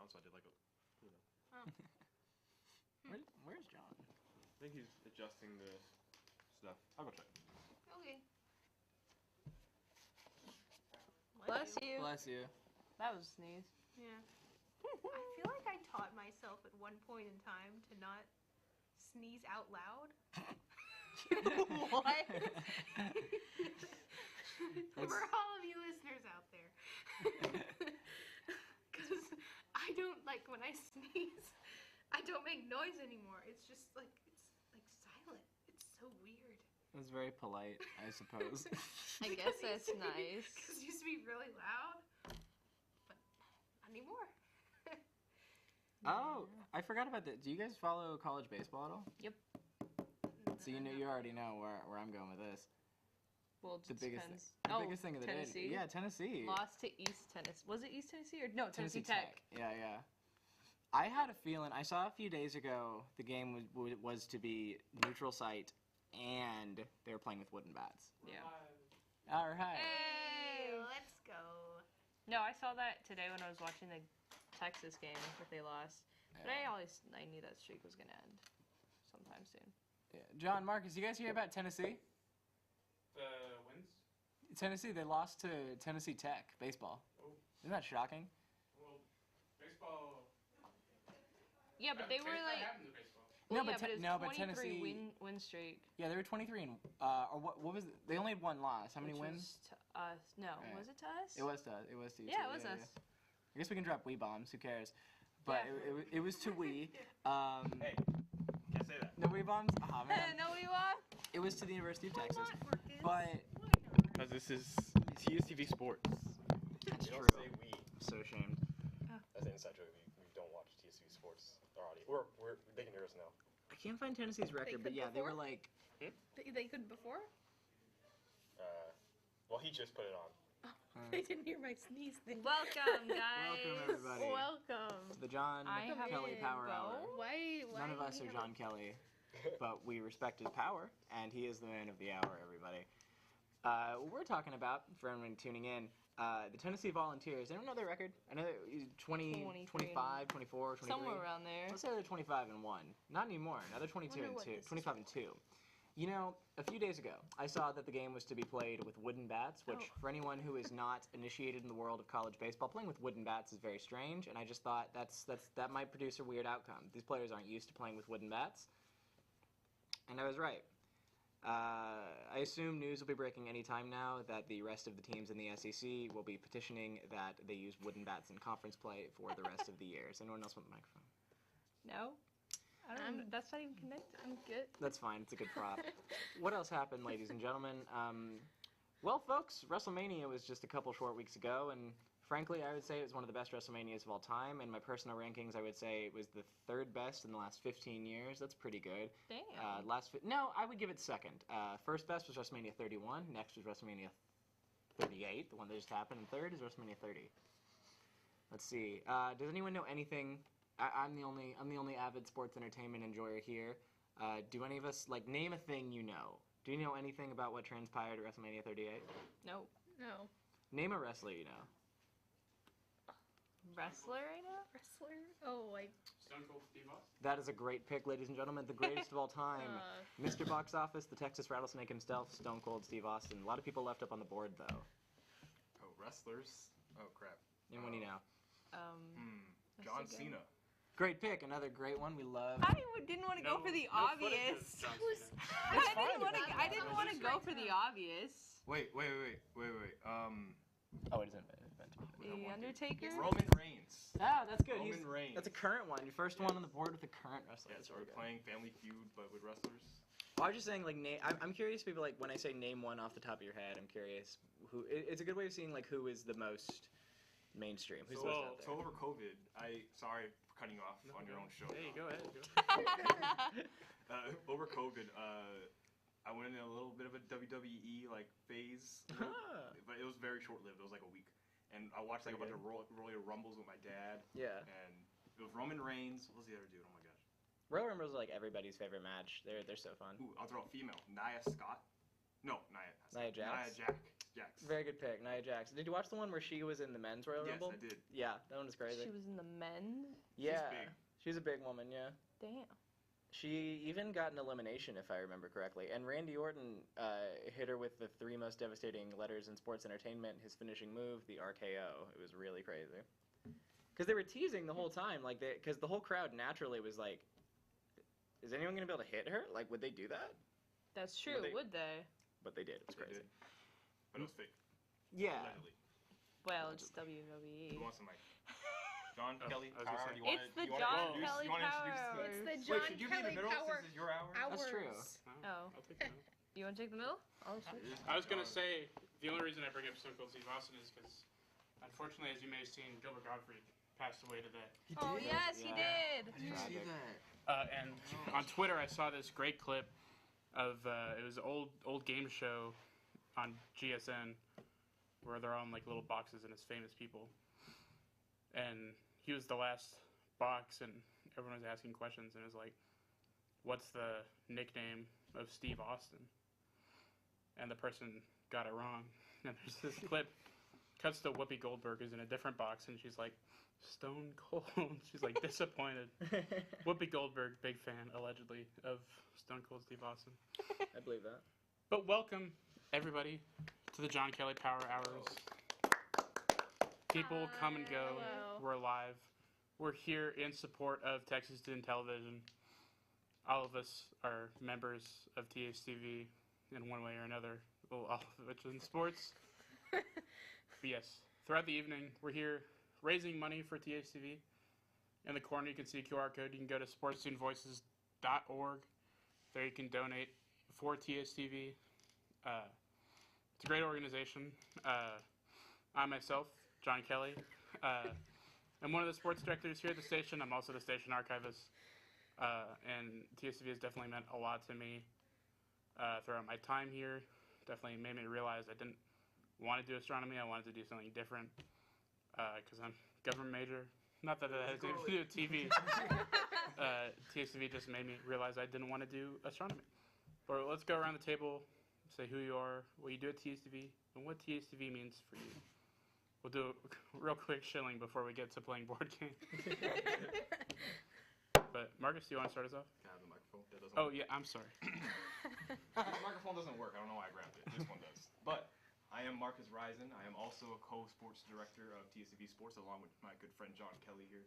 John, so I did like a, you know. Oh. Where's John? I think he's adjusting the stuff. I'll go check. Okay. Bless you. Bless you. That was a sneeze. Yeah. I feel like I taught myself at one point in time to not sneeze out loud. What? For all of you listeners out there. Because I don't, like, when I sneeze, I don't make noise anymore. It's just, like, it's silent. It's so weird. That's very polite, I suppose. I guess that's nice. Because it used to be really loud. But not anymore. Oh, I forgot about that. Do you guys follow college baseball at all? Yep. So you already know where I'm going with this. Well, it The biggest depends. thing. The biggest thing of the Tennessee. day. Yeah, Tennessee. Lost to East Tennessee. Was it East Tennessee or no? Tennessee Tech. Yeah. I had a feeling. I saw a few days ago the game was to be neutral site, and they were playing with wooden bats. Yeah. All right. Hey, let's go. No, I saw that today when I was watching the Texas game that they lost. But I knew that streak was gonna end sometime soon. Yeah. John, Marcus, you guys hear about Tennessee? Wins? Tennessee, they lost to Tennessee Tech baseball. Oh. Isn't that shocking? Well, baseball. Yeah, but they were like. happened to baseball. Well, No, yeah, but but, no, it's but 23 Tennessee- win streak. Yeah, they were 23 and or what was it? They only had one loss. How many which wins? Was to us. No, Yeah. was it to us? It was to you. Yeah, too. it was us. I guess we can drop Wii bombs. Who cares? But Yeah. it was to Wii. Hey, can't say that. No Wii bombs. Oh man. No, we won. It was to the University of Texas. Why not, Marcus? But Why not? Because this is TSTV Sports. that's We true. don't say we. I'm so ashamed. That's an inside joke. We don't watch TSV Sports. Our audio. They can hear us now. I can't find Tennessee's record, but could yeah, they were before? like. They couldn't before? Well, he just put it on. They didn't hear my sneeze thing. Welcome, guys. Welcome, everybody. Welcome. The John I have Kelley to Power go. Hour. Why None of do us we are have John Kelley, but we respect his power, and he is the man of the hour, everybody. We're talking about, for everyone tuning in, the Tennessee Volunteers. Anyone know their record? I know they're 20, 23 25, 24, 23. Somewhere around there. Let's say they're 25 and 1. Not anymore. Now they're 22 Wonder and what 2. this is 25 and 2. You know, a few days ago, I saw that the game was to be played with wooden bats, which, for anyone who is not initiated in the world of college baseball, playing with wooden bats is very strange, and I just thought that might produce a weird outcome. These players aren't used to playing with wooden bats, and I was right. I assume news will be breaking any time now that the rest of the teams in the SEC will be petitioning that they use wooden bats in conference play for the rest of the year. Is anyone else want the microphone? No. That's not even connected. I'm good. That's fine. It's a good prop. What else happened, ladies and gentlemen? Well, folks, WrestleMania was just a couple short weeks ago, and frankly, I would say it was one of the best WrestleManias of all time. In my personal rankings, I would say it was the third best in the last 15 years. That's pretty good. Damn. No, I would give it second. First best was WrestleMania 31. Next was WrestleMania 38, the one that just happened. And third is WrestleMania 30. Let's see. Does anyone know anything? I'm the only avid sports entertainment enjoyer here. Do any of us name a thing you know? Do you know anything about what transpired at WrestleMania 38? No. No. Name a wrestler you know. Wrestler right now? Wrestler? Oh, like... Stone Cold Steve Austin. That is a great pick, ladies and gentlemen. The greatest of all time. Mr. Box Office, the Texas Rattlesnake himself, Stone Cold Steve Austin. A lot of people left up on the board, though. Oh, wrestlers. Oh, crap. And what do you know? John That's a good Cena. Great pick. Another great one. We love. I didn't want to go for the obvious. I didn't want to go for the obvious. Wait. Oh, it isn't meant to be. The Undertaker? Roman Reigns. Ah, that's good. Roman Reigns. That's a current one. Your first one on the board with a current wrestler. Yeah, That's so we're very good. playing Family Feud, but with wrestlers. Well, I was just saying, I'm curious, people, when I say name one off the top of your head, I'm curious who. It's a good way of seeing, who is the most mainstream. Who's the most out there. So over COVID, sorry for cutting you off on your own show. Hey, go ahead. Over COVID, I went in a little bit of a WWE phase, but it was very short-lived. It was like a week, and I watched a bunch of Royal Rumbles with my dad. Yeah. And it was Roman Reigns. What was the other dude? Oh my gosh. Royal Rumbles are everybody's favorite match. They're so fun. Ooh, I'll throw a female. Nia Scott. No, Nia Jax? Nia Jack. Jax. Very good pick, Nia Jax. Did you watch the one where she was in the men's Royal Rumble? Yes, I did. Yeah, that one was crazy. She was in the men. Yeah, big. she's a big woman. Yeah. Damn. She even got an elimination, if I remember correctly. And Randy Orton hit her with the 3 most devastating letters in sports entertainment. His finishing move, the RKO. It was really crazy. Because they were teasing the whole time, like, because the whole crowd naturally was like, "Is anyone gonna be able to hit her? Like, would they do that?" That's true. Would they? But they did. It was They crazy. did. But it was fake. Yeah. Allegedly. Well, it's WWE. Who wants the mic? John, Oh, Kelley, I was gonna Power, say- you want It's the John Kelley Power Hour. It's the Wait, John should you be in the Kelley middle Power since it's your hour? Hours. That's true. Oh. I'll take that. You want to take the middle? Oh, shit. I was gonna say the only reason I bring up Stone Cold Steve Austin is because, unfortunately, as you may have seen, Gilbert Gottfried passed away today. Oh, yes, he did. Tragic. And on Twitter, I saw this great clip of it was an old game show on GSN where they're on like little boxes and it's famous people, and he was the last box and everyone was asking questions and it was like, "What's the nickname of Steve Austin?" And the person got it wrong. And there's this clip cuts to Whoopi Goldberg is in a different box and she's like, "Stone Cold." She's like disappointed. Whoopi Goldberg, big fan, allegedly, of Stone Cold Steve Austin. I believe that. But welcome, everybody, to the John Kelley Power Hours. People come and go. Hello. We're live. We're here in support of Texas Student Television. All of us are members of THTV in one way or another, well, all of which is in sports. But yes, throughout the evening, we're here raising money for THTV. In the corner, you can see a QR code. You can go to sportsstudentvoices.org. There you can donate for THTV. It's a great organization. I myself, John Kelley, am one of the sports directors here at the station. I'm also the station archivist. And THTV has definitely meant a lot to me throughout my time here. Definitely made me realize I didn't want to do astronomy. I wanted to do something different because I'm a government major. Not that it has anything to do with TV. THTV just made me realize I didn't want to do astronomy. But let's go around the table, say who you are, what you do at THTV, and what THTV means for you. We'll do a real quick shilling before we get to playing board games. But Marcus, do you want to start us off? Can I have the microphone? That doesn't Oh work. yeah, I'm sorry. This microphone doesn't work. I don't know why I grabbed it. This one does. But I am Marcus Risen. I am also a co-sports director of TSCV Sports, along with my good friend John Kelley here.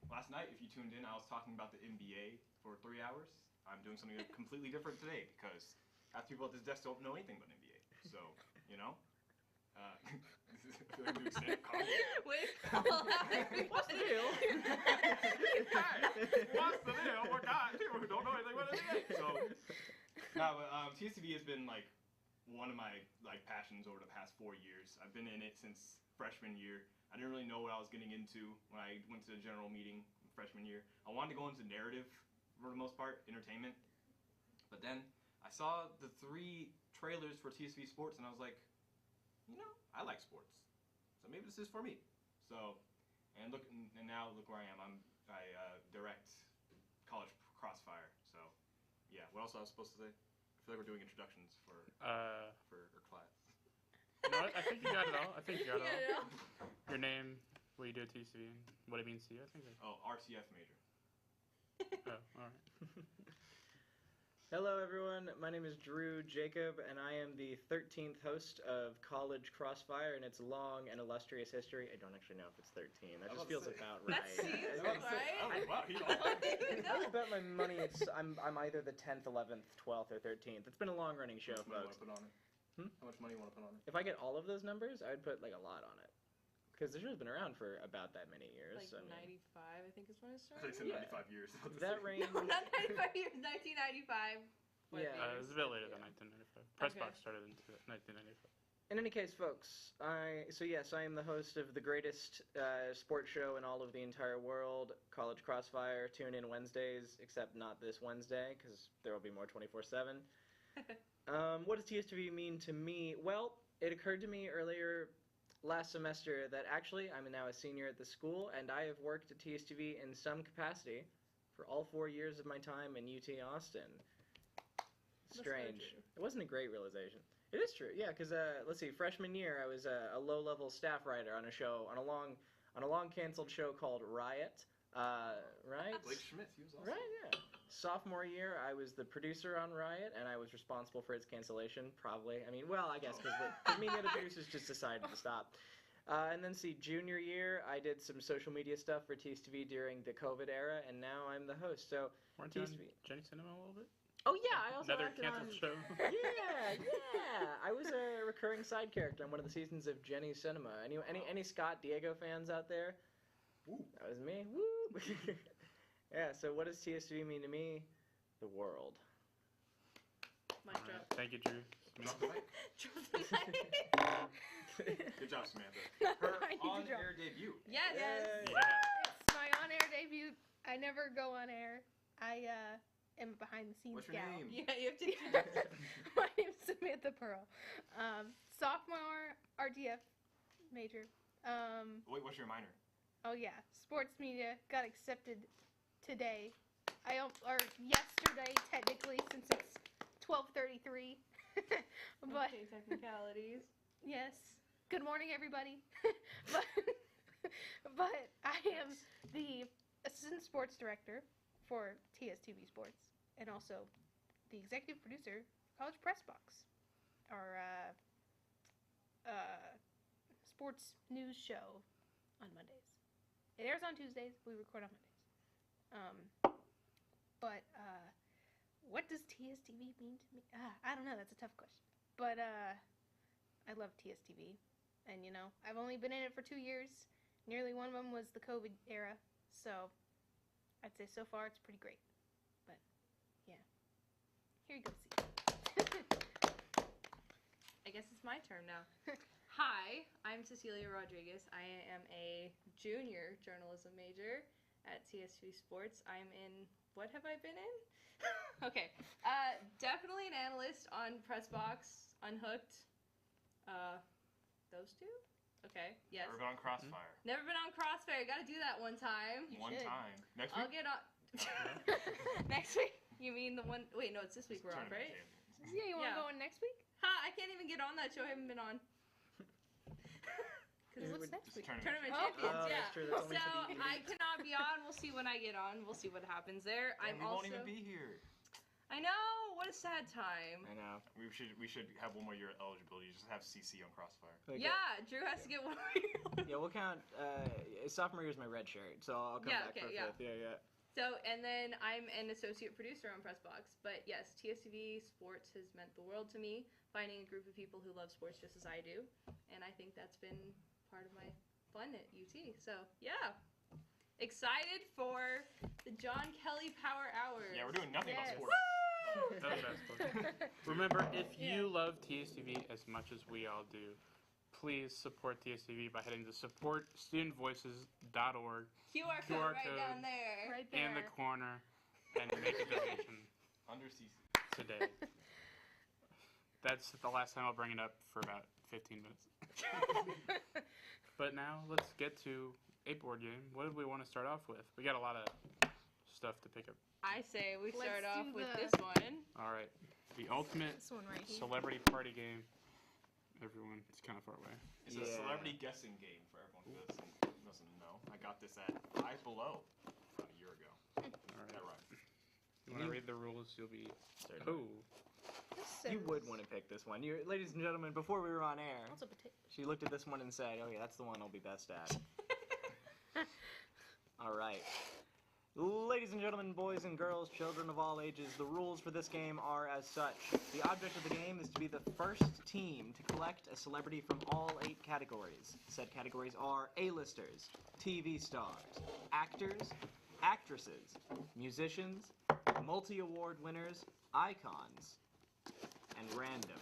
Last night, if you tuned in, I was talking about the NBA for 3 hours. I'm doing something completely different today because half the people at this desk don't know anything about NBA. So, you know. I feel like I'm doing stand-up comedy. Wait, hold on. What's the deal? What's the deal? We're guys, people who don't know anything about NBA. So, no, but TSCV has been like one of my like passions over the past 4 years. I've been in it since freshman year. I didn't really know what I was getting into when I went to the general meeting freshman year. I wanted to go into narrative for the most part, entertainment. But then I saw the 3 trailers for TSV Sports, and I was like, you know, I like sports, so maybe this is for me. So, and now look where I am. I direct College Crossfire. So, yeah. What else I was supposed to say? I feel like we're doing introductions for class. No, I think you got it all. I think you got it Yeah, all. Your name, what you do at TCV, and what it means to you. I think. Oh, RCF major. Oh, all right. Hello, everyone. My name is Drew Jacob, and I am the 13th host of College Crossfire and its long and illustrious history. I don't actually know if it's 13. That I was just feels about to say. about right. That seems right. Oh, wow, he I would bet my money I'm either the 10th, 11th, 12th, or 13th. It's been a long-running show, How much money you folks. want to put on it? How much money you want to put on it? If I get all of those numbers, I would put like a lot on it. Because the show's been around for about that many years. Like I mean, 95, I think is when it I started. said Yeah. 95 years. that range. No, not 95 years, 1995. What Yeah. years? It was a bit later than 1995. Press Okay. box started in 1995. In any case, folks, I am the host of the greatest sports show in all of the entire world, College Crossfire. Tune in Wednesdays, except not this Wednesday, because there will be more 24/7. What does TSTV mean to me? Well, it occurred to me earlier last semester that actually I'm now a senior at the school, and I have worked at TSTV in some capacity for all 4 years of my time in UT Austin. so Strange. true. It wasn't a great realization. It is true, yeah. Because let's see, freshman year I was a low-level staff writer on a show on a long canceled show called Riot. Right? Blake Schmidt, he was awesome. Right, yeah. Sophomore year, I was the producer on Riot, and I was responsible for its cancellation. Probably, I mean, well, I guess because me and the other producers just decided to stop. And then junior year, I did some social media stuff for TSTV during the COVID era, and now I'm the host. So Weren't you on TSTV. Jenny Cinema a little bit? Oh yeah, I also Another acted on. canceled show. Yeah. I was a recurring side character on one of the seasons of Jenny Cinema. Any Scott Diego fans out there? Woo. That was me. Woo. Yeah. So what does TSTV mean to me? The world. Mic All right. drop. Thank you, Drew. Drop the mic. Drop the mic. Good job, Samantha. I Her need to drop. on-air debut. Yes. Yay. Yeah. It's my on-air debut. I never go on air. I am a behind-the-scenes What's your gal. name? Yeah, you have to introduce My name's Samantha Pearl. Sophomore RDF major. Wait, what's your minor? Oh yeah, sports media. Got accepted today. Or yesterday technically, since it's 12:33. But Okay, technicalities. yes. Good morning, everybody. but I am the assistant sports director for TSTV Sports, and also the executive producer for College Press Box, our sports news show on Mondays. It airs on Tuesdays. We record on Mondays. But what does TSTV mean to me? I don't know. That's a tough question. But I love TSTV, and I've only been in it for 2 years. Nearly one of them was the COVID era, so I'd say so far it's pretty great. But yeah, here you go, see. I guess it's my turn now. Hi, I'm Cecilia Rodriguez. I am a junior journalism major at TSV Sports. I'm in, what have I been in? Okay, definitely an analyst on Pressbox, Unhooked. Those two? Okay, yes. Never been on Crossfire. Never been on Crossfire. Gotta do that one time. One should. time. Next I'll week. get on. Next week? You mean the one? Wait, no, it's this week we're on, Tournament right? champions. Yeah, you want to Yeah. go on next week? Ha! I can't even get on that show. I haven't been on. What's next week? Tournament Oh. champions, Oh, yeah. that's true. That's only So for the I cannot be on. We'll see when I get on. We'll see what happens there. And I'm we also. won't even be here. I know. What a sad time. I know. We should have one more year of eligibility. Just have CC on Crossfire. Like, Yeah, Drew has to get one. Yeah, we'll count. Sophomore year is my red shirt, so I'll come Yeah, back okay, for yeah. fifth. Yeah. So, and then I'm an associate producer on Pressbox. But yes, TSTV Sports has meant the world to me. Finding a group of people who love sports just as I do, and I think that's been part of my fun at UT. So yeah, excited for the John Kelley Power Hours. Yeah, we're doing nothing Yes. about sports. That's the best one. Remember, if you love TSTV as much as we all do, please support TSTV by heading to supportstudentvoices.org QR code QR right code down there. Right there. in the corner and make a donation Under CC. today. That's the last time I'll bring it up for about 15 minutes. But now let's get to a board game. What did we want to start off with? We got a lot of stuff to pick up. I say we Let's start off do with the- this one. All right, the ultimate This one right here. celebrity party game. Everyone, it's kind of far away. It's a Yeah. celebrity guessing game for everyone who doesn't know. I got this at Five Below about a year ago. All Is right. that right? You want to read the rules? You'll be. Certainly. Oh, This You says- would want to pick this one. Ladies and gentlemen, before we were on air, Also potato. she looked at this one and said, "Oh yeah, that's the one I'll be best at." All right. Ladies and gentlemen, boys and girls, children of all ages, the rules for this game are as such. The object of the game is to be the first team to collect a celebrity from all 8 categories. Said categories are A-listers, TV stars, actors, actresses, musicians, multi-award winners, icons, and random.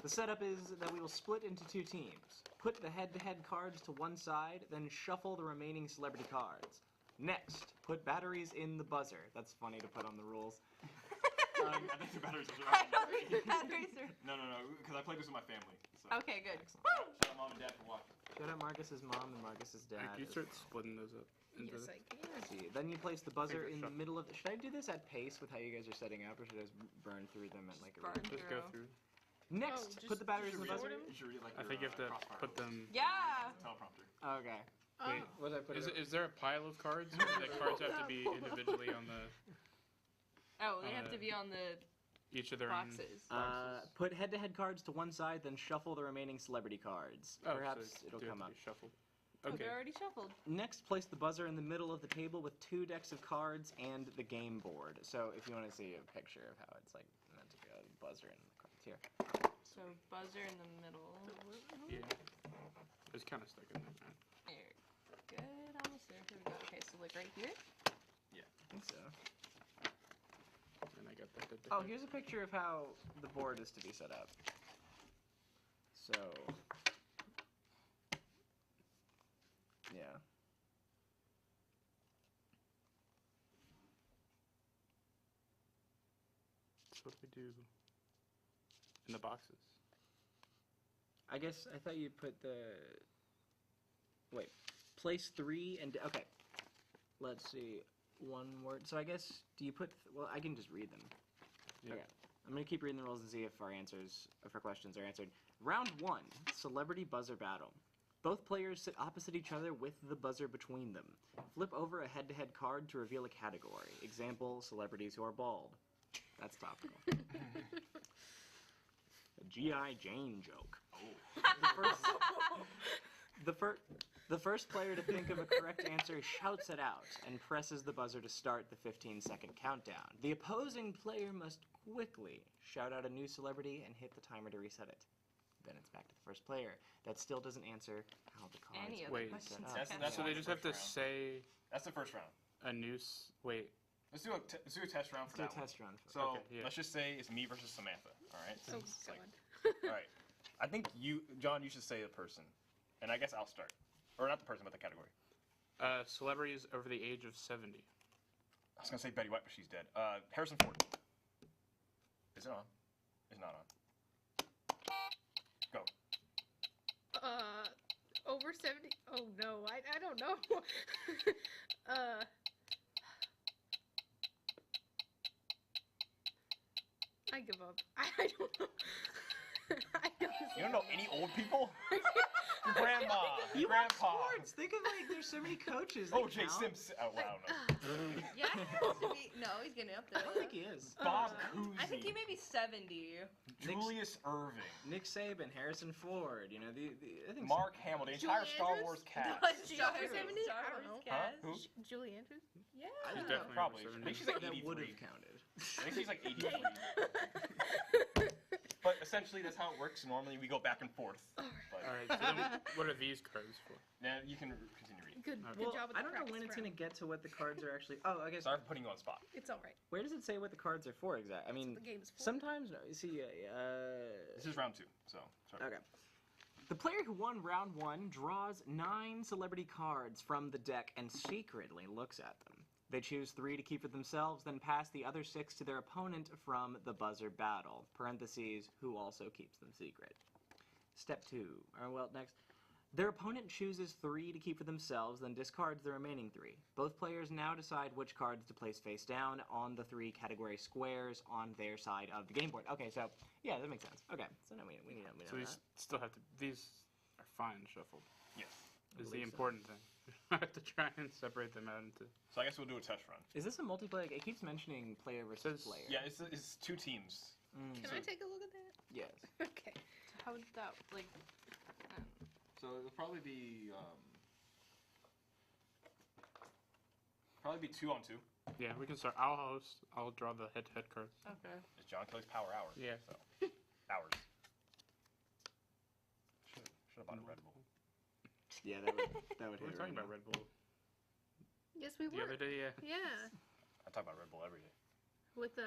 The setup is that we will split into 2 teams. Put the head-to-head cards to one side, then shuffle the remaining celebrity cards. Next, put batteries in the buzzer. That's funny to put on the rules. I think the batteries are I don't think the batteries are. No, because I played this with my family. So. Okay, good. Excellent. Shout out mom and dad for watching. Shout out Marcus's mom and Marcus's dad. you as start well. splitting those up. Into Yes, I can. Let's see. Then you place the buzzer Finger in the shuffle. middle of. Should I do this at pace with how you guys are setting up, or should I just burn through them at like a Burn. rate? Just go Zero. through. Next, just- put the batteries You in the should buzzer. read- you should read, like, I your, think you have to crossfire put rules. them. Yeah. Teleprompter. Okay. Oh. Wait, What did I put? Is there a pile of cards, or do the cards have to be individually on the Oh, they have to be on the each of their boxes. own? Put head-to-head cards to one side, then shuffle the remaining celebrity cards. Oh, Perhaps so it'll do have come to up. be shuffled. Oh, Okay. they're already shuffled. Next, place the buzzer in the middle of the table with 2 decks of cards and the game board. So if you want to see a picture of how it's like meant to go, buzzer and the cards here. So buzzer in the middle. Yeah. It's kind of stuck in there, man. There. Good. Almost there. Here we go. Okay, so like right here. I think so. And I got that. Oh, here's a picture of how the board is to be set up. So, yeah. So what do we do in the boxes? I guess I thought you'd put the. Wait. Place 3 and. Okay. Let's see. One word. So I guess. Do you put. Well, I can just read them. Yeah. Okay. I'm going to keep reading the rules and see if our questions are answered. Round 1. Celebrity buzzer battle. Both players sit opposite each other with the buzzer between them. Flip over a head-to-head card to reveal a category. Example, celebrities who are bald. That's topical. A G.I. Jane joke. The first player to think of a correct answer shouts it out and presses the buzzer to start the 15-second countdown. The opposing player must quickly shout out a new celebrity and hit the timer to reset it. Then it's back to the first player. That still doesn't answer how the cards Any are other Wait. questions? That's So on they the just have to first round. say That's the first round. a noose. Wait. Let's do a test round for Do a that one. test run. So Okay, yeah. let's just say it's me versus Samantha. All right. Oh, It's like- God. all right. I think John, you should say the person, and I guess I'll start, or not the person, but the category. Celebrities over the age of 70. I was gonna say Betty White, but she's dead. Harrison Ford. Is it on? It's not on. Go. Over 70. Oh no, I don't know. I give up. I don't know. I You don't know any old people? Your grandma, your grandpa. Think of like there's so many coaches. Oh, Jay Simpson. Oh, well, I don't know. Yeah, he has to be. No, he's getting up there. I don't think he is. Bob Uh, Cousy. I think he may be 70. Julius Irving. Nick Saban, Harrison Ford. You know I think. Mark Hamill. The entire Julie Star Andrews? Wars cast. She over 70? I don't know. Huh? Who? Julie Andrews? Yeah. She's definitely Probably. over I think 70. she's like that would 83. have counted. I think she's like 83. But essentially, that's how it works. Normally, we go back and forth. But All right. So then what are these cards for? now you can continue reading. Good, Okay. good Well, job with I the don't know practice when it's round. gonna get to what the cards are actually. Oh, I guess. Sorry for putting you on the spot. It's alright. Where does it say what the cards are for exactly? I mean, The game is for. sometimes no. You see, This is round 2, so sorry. okay. The player who won round 1 draws 9 celebrity cards from the deck and secretly looks at them. They choose 3 to keep for themselves, then pass the other 6 to their opponent from the buzzer battle. Parentheses, who also keeps them secret. Step 2. Next. Their opponent chooses 3 to keep for themselves, then discards the remaining 3. Both players now decide which cards to place face down on the 3 category squares on their side of the game board. Okay, so, yeah, that makes sense. Okay, so now we know So these still have to. These are fine shuffled. Yes. Is the believe so. important thing. I have to try and separate them out into. So I guess we'll do a test run. Is this a multiplayer? It keeps mentioning player versus Says- player. Yeah, it's 2 teams. Can So- I take a look at that? Yes. Okay. How would that, like. So it'll probably be 2 on 2. Yeah, we can start. I'll host. I'll draw the head-to-head cards. Okay. It's John Kelly's Power Hour. Yeah. So hours. Should have bought a Red Bull. Yeah, that would We hit were talking right about Red Bull Yes, we the were. other day. Yeah. Yeah. I talk about Red Bull every day. With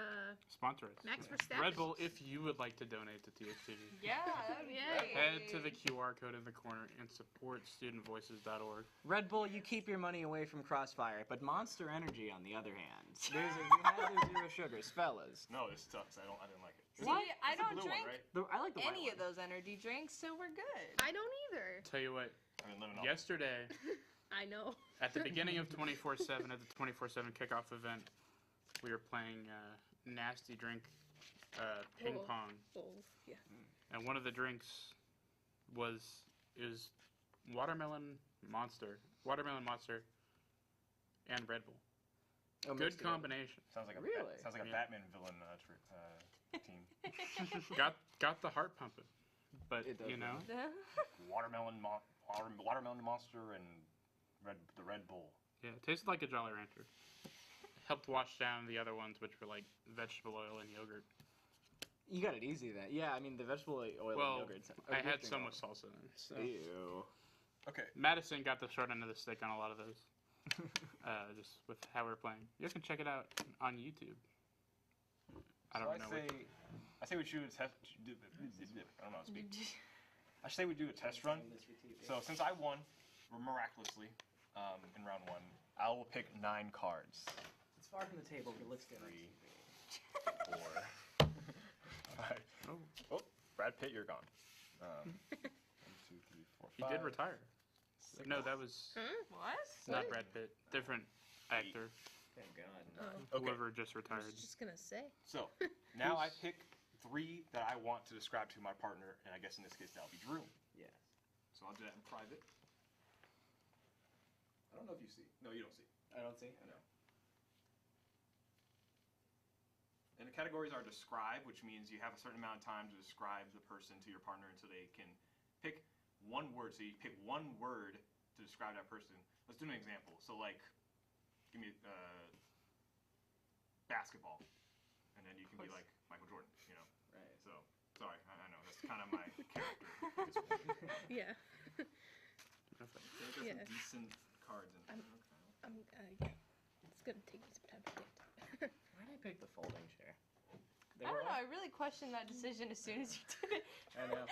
Sponsor us. Max Yeah. Verstappen. Red Bull, if you would like to donate to TSTV. Yeah, that would be Yeah. great. Head to the QR code in the corner and support studentvoices.org. Red Bull, you keep your money away from Crossfire, but Monster Energy, on the other hand, you had those 0 sugars, fellas. No, this sucks. I didn't like it. See, I It's the don't blue one, drink right? I like the white any one. of those energy drinks, so we're good. I don't either. Tell you what, I've been living off. yesterday, I know. at the beginning of 24/7, at the 24/7 kickoff event, we were playing nasty drink ping Whoa. pong. Oh, yeah. and one of the drinks is watermelon monster, and Red Bull. Oh, Good mixed together. combination. Sounds like a Really? sounds like a Yeah. Batman villain team. got the heart pumping, but It does, you know, Watermelon monster and the Red Bull. yeah, it tasted like a Jolly Rancher. Helped wash down the other ones, which were like vegetable oil and yogurt. You got it easy then. Yeah, I mean the vegetable oil Well, and yogurt. I had some with salsa in it. So. Ew. Okay. Madison got the short end of the stick on a lot of those. Just with how we're playing. You guys can check it out on YouTube. I don't know. I say we should do a test. I don't know how to speak. I say we do a test run. So since I won miraculously in round 1, I will pick 9 cards. It's far from the table, but it looks good. 3, 4, 5. Oh, Brad Pitt, you're gone. 1, 2, 3, 4, 5. He did retire. 6. No, that was What? not Brad Pitt. Different actor. Thank God. Oh, Okay. Whoever just I retired. was just gonna say. So now I pick 3 that I want to describe to my partner, and I guess in this case that'll be Drew. Yes. So I'll do that in private. I don't know if you see. No, you don't see. I don't see. I know. And the categories are describe, which means you have a certain amount of time to describe the person to your partner until they can pick one word. So you pick one word to describe that person. Let's do an example. So like, give me basketball, and then you can be like Michael Jordan, you know. Right. So sorry, I know that's kind of my character. At this point. Yeah. Okay. There's some Yeah. decent cards in there. Yeah. It's gonna take me some time to get. Why did I pick the folding chair? I don't know. I really questioned that decision as soon as you did it. I know.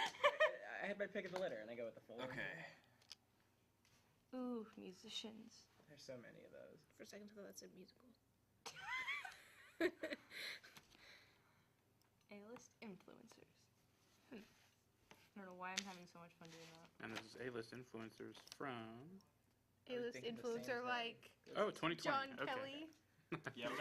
I had my pick of the litter, and I go with the folding. Okay. Ooh, musicians. There's so many of those. For a second, I thought that said musical. A-list influencers. I don't know why I'm having so much fun doing that. And this is A-list influencers from A-list thinking the same influencer thing. like 2020. John Okay. Kelley. Yeah, we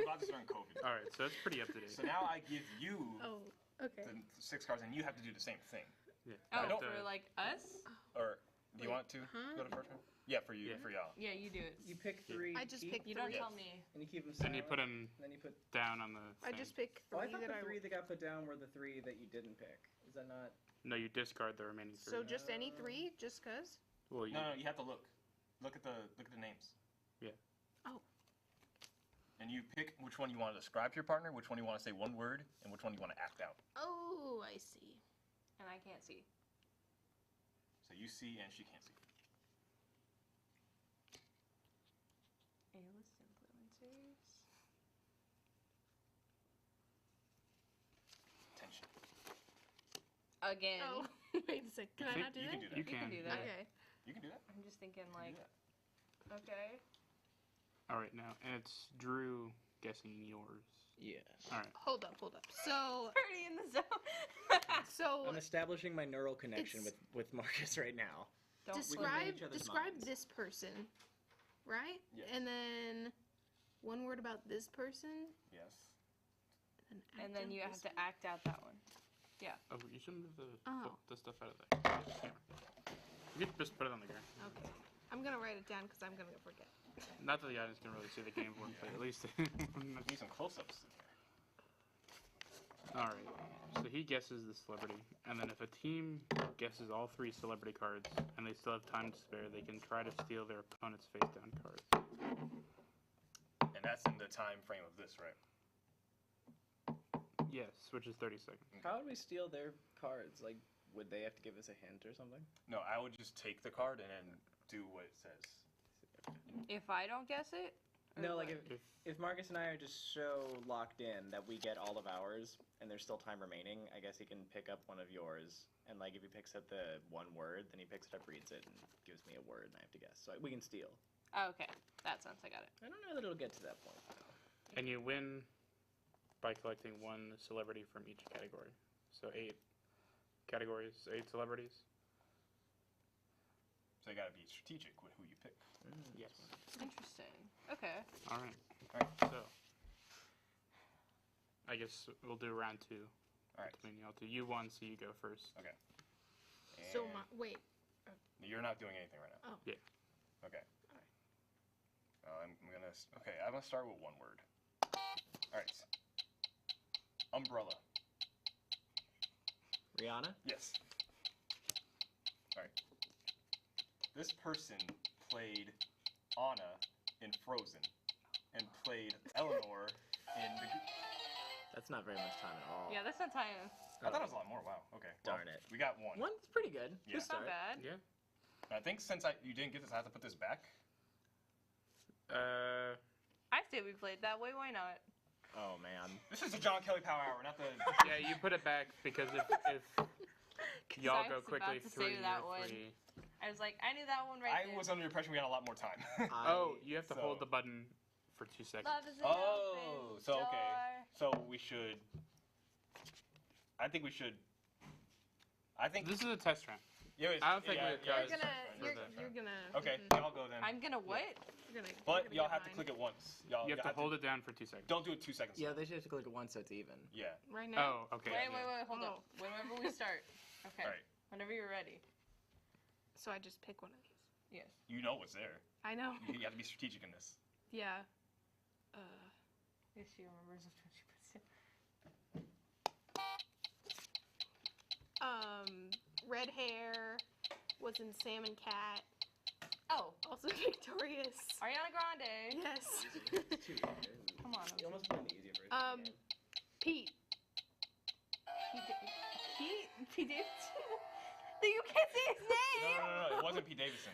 got this during COVID. All right, so that's pretty up to date. So now I give you Oh, okay. the 6 cards, and you have to do the same thing. Yeah. I Oh, don't- for like us? Or do you Wait, want to huh? go to first round? Yeah, for you, Yeah. for y'all. Yeah, you do it. You pick 3. I just each, picked You don't 3. tell me. And you keep them And silent. you put them And then you put. down on the I thing. just picked 3 Oh, I thought that the I 3 that got put down were the 3 that you didn't pick. Is that not? No, you discard the remaining 3. So just any 3, just cause? well, you, No, you have to look. Look at the names. Yeah. Oh. And you pick which one you want to describe to your partner, which one you want to say one word, and which one you want to act out. Oh, I see. And I can't see. So you see and she can't see. A-list influencers. Tension. Again. Oh, wait a sec. Can I think not do you that? can do that. you You can can. do that. Okay. You can do that. I'm just thinking You can like, do that. okay. All right, now and it's Drew guessing yours. Yes. All right. Hold up. So, Already in the zone. so I'm establishing my neural connection It's- with Marcus right now. Don't We can read describe each other's describe minds. this person, right? Yes. And then one word about this person, Yes. And then you have to act out that one. Oh, you should move Oh. the stuff out of there. Camera. You could just put it on the ground. Okay. I'm gonna write it down because I'm gonna forget. Not that the audience can really see the game board, but at least. Need some close-ups in here. All right. So he guesses the celebrity, and then if a team guesses all 3 celebrity cards, and they still have time to spare, they can try to steal their opponent's face-down card. And that's in the time frame of this, right? Yes, which is 30 seconds. How would we steal their cards? Like, would they have to give us a hint or something? No, I would just take the card and then do what it says. If I don't guess it? Or No, like what? if Marcus and I are just so locked in that we get all of ours and there's still time remaining, I guess he can pick up one of yours. And like if he picks up the one word, then he picks it up, reads it, and gives me a word, and I have to guess. So we can steal. Oh, okay. That sounds. I got it. I don't know that it'll get to that point. And you win by collecting 1 celebrity from each category. So 8 categories, 8 celebrities. So you gotta be strategic with who you pick. Yes. Interesting. Okay. All right. All right. So I guess we'll do round 2. All right. between y'all two. You won, so you go first. Okay. So And wait. you're not doing anything right now. Oh. Yeah. Okay. Alright. I'm gonna start with one word. All right. Umbrella. Rihanna? Yes. All right. This person played Anna in Frozen, and played Eleanor in the. That's not very much time at all. Yeah, that's not time. I thought it was a lot more. Wow. Okay. Darn well, it. We got one. One's pretty good. Yeah. Good It's not start. bad. Yeah. I think since you didn't get this, I have to put this back. I say we played that way. Why not? Oh, man. This is a John Kelly Power Hour, not the. Yeah, you put it back because if 'Cause y'all I go was quickly about to say through that your one. three. I was like, I knew that one right I there. was under the impression we had a lot more time. Oh, you have to So- hold the button for 2 seconds. Love is an Oh, open so okay. door. So we should. I think we should. I think. This is a test round. Yeah, it's- I don't think yeah, we- yeah, You're it's gonna. just You're, right. you're gonna. Okay, mhm. y'all go then. I'm gonna what? You're gonna. But you're y'all gonna have to get click it once. Y'all, You have to hold it down for 2 seconds. Don't do it 2 seconds. Yeah, they should have to click it once so it's even. Yeah. mine. Right now. Oh, okay. Wait, hold Oh. up. Whenever we start. Okay. All right. Whenever you're ready. So I just pick one of these. Yes. You know what's there. I know. You have to be strategic in this. Yeah. Yes, she remembers what she puts in. Red hair. Was in Sam and Cat. Oh, Also victorious. Ariana Grande. Yes. Come on. You almost put in the easier version. Pete. Pete Davidson. You can't say his name. No. It wasn't Pete Davidson.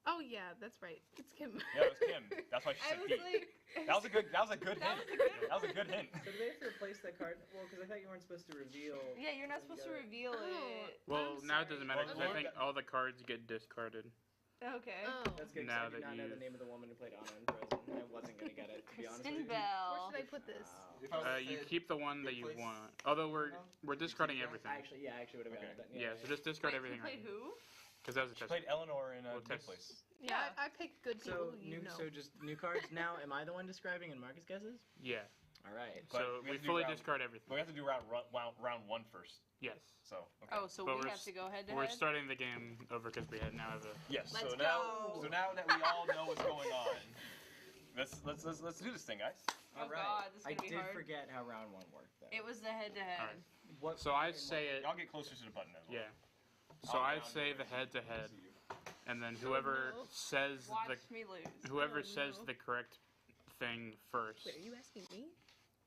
Oh yeah, that's right. It's Kim. Yeah, it was Kim. That's why she I said was Pete. like, That was a good hint. That was a good- That was a good hint. So do they have to replace that card? Well, because I thought you weren't supposed to reveal. yeah, you're not supposed to reveal Oh. it. Well, I'm now it sorry. doesn't matter Well, because I look think at- all the cards get discarded. Okay. Oh. That's good. 'Cause Now I did that not know the you've- name of the woman who played Anna in Frozen. I wasn't gonna get it, to be honest with Kristen you. Where Bell. should I put this? You keep the one that you replace- want. Although we're discarding everything. I actually would have gotten Okay. it. Yeah, so just discard Wait, everything. who played who? Because that was a She test. played Eleanor in We'll Good test. Place. Yeah, Yeah. I picked good people So who you know. so just new cards now. Am I the one describing and Marcus guesses? Yeah. All right. But So we we have to do fully round- discard everything. But we have to do round one first. Yes. So. Okay. Oh, so But we we're have to go head to We're head? starting the game over because we now have a. Yes. Let's so now, go. so now that we all know what's going on, let's do this thing, guys. Oh, All right. God, this is I gonna be did hard. forget how round one worked though. It was the head to head. Alright. What? So I say it. Y'all get closer to the button as well. Yeah. So I'll I round say it. the head to head, and then whoever no. says Watch the me lose. whoever Oh, says no. the correct thing first Wait, are you asking me?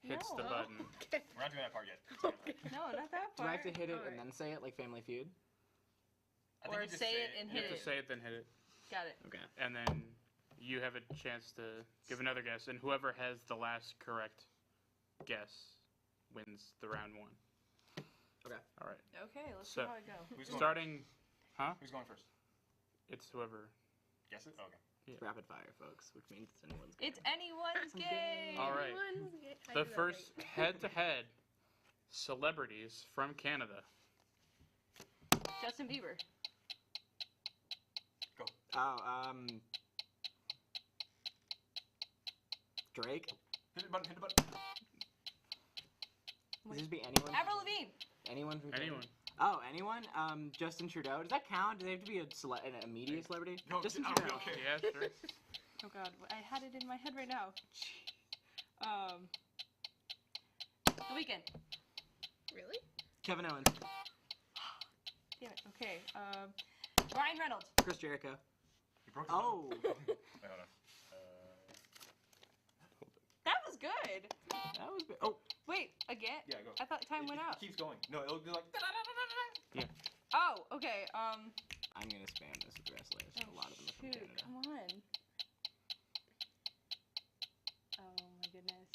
hits the No. button. Okay. We're not doing that part yet. Okay. No, not that Do far. I have to hit it Alright. and then say it like Family Feud? I think Or you just say it and You hit have to it. say it, then hit it, Got it. Okay. and then you have a chance to give another guess, and whoever has the last correct guess wins the round one. Okay. All right. Okay, let's So- see how it goes. Who's going, Starting, who's going first? it's whoever. Guess it. Okay. It's rapid fire, folks, which means it's anyone's It's game. anyone's game. All right. Anyone's ga- I The do that first right. head-to-head celebrities from Canada. Justin Bieber. Oh, Drake. Hit the button. Hit the button. Does this be anyone? Avril Lavigne. Anyone from Canada? Anyone. Oh, anyone? Justin Trudeau. Does that count? Do they have to be a media celebrity? No, Justin I'll Trudeau. be okay. Yeah, sure. Oh God, I had it in my head right now. The Weeknd. Really? Kevin Owens. Damn it. Okay. Ryan Reynolds. Chris Jericho. You broke the Oh. button. Wait, hold on. That was good. That was. Oh. Wait, again? Yeah, go. I thought time went It out. keeps going. No, it'll be like. Oh, okay. I'm gonna spam this with wrestlers. A lot of them are from Shoot, Canada. come on. Oh my goodness.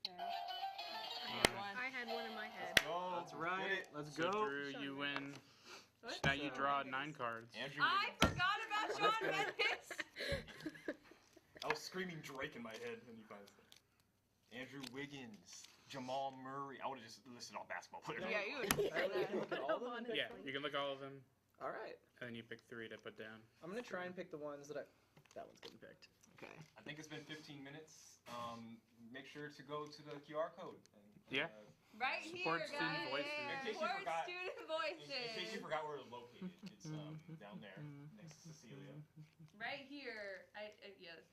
Okay. I had one. I had one in my head. Oh, That's right. Let's So go. Drew, you win. What? So now you draw 9 cards. Andrew. I Wiggins. forgot about Sean Mendes. I was screaming Drake in my head, and you finally said Andrew Wiggins, Jamal Murray. I would have just listed all basketball players. Yeah, you would. All of them? Yeah, you can look at all of them, All right. and then you pick 3 to put down. I'm gonna try and pick the ones that I. That one's getting picked. Okay. I think it's been 15 minutes. Make sure to go to the QR code. And, Yeah. Right here, Support guys. student voices. In case you Support forgot- student In voices. case you forgot where it's located, it's down there next to Cecilia, Right here. Yes.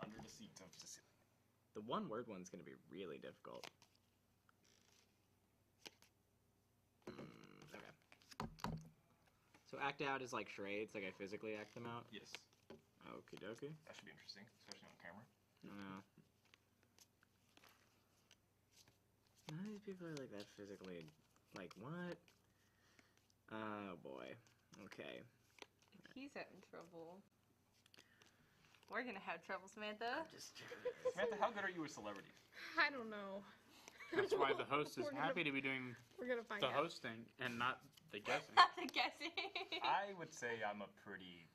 under the seat of Cecilia. The one-word one's gonna be really difficult. Okay. So act out is like charades, like I physically act them out. Yes, Okie dokie. that should be interesting, especially on camera. None of these people are like that physically. Like what? Oh boy. Okay. If he's having trouble, we're gonna have trouble, Samantha. Samantha, how good are you with celebrities? I don't know. That's why the host is We're gonna- happy to be doing We're gonna find the out. hosting and not the guessing. Not the guessing. I would say I'm a pretty,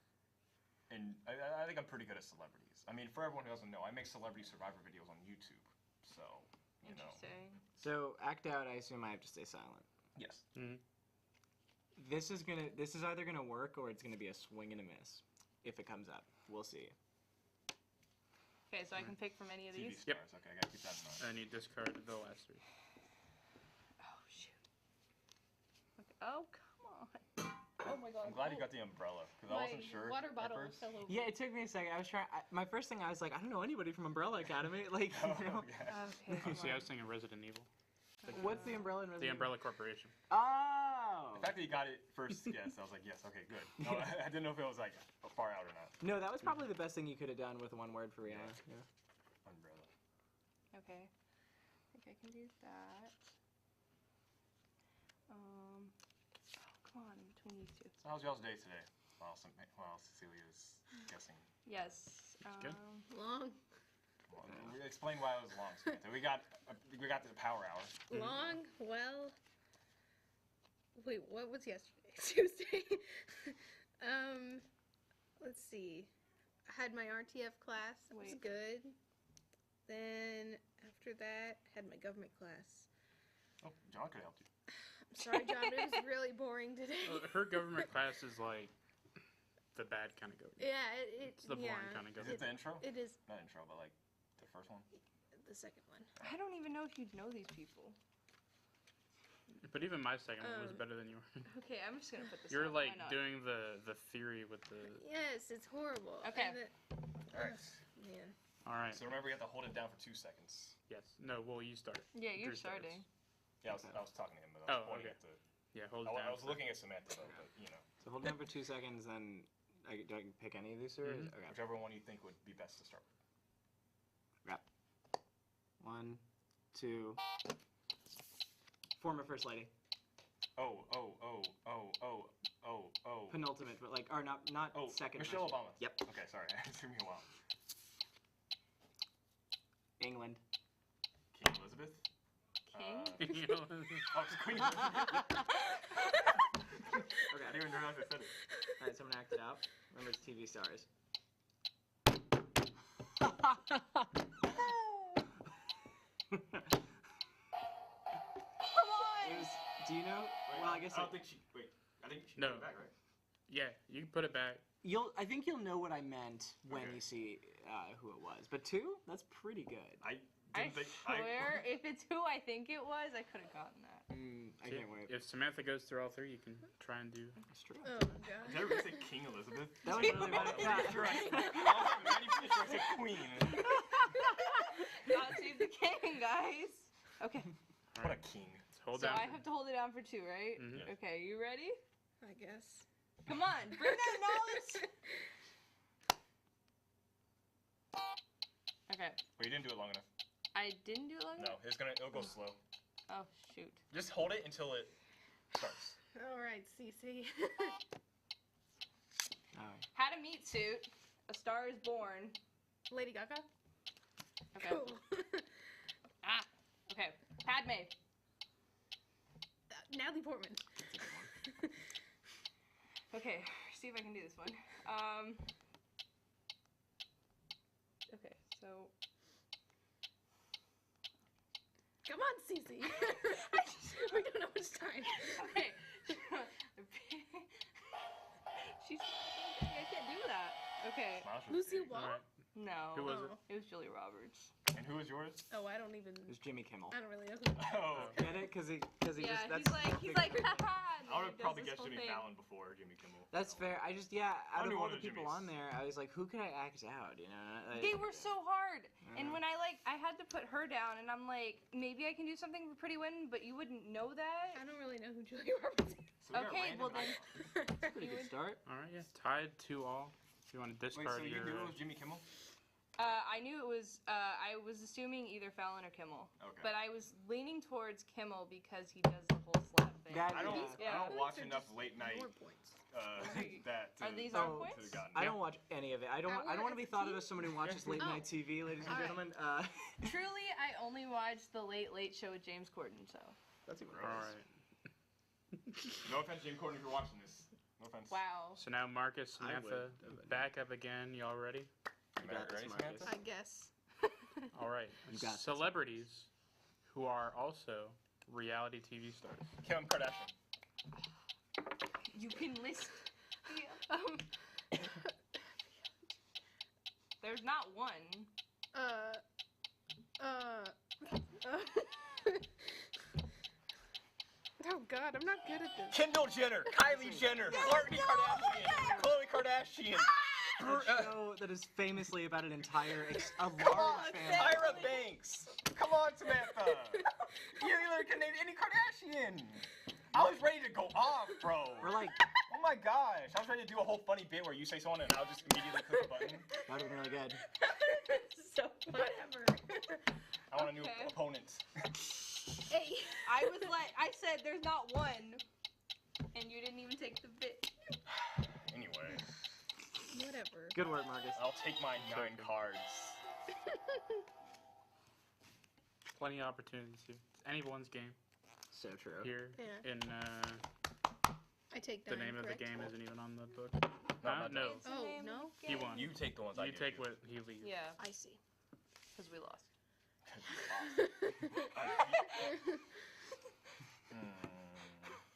and I think I'm pretty good at celebrities. I mean, for everyone who doesn't know, I make celebrity survivor videos on YouTube, so you know. Interesting. So act out. I assume I have to stay silent. Yes. This is either gonna work or it's gonna be a swing and a miss. If it comes up, we'll see. Okay, so I can pick from any of TV these. stars. Okay, I gotta keep that in mind. And you discard the last three. Oh shoot. Okay. Oh come on. Oh my god. I'm glad you got the umbrella because I wasn't sure. Water at bottle first. fell over. Yeah, it took me a second. I was trying. My first thing I was like, I don't know anybody from Umbrella Academy. Like, Oh, you know, yeah. Okay. Oh, see, I was thinking Resident Evil. what's the Umbrella? In The Resident Umbrella Corporation. Evil? Oh. The fact that you got it first, yes, I was like, yes, okay, good. No, I didn't know if it was like far out or not. No, that was probably the best thing you could have done with one word for Rihanna. Yeah. Umbrella. Okay. I think I can do that. Oh, come on, between these two. So how's y'all's day today? While Cecilia's guessing. Yes. good. Long. Well, explain why it was long, Samantha. We got the power hour. Long. Well. Wait, what was yesterday? Tuesday. Let's see. I had my RTF class. That was Wait. good. Then after that, had my government class. Oh, John could help you. I'm sorry, John, but it was really boring today. Her government class is like the bad kind of government. Yeah, It's the boring yeah, kind of Is government. it the intro? It is Not intro, but like the first one. the second one. I don't even know if you'd know these people. But even my second one was better than yours. Okay, I'm just gonna put this. You're on. like Why not? doing the theory with the. Yes, it's horrible. Okay. And All right. man. All right. So remember, you have to hold it down for 2 seconds. Yes. No. Well, you start. Yeah, you're Drew starts. starting. Yeah, I was talking to him, but I was Oh, pointing okay. at the. Yeah. Hold it down. I was looking at Samantha, though, but you know, So hold it down for 2 seconds, then do I pick any of these two? Mhm. Okay. whichever one you think would be best to start with. 1, 2. Former first lady. Oh. Penultimate, but like, or not Oh, second. Michelle last year. Obama. Yep. Okay, sorry, it took me a while. England. King Elizabeth. King. Oh, it's Queen Elizabeth. Okay, I didn't even realize I said it. All right, someone act it out. Remember, it's TV stars. Come on. It was, do you know? Wait, Well, I guess I don't think she. Wait, I think she No. put it back, right? Yeah. You can put it back. I think you'll know what I meant when Okay. you see who it was. But 2, that's pretty good. I I didn't think. swear, if it's who I think it was, I could have gotten that. I See, can't wait. If Samantha goes through all three, you can try and do. That's true. Oh Did god. I really say King Elizabeth? That was really bad. I'm Yeah. pretty sure I said Queen. God save the king, guys. Okay, What a king. Hold so down. I have to hold it down for 2, right? Mhm. Yeah. Okay, you ready? I guess. Come on, bring that knowledge. Okay, Well, you didn't do it long enough. I didn't do it long No, enough. it'll go slow. Oh shoot. Just hold it until it starts. All right, Cece. All right. Had a meat suit. A Star is Born. Lady Gaga. Okay. Cool. Ah. Okay. Padme. Natalie Portman. Okay. See if I can do this one. Okay. So. Come on, Cece. We don't know much time. Okay. She's. I can't do that. Okay. Smash was Lucy big. Wall? All right. No. Who was Oh. It was Julia Roberts. And Who was yours? Oh, I don't even. It was Jimmy Kimmel. I don't really know who. Oh, Get it? Because he Yeah, just he's like, haha. I would have probably guessed Jimmy Fallon before Jimmy Kimmel. That's fair. I just out of knew all one the of the people Jimmys. on there, I was like, who could I act out? You know? They were so hard. And Yeah. when I had to put her down, and I'm like, maybe I can do something for Pretty Women, but you wouldn't know that. I don't really know who Julia Roberts is. So we got Okay, well random then. icons. Pretty good start. All right, yeah, tied 2-2. If you want to Wait, discard so you your. knew it was Jimmy Kimmel? I knew it was. I was assuming either Fallon or Kimmel, Okay. but I was leaning towards Kimmel because he does the whole slap thing. That- I don't Yeah. watch enough late night More points. that to, Are these our points? to have gotten. I don't watch any of it. I don't want to be thought of as somebody who watches late Oh. night TV, ladies and All right. gentlemen. Truly, I only watched the Late Late Show with James Corden, so. That's even Gross. All right. No offense, Jim Corden, if you're watching this. No offense. Wow. So now Marcus, I Samantha, would. back up again. Y'all ready? You got this, ready, Marcus. Samantha? I guess. All right. You got this. Celebrities who are also reality TV stars. Kim Kardashian. You can list. Um. There's not one. Oh God, I'm not good at this. Kendall Jenner, Kylie Jenner, Kourtney Kardashian, Khloe Kardashian, A show that is famously about an entire, a large family. Tyra Banks. Come on, Samantha. You either can name any Kardashian. I was ready to go off, bro. We're like, Oh my gosh, I was ready to do a whole funny bit where you say someone and I'll just immediately click the button. that would have been really good. So Whatever. I want a new Okay. opponent. Hey. I was like, I said there's not one, and you didn't even take the bit. Anyway, Whatever. Good work, Marcus. I'll take my 9 cards. Plenty of opportunities here. It's anyone's game So true. here. Yeah. In I take the 9, name of the correct? game isn't even on the book. not No, It's the Oh, name no? of the he game. won. You take the ones I You give take what he leaves. Yeah, I see. because we lost.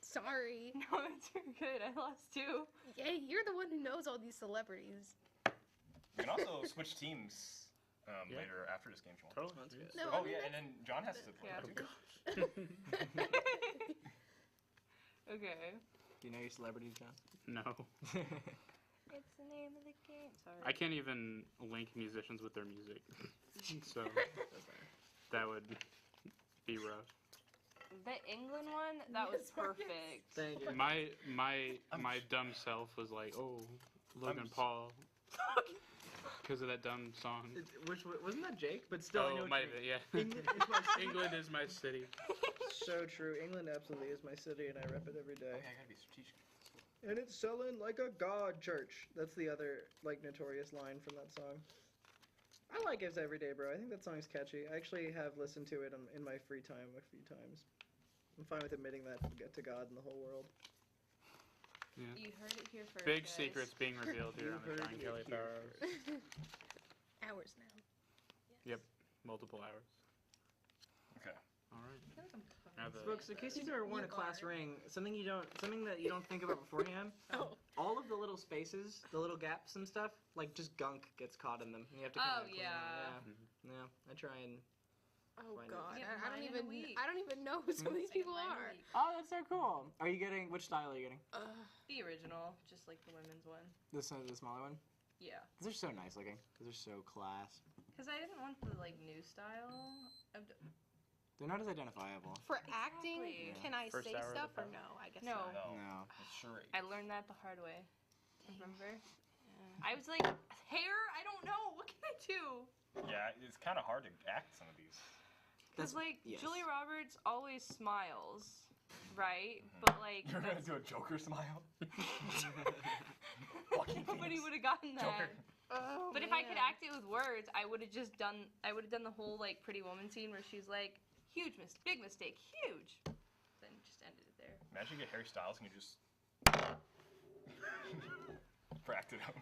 Sorry. No, it's good. I lost too. Hey, you're the one who knows all these celebrities. You can also switch teams Yeah. later after this game. If you want. Totally. That's good. No, Oh I mean, yeah, and then John has to play Yeah. too. Okay. Do you know your celebrities, John? No. It's the name of the game. Sorry. I can't even link musicians with their music. So that would be rough. The England one, that was Yes, Marcus. perfect. Thank you. My dumb self was like, oh, Logan Paul, because of that dumb song. Wasn't that Jake? But still, I know Oh, what might you have mean. been, yeah. England is my city. England is my city. So true. England absolutely is my city, and I rep it every day. Okay, I gotta be strategic. And it's selling like a god church. That's the other notorious line from that song. I like Gives Every Day, bro. I think that song's catchy. I actually have listened to it in my free time a few times. I'm fine with admitting that to God and the whole world. Yeah. You heard it here first. Big guys. secrets being revealed here You on the heard John it Kelley here Power Hours. Hours now. Multiple hours. Okay. All right. I feel like I'm Now the- Folks, in case you've never worn a You class are. ring, something that you don't think about beforehand. Oh. All of the little spaces, the little gaps and stuff, like just gunk gets caught in them. And you have to Oh, clean yeah. them. Yeah. I try and. Oh Why not? God. Get I don't mine in a even. week. I don't even know who some of these I get people mine in a are. week. Oh, that's so cool. Are you getting which style are you getting? The original, just like the women's one. The smaller one. Yeah. They're so nice looking. They're so class. Because I didn't want the like new style. They're not as identifiable. For acting, Exactly. can I First say hour of stuff the or power. no? I guess No. not. No. It's charade. I learned that the hard way. Remember? I was like, hair? I don't know. What can I do? Yeah, it's kind of hard to act some of these. Because like yes. Julia Roberts always smiles, right? Mhm. But like You're gonna that's, do a Joker smile. nobody would have gotten that. Joker. Oh, But if I could man. act it with words, I would have done the whole like Pretty Woman scene where she's like, big mistake, huge. Then just ended it there. Imagine you get Harry Styles and you just act it out.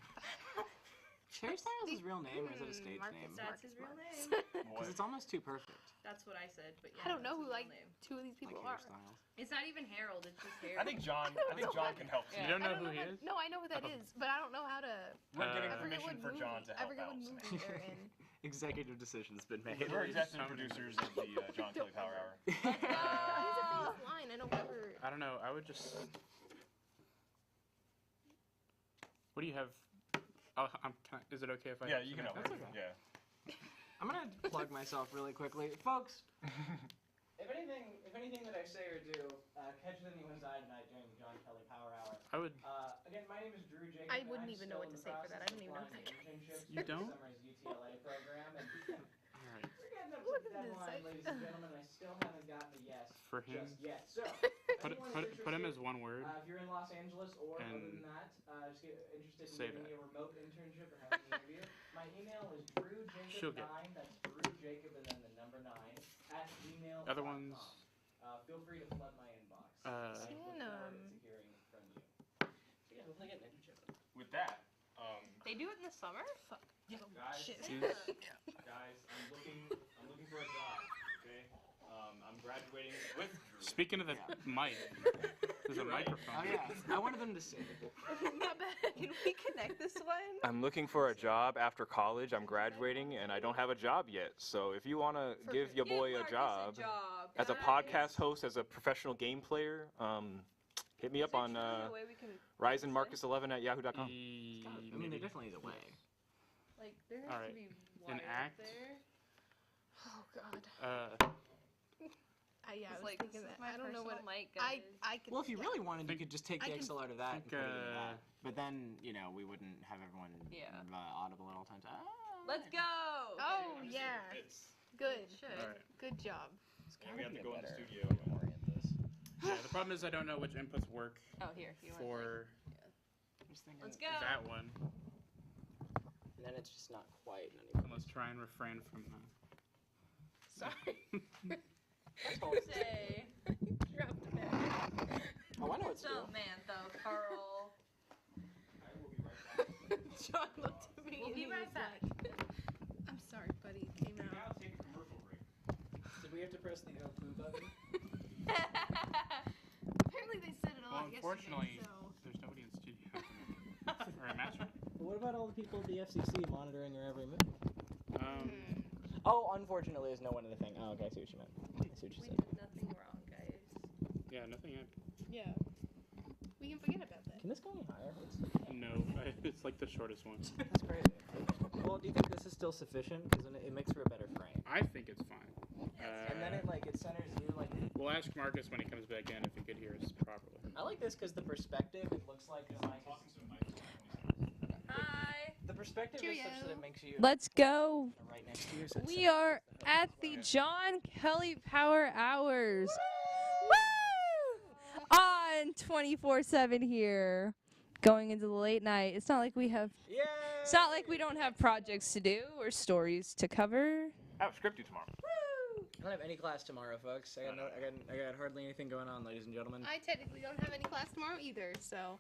Harry Styles' his real name or is it a stage Marcus, name? That's his real name. Because it's almost too perfect. That's what I said. But yeah, I don't know that's who his like real name. two of these people Like are. Harry Styles. It's not even Harold. It's just Harold. I think John can help. Yeah. You don't I know don't who he how- is? No, I know who that Oh. is, but I don't know how to. We're I getting forget permission for John to I help forget out. what movie they're in. executive decision's been made. We're executive producers of the John Kelley Power Hour. He's a famous line. I don't remember. I don't know. I would just. What do you have? Is it okay if I? Yeah, you can open That's it. okay. Yeah. I'm gonna plug myself really quickly, folks. If anything that I say or do catches anyone's eye tonight during the John Kelley Power Hour. I would. Again, my name is Drew Jacob. I wouldn't even know what to say for that. I don't even know what that. You don't? Summer's UTLA program, and All right. we're getting up to Look the at this. deadline, ladies and gentlemen. I still haven't gotten a yes For him. just yet. So, Put him as one word. if you're in Los Angeles or other And than that, just interested in say giving that. me a remote internship or having an interview, my email is She'll get drewjacob9, that's drewjacob and then the number 9, at gmail.com. Other ones. Feel free to flood my inbox. I Uh, look forward to hearing from you. So yeah, hopefully I get an internship. With that, They do it in the summer? Fuck. guys, Shit. guys, I'm looking for a job. Okay, I'm graduating with Drew. Speaking of the mic, there's a Right. microphone. Oh yeah, I wanted them to see it. My bad. Can we connect this one? I'm looking for a job after college. I'm graduating and I don't have a job yet. So if you want to give your boy a job as a podcast host, as a professional game player, hit me up on RisenMarcus11@yahoo.com. I mean, there definitely is a way. Like, there has Alright. to be An wires act? there. Oh God. Yeah, I was Like, thinking this that. is my I don't know what. personal mic, I guys. could. Well, if you really wanted, you could just take I the can- XLR to that and put it into uh, that. But then, we wouldn't have everyone Yeah. audible at all times. Let's go! Oh yeah. Good. Alright. Good job. And we have to go in the studio. Yeah, the problem is I don't know which inputs work Oh, here. You want for Let's go! that one. And then it's just not quite anymore. And let's try and refrain from that. Sorry. Say. Dropped the bag. Oh, I know it's Oh, man, though, Carl. I will be right back. John looked at me. We'll and be he right was back. like, I'm sorry, buddy. It came out. Now take a commercial break. Did we have to press the poo button? Apparently they said it a Well, lot unfortunately, yesterday. So. there's nobody in studio at the moment. Or a master. But what about all the people at the FCC monitoring your every move? Oh, unfortunately, there's no one in the thing. Oh, okay, I see what you meant. I see what you We said. did nothing wrong, guys. Yeah, nothing happened. Yeah. We can forget about that. Can this go any higher? No, it's like the shortest one. That's crazy. Well, do you think this is still sufficient? Because then it makes for a better frame. I think it's fine. And then it centers you like. We'll ask Marcus when he comes back in if he could hear us properly. I like this because the perspective, it looks like the mic is. Hi! The perspective is such that Cheerio. it makes you Let's go. right next to you. So it's We are at the John Kelley Power Hours. Woo! On 24/7 here. Going into the late night. It's not like we have Yay! It's not like we don't have projects to do or stories to cover. I have a script due tomorrow. I don't have any class tomorrow, folks. I got hardly anything going on, ladies and gentlemen. I technically don't have any class tomorrow either, so.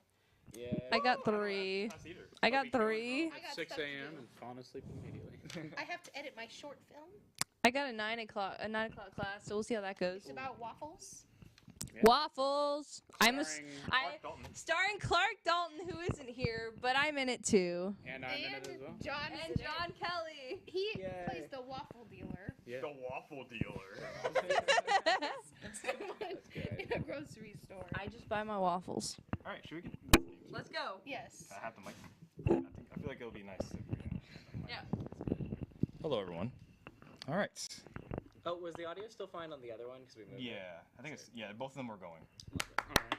Yeah. I got 3. Not either. I I'll got be going 3. home I At got 6 stuff to a.m. do. and falling asleep immediately. I have to edit my short film. I got a 9 o'clock class, so we'll see how that goes. It's about waffles. Waffles. I'm a Starring Clark Dalton. starring Clark Dalton, who isn't here, but I'm in it too. And I'm in it as well. John is And in it. John Kelly! He Yay. plays the waffle dealer. Yeah. The waffle dealer. Someone in a grocery store. I just buy my waffles. All right, should we get? Let's go! Yes. I have the mic. I feel like it'll be nice. Yeah. Hello, everyone. All right. Oh, was the audio still fine on the other one? Because we moved. it? Yeah, I think it's both of them were going. Alright.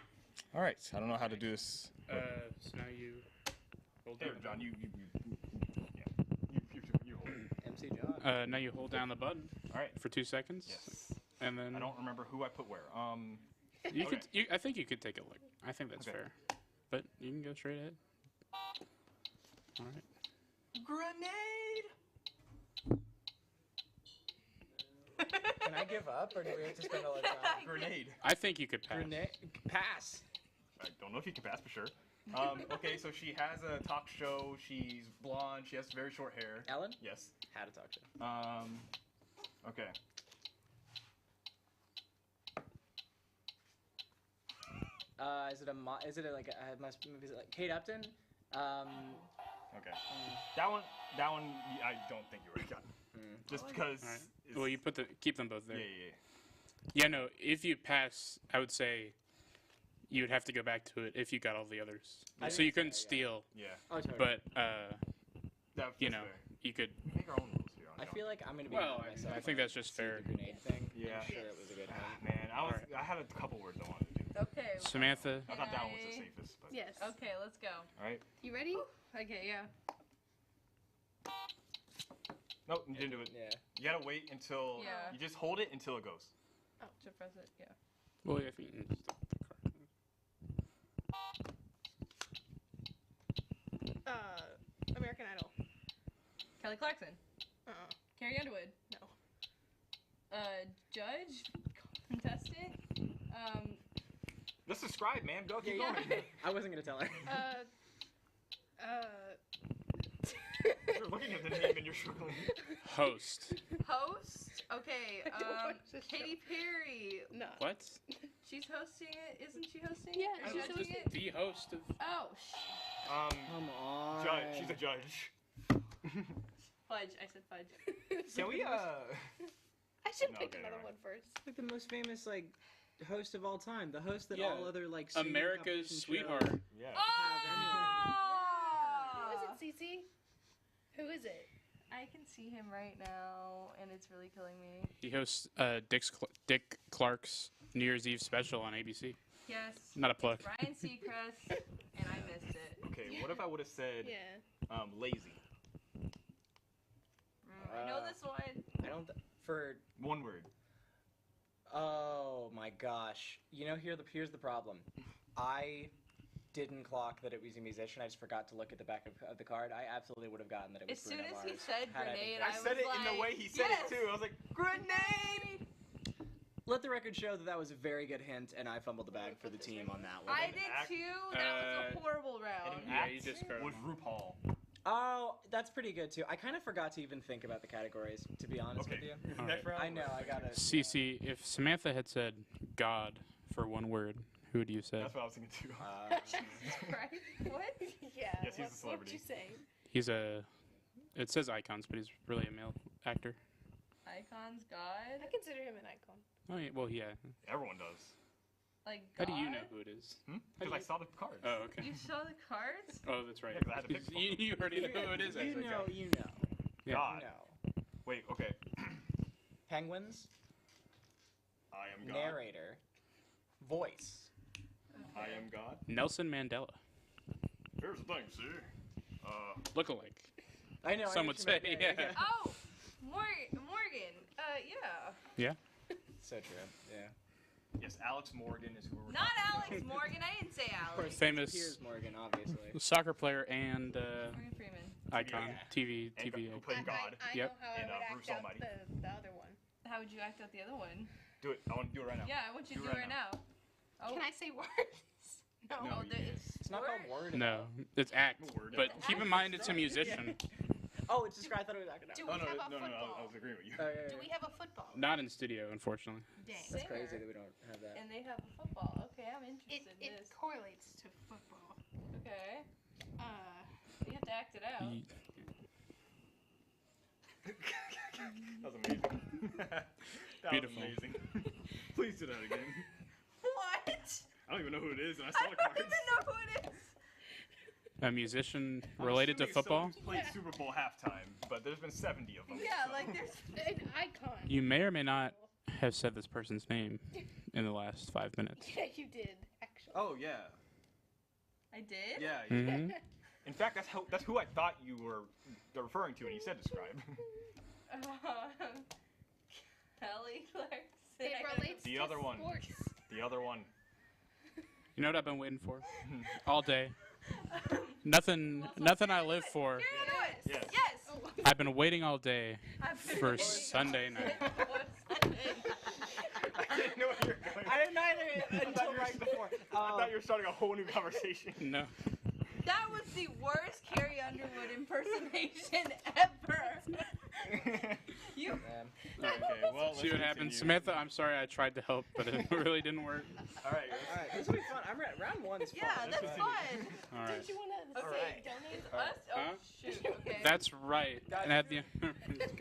All right. I don't know how to do this. So now you hold Here, down the John, button. you hold it. MC John. Now you hold down the button All right. for 2 seconds. Yes. And then I don't remember who I put where. you Okay. could. I think you could take a look. I think that's Okay. fair. But you can go straight ahead. All right. Grenade! Can I give up, or do we have to spend all the time? Grenade. I think you could pass. Grenade. Pass. I don't know if you can pass for sure. Okay, so she has a talk show. She's blonde. She has very short hair. Ellen? Yes. How to talk show. Okay. Is it like is it like Kate Upton? Okay. That one. I don't think you already got. Just because. All right. it's- Well, you keep them both there. Yeah. Yeah, no. If you pass, I would say you would have to go back to it if you got all the others. I So think you couldn't so, yeah. steal, Yeah. Oh, totally. but That's you know, fair. you could. We make our own rules here. I feel like I'm gonna be Well, mad at myself I think when that's just see fair. The grenade thing. Yeah. I'm sure it was a good hint. Man, I had a couple words I wanted to do. Okay. Samantha. I thought that one was the safest, but. Yes. Okay, let's go. All right. You ready? Okay, yeah. Nope, you didn't do it. Yeah. You gotta wait until. Yeah. You just hold it until it goes. To press it, yeah. Well, if you can just American Idol. Kelly Clarkson. Carrie Underwood. No. Judge. Contestant. Just describe, man. Go, keep Yeah, going. yeah. I wasn't gonna tell her. You're looking at the name and you're struggling. host. Host. Okay. I don't watch this show. Katy Perry. No. What? She's hosting it. Isn't she hosting Yeah, it? Or she's judging hosting it? The host of. Oh, Come on. Judge. She's a judge. fudge. I said fudge. Can we, I should No, pick okay, another alright. one first. Like the most famous host of all time, the host that Yeah. all other singing America's competition sweetheart. shows yeah. Who is Oh! it, Cece? Who is it? I can see him right now, and it's really killing me. He hosts Dick Clark's New Year's Eve special on ABC. Yes. Not a plug. Ryan Seacrest, and I missed it. Okay, what if I would have said, Yeah. lazy? I know this one. I don't. For. One word. Oh my gosh. You know, here's the problem. I didn't clock that it was a musician. I just forgot to look at the back of the card. I absolutely would have gotten that it was As soon Bruno as he Mars. said had I been grenade, there. I said it in the way he said yes! it too. I was like, Grenade! Let the record show that was a very good hint, and I fumbled the bag for the team on that one. I an did act- too. That was a horrible and round. an Yeah, act you discarded with him. RuPaul. Oh, that's pretty good too. I kind of forgot to even think about the categories, to be honest Okay. with you. All Next round. I know, I gotta. CC, if Samantha had said God for one word, who would you say? That's what I was thinking too. Right? What? Yeah. Yes, he's a What'd celebrity. you say? He's a. It says icons, but he's really a male actor. Icons, God. I consider him an icon. Oh yeah, well yeah. Everyone does. Like How God? do you know who it is? Because I saw the cards. Oh okay. You saw the cards? Oh that's right. Yeah, 'cause I had to pick from You already know who it is. You Actually. know, you know. Yeah. God. You know. Wait, okay. Penguins, I am God. narrator, voice. I am God. Nelson Mandela. Here's the thing, see? Look-alike. I know. Some I would know what say, you meant, yeah. Oh, Morgan. Yeah. So true. Yeah. Yes, Alex Morgan is who we're Not talking Alex Morgan. I didn't say Of course, Alex. Famous- Piers Morgan, obviously. Soccer player and Morgan Freeman. icon. Yeah. TV. And TV. who played God. I Yep. know how And, I would Bruce act out Almighty. the other one. How would you act out the other one? Do it. I want to do it right now. Yeah, I want you to Do do it it right now. Oh, Can I say words? No. No, oh, you there can't. is It's not called word. No, it's act. Word. But keep in mind it's a musician. Oh, it's described. I thought it was acted out. Do Oh, we no, have a no, football? I was agreeing with you. Oh, yeah, yeah, Do we yeah. have a football? Not in studio, unfortunately. Dang. That's crazy Singer. that we don't have that. And they have a football. Okay, I'm It, interested in it this. correlates to football. Okay. Uh, You have to act it out. Ye- That was amazing. That Beautiful. was amazing. Please do that again. What? I don't even know who it is, and I I saw the don't cards. even know who it is. A musician I'm related to assuming football. someone's played Super Bowl halftime, but there's been 70 of them. Yeah, so. like there's. an icon. You may or may not have said this person's name in the last 5 minutes. Yeah, you did, actually. Oh yeah, I did. yeah. hmm In fact, that's who I thought you were referring to when you said describe. Kelly Clarkson. It relates The to other one. sports. The other one. You know what I've been waiting for all day. Nothing I live for. Yes. Yes. Yes. Oh, I've been waiting all day I've been for waiting. Sunday night. Sunday. I didn't know where you were going. I didn't either until right before. I thought you were starting a whole new conversation. No. That was the worst Carrie Underwood impersonation ever. You. Okay, well, let's See what happens. continue. Samantha, I'm sorry I tried to help, but it really didn't work. All right. All right, this will be fun. Round one is fun. Yeah, that's continue. fun. All right. Did you want to Okay, Alright. donate. It's us? Oh, Huh? shoot. Okay. That's right. Guys, And at the go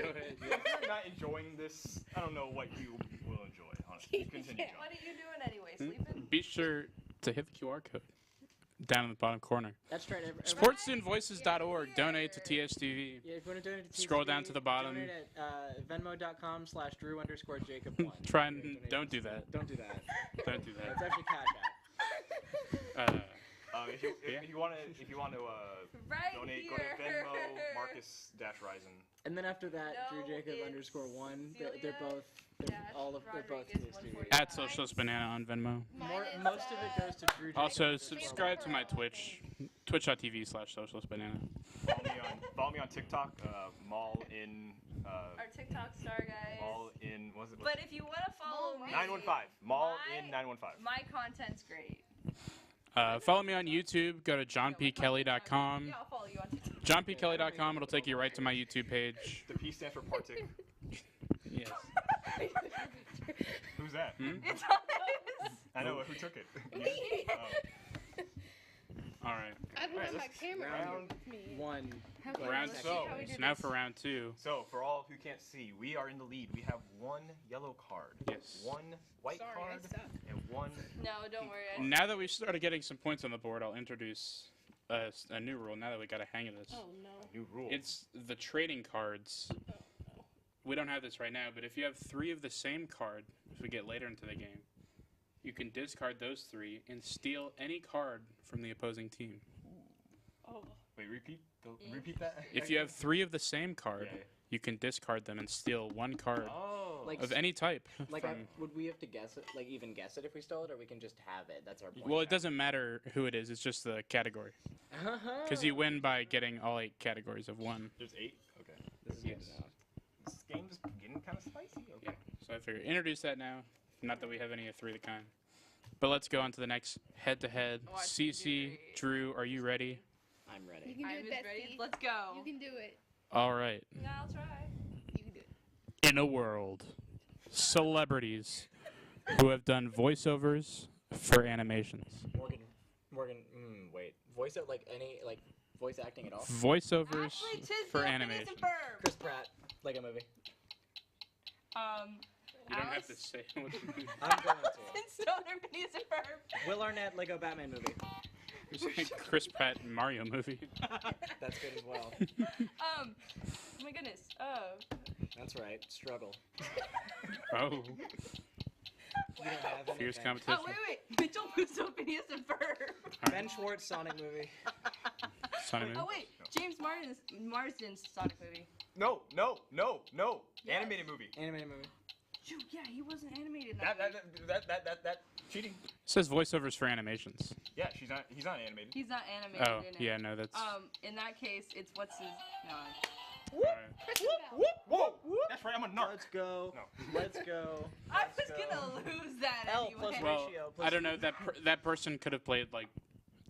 ahead. If you're not enjoying this, I don't know what you will enjoy, honestly. Continue, John. What are you doing anyway? Sleeping? Be sure to hit the QR code down in the bottom corner. That's right. SportsStudentVoices.org. Donate to TSTV. Yeah, if you want to donate to Scroll TSV, down to the bottom. Donate at Venmo.com/Drew_Jacob1. Try and don't do that. Don't do that. Don't do That's that. actually Cash App. If you want to Right donate, go here. to Venmo, Marcus-Ryzen. And then after that, No, DrewJacob_1. it's They're both. They're both Rodriguez TSV. 148. At Socialist Banana on Venmo. Most of it goes to Drew. Also, Jacob. subscribe to my Twitch, twitch.tv/socialistbanana. Follow me on TikTok, Mall in Our TikTok star, guys. Mall in what's it? But if you want to follow me, 915. Mall in my- 915. my content's great. Follow me on YouTube. Go to johnpkelly.com. Yeah, I'll follow you on TikTok. johnpkelly.com. It'll take you right to my YouTube page. The P stands for partic. Yes. Who's that? It's on this. I know who took it. All right. I don't have my let's camera. round with me. One. How can Round I see so. how we do So now this? for round two. So, for all who can't see, we are in the lead. We have one yellow card, Yes. one white Sorry, card, I suck. and one. No, don't worry. Now that we started getting some points on the board, I'll introduce a new rule. Now that we got a hang of this, Oh no. New rule. it's the trading cards. Oh no. We don't have this right now, but if you have 3 of the same card, if we get later into the game, you can discard those 3 and steal any card from the opposing team. Oh. Wait, repeat that. If you have 3 of the same card, Yeah. you can discard them and steal 1 card Oh. Like- of any type. Like, from, would we have to guess it? Like, even guess it if we stole it, or we can just have it? That's our point. well, it doesn't matter who it is. It's just the category. Because you win by getting all 8 categories of 1. There's 8. Okay. This is good Yes. to know. This game's getting kind of spicy. Okay. Yeah. So I figured introduce that now. Not that we have any of 3 of the kind. But let's go on to the next head-to-head. Watch CC, me do it. Drew, are you ready? I'm You ready. can do I'm it, as bestie. ready. Let's go. You can do it. All right. Yeah, I'll try. You can do it. In a world, celebrities who have done voiceovers for animations. Morgan, wait. Voice out, like, any, like, voice acting at all? Voiceovers Ashley Tisdale, for Phineas animation. and Ferb. Chris Pratt, like a movie. You don't have to Alice say what you mean. I'm going to. and Stoner, Phineas and Ferb. Will Arnett, Lego Batman movie. Chris Pratt Mario movie. That's good as well. Oh my goodness. That's right. Struggle. Oh, You don't have fierce anything. competition. Oh, wait. Mitchell Musso, Phineas and Ferb. Ben Schwartz Sonic movie. Son of a- Oh, wait. James Marsden's Sonic movie. No. Yes. Animated movie. Animated movie. Shoot, yeah, he wasn't animated. in That cheating. It says voiceovers for animations. Yeah, he's not animated. He's not animated Oh, in it. yeah, no, that's. In that case, it's what's his. No. Alright. Whoa! That's right, I'm a narc. Let's go. No. Let's go. I was Let's go. gonna lose that L anyway. plus Well, ratio. I don't know. That person could have played like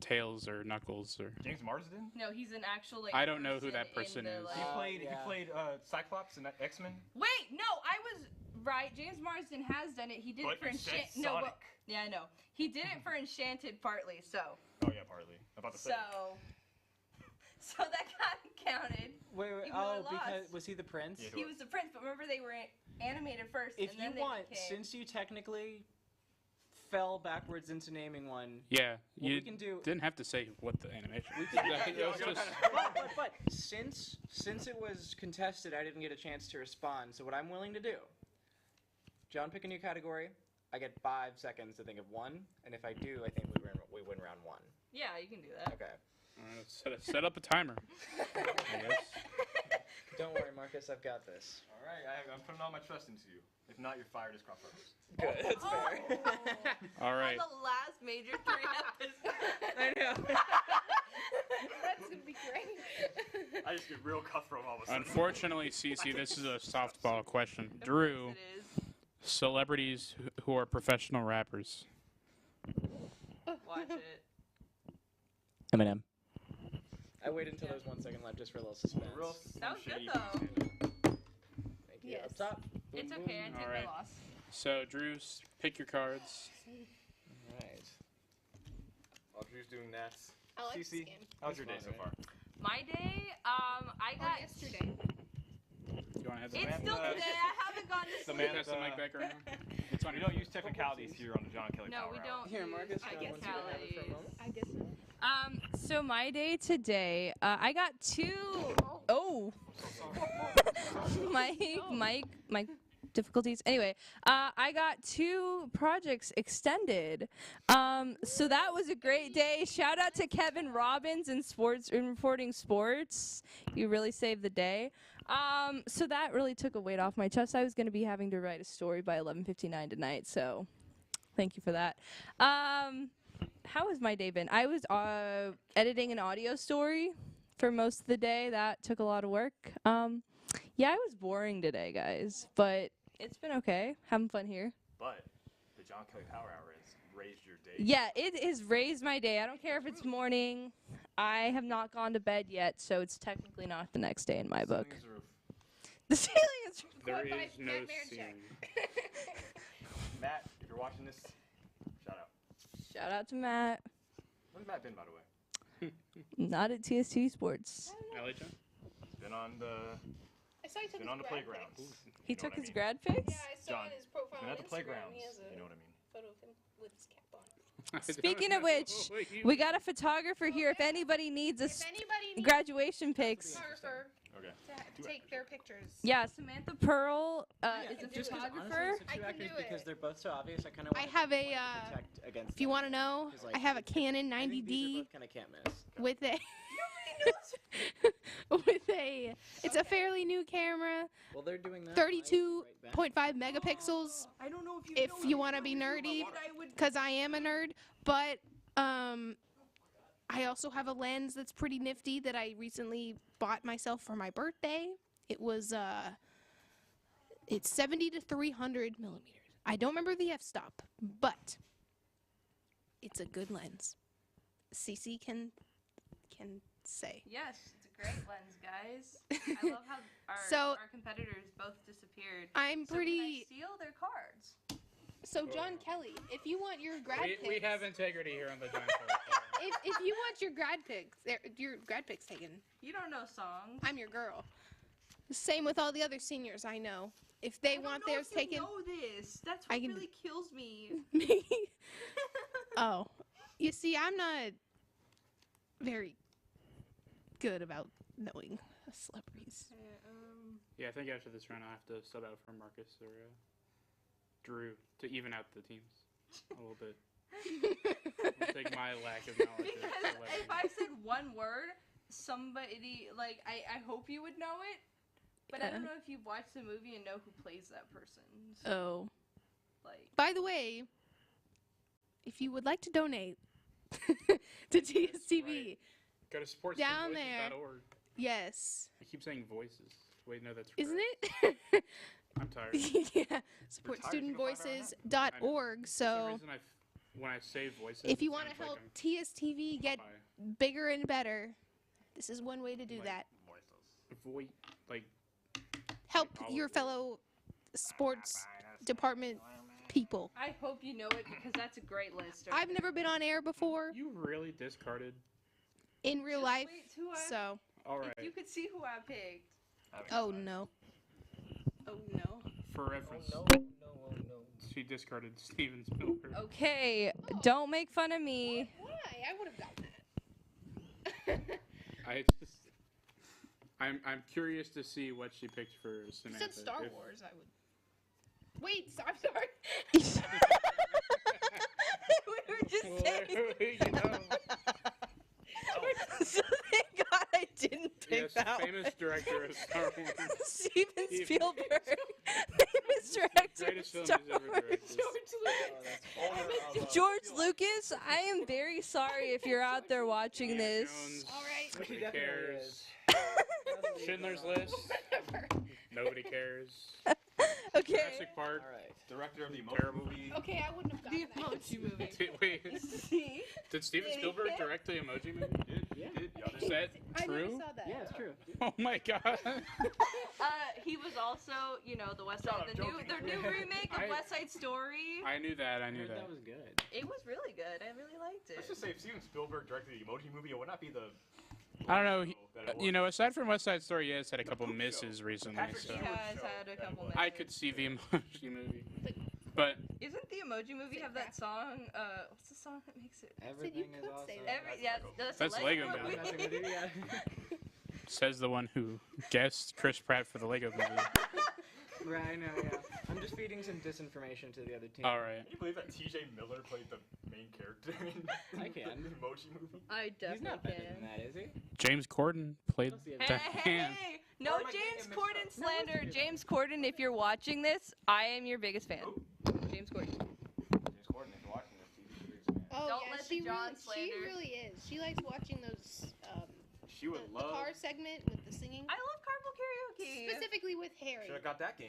Tails or Knuckles or. James Marsden? No, he's an actual like. I don't know who that person in the, is. like- He yeah. played Cyclops in X-Men. Wait, no, I was right. James Marsden has done it. He did But it for it said Enchanted. No, Sonic. but yeah, I know. He did it for Enchanted partly. So, Oh yeah, partly. About to say. so that got counted. Wait. Even though I Oh, because lost. was he the prince? Yeah. He was the prince, but remember they were animated first, If and then you they want, became. since you technically fell backwards into naming one, Yeah, what you we can do. didn't have to say what the animation. We was. can It was just. but since it was contested, I didn't get a chance to respond. So what I'm willing to do, John, pick a new category. I get 5 seconds to think of one, and if I do, I think we win round 1. Yeah, you can do that. Okay. Let's set up a timer. I guess. Don't worry, Marcus. I've got this. All right, I'm putting all my trust into you. If not, you're fired as crop first. Good. That's fair. All right. On the last major 3 episodes. I know. That's gonna be great. I just get real cutthroat all of a sudden. Unfortunately, Cece, this is a softball question. Drew, Of course it is. celebrities who are professional rappers. Watch it. Eminem. I waited until there was 1 second left just for a little suspense. Real That was good, shady though. piece. Thank you. Yes. Up top. It's Boom, okay, I boom. take Alright. my loss. So, Drew's, pick your cards. Right. While Drew's doing that, I like CC, this game. how's your day so far? My day, I Oh, got yesterday. You want to have It's Samantha- still today. I haven't gone to sleep. Samantha- Press the mic back right now. It's on We your don't use technicalities here on the John Kelly No, Power we Hour. don't. Here, use Marcus, I get want you to have it for a calories. moment. I guess so. So my day today, I got two. Oh, my difficulties. Anyway, I got two projects extended. So that was a great day. Shout out to Kevin Robbins in reporting sports. You really saved the day. So that really took a weight off my chest. I was going to be having to write a story by 11:59 tonight. So thank you for that. How has my day been? I was editing an audio story for most of the day. That took a lot of work. Yeah, I was boring today, guys, but it's been okay. Having fun here. But the John Kelly Power Hour has raised your day. Yeah, it has raised my day. I don't care if it's morning. I have not gone to bed yet, so it's technically not the next day in my book. Ceiling's roof. The ceiling is. There Record by is no Matt Marinchak. ceiling. Matt, if you're watching this, shout out. Shout out to Matt. Where's Matt been, by the way? Not at TST Sports. LHM? Been on the I saw he took been his on the grad playgrounds. pics. He You know took what I his mean. grad pics. Yeah, I saw John, on his profile Been on at the Instagram. playgrounds. He has a You know what I mean. photo of him with his cap on. Speaking of which, we got a photographer here. If anybody needs a If anybody needs graduation pics. a photographer Okay. to take their pictures, Yeah, Samantha Pearl is a Just 'cause photographer. honestly, I it's can two actors do because it. they're both so obvious. I kind of I have a, protect against. if you want to know, I have a Canon 90D kind of can't miss. with a it's a fairly new camera, Well, they're doing that. 32.5 megapixels. I don't know If you want to be nerdy, because I am a nerd, but I also have a lens that's pretty nifty that I recently bought myself for my birthday. It was it's 70 to 300 millimeters. I don't remember the f-stop, but it's a good lens. CC can say. Yes, it's a great lens, guys. I love how So- our competitors both disappeared. I'm So can I pretty. steal their cards? So John Kelly, if you want your grad pics, We have integrity here on the John if you want your grad pics taken, You don't know songs. I'm your girl. Same with all the other seniors I know. If they want theirs taken, know this. That's I what can- really kills me. me. Oh, you see, I'm not very good about knowing celebrities. Yeah, I think after this round I'll have to sub out for Marcus or Drew to even out the teams a little bit. I'll take my lack of knowledge. of Because celebrity. if I said one word, somebody I hope you would know it, but I don't know if you've watched the movie and know who plays that person. So, Oh, like, by the way, if you would like to donate to TSTV, Right. Go to Down sportsteamvoices.org. yes, I keep saying voices. Wait, no, that's isn't correct. it? I'm tired. Yeah, support Retired, you can find out studentvoices.org. For some So reason when I say voices, if you it want to sounds like help I'm TSTV get Popeye. bigger and better, this is one way to do Like- that. Like Help all of your it. fellow sports department people. I hope you know it because that's a great list. I've never been on air before you really discarded. in real Just life, wait till I- so All right. If you could see who I picked. oh no. Oh no. For reference, no. she discarded Steven Spielberg. Okay, don't make fun of me. Why? I would have gotten that. I'm curious to see what she picked for You Samantha. said Star If- Wars. I would. Wait, I'm sorry. We were just Well, saying. there we go. So thank God I didn't pick Yes, that famous one. director of Star Wars. Steven Steven- Spielberg, famous director Greatest of film Star he's ever Wars. directed. George Lucas, I am very sorry if you're out there watching Indiana this. Jones, All right. Nobody She definitely cares. is. Schindler's List. Nobody cares. Okay. Jurassic Park. All right. Director of the emoji Terrible. movie. Okay, I wouldn't have The gotten that. Emoji Movie. Wait, See? did Steven Did he Spielberg hit? direct the Emoji Movie? Yeah. Is that I never true? saw that. Yeah, it's true. Oh my god. He was also, the West Side, Shut up, joking. their new remake of I- West Side Story. I knew that. I knew That that. was good. It was really good. I really liked it. Let's just say if Steven Spielberg directed the emoji movie, it would not be the. I don't know. that it was. You know, aside from West Side Story, he has had a couple poop misses show. recently. Patrick So He Stewart has show had a that couple was. I misses. could see the Emoji Movie, but Isn't the Emoji Movie have that song? What's the song that makes it? Everything is could awesome. say that. That's Lego I'm Movie. messing with you, yeah. says the one who guessed Chris Pratt for the Lego Movie. Right, I know, yeah. I'm just feeding some disinformation to the other team. All right. Can you believe that T.J. Miller played the main character in I can. the emoji movie? I He's definitely not better can. than that, is he? James Corden played Let's see if- the Hey, hand. no Or am I getting James it mixed Corden up? slander. James Corden, if you're watching this, I am your biggest fan. Oh. James Corden. James Corden, if you're watching this, he's the biggest fan. Oh, Don't yeah, let she the John really, slander. She really is. She likes watching those, She would the love. car segment with the singing. I love carpool karaoke. Specifically with Harry. Should have got that game.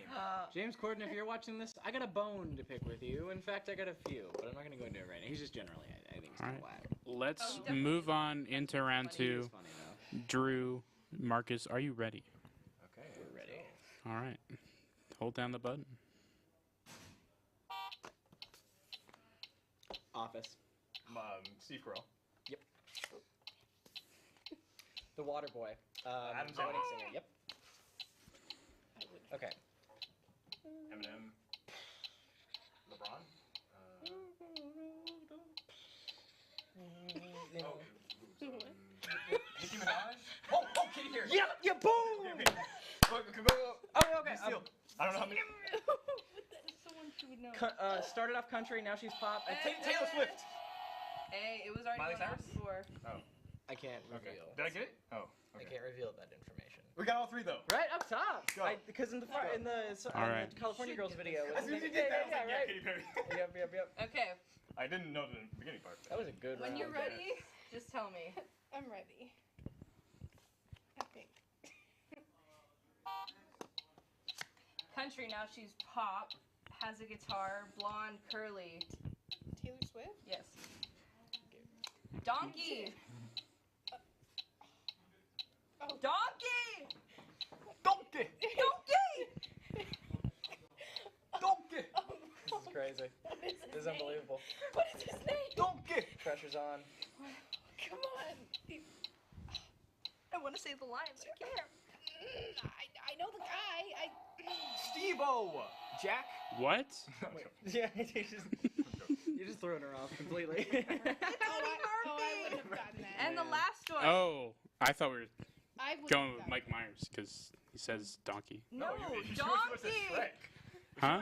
James Corden, if you're watching this, I got a bone to pick with you. In fact, I got a few, but I'm not going to go into it right now. He's just generally, I think he's kind of Alright. whack. Let's Oh, definitely. move on into round He is two. funny, though. Drew, Marcus, are you ready? Okay, We're ready. All right. Hold down the button. Office. Steve Carell. The Water Boy. Adam the wedding Sandler. singer. Yep. Okay. Eminem. LeBron. Nicki Minaj. Oh, kitty here. Yeah, boom! Okay. I don't know how many. Someone who would know. Started off country, now she's pop. Taylor Swift. Hey, it was already Miley going off Cyrus? before. I can't Okay. reveal. Did I get it? Oh. I Okay. can't reveal that information. We got all three though. Right up top. Go. Because in the All right. California Girls video. As soon as you yeah, did that, I was yeah, like, yeah, right. Katy Perry. Yep. Okay, I didn't know the beginning part. That was a good when round. you're ready, just tell me. I'm ready. I think. Country, now she's pop, has a guitar, blonde, curly. Taylor Swift? Yes. Donkey! Oh. Donkey! Donkey! Donkey! Donkey! This is crazy. What is This is unbelievable. What is his name? Donkey! Pressure's on. Come on. I want to say the line, but I can't. I know the guy. Steve-O! Jack? What? Yeah, you're just throwing her off completely. I wouldn't have gotten that. And the last one. Oh, I thought we were I wouldn't going have with gotten Mike Myers because he says donkey. No, you Donkey! Huh?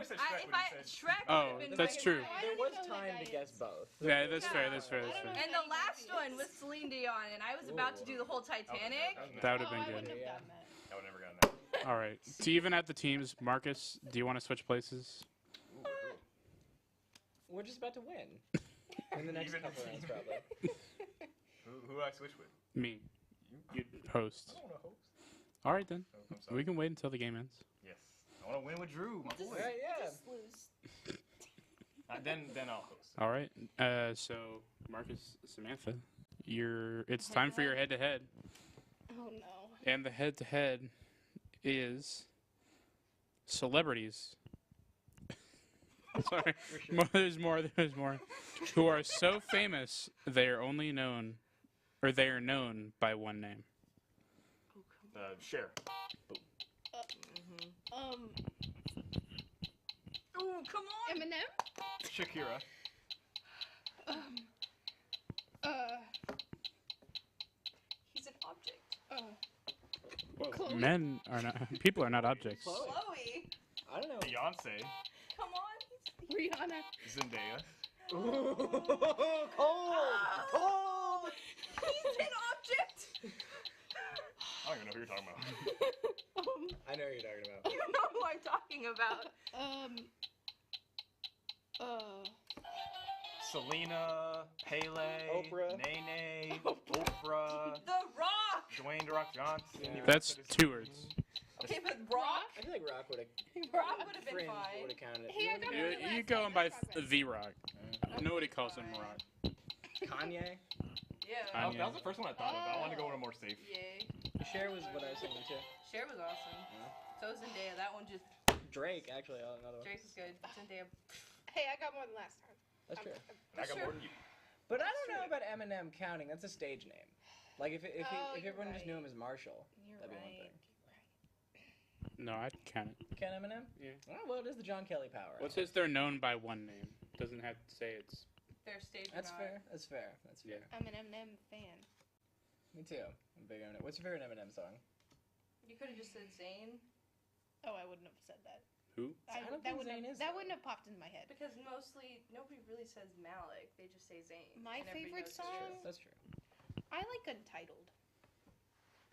Shrek Oh, would've been that's my- true. I There don't was even know who time that to guy guess is. both. Yeah, that's fair. I don't know. And the last one was Celine Dion, and I was about to do the whole Titanic. That would have I been wouldn't good. have gotten that. I would never gotten that. All right. To even out the teams, Marcus, do you want to switch places? We're just about to win. In the next Even couple the rounds, team. probably. Who do I switch with? Me. You? You host. I don't want to host. All right then. Oh, I'm sorry. We can wait until the game ends. Yes. I want to win with Drew, my boy. Right, yeah. Just lose. Then I'll host. All right. So Marcus, Samantha, it's time for your head-to-head, Oh no. and the head-to-head is celebrities. Sorry. There's more. Who are so famous they are only known, or they are known by one name. Share. Ooh, come on! Eminem? Shakira. He's an object. Chloe? Men are not. People are not objects. Chloe! I don't know. Beyonce. Come on! Rihanna. Zendaya. Ooh, cold! Cold! He's an object! I don't even know who you're talking about. I know who you're talking about. You know who I'm talking about. Selena, Pele, Oprah. Nene, Oprah, The Rock! Dwayne The Rock Johnson. Yeah. even That's said his two name. words. Okay, but Rock. I feel like Rock would have. Rock would have been Fringe fine. would have counted. Hey, I got You, one last you time. going by That's Rock The Rock. Nobody calls him Fine. Rock. Kanye. Yeah. Kanye. That was the first one I thought of. I want to go with a more safe. Yay. Cher was what I was thinking too. Cher was awesome. Yeah. So was Zendaya. That one just. Drake, actually, another one. Drake was good. Zendaya. Hey, I got more than last time. That's true. I got more than you. But I don't know about Eminem counting. That's a stage name. Like if Oh, if you're everyone just knew right. him as Marshall, You're that'd be one right. thing. No, I'd count it. Can Eminem? Yeah. Oh, well, it is the John Kelley power. What says they're known by one name? Doesn't have to say it's. Their stage. That's or not. fair. That's fair. That's fair. I'm an Eminem fan. Me too. I'm a big Eminem. What's your favorite Eminem song? You could have just said Zayn Oh, I wouldn't have said that. Who? I don't think Zayn is, that though. wouldn't have popped into my head. because mostly nobody really says Malik. They just say Zayn. My and everybody favorite knows it's song? That's true. I like Untitled.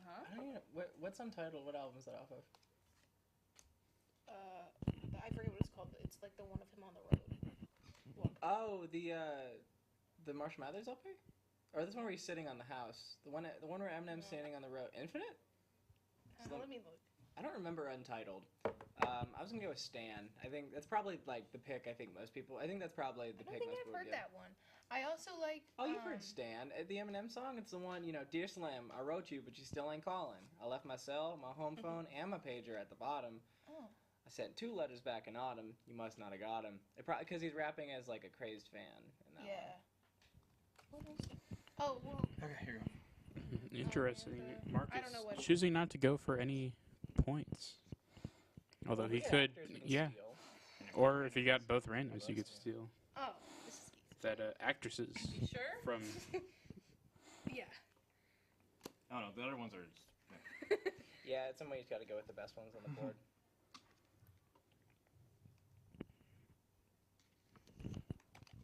Huh? I don't even know. What's Untitled? What album is that off of? I forget what it's called. But it's like the one of him on the road. Oh, the Marsh Mathers LP? Or this one where he's sitting on the house? The one where Eminem's standing on the road. Infinite? Let me look. I don't remember Untitled. I was gonna go with Stan. I think that's probably like the pick. I think most people. I think that's probably the I don't pick think most I've people would heard give. that one. I also like. Oh, you've heard Stan. The Eminem song. It's the one. Dear Slim, I wrote you, but you still ain't calling. I left my cell, my home phone, and my pager at the bottom. Oh. I sent 2 letters back in autumn. You must not have got them. It probably because he's rapping as like a crazed fan. In that Yeah. What else? Oh well. Okay, here you go. Interesting. Mark I don't know is what- choosing not to go for any points. Although Well, he we get could, actors we can yeah. steal. Or if you got both randoms, you could steal Oh, this is that actresses You sure? from. yeah. I don't know. The other ones are just. Yeah, it's somebody's got to go with the best ones on the board.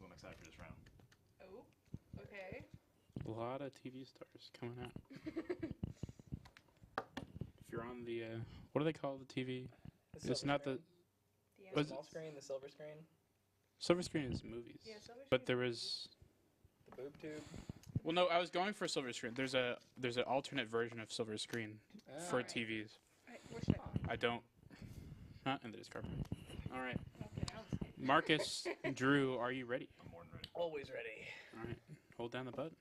I'm excited for this round. Oh. Okay. A lot of TV stars coming out. If you're on the, what do they call the TV? The It's silver not screen. The Was The it- small screen, the silver screen, Silver screen is movies. Yeah, Silver But Screen's there was, the boob tube. well, no, I was going for silver screen. There's an alternate version of silver screen for Alright. TVs. Alright, where should I go? I don't. Not in the discard. All right, Okay, now it's good. Marcus, Drew, are you ready? I'm more than ready. Always ready. All right, hold down the button.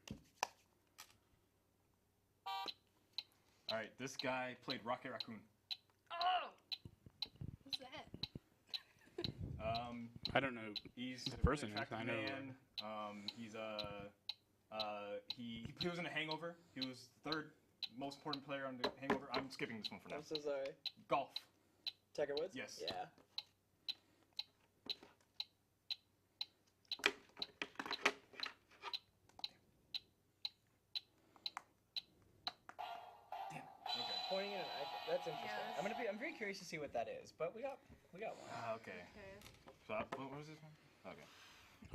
All right, this guy played Rocket Raccoon. Oh. Who's that? I don't know. He's The a person really is, I attractive know. man. He's he was in The Hangover. He was the 3rd most important player on The Hangover. I'm skipping this one for now. I'm so sorry. Golf. Tiger Woods? Yes. Yeah. Okay. Pointing at an iPhone. That's interesting. Yes. I'm very curious to see what that is, but we got one. Okay. Okay. So what was this one? Okay.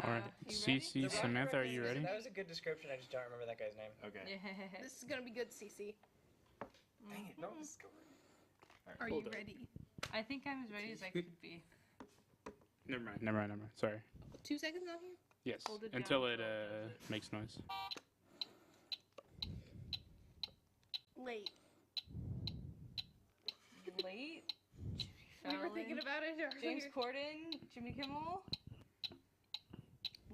All right, you ready? CC, The Samantha, are you ready? That was a good description. I just don't remember that guy's name. Okay. Yeah. This is gonna be good, Cece. Dang it. No, this is going. Are Hold you up. ready? I think I'm as ready as I could be. Never mind. Sorry. 2 seconds on here. Yes, Hold it until down it till it does it. makes noise. Late. Late. We were thinking about it earlier. James Corden, Jimmy Kimmel.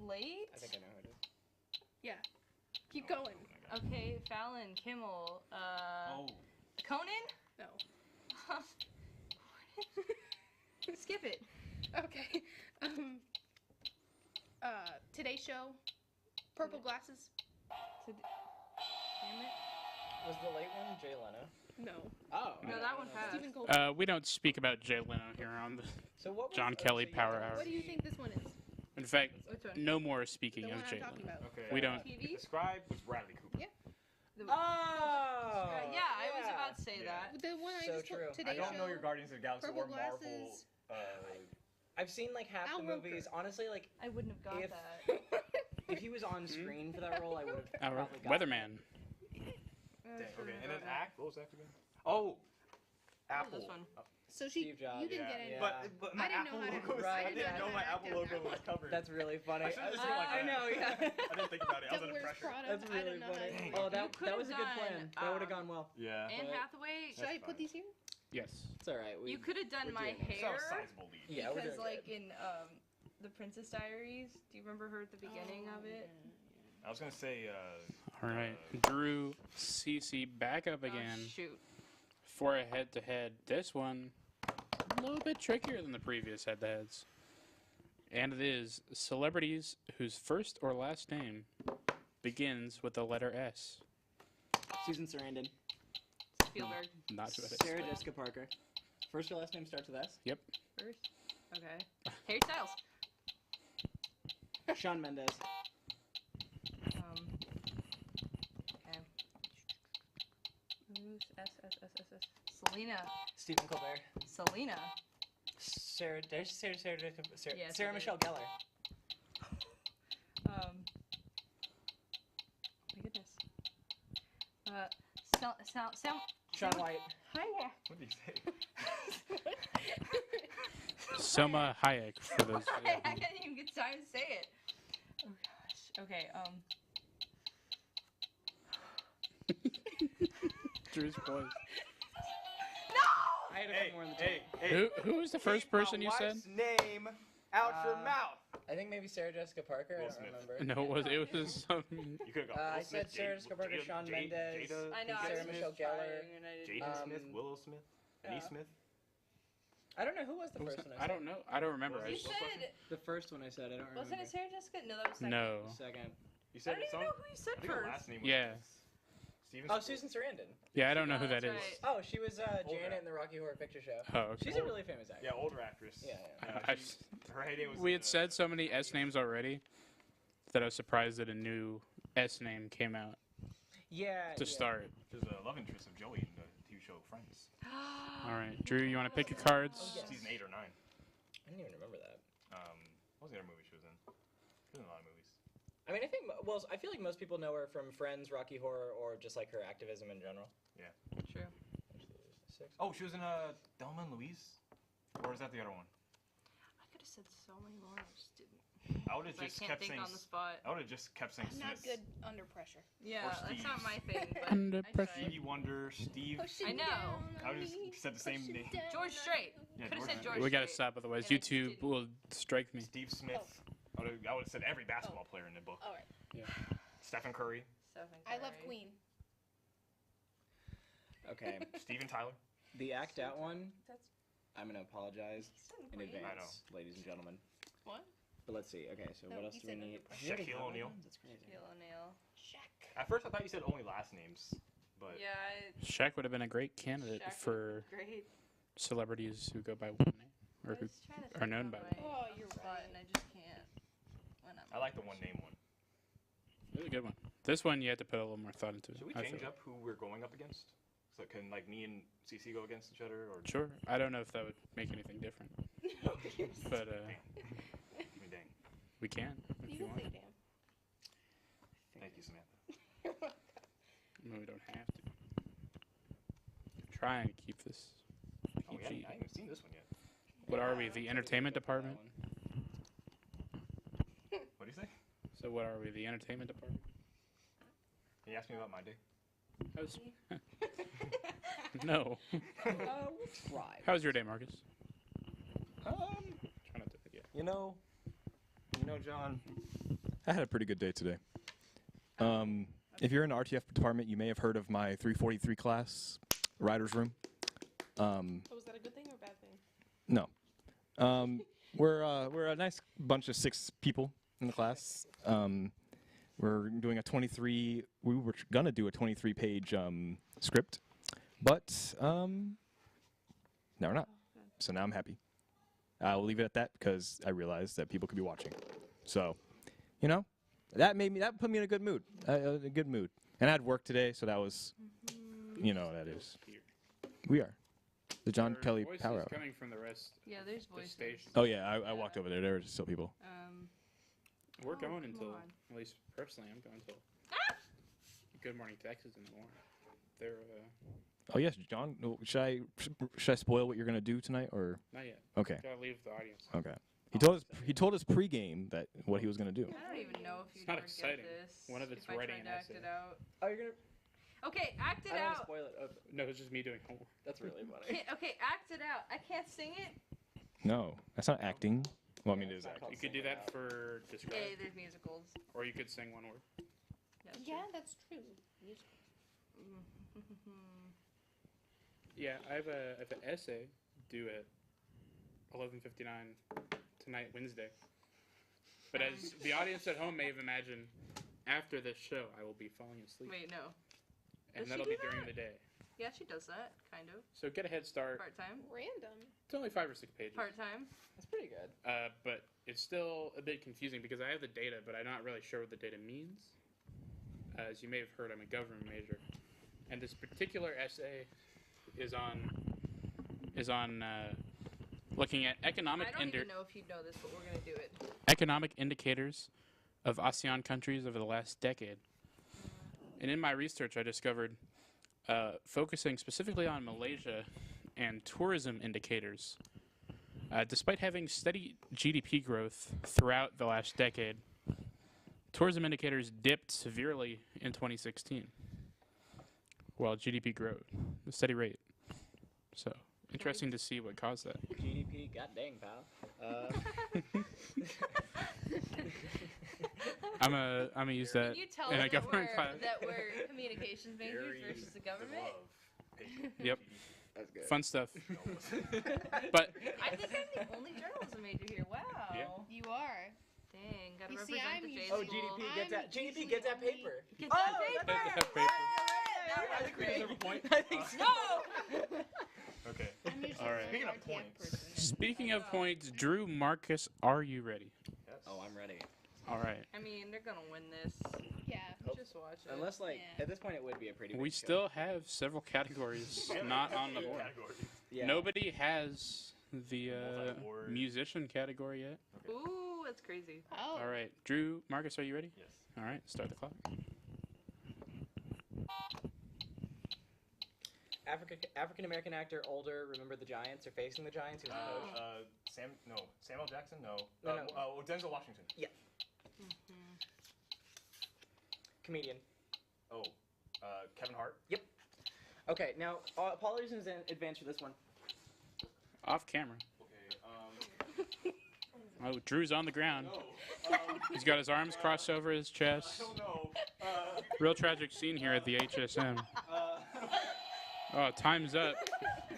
Late. I think I know who it is. Yeah. Keep going. Okay, Fallon, Kimmel, Oh. Conan. No. Skip it. Okay. Today's Show. Purple glasses. Damn it. Was the late one Jay Leno? No. Oh. No, that one passed. Stephen Colbert. We don't speak about Jay Leno here on the So what was, John Kelley so you Power know- Hour. What do you think this one is? In fact, Which one? no more The speaking one of I'm Jay talking Leno. about. Okay. We don't. TV? Describe was Bradley Cooper. Yeah. The, Oh. yeah, I was about to say Yeah. that. The one I So just true. told I Today's don't Show. know your Guardians of the Galaxy Purple or Marvel. glasses. I've seen like half Al the Roker. movies. Honestly, like I wouldn't have got If- that. if he was on screen for that role, I would have All right, probably got it. Weatherman. Dang, okay, and then act. What was that again? Oh, Apple. This one. So she, Steve Jobs. you didn't Yeah. get it. Yeah. But my I didn't know Apple how to- logo was. Right, I didn't yeah. know my Apple logo was covered. That's really funny. I should've just done like I that. know, yeah. I didn't think about it. I was Don't under wear pressure. Prada. That's I really don't know how funny. to do Oh, it. that was a good could've plan. done, That would have gone well. Yeah. Anne But- Hathaway. Should I That's put fine. these here? Yes. It's all right. You could have done we're my doing it. So hair. sizable lead. Yeah, we're Because doing like good. in the Princess Diaries, do you remember her at the beginning of it? I was gonna say. All right. Drew CC back up again Oh, shoot. for a head-to-head. This one a little bit trickier than the previous head-to-heads. And it is celebrities whose first or last name begins with the letter S. Susan Sarandon. Spielberg. Not to it. Sarah Jessica Parker. First or last name starts with S. First. Okay. Harry Styles. Shawn Mendes. Okay. Who's S. Selena. Stephen Colbert. Selena. Sarah Yes, Sarah it Michelle is. Gellar. Oh my goodness. Shaun White. Hiya. What did you say? Selma Hayek for those. I can't even get time to say it. Oh gosh. Okay. Drew's voice. I had a Hey, couple more in the hey, tank. hey. Who was the first Keep my person you said? wife's name out your Uh, mouth. I think maybe Sarah Jessica Parker. Will I Smith. don't remember. No, it was some. You could have gone. I Will Smith, said Sarah Jessica Parker, Shawn Mendes. I know. I Sarah was Michelle just Gellar. trying and I didn't. Jaden Smith, Um, Willow Smith, Denise yeah. Smith. I don't know who was the Who was first that? one. I don't know. I don't remember. I You just- said. The first one I said. I don't remember. Wasn't it Sarah Jessica? No, that was second. No. The second. You I said don't even know who you said I think her first. last name was Yeah. Steven. Oh, Susan Sarandon. Yeah, I don't know who that's that is. right. Oh, she was Older. Janet in the Rocky Horror Picture Show. Oh, okay. She's a really famous actor. Yeah, older actress. Yeah, Her heyday was. We had said so many S names already that I was surprised that a new S name came out Yeah. to start. She was the love interest of Joey in the TV show Friends. All right, Drew, you want to pick your cards? Oh, yes. Season 8 or 9. I didn't even remember that. What was the other movie she was in? She was in a lot of movies. I mean, I feel like most people know her from Friends, Rocky Horror, or just like her activism in general. True. Six. Oh, she was in Thelma and Louise? Or is that the other one? I could have said so many more. I just didn't. I would have I just can't kept think saying. on the spot. I would have just kept saying I'm not Smith. good under pressure. Yeah, that's Steve. not my thing. But Under I pressure. tried. Stevie Wonder, Steve. I know. I would have just said the same name. George Strait. Yeah, Could have said George. George. We gotta Strait. stop, otherwise And I YouTube didn't. will strike me. Steve Smith. I would have said every basketball player in the book. All right. Stephen Curry. Stephen I love Curry. Queen. Okay. Steven Tyler. The act out one. That's- I'm gonna apologize in Queen. advance, ladies and gentlemen. What? But let's see. Okay, so No, what else he do we said under need? pressure. Did you already Shaquille have O'Neal. ones? That's crazy. Shaquille O'Neal. Shaq. At first, I thought you said only last names, but Yeah. Shaq would have been a great candidate Shaq for Great. celebrities who go by one name or I who was trying to are think known on by my Oh, you're spot, right. and I just can't. When I'm I like the one name one. It was a good one. This one you had to put a little more thought into. Should we I change feel. up who we're going up against? So can like me and CC go against each other, or Sure. I don't know if that would make anything different, but I mean, dang. we can if You you can want. say damn. Thank you, Samantha. No, we don't have to. Trying to keep this Oh, yeah, PG. I haven't seen this one yet. What are we? The entertainment department? What do you say? So what are we? The entertainment department? Can you ask me about my day? How's... no. We'll try. How's your day, Marcus? Um, Try not to forget. You know, John, I had a pretty good day today. If you're in the RTF department, you may have heard of my 343 class, writer's room. So was that a good thing or a bad thing? No. We're a nice bunch of 6 people in the class. We're doing a 23. We were gonna do a 23-page script, but now we're not. So now I'm happy. I'll leave it at that because I realized that people could be watching. So, that put me in a good mood. A good mood. And I had work today, so that was, that is. We are the John Your Kelley voice Power is Hour. coming from the rest Yeah, there's of the voices. station. Oh yeah, I walked over there. There were still people. We're Oh, going come until, on. at least personally, I'm going until Good Morning Texas in the morning. They're, Oh yes, John. Should I spoil what you're gonna do tonight, or not yet. okay? Gotta leave the audience. Okay. He told us pregame that what he was gonna do. I don't even know if It's you'd not ever exciting. get this. One of it's if I writing tried an to act essay. it out. Oh, you're gonna. Okay, act it I don't want to out. spoil it. Oh, No, it's just me doing homework. that's really funny. Okay, act it out. I can't sing it. No, that's not acting. Well, I mean, it is It's not acting. called You could do singing that out. for describe, Hey, there's musicals. or you could sing one word. That's Yeah, that's true. true. Yeah, I have an essay due at 11:59 tonight, Wednesday. But as the audience at home may have imagined, after this show, I will be falling asleep, Wait, no. and does she that'll do be during that? the day. Yeah, she does that, kind of. So get a head start. Part-time. Random. It's only 5 or 6 pages. Part-time. That's pretty good. But it's still a bit confusing because I have the data, but I'm not really sure what the data means. As you may have heard, I'm a government major, and this particular essay is on looking at I economic don't even know if you'd know this, but we're gonna do it. economic indicators of ASEAN countries over the last decade. And in my research, I discovered focusing specifically on Malaysia and tourism indicators. Despite having steady GDP growth throughout the last decade, tourism indicators dipped severely in 2016, while GDP grew at a steady rate. So, interesting to see what caused that. GDP, god dang, pal. I'm gonna use that Can you tell in a that government class. we're communications majors versus the government? Yep, That's good. fun stuff. But I think I'm the only journalism major here. Wow. Yeah. You are. Dang, gotta You see, represent I'm the J usually- school. GDP gets I'm that. GDP usually gets that only- paper. Get that paper. That paper. I think we deserve a point. I think so. No. Okay. I'm usually All right. a Speaking of hard camp points. person. Speaking of points, Drew, Marcus, are you ready? Yes. Oh, I'm ready. All right. I mean, they're gonna win this. Yeah. Just watch it. Unless, like, Yeah. at this point, it would be a pretty. We big show. still have several categories not on the board. Yeah. Nobody has the Multi-award. musician category yet. Ooh, that's crazy. Oh. All right, Drew, Marcus, are you ready? Yes. All right, start the clock. African American actor, older. Remember the Giants or facing the Giants? Who's the coach? Samuel Jackson? No. No, no. Denzel Washington. Comedian. Oh, Kevin Hart. Okay, now apologies in advance for this one. Off camera. Okay. Oh, Drew's on the ground. No. He's got his arms crossed over his I chest. don't know. Real tragic scene here at the HSM. Oh, time's up.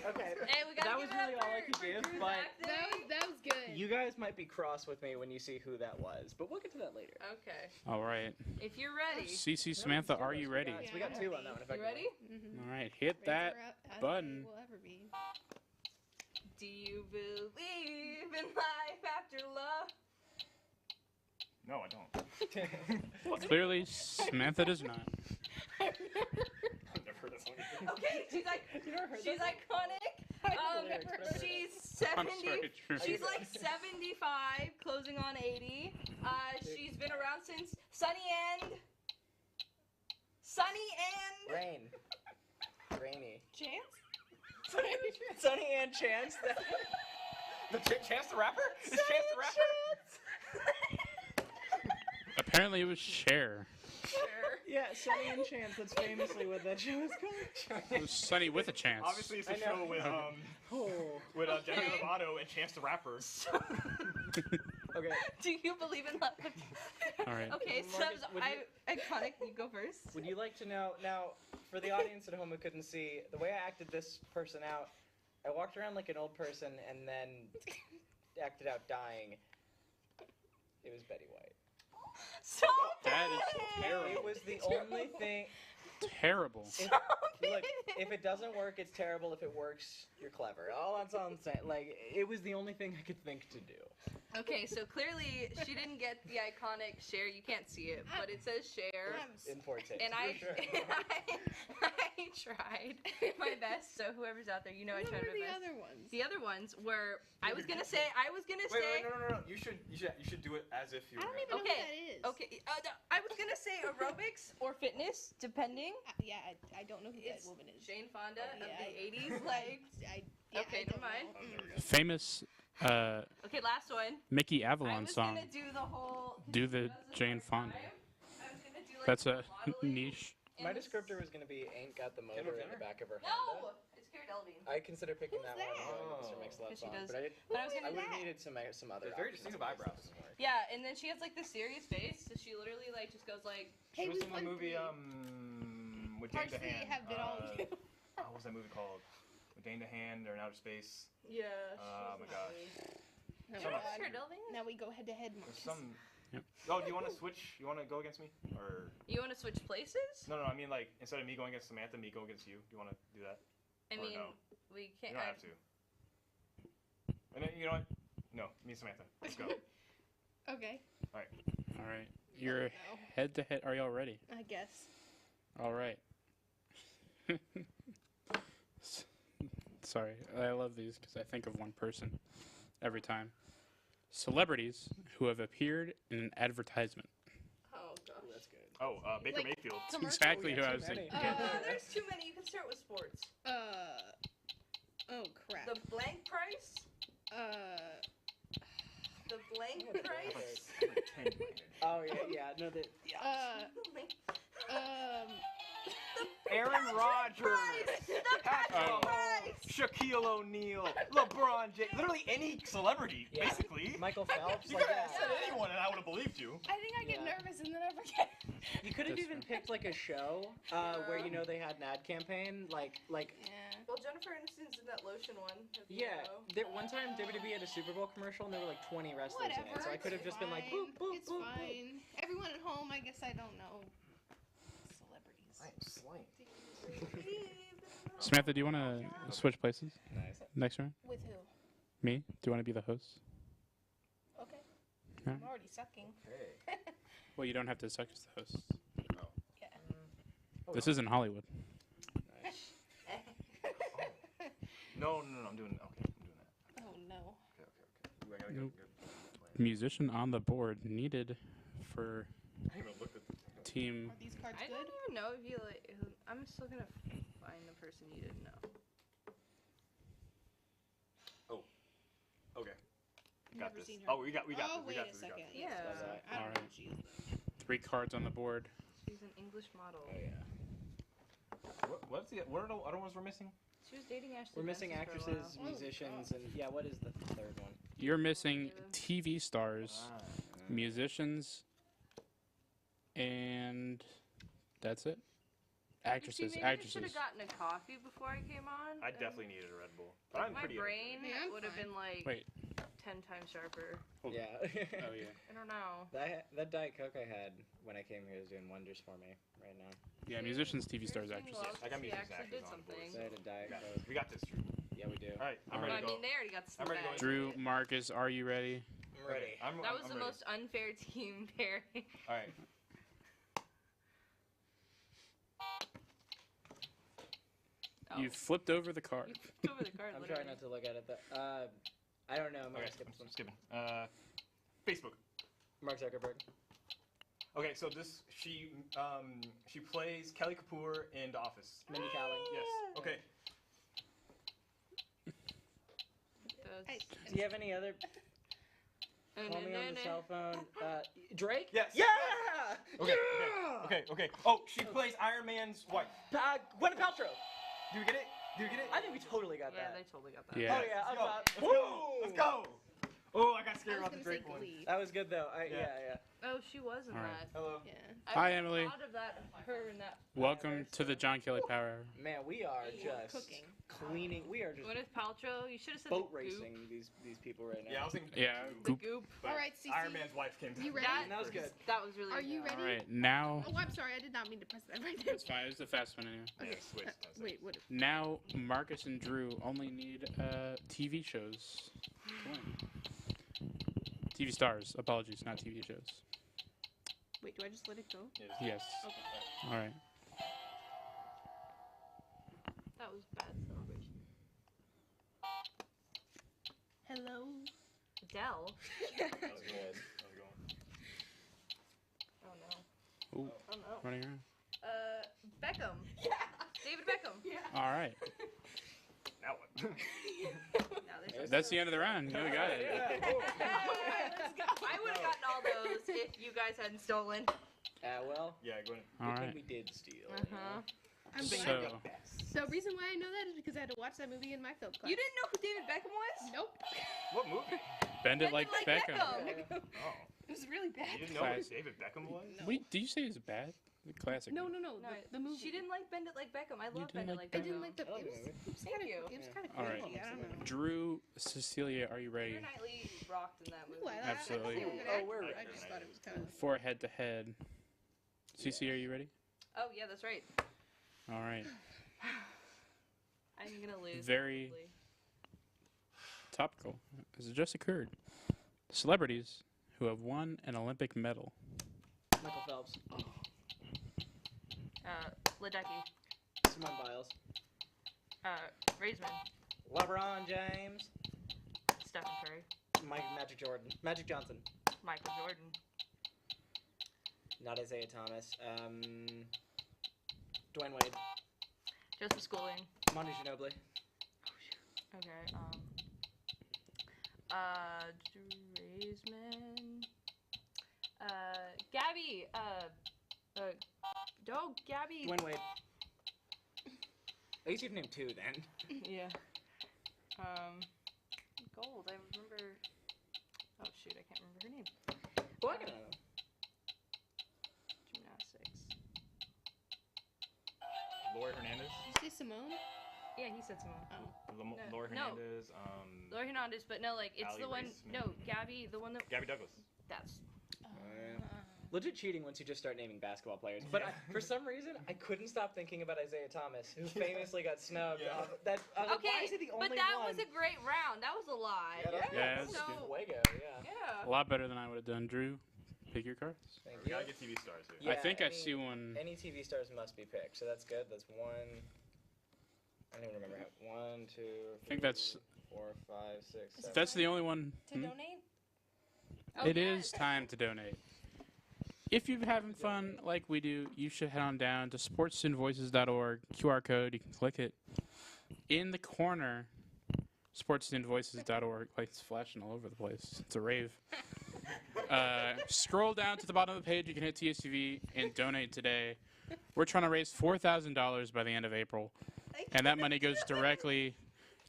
Okay. Hey, we gotta That give was it up really all I could for give, Drew's but acting. That was good. you guys might be cross with me when you see who that was, but we'll get to that later. Okay. All right. If you're ready. CC Samantha, are you ready? So we got Yeah, two I'm on that one. ready. If I You can ready? Mm-hmm. All right, hit that button. Will ever be. Do you believe in life after love? No, I don't. Clearly, Samantha does not. I've never heard that song. Okay, she's like, she's iconic. She's 70. I'm sorry, Drew. She's like 75, closing on 80. She's been around since Sunny and Rain. Rainy. Chance? Sunny and Chance. Chance the Rapper? Is Chance the Rapper? Apparently, it was Cher. Sure. Yeah, Sunny and Chance. That's famously what that show is called. It was Sunny with a chance. Obviously, it's a I know. show with Oh. Demi Lovato and Chance the Rapper. Okay. Do you believe in love? All right. Okay, so Marcus, would iconic. You go first. Would you like to know now? For the audience at home who couldn't see, the way I acted this person out, I walked around like an old person and then acted out dying. It was Betty White. Stop That it! is terrible. It was the only thing. Terrible. Look, if it doesn't work, it's terrible. If it works, you're clever. That's all I'm saying. Like, it was the only thing I could think to do. Okay, so clearly she didn't get the iconic Cher. You can't see it, but it says Cher. In poor taste. And I, for sure. I tried my best. So whoever's out there, you know I What tried were my the best. other ones? The other ones were I was gonna say Wait, no. You should do it as if you I were. don't even know Okay, who that is. okay. No, I was gonna say aerobics or fitness, depending. Yeah, I don't know who It's that woman is. Jane Fonda Oh, of yeah, the 80s, like. Okay, never mind. Famous Okay, last one. Mickey I Avalon was song. gonna do the whole. Do the Jane Fonda. I was gonna do like That's a modeling. niche. My descriptor was gonna be ain't got the motor in the back of her No, Honda. it's Cara Delevingne. I consider picking that one. Oh. Mr. Mix-a-Lot Yes, she song, does. but But I was I gonna. would have needed some other. Very options distinctive in case that eyebrows. doesn't work. Yeah, and then she has like this serious face, so she literally like just goes like. Hey, She was we in the won movie 3. with Jane Parsley DeHaan. have been all you. What was that movie called? With Jane DeHaan, they're in outer space. Yeah. Oh my gosh. Oh, You know God. Cara Delevingne? Now we go head to head, There's Marcus. some. Yep. Oh, do you want to switch? You want to go against me, or You want to switch places? no? I mean, like instead of me going against Samantha, me go against you. Do you want to do that? I Or mean, no. we You can't. don't have to. And then you know what? No, me and Samantha. Let's go. Okay. All right. You're No. head to head. Are y'all ready? I guess. All right. Sorry, I love these because I think of one person every time. Celebrities who have appeared in an advertisement. Oh gosh. That's good. Oh, Baker Like- Mayfield. That's Commercial? exactly who Yeah, I too was many. thinking. There's too many. You can start with sports. Oh crap. The blank price. The blank price. Oh yeah. No, that. Aaron Rodgers, Patrick Oh. Mahomes, Shaquille O'Neal, LeBron James. Literally any celebrity, Yeah. basically. Michael Phelps. You like could have that. said anyone, and I would have believed you. I think I get Yeah. nervous and then I forget. You could have That's even fair. picked like a show where they had an ad campaign, like Yeah. Well, Jennifer Aniston's in that lotion one. if you yeah. know. There, one time WWE had a Super Bowl commercial and there were like 20 wrestlers in Whatever. it, so I could have just been like, fine. boop boop It's boop. boop. fine. Everyone at home, I guess I don't know celebrities. I am slain. Samantha, do you want to switch places Nice. next round? With who? Me? Do you want to be the host? Okay. Yeah. I'm already sucking. Hey. Well, you don't have to suck as the host. Yeah. This isn't Hollywood. Nice. No, I'm doing. Okay, I'm doing that. Oh no. Ooh, I gotta Nope. go. Musician on the board needed for I didn't even look at the team. Are these cards I good? don't even know if you like. I'm still gonna find the person you didn't know. Okay. Got Never this. seen her. Oh, we got Oh, this. wait We got a this. second. Yeah. I don't know Alright. who she is though. 3 cards on the board. She's an English model. Oh yeah. What are the other ones we're missing? She was dating Ashley. We're missing Benson for a while. actresses, musicians, and yeah. What is the third one? You're missing TV stars, musicians, and that's it. Actresses, See, maybe I should actresses. have gotten a coffee before I came on. I and, definitely needed a Red Bull. But like, I'm my pretty. brain Yeah, I'm would have fine. been like Wait. 10 times sharper. Hold Yeah. Oh yeah. I don't know. That Diet Coke I had when I came here is doing wonders for me right now. Yeah, musicians, TV stars, Seriously, actresses. well, I got she musicians, actually actors did on the board, something. So I had a Diet We got Coke. this. We got this, Drew. Yeah, we do. All right, I'm All ready I to go. mean, they already got the I'm ready to go. bag. Drew, Marcus, are you ready? I'm ready. That was I'm the ready. most unfair team pairing. All right. Oh. You flipped over the card. You flipped over the card. I'm literally. trying not to look at it. I don't know. I'm gonna Okay, skip this one. I'm skipping. Facebook. Mark Zuckerberg. Okay, so she plays Kelly Kapoor in The Office. Mindy Kaling. Yes. Okay. Those- Do you have any other? Call me on the cell phone. Drake. Yes. Yeah. Okay. Yeah! Okay. Oh, she plays Iron Man's wife. Gwyneth Paltrow. Do we get it? I think we totally got Yeah, that. they totally got that. Yeah. Oh yeah. Let's I'm go. not- Let's go. Let's go. Oh, I got I scared was about the gonna say Drake one. Glee. That was good though. Yeah. Yeah. Oh, she was in All right. that. Hello. Yeah. I Hi, would've Emily. Thought of that, her in that. Welcome to the John Kelly Power Hour. Man, we are just Cooking. cleaning. We are just Gwyneth Paltrow. You should have said boat the goop. racing these people right now. Yeah, I was thinking. Yeah, The goop. goop. but All right, Cece. Iron Man's wife came down. You ready? That was good. That was really. Are you good. ready? All right, now Oh, I'm sorry. I did not mean to press that right there. it's fine. It's the fast one anyway. Yeah, Okay. switch. Wait, what? Now Marcus and Drew only need TV shows. to win. TV stars. Apologies, not TV shows. Wait, do I just let it go? Yes. Okay. All right. That was bad celebration. Hello. Adele. That was good. Oh no. Ooh, Oh no. running around. Beckham. Yeah. David Beckham. Yeah. All right. Now what? Now there's That's the end of the round. You got it. I would have gotten all those if you guys hadn't stolen. Well, Yeah, go ahead. All good thing right. we did steal. Uh-huh. I'm So- glad. So reason why I know that is because I had to watch that movie in my film class. You didn't know who David Beckham was? Nope. What movie? Bend it like Beckham. Oh, It was really you bad. didn't know who Classic. David Beckham was? Wait, did you say it was bad? The classic. No. No, The movie. She didn't like Bend It Like Beckham. I love didn't Bend It like Like I Beckham. didn't like the. I love It was, the it was Thank kind of. you. It was kind of All right. crazy. I don't know. Drew, Cecilia, are you ready Keira Knightley rocked in that movie. Ooh, Absolutely. I think Oh, that we're I ready. just thought it was kind of. for head to head? CC, are you ready? Oh, yeah, that's right. All right. I'm gonna lose. Very- probably. Topical. This has just occurred. Celebrities who have won an Olympic medal. Michael Phelps, Ledecky. Simone Biles, Raisman. LeBron James, Stephen Curry. Magic Johnson, Michael Jordan. not Isaiah Thomas, Dwayne Wade, Joseph Schooling. Manu Ginobili, Okay, Raisman. Gabby. Gabby. Dwayne Wade. At least you've named two then. Yeah. Gold. I remember. Oh shoot, I can't remember her name. Well, I can know. Gymnastics. Lori Hernandez? Did you say Simone? Yeah, he said Simone. Oh. Lori no. Hernandez. Lori Hernandez, but no, like it's Allie the one. Raisman. No, Gabby, the one that. Gabby Douglas. That's. Legit cheating once you just start naming basketball players. But for some reason, I couldn't stop thinking about Isaiah Thomas, who famously got snubbed. Yeah. Why Okay, is he the only but that one? was a great round. That was a lie. Yeah, that's that's So- good. Fuego, yeah. Yeah. A lot better than I would have done. Drew, pick your cards. Thank We you. gotta get TV stars here. Yeah, I think I mean, see one. Any TV stars must be picked, so that's good. That's one. I don't even remember how. 1, 2, 3, think that's- 4, 5, 6, 7. That's the only one. To donate? It is time to donate. If you're having fun like we do, you should head on down to sportsstudentvoices.org. QR code, you can click it. In the corner, sportsstudentvoices.org. Lights flashing all over the place. It's a rave. Scroll down to the bottom of the page. You can hit TSTV and donate today. We're trying to raise $4,000 by the end of April. And that money goes directly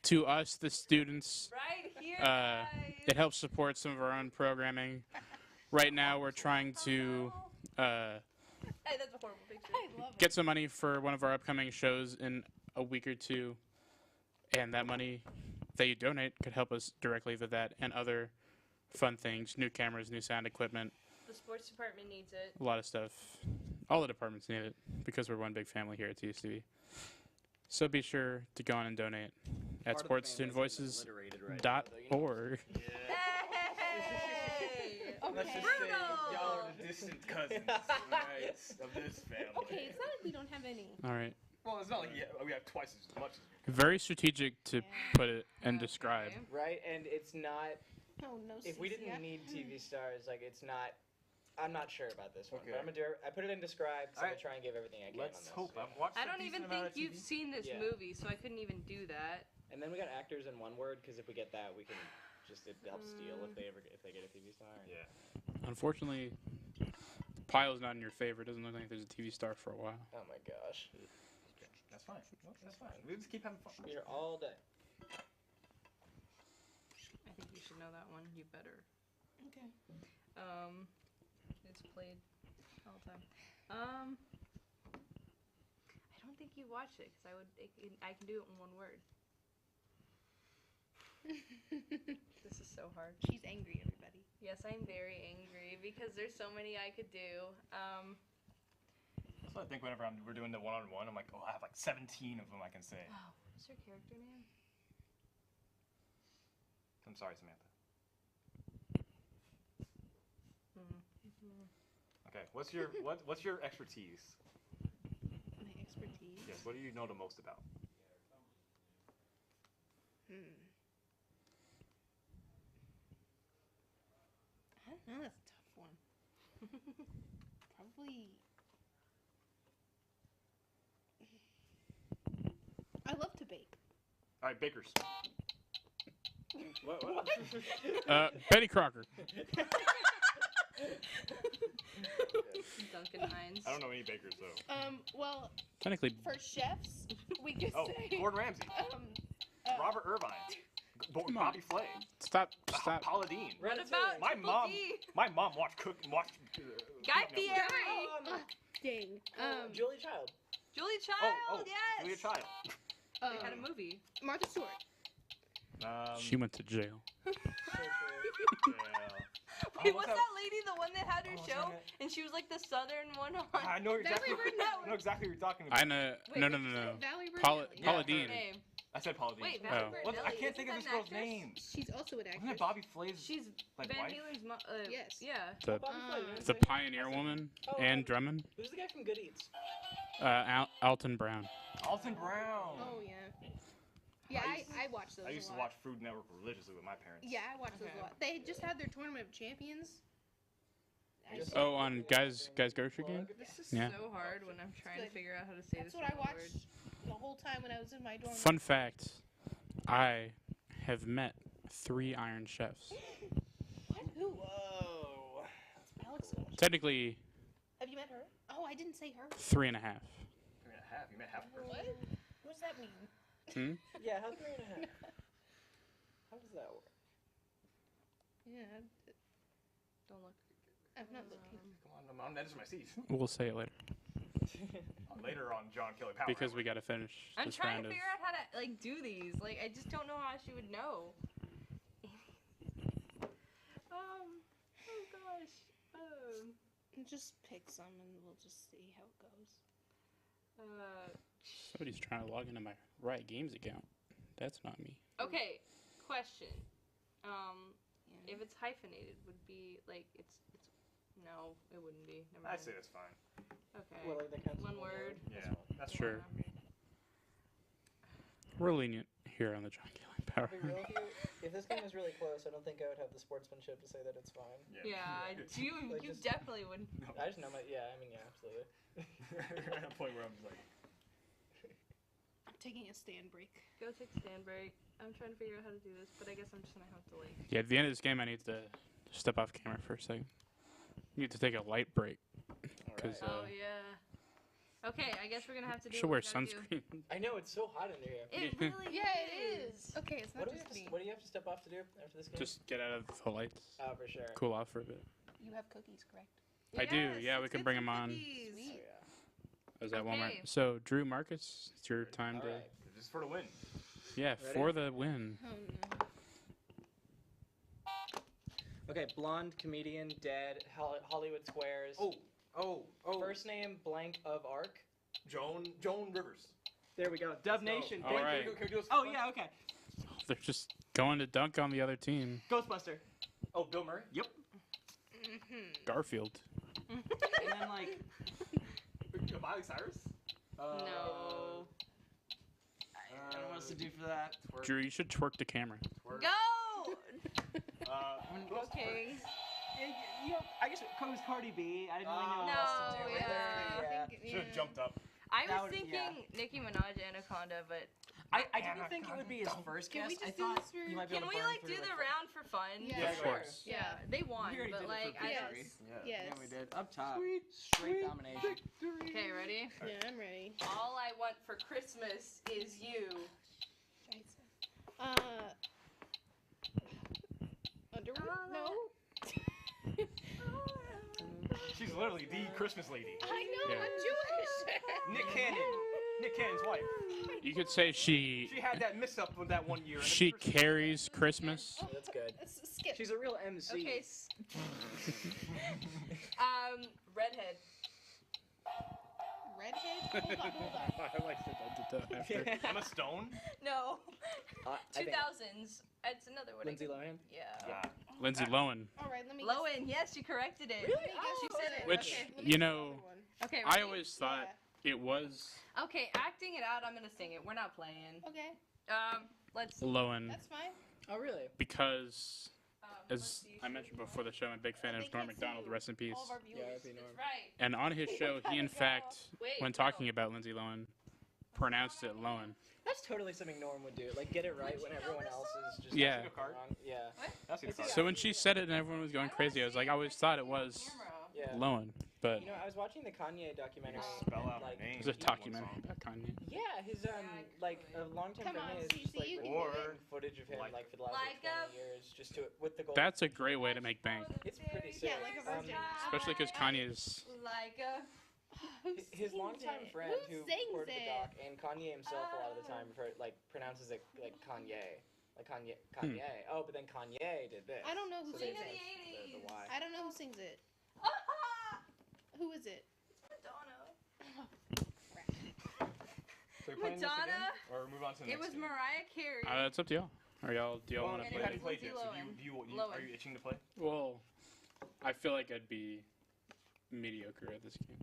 to us, the students. Right here, Uh, It helps support some of our own programming. Right now, we're trying to Hey, that's a horrible picture. I love it. get some money for one of our upcoming shows in a week or two. And that money that you donate could help us directly with that and other fun things, new cameras, new sound equipment, The sports department needs it. a lot of stuff. All the departments need it because we're one big family here at TSTV. So be sure to go on and donate at sportsstudentvoices.org. Hey! Let's just Bruno! say y'all are the distant cousins, right, of this family. Okay, it's not like we don't have any. All right. Well, it's not like we have twice as much as Very strategic to put it and describe. Okay. Right, and it's not. Oh no. If we Cece, didn't need TV stars, like it's not. I'm not sure about this one, Okay. but I'm gonna do. I put it in describe. So I'm Alright. gonna try and give everything I can Let's on this. hope. yeah. I've watched I a don't even decent amount think of you've TV. seen this Yeah. movie, so I couldn't even do that. And then we got actors in one word because if we get that, we can just it helps steal if they get a TV star. Yeah. Unfortunately, Pile's not in your favor. It doesn't look like there's a TV star for a while. Oh my gosh. That's fine. Well, that's fine. We just keep having fun. Be here all day. I think you should know that one. You better. Okay. It's played all the time. I don't think you watched it because I can do it in one word. This is so hard. She's angry, everybody. Yes, I'm very angry because there's so many I could do. That's what I think whenever we're doing the one-on-one, I'm like, oh, I have like 17 of them I can say. Oh, what's your character name? I'm sorry, Samantha. Okay, what's your expertise? My expertise. Yes, what do you know the most about? I don't know. That's a tough one. Probably. I love to bake. All right, bakers. What? Betty Crocker. Duncan Hines. I don't know any bakers though. Well, Technically, for chefs, we could Oh, say. Gordon Ramsay, Robert Irvine, Come on. Bobby Flay, stop. Paula Deen. What about My Triple mom, D? my mom watched Guy Cooking Network. Fieri. Dang. Julie Child. Julie Child. Oh, yes. Julia Child. They had a movie. Martha Stewart. She went to jail. So true. Wait, what's what's that- that lady, the one that had her what's show, her name? and she was like the southern one on? I know exactly. Valerie Burnett. I know exactly what you're talking about. I know. Wait, No. what'd you say? Valerie Paula, Burnett. Paula Yeah, Deen. her Name. I said Paula Deen. Wait, Oh. Valerie What? Burnett. I can't think of this girl's name. She's also an actress. Wasn't it Bobby Flay's? She's Like Van wife? Halen's mom. Yes. Yeah. The Bobby Flay, you know the what I'm pioneer saying? woman, Oh, Anne Drummond, Who's the guy from Good Eats? Alton Brown. Alton Brown. Oh yeah. Yeah, I watched those. I used a to lot. watch Food Network religiously with my parents. Yeah, I watched those a lot. They just had their tournament of champions. Just Oh, on Guys Grocery Game. This is Yeah. so hard when I'm trying to good. figure out how to say That's this what I one watched word. the whole time when I was in my dorm. Fun fact: I have met 3 Iron Chefs. What? Who? Whoa. Alex. Technically, Have you met her? Oh, I didn't say her. 3.5. 3.5. You met half a person. What? What does that mean? Hmm? Yeah, how 3.5? How does that work? Yeah, Don't look. I'm not looking. Come on, I'm on the edge of my seat. We'll say it later Later on, John Kelley Power. because we got to finish I'm this trying round to of. figure out how to like do these. Like I just don't know how she would know. Oh gosh. Just pick some and we'll just see how it goes. Somebody's trying to log into my Riot Games account. That's not me. Okay. Question. Yeah. If it's hyphenated, would be like it's. No, it wouldn't be. Never mind. I'd say that's fine. Okay. Well, like that counts as One word. Yeah, that's Sure. fine. We're lenient here on the John Kelley Power. I'll be real with you. If this game is really close, I don't think I would have the sportsmanship to say that it's fine. Yeah, you Like you just- definitely would. I just know my. Yeah, I mean, yeah, absolutely. At a point where I'm just like, I'm taking a stand break. Go take a stand break. I'm trying to figure out how to do this, but I guess I'm just gonna have to like. Yeah, at the end of this game, I need to step off camera for a second. You need to take a light break because Oh yeah. Okay, I guess we're gonna have to do. she'll wear what we gotta do. sunscreen. I know it's so hot in here. It really Yeah, it is. Okay, it's not What do, we just have to, me. what do you have to step off to do after this game? Just get out of the lights, Oh, for sure. cool off for a bit. You have cookies, correct? I do, Yes, yeah, we let's can get bring some 'em on. cookies. Oh, Sweet. yeah. I was at Walmart. Okay. So, Drew Marcus, it's your time All to. right. this is for the win. Yeah, Ready? for the win. Oh no. Okay, blonde comedian, dead, Hollywood Squares. Oh. First name blank of arc. Joan Rivers. There we go. Dub Nation. All right. Can we do this Oh for yeah, okay. They're just going to dunk on the other team. Ghostbuster. Oh, Bill Murray. Yep. Garfield. And then like Miley Cyrus. No. I don't know what else to do for that. Drew, you should twerk the camera. Go. You Okay. know, I guess Co's Cardi B. I didn't really know what No, else to do with yeah. her. Yeah. Should have jumped up. I That was would- thinking yeah. Nicki Minaj Anaconda, but I didn't think it would be his first Can guess. we just I do thought this for- you might be can able we to burn like through, do the round for fun? Yeah, of sure. course. Yeah, they won, We already but did like it for I victory. don't. Yes. Yeah, we did. Up top. Straight domination. Okay, ready? Yeah, I'm ready. All I want for Christmas is you. Underwear? No. She's literally the Christmas lady. I know. Yeah. I'm Jewish. Nick Cannon's wife. You could say she She had that miss up with that one year. and she the Christmas- carries Christmas. That's good. Skip. She's a real MC. Okay. Redhead. Redhead? Hold on, hold on. I like that after. Emma Stone. No. I think 2000s. It's another one. Lindsay Lohan. Yeah. Lindsay Lohan. All right, let me Lowen. Yes, you corrected it. Really? She said it. Which, Okay. let me you guess know, another one. Okay. I ready? always thought it was Okay, acting it out. I'm gonna sing it. We're not playing. Okay, Let's. Lohan that's fine. Oh really? because, let's as see. I mentioned before the show, I'm a big fan They of Norm can't see Macdonald. you. Rest in peace. All of our Yeah, viewers. that'd be Norm. That's right. And on his show, he in fact, Wait, when no. talking about Lindsay Lohan, pronounced it Lowen. That's totally something Norm would do. Like, get it right when everyone else is just Yeah. wrong. Yeah. That's the So when she said it and everyone was going crazy, I always thought it was Yeah. Lowen, but You know, I was watching the Kanye documentary. spell out like, her name. it was a documentary about Kanye. Yeah, his like a longtime Come friend on, is just Cece, like you can do recording it. footage of him Like- like for the last Like 20 years, just to with the goal. That's a great way to make bank, It's pretty sick. Yeah, like a virgin. especially because Kanye's. Like a. His longtime friend who sings recorded the it? doc, and Kanye himself a lot of the time like pronounces it like Kanye. Like Kanye. Oh, but then Kanye did this. I don't know who So they sings changed it. the Y. I don't know who sings it. Who is it? So you're playing this Madonna. again? Or move on to the It next was game? Mariah Carey. It's up to y'all. Are y'all? Do y'all Well, want to you play? haven't played Lindsay yet, so Lohan. are you itching to play? Well, I feel like I'd be mediocre at this game.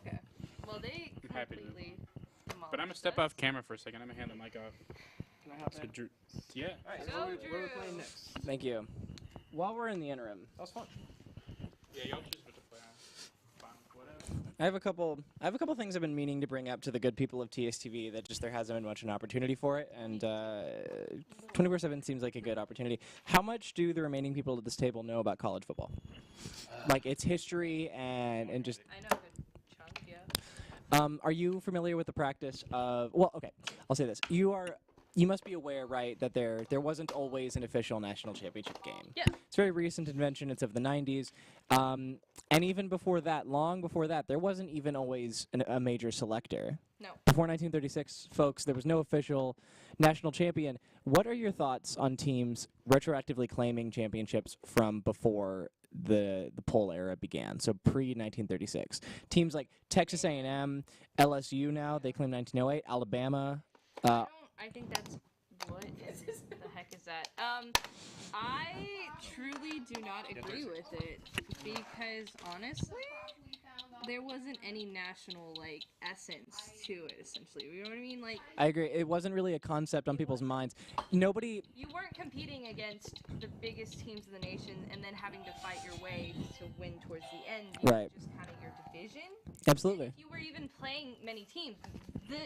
Okay. Well, they I'm happy to. completely. But I'm gonna step off camera for a second. I'm gonna hand the mic off. Can I hop So Drew, yeah. Alright, Go, so what are we Drew. playing next? Thank you. While we're in the interim, That was fun. Yeah, y'all choose what to play on. Fine, whatever. I have a couple things I've been meaning to bring up to the good people of TSTV that just there hasn't been much an opportunity for it, and 24/7 seems like a good opportunity. How much do the remaining people at this table know about college football? Like its history and just I know a good chunk, yeah. are you familiar with the practice of? Well, okay, I'll say this: you must be aware, right, that there wasn't always an official national championship game. Yeah. It's a very recent invention. It's of the 90s. And even before that, long before that, there wasn't even always a major selector. No. Before 1936, folks, there was no official national champion. What are your thoughts on teams retroactively claiming championships from before the poll era began, so pre-1936? Teams like Texas A&M, LSU now, they claim 1908, Alabama. I think that's what is the heck is that? I truly do not agree with it because honestly, there wasn't any national like essence to it. Essentially, you know what I mean? Like I agree. It wasn't really a concept on people's minds. Nobody. you weren't competing against the biggest teams in the nation and then having to fight your way to win towards the end. You Right. were just kind of your division. Absolutely. If you were even playing many teams,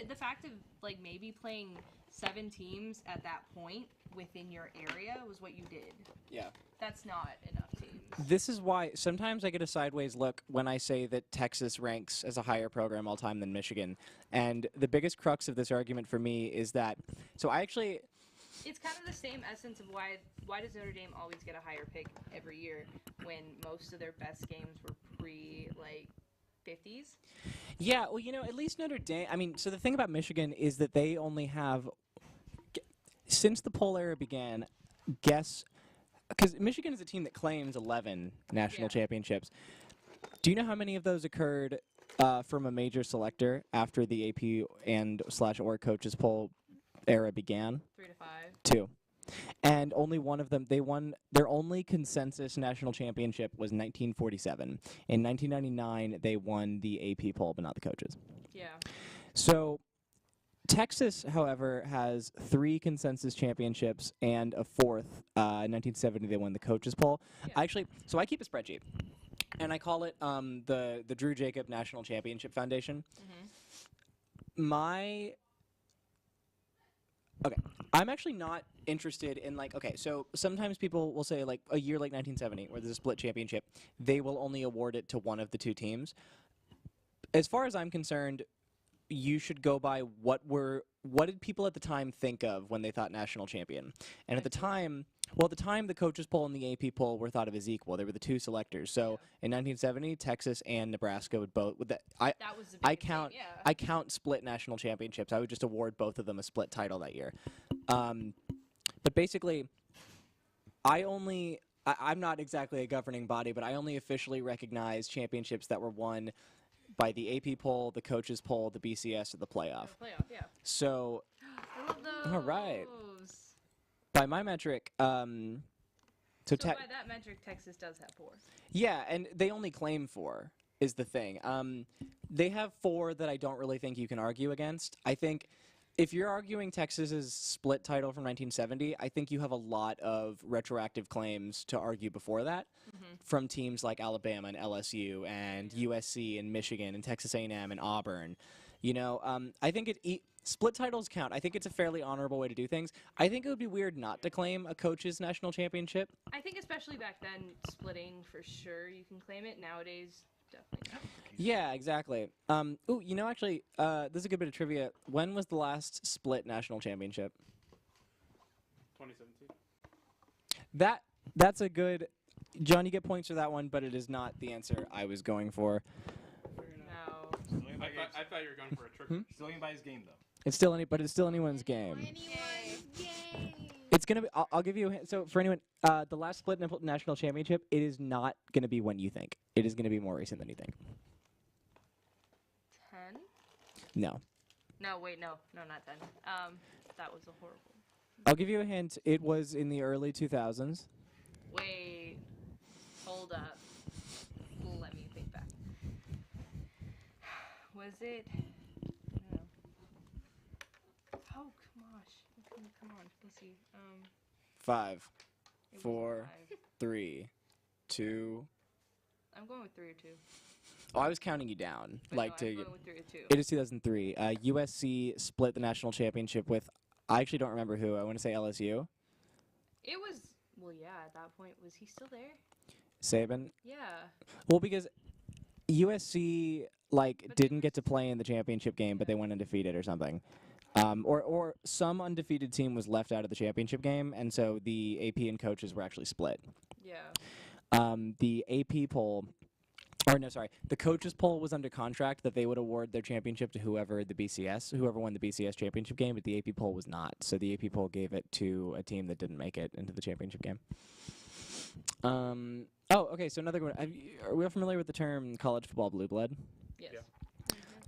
the fact of like maybe playing 7 teams at that point within your area was what you did. Yeah. That's not enough teams. This is why sometimes I get a sideways look when I say that Texas ranks as a higher program all time than Michigan. And the biggest crux of this argument for me is that, so I actually, It's kind of the same essence of why does Notre Dame always get a higher pick every year when most of their best games were pre like 50s? yeah, well, you know, at least Notre Dame, I mean, so the thing about Michigan is that they only have, since the poll era began, guess, because Michigan is a team that claims 11 national Yeah. championships. Do you know how many of those occurred from a major selector after the AP and /or coaches poll era began? 3 to 5. 2. And only one of them, they won, their only consensus national championship was 1947. In 1999, they won the AP poll, but not the coaches. Yeah. So Texas, however, has 3 consensus championships and a 4th. In 1970, they won the coaches poll. Yeah. Actually, so I keep a spreadsheet, and I call it the Drew Jacob National Championship Foundation. Okay, I'm actually not interested in okay, so sometimes people will say a year like 1970 where there's a split championship, they will only award it to one of the 2 teams. As far as I'm concerned, you should go by what did people at the time think of when they thought national champion? And at the time, the coaches poll and the AP poll were thought of as equal. They were the 2 selectors. So in 1970, Texas and Nebraska would both. That was the I biggest thing, count. yeah. I count split national championships. I would just award both of them a split title that year. But basically, I'm not exactly a governing body, but I only officially recognize championships that were won by the AP poll, the coaches poll, the BCS, or the playoff. Playoff, yeah. So I love those. All right. by my metric, So by that metric, Texas does have 4. yeah, and they only claim 4 is the thing. They have 4 that I don't really think you can argue against. I think if you're arguing Texas's split title from 1970, I think you have a lot of retroactive claims to argue before that from teams like Alabama and LSU and USC and Michigan and Texas A&M and Auburn. You know, I think split titles count. I think it's a fairly honorable way to do things. I think it would be weird not to claim a coach's national championship. I think especially back then, splitting for sure you can claim it. Nowadays, definitely not. Yeah, exactly. Ooh, you know, actually, this is a good bit of trivia. When was the last split national championship? 2017. That's a good. John, you get points for that one, but it is not the answer I was going for. Fair enough. No. Still ain't by games. I thought you were going for a trick. Still ain't by his game though. It's still anyone's game. Anyone's game. It's gonna be. I'll give you a hint. So for anyone, the last split national championship, it is not gonna be when you think. It is gonna be more recent than you think. 10? No. No, wait, no, not 10. That was a horrible. I'll give you a hint. It was in the early 2000s. Wait, hold up. Let me think back. Was it? No. Oh, come on. Let's see. 5, It was 4, 5. 3, 2. I'm going with 3 or 2. Oh, I was counting you down. But Like no, to. I'm going with 3 or 2. It is 2003. USC split the national championship with. I actually don't remember who. I want to say LSU. It was. Well, yeah. At that point, was he still there? Saban. Yeah. Well, because USC But they didn't were get to play in the championship game, but they went undefeated or something. Or some undefeated team was left out of the championship game, and so the AP and coaches were actually split. Yeah. The AP poll, or no, sorry, the coaches poll was under contract that they would award their championship to whoever won the BCS championship game, but the AP poll was not. So the AP poll gave it to a team that didn't make it into the championship game. Oh, okay. So another one. Are we all familiar with the term college football blue blood? Yes. Yeah.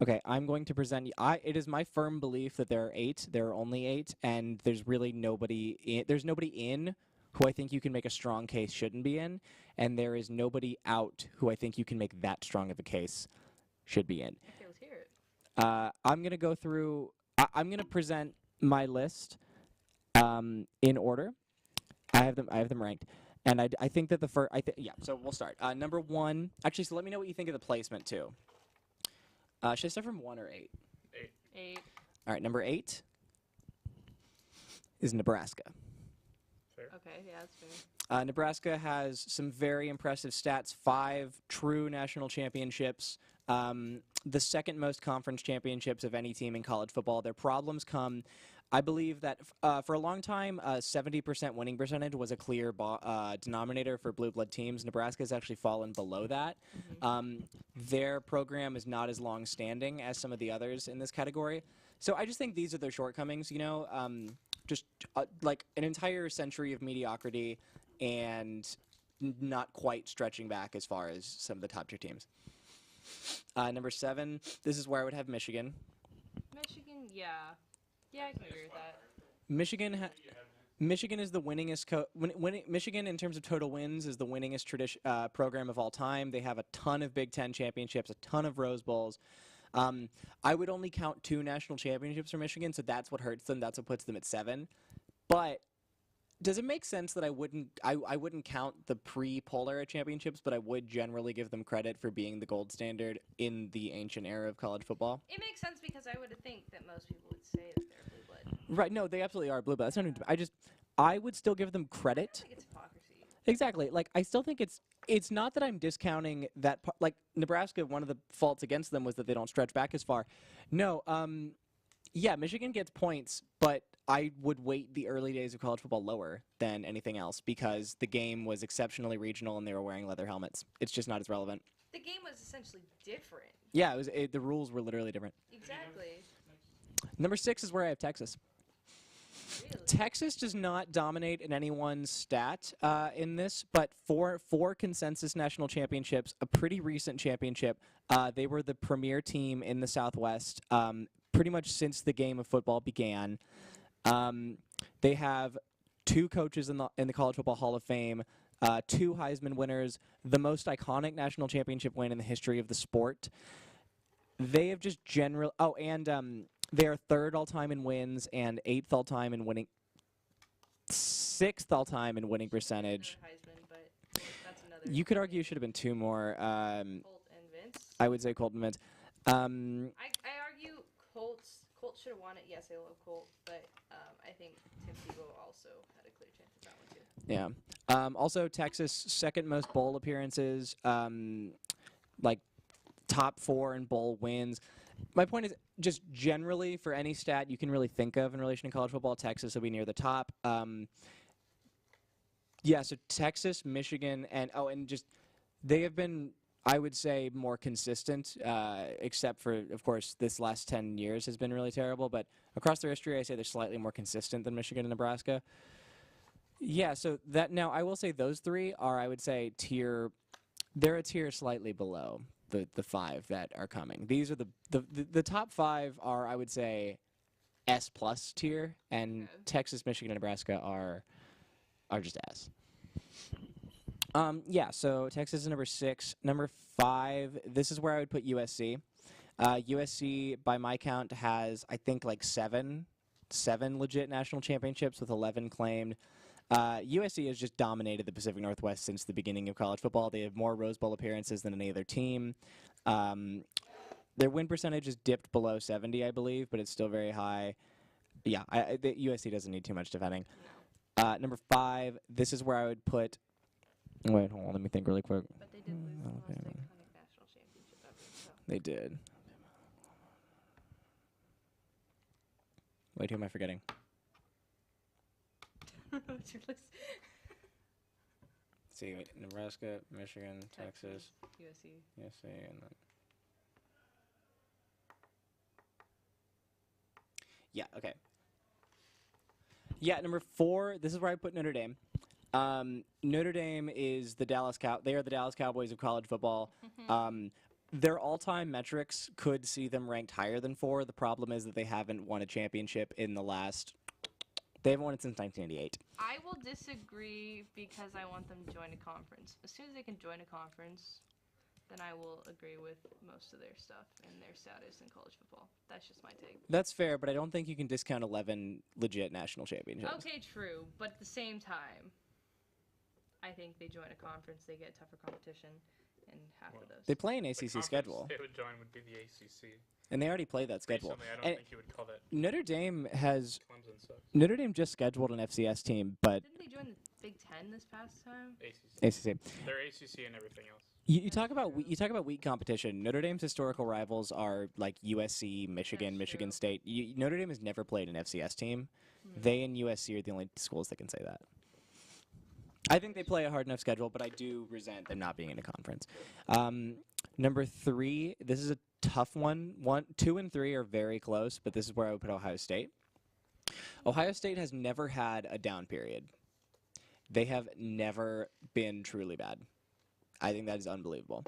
Okay, I'm going to present you. It is my firm belief that there are 8. There are only 8, and there's really nobody in. There's nobody in who I think you can make a strong case shouldn't be in, and there is nobody out who I think you can make that strong of a case should be in. Okay, let's hear it. I'm gonna go through. I'm gonna present my list in order. I have them ranked. And I think that the first, so we'll start. Number 1, actually, so let me know what you think of the placement, too. Should I start from 1 or 8? 8. All right, number 8 is Nebraska. Okay, yeah, that's fair. Nebraska has some very impressive stats, 5 true national championships, the second most conference championships of any team in college football. Their problems come... I believe that for a long time, 70% winning percentage was a clear denominator for blue blood teams. Nebraska has actually fallen below that. Their program is not as long-standing as some of the others in this category. So I just think these are their shortcomings, you know, just like an entire century of mediocrity and not quite stretching back as far as some of the top tier teams. Number 7, this is where I would have Michigan. Michigan, yeah. Yeah, I can agree with that. Michigan is the winningest. Michigan, in terms of total wins, is the winningest program of all time. They have a ton of Big Ten championships, a ton of Rose Bowls. I would only count 2 national championships for Michigan, so that's what hurts them. That's what puts them at 7. But does it make sense that I wouldn't count the pre-Polar Era championships, but I would generally give them credit for being the gold standard in the ancient era of college football? It makes sense because I would think that most people would say that they're blue blood. Right, no, they absolutely are blue blood. That's not even, I would still give them credit. I think it's hypocrisy. Exactly. Like, I still think it's not that I'm discounting that part. Like, Nebraska, one of the faults against them was that they don't stretch back as far. No, yeah, Michigan gets points, but I would weight the early days of college football lower than anything else because the game was exceptionally regional and they were wearing leather helmets. It's just not as relevant. The game was essentially different. Yeah, the rules were literally different. Exactly. Number 6 is where I have Texas. Really? Texas does not dominate in any one stat in this, but four consensus national championships, a pretty recent championship. They were the premier team in the Southwest pretty much since the game of football began. They have 2 coaches in the College Football Hall of Fame, 2 Heisman winners, the most iconic national championship win in the history of the sport. They have just general. Oh, and they are 3rd all-time in wins and 8th all-time in winning. 6th all-time in winning percentage. Heisman, but that's another. You could argue should have been 2 more. Colt and Vince. I would say Colton Vince. I argue Colts should have won it. Yes, I love Colt, but I think Tim Tebow also had a clear chance at that one too. Yeah. Also, Texas second most bowl appearances. Like top 4 in bowl wins. My point is just generally for any stat you can really think of in relation to college football, Texas will be near the top. Yeah, so Texas, Michigan, and just they have been, I would say, more consistent, except for, of course, this last 10 years has been really terrible. But across their history, I say they're slightly more consistent than Michigan and Nebraska. Yeah, so that now I will say those 3 are, I would say, they're a tier slightly below the 5 that are coming. These are the top 5 are, I would say, S+ tier, and Texas, Michigan, and Nebraska are just S. Yeah, so Texas is number 6. Number 5, this is where I would put USC. USC, by my count, has, I think, like 7 legit national championships with 11 claimed. USC has just dominated the Pacific Northwest since the beginning of college football. They have more Rose Bowl appearances than any other team. Their win percentage has dipped below 70, I believe, but it's still very high. Yeah, the USC doesn't need too much defending. Number 5, this is where I would put. Wait, hold on. Let me think really quick. But they did lose the most iconic national championship ever. So. They did. Wait, who am I forgetting? What's your list? Let's see, wait, Nebraska, Michigan, Texas, USC. and then. Yeah, okay. Yeah, number 4, this is where I put Notre Dame. Notre Dame is they are the Dallas Cowboys of college football. Their all-time metrics could see them ranked higher than 4. The problem is that they haven't won a championship in the last. They haven't won it since 1988. I will disagree because I want them to join a conference. As soon as they can join a conference, then I will agree with most of their stuff and their status in college football. That's just my take. That's fair, but I don't think you can discount 11 legit national championships. Okay, true. But at the same time, I think they join a conference, they get tougher competition in half of those. They play an The ACC conference schedule, they would join would be the ACC. and they already play that schedule. Recently, I don't And think you would call that Notre Dame has Clemson sucks. Notre Dame just scheduled an FCS team, but Didn't they join the Big Ten this past time? ACC. ACC. They're ACC and everything else. You talk about weak competition. Notre Dame's historical rivals are like USC, Michigan, That's Michigan true. State. Notre Dame has never played an FCS team. They and USC are the only schools that can say that. I think they play a hard enough schedule, but I do resent them not being in a conference. Number 3, this is a tough one. 1, 2, and 3 are very close, but this is where I would put Ohio State. Ohio State has never had a down period. They have never been truly bad. I think that is unbelievable.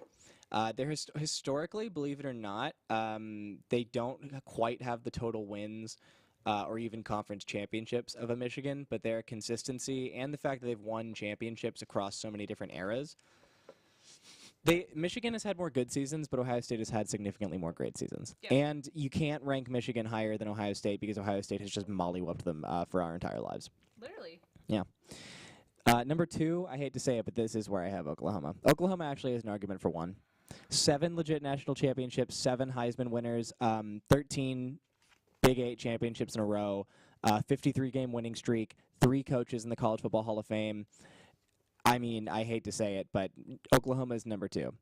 They're historically, believe it or not, they don't quite have the total wins or even conference championships of a Michigan, but their consistency and the fact that they've won championships across so many different eras. Michigan has had more good seasons, but Ohio State has had significantly more great seasons. Yeah. And you can't rank Michigan higher than Ohio State because Ohio State has just mollywhooped them for our entire lives. Literally. Yeah. Number 2, I hate to say it, but this is where I have Oklahoma. Oklahoma actually has an argument for 1. 7 legit national championships, 7 Heisman winners, 13 Big 8 championships in a row, 53-game winning streak, 3 coaches in the College Football Hall of Fame. I mean, I hate to say it, but Oklahoma is number 2.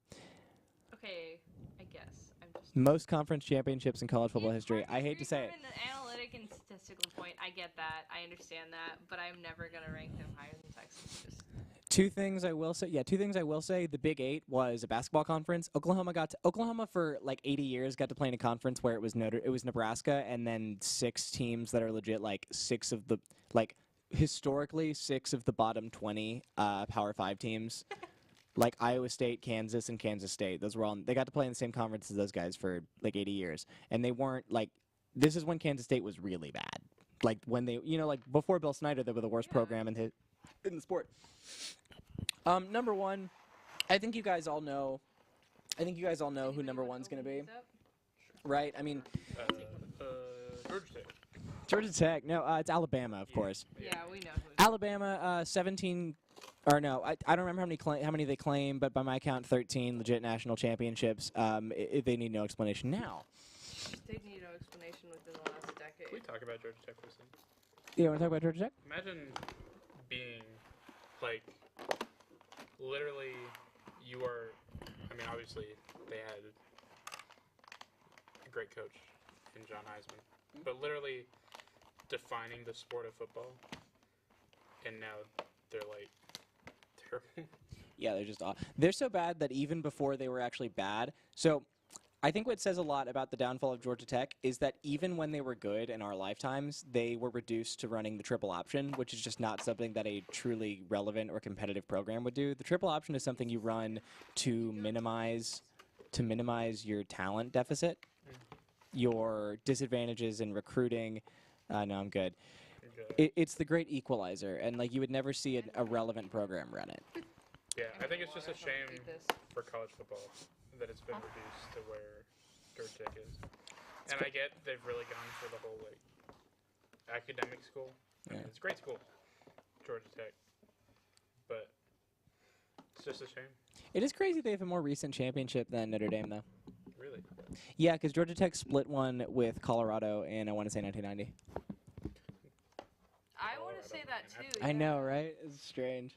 Okay, I guess. I'm just. Most conference championships in college football It's history. hard I hate to say it. From an analytic and statistical point, I get that. I understand that, but I'm never gonna rank them higher than Texas. Just. 2 things I will say. Yeah, 2 things I will say. The Big 8 was a basketball conference. Oklahoma for like 80 years got to play in a conference where it was Nebraska and then 6 teams that are legit like 6 of the historically 6 of the bottom 20 Power 5 teams. Like Iowa State, Kansas, and Kansas State. Those were all they got to play in the same conference as those guys for like 80 years. And they weren't like this is when Kansas State was really bad. Like when they like before Bill Snyder, they were the worst program in the sport. Number 1, I think you guys all know who number 1's going to be. Right? I mean, Georgia Tech. Georgia Tech. No, it's Alabama, of course. Yeah, we know who. Alabama, 17, or no, I don't remember how many they claim, but by my count, 13 legit national championships. They need no explanation now. They need no explanation. explanation within the last decade. Can we talk about Georgia Tech for a second? Yeah, want to talk about Georgia Tech? Imagine being, like, literally, you are, I mean, obviously, they had a great coach in John Heisman, but literally defining the sport of football, and now they're, like, terrible. Yeah, they're so bad that even before they were actually bad. So I think what says a lot about the downfall of Georgia Tech is that even when they were good in our lifetimes, they were reduced to running the triple option, which is just not something that a truly relevant or competitive program would do. The triple option is something you run to minimize your talent deficit, your disadvantages in recruiting. No, I'm good. It's the great equalizer, and like you would never see a relevant program run it. Yeah, I think it's just a shame for college football that it's been reduced to where Georgia Tech is. And I get they've really gone for the whole, like, academic school. I mean, it's a great school, Georgia Tech. But it's just a shame. It is crazy they have a more recent championship than Notre Dame, though. Really? Yeah, because Georgia Tech split one with Colorado in, I want to say, 1990. I want to say that too. I know, right? It's strange.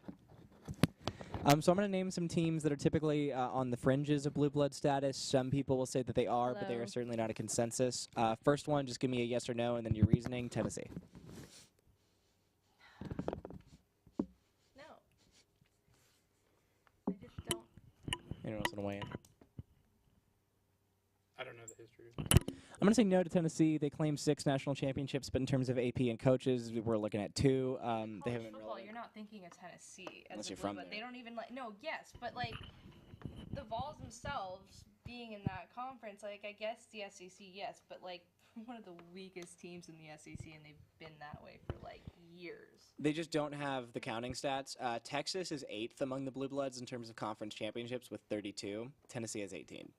So I'm going to name some teams that are typically on the fringes of blue blood status. Some people will say that they are, but they are certainly not a consensus. First one, just give me a yes or no, and then your reasoning. Tennessee. No. I just don't. Anyone else want to weigh in? I don't know the history. I'm going to say no to Tennessee. They claim 6 national championships, but in terms of AP and coaches, we're looking at 2. They haven't football, really. you're not thinking of Tennessee as Unless a you're blue from blood. there. They don't even but like the Vols themselves being in that conference, like I guess the SEC, yes, but like one of the weakest teams in the SEC, and they've been that way for like years. They just don't have the counting stats. Texas is 8th among the blue bloods in terms of conference championships with 32. Tennessee has 18.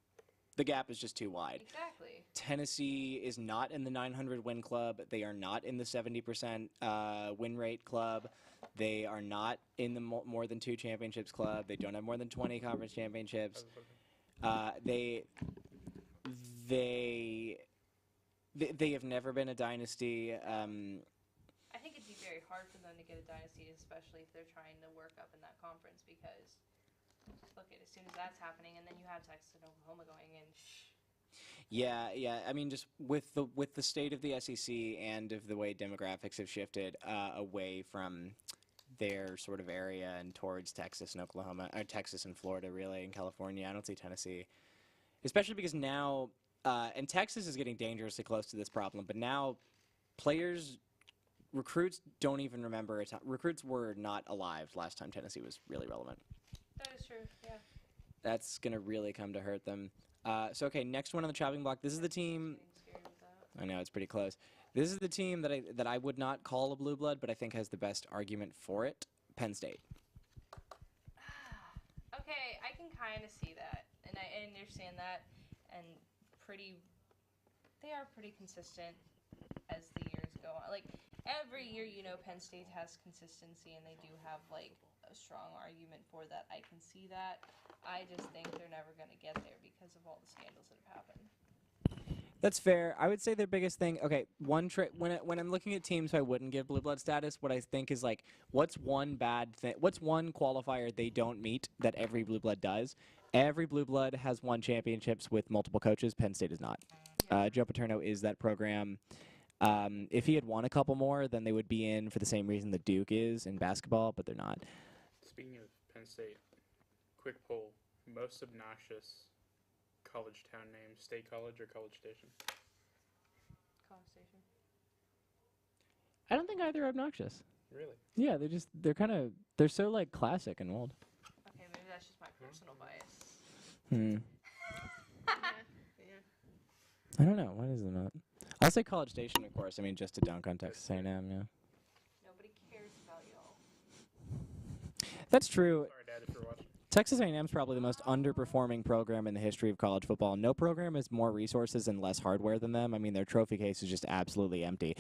The gap is just too wide. Exactly. Tennessee is not in the 900 win club. They are not in the 70% win rate club. They are not in the more than 2 championships club. They don't have more than 20 conference championships. They have never been a dynasty. I think it'd be very hard for them to get a dynasty, especially if they're trying to work up in that conference, because look at as soon as that's happening, and then you have Texas and Oklahoma going in. Yeah. I mean, just with the state of the SEC and of the way demographics have shifted away from their sort of area and towards Texas and Oklahoma, or Texas and Florida, really, and California, I don't see Tennessee, especially because now, and Texas is getting dangerously close to this problem. But now, recruits don't even remember it. Recruits were not alive last time Tennessee was really relevant. That is true. Yeah. That's gonna really come to hurt them. So okay, next one on the chopping block. This is the team. I know it's pretty close. This is the team that I would not call a blue blood, but I think has the best argument for it. Penn State. Okay, I can kind of see that, and I understand that, and they are pretty consistent as the years go on. Like every year, Penn State has consistency, and they do have like a strong argument for that. I can see that. I just think they're never going to get there because of all the scandals that have happened. That's fair. I would say their biggest thing. Okay, when I'm looking at teams who I wouldn't give blue blood status, what I think is like, what's one bad thing? What's one qualifier they don't meet that every blue blood does? Every blue blood has won championships with multiple coaches. Penn State is not. Joe Paterno is that program. If he had won a couple more, then they would be in for the same reason that Duke is in basketball, but they're not. Speaking of Penn State, quick poll: most obnoxious college town name, State College or College Station? College Station. I don't think either are obnoxious. Really? Yeah, they're so like classic and old. Okay, maybe that's just my personal bias. I don't know. What is it not? I'll say College Station, of course. I mean, just to dunk on Texas A&M, yeah. Nobody cares about y'all. That's true. Sorry, Dad, if you're watching. Texas A&M is probably the most underperforming program in the history of college football. No program has more resources and less hardware than them. I mean, their trophy case is just absolutely empty.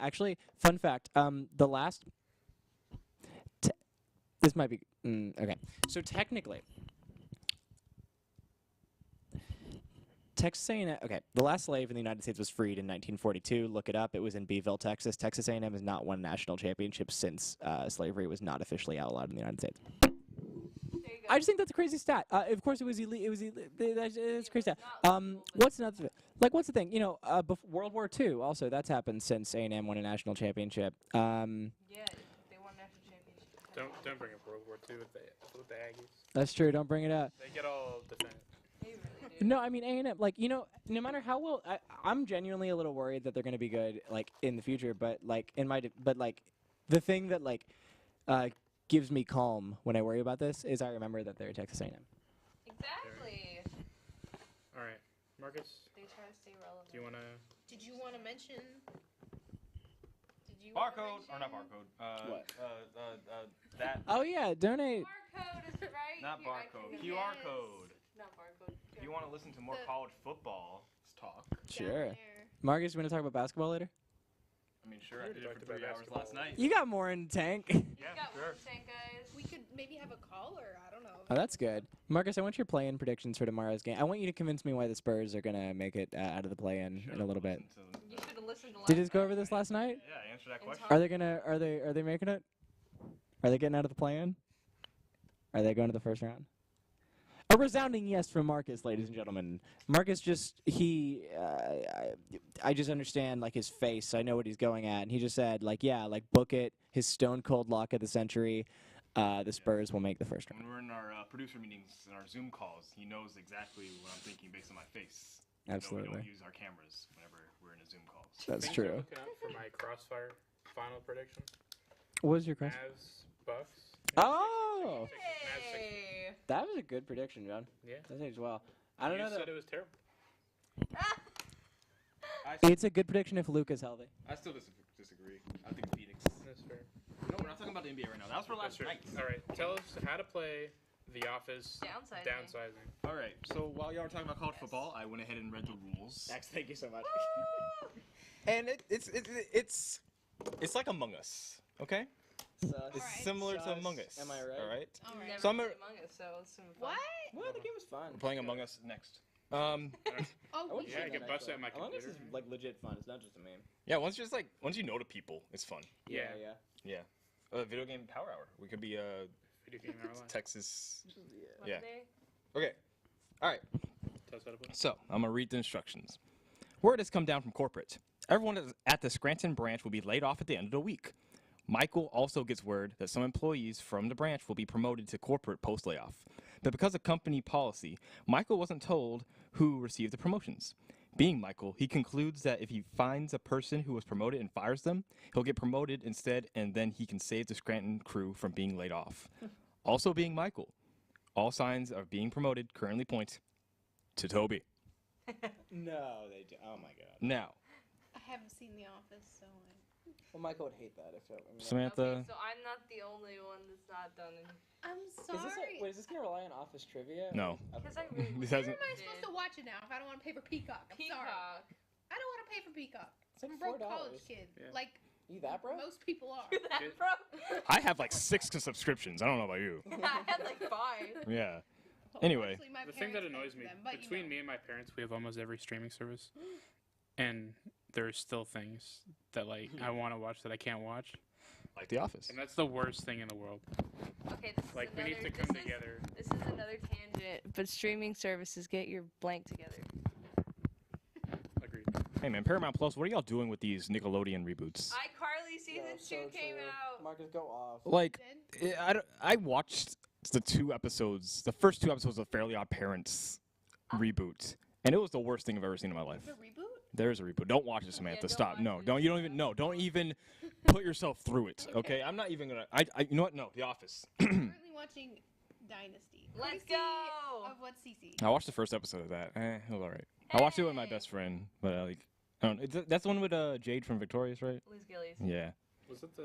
Actually, fun fact, the last... this might be... okay. So technically, Texas A&M. Okay, the last slave in the United States was freed in 1942. Look it up. It was in Beeville, Texas. Texas A&M has not won a national championship since slavery was not officially outlawed in the United States. There you go. I just think that's a crazy stat. Of course, it was illegal. It was that's a crazy stat. not legal, but- What's another? Like, what's the thing? You know, World War II. Also, that's happened since A&M won a national championship. Yeah, they won national championship. Don't bring up World War II with the Aggies. That's true. Don't bring it up. They get all defended. They really do. No, I mean A&M. Like, you know, no matter how well, I'm genuinely a little worried that they're going to be good, like in the future. But like the thing that gives me calm when I worry about this is I remember that they're Texas A&M. Exactly. All right, Marcus, They try to stay relevant. do you want to? Did you want to mention? Did you? Barcode or not barcode? What? That Oh yeah, donate. Barcode is right. not here. I barcode. can- QR Yes. code. Not barcode. If you want to listen to more The- college football talk, Sure. Marcus, you want to talk about basketball later? I mean, sure, I We did it talked for 3 about hours basketball. last night. You got more in the tank. We Yeah, got sure. one tank, guys. We could maybe have a caller. I don't know. Oh, that's good. Marcus, I want your play-in predictions for tomorrow's game. I want you to convince me why the Spurs are gonna make it out of the play-in in a little bit. You should have listened to last Did you just go night. over this last night? Yeah, answer that question. Are they gonna? Are they making it? Are they getting out of the play-in? Are they going to the first round? A resounding yes from Marcus, ladies and gentlemen. Marcus I just understand like his face. I know what he's going at, and he just said like, yeah, like book it. His stone cold lock of the century. The Spurs will make the first round. When we're in our producer meetings and our Zoom calls, he knows exactly what I'm thinking based on my face. even though Absolutely. we don't use our cameras whenever we're in a Zoom call. That's Things true. I'm looking up for my Crossfire final prediction. What was your question? Mavs, Bucks. Oh, Mavs 6. Hey. that was a good prediction, John. Yeah. That aged well. I don't you know said that. it was terrible. It's a good prediction if Luke is healthy. I still disagree. I think Phoenix. That's fair. No, we're not talking about the NBA right now. That was for That's last true. night. All right, tell us how to play The Office Downsizing. downsizing. All right. So while y'all were talking about college football, I went ahead and read the rules. Max, thank you so much. And it's like Among Us. Okay. It's Alright. similar to Among Us. Am I right? All right. All right. Never So I'm played a- Among Us, so it's some fun. What? Well, the game was fun. We're playing Among Us next. Oh, I we wouldn't Yeah, say I should. get that, busted at my Among Us computer. is like legit fun. It's not just a meme. Yeah. Once you know the people, it's fun. Yeah. yeah. Yeah. Video game power hour. We could be Video game hour line. Texas. One Yeah. day. Okay. All right. Tell us how to play. So I'm gonna read the instructions. Word has come down from corporate. Everyone at the Scranton branch will be laid off at the end of the week. Michael also gets word that some employees from the branch will be promoted to corporate post-layoff. But because of company policy, Michael wasn't told who received the promotions. Being Michael, he concludes that if he finds a person who was promoted and fires them, he'll get promoted instead, and then he can save the Scranton crew from being laid off. Also being Michael, all signs of being promoted currently point to Toby. No, they do. Oh my god. Now, I haven't seen The Office, so Well, Michael would hate that if it. Samantha. Okay, so I'm not the only one that's not done it. I'm Is sorry. this gonna rely on Office trivia? No. Because I really This Where hasn't. am I supposed to watch it now if I don't want to pay for Peacock? I'm sorry. Peacock. I don't want to pay for Peacock. It's like I'm a broke $4. college kid. Yeah. Like You that bro? most people are. That, bro. I have like 6 subscriptions. I don't know about you. I had like 5. Yeah. Anyway. Unfortunately, my The thing that parents annoys pay me, for them, but, between you know. me and my parents, we have almost every streaming service. And there's still things that like I want to watch that I can't watch. Like The Office. And that's the worst thing in the world. Okay, this Like is we another, need to come this together. Is, this is another tangent, but streaming services get your blank together. Agreed. Hey man, Paramount Plus, what are y'all doing with these Nickelodeon reboots? iCarly season 2 came out. Marcus, go off. Like, Then I watched the first 2 episodes of Fairly Odd Parents reboot, and it was the worst thing I've ever seen in my life. the reboot? There's a reboot. Don't watch it, Samantha. don't Stop. watch No, it. don't. You don't even. No, don't even put yourself through it. Okay, I'm not even gonna. You know what? No, The Office. Currently watching Dynasty. Let's Courtesy go! Of what CC? I watched the first episode of that. It was alright. I watched it with my Hey! best friend, but like, I don't know. That's the one with Jade from Victorious, right? Liz Gillies. Yeah. Is that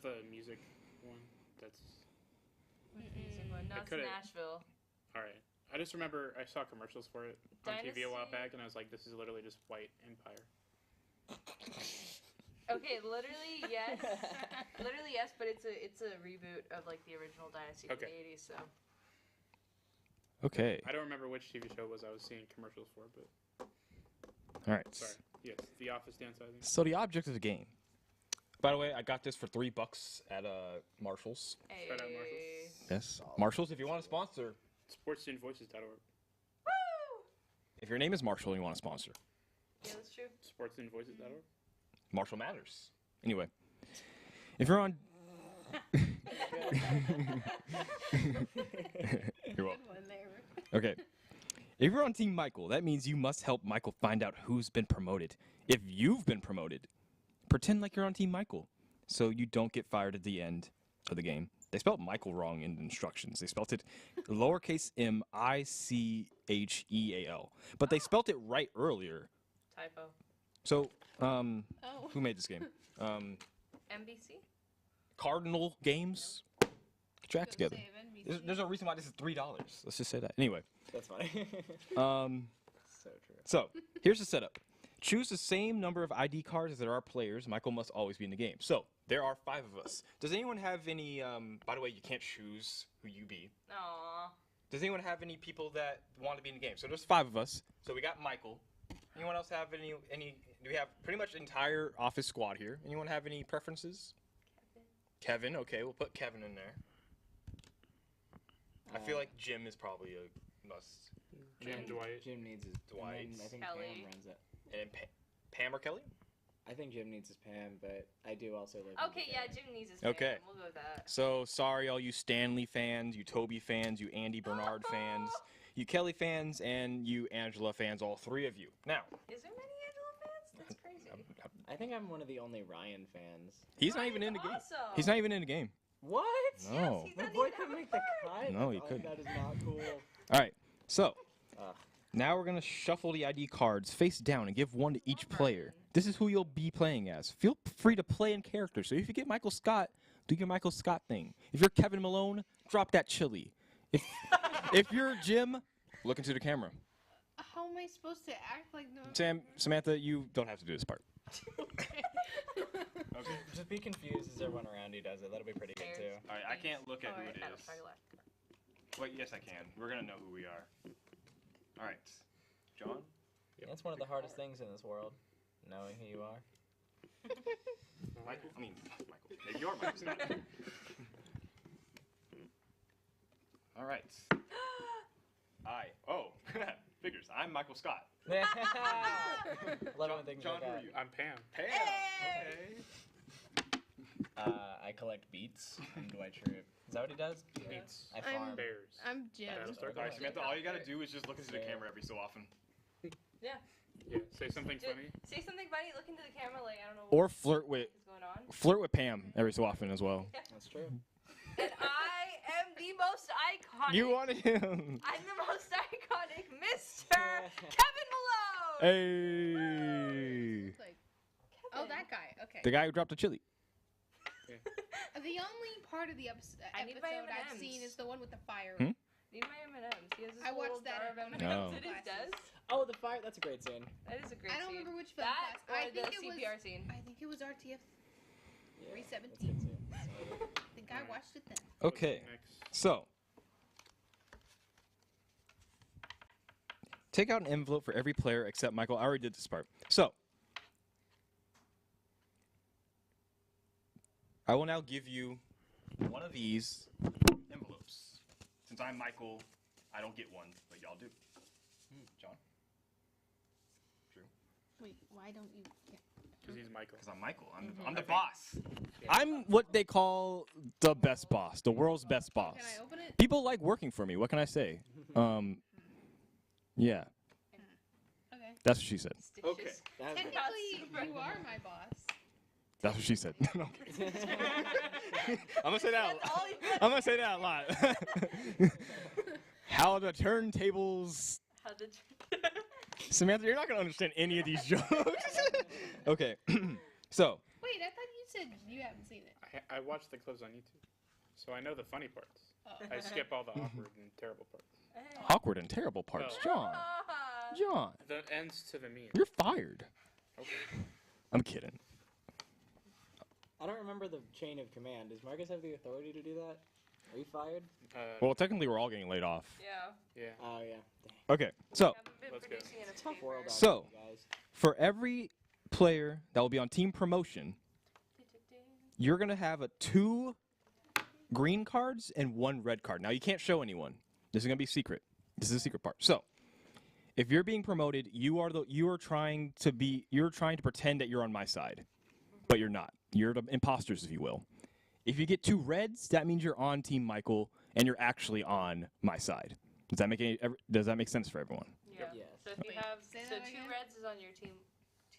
the music one? That's Music one. No, I it's could've- Nashville. all right. I just remember I saw commercials for it on TV a while Dynasty? back, and I was like, this is literally just White Empire. Okay, literally yes, literally yes, but it's a reboot of like the original Dynasty from Okay. the '80s. So Okay. I don't remember which TV show it was I was seeing commercials for, but All right. Sorry. Yes, the office downsizing. So the object of the game. By the way, I got this for $3 at Marshalls. Hey. Shout out Marshalls. Yes, Marshalls. If you want to sponsor, SportsStudentVoices.org. if your name is Marshall and you want to sponsor, Yeah, that's true. SportsStudentVoices.org. Marshall matters. Anyway, if you're on, you're welcome. One there. Okay. If you're on Team Michael, that means you must help Michael find out who's been promoted. If you've been promoted, pretend like you're on Team Michael so you don't get fired at the end of the game. They spelled Michael wrong in the instructions. They spelled it lowercase M-I-C-H-E-A-L. But they spelled it right earlier. Typo. So, Oh. who made this game? NBC? Cardinal Games? Get your act together. Save NBC. There's a reason why this is $3. Let's just say that. Anyway. That's funny. Um, So true. So, here's the setup. Choose the same number of ID cards as there are players. Michael must always be in the game. So, there are 5 of us. Does anyone have any, by the way, you can't choose who you be. Aww. Does anyone have any people that want to be in the game? So, there's 5 of us. So, we got Michael. Anyone else have any, do we have pretty much the entire office squad here? Anyone have any preferences? Kevin, okay, we'll put Kevin in there. I feel like Jim is probably a must. Jim, Dwight. Jim needs his Dwight. and then I think Kelley. Pam runs it. And then Pam or Kelly? I think Jim needs his Pam, but I do also live. Okay, yeah, Jim needs his Okay. name. We'll go with that. So, sorry all you Stanley fans, you Toby fans, you Andy Bernard fans, you Kelly fans, and you Angela fans, all 3 of you. Now, Is there many Angela fans? That's crazy. I think I'm one of the only Ryan fans. he's not Ryan even in the is game. awesome. He's not even in the game. What? No. Yes, he's My not boy even couldn't have a make the card. cut. No, he Oh, couldn't. That is not cool. All right, so Ugh. now we're going to shuffle the ID cards face down and give one to each player. This is who you'll be playing as. Feel free to play in character. So if you get Michael Scott, do your Michael Scott thing. If you're Kevin Malone, drop that chili. If you're Jim, look into the camera. How am I supposed to act like no? Samantha, you don't have to do this part. Okay. Okay. Just be confused as everyone around you does it. That'll be pretty good too. All right, I can't look at who it Alright, is. sorry, left. Wait, yes, I can. We're gonna know who we are. All right, John. That's one of the hardest things in this world, knowing who you are. Michael. I mean, Michael. Maybe you're Michael Scott. All right. Figures. I'm Michael Scott. Love John, when things John, like who are that. you? I'm Pam. Pam. Hey! Okay. I collect beets. I'm Dwight Schrute. Is that what he does? Beats. I farm. Bears. I'm Jim. Start All right, going. Samantha. All you gotta do is just look into the camera every so often. Yeah, say something funny. Say something funny, look into the camera like, I don't know Or what flirt with is going on. Pam every so often as well. That's true. And I am the most iconic. You wanted him. I'm the most iconic Mr. Kevin Malone! Hey. Like, oh, that guy. Okay. The guy who dropped the chili. The only part of the episode I need my I've M&Ms. seen is the one with the fire. Hmm? Need my M&Ms. He has this I little watched that jar of at M&Ms. No. It is does. Oh, the fire. That's a great scene. That is a great I don't scene. remember which film That class. I or the think it was. CPR scene. I think it was RTF Yeah, 317. that's a good scene. I think I watched it then. Okay. Next. So, take out an envelope for every player except Michael. I already did this part. So, I will now give you one of these Envelopes. Since I'm Michael, I don't get one, but y'all do. John. Wait, why don't you? Because he's Michael. Because I'm Michael. I'm the boss. I'm what they call the best boss, the world's best boss. Can I open it? People like working for me. What can I say? Yeah, Okay. that's what she said. Okay. That's Technically, you are my boss. That's what she said. No. I'm gonna say that. That's all you I'm gonna say that a lot. How the turntables. How the Samantha, you're not gonna understand any of these jokes. Okay, so Wait, I thought you said you haven't seen it. I watch the clips on YouTube, so I know the funny parts. Oh. I skip all the awkward and terrible parts. awkward and terrible parts, John. John, The ends to the meme. you're fired. Okay. I'm kidding. I don't remember the chain of command. Does Marcus have the authority to do that? Are you fired? Well, technically, we're all getting laid off. Yeah. Yeah. Oh yeah. Okay, so Haven't been Let's go. producing enough Tough world out So- there, guys. for every player that will be on team promotion, you're going to have 2 green cards and 1 red card. Now, you can't show anyone. This is going to be secret. This is the secret part. So, if you're being promoted, you're trying to pretend that you're on my side, but you're not. You're the imposters, if you will. If you get 2 reds, that means you're on Team Michael and you're actually on my side. Does that make sense for everyone? Yeah. Yes. So if you have say so that 2 again? reds is on your team,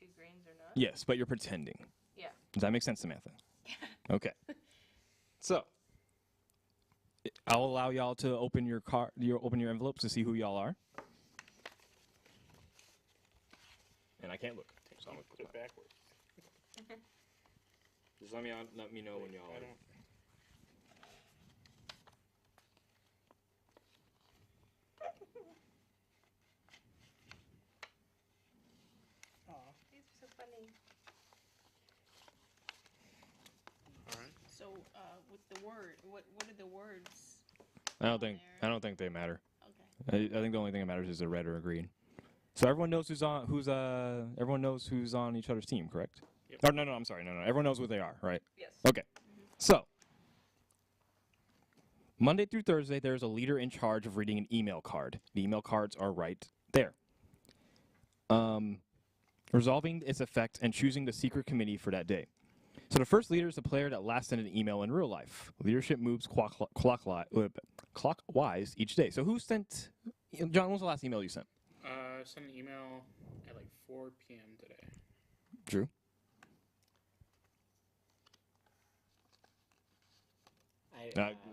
2 greens are not. Yes, but you're pretending. Yeah. Does that make sense, Samantha? Okay. So, I'll allow y'all to open your envelopes to see who y'all are. And I can't look. So I'm gonna Put it backwards. Just let me know when y'all I are. don't. These are so funny. All right. So, with the word, what are the words? I don't think they matter. Okay. I think the only thing that matters is a red or a green. So everyone knows everyone knows who's on each other's team, correct? Yep. Oh, no, I'm sorry. No. Everyone knows what they are, right? Yes. Okay. So, Monday through Thursday, there's a leader in charge of reading an email card. The email cards are right there. Resolving its effect and choosing the secret committee for that day. So the first leader is the player that last sent an email in real life. Leadership moves clockwise each day. So who sent... John, when was the last email you sent? I sent an email at like 4 p.m. today. Drew?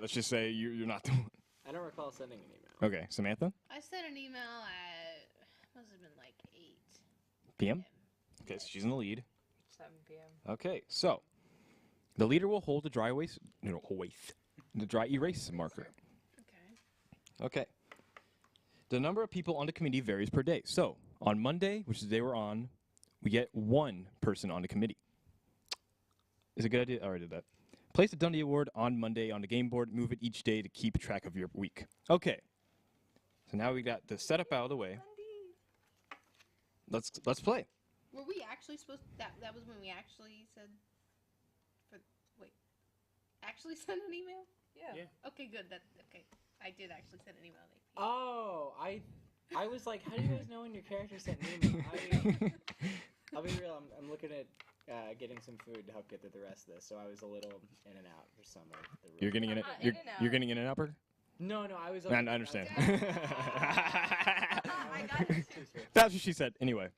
Let's just say you're not the one. I don't recall sending an email. Okay, Samantha? I sent an email at must have been like 8 PM? Okay, so she's in the lead. 7 p.m. Okay, so the leader will hold the dry erase marker. Okay. Okay. The number of people on the committee varies per day. So on Monday, which is the day we're on, we get 1 person on the committee. Is it a good idea? I already did that. Place the Dundee Award on Monday on the game board. Move it each day to keep track of your week. Okay. So now we got the setup out of the way. Let's play. Were we actually supposed? That was when we actually said. Actually sent an email? Yeah. Okay, good. Okay. I did actually send an email. Oh, I was like, how do you guys know when your character sent an email? I'll be real. I'm looking at getting some food to help get through the rest of this, so I was a little in and out for some of the rules. You're getting in it. In and out. You're getting in and out, Burger? No, I was. I understand. I got it. That's what she said. Anyway.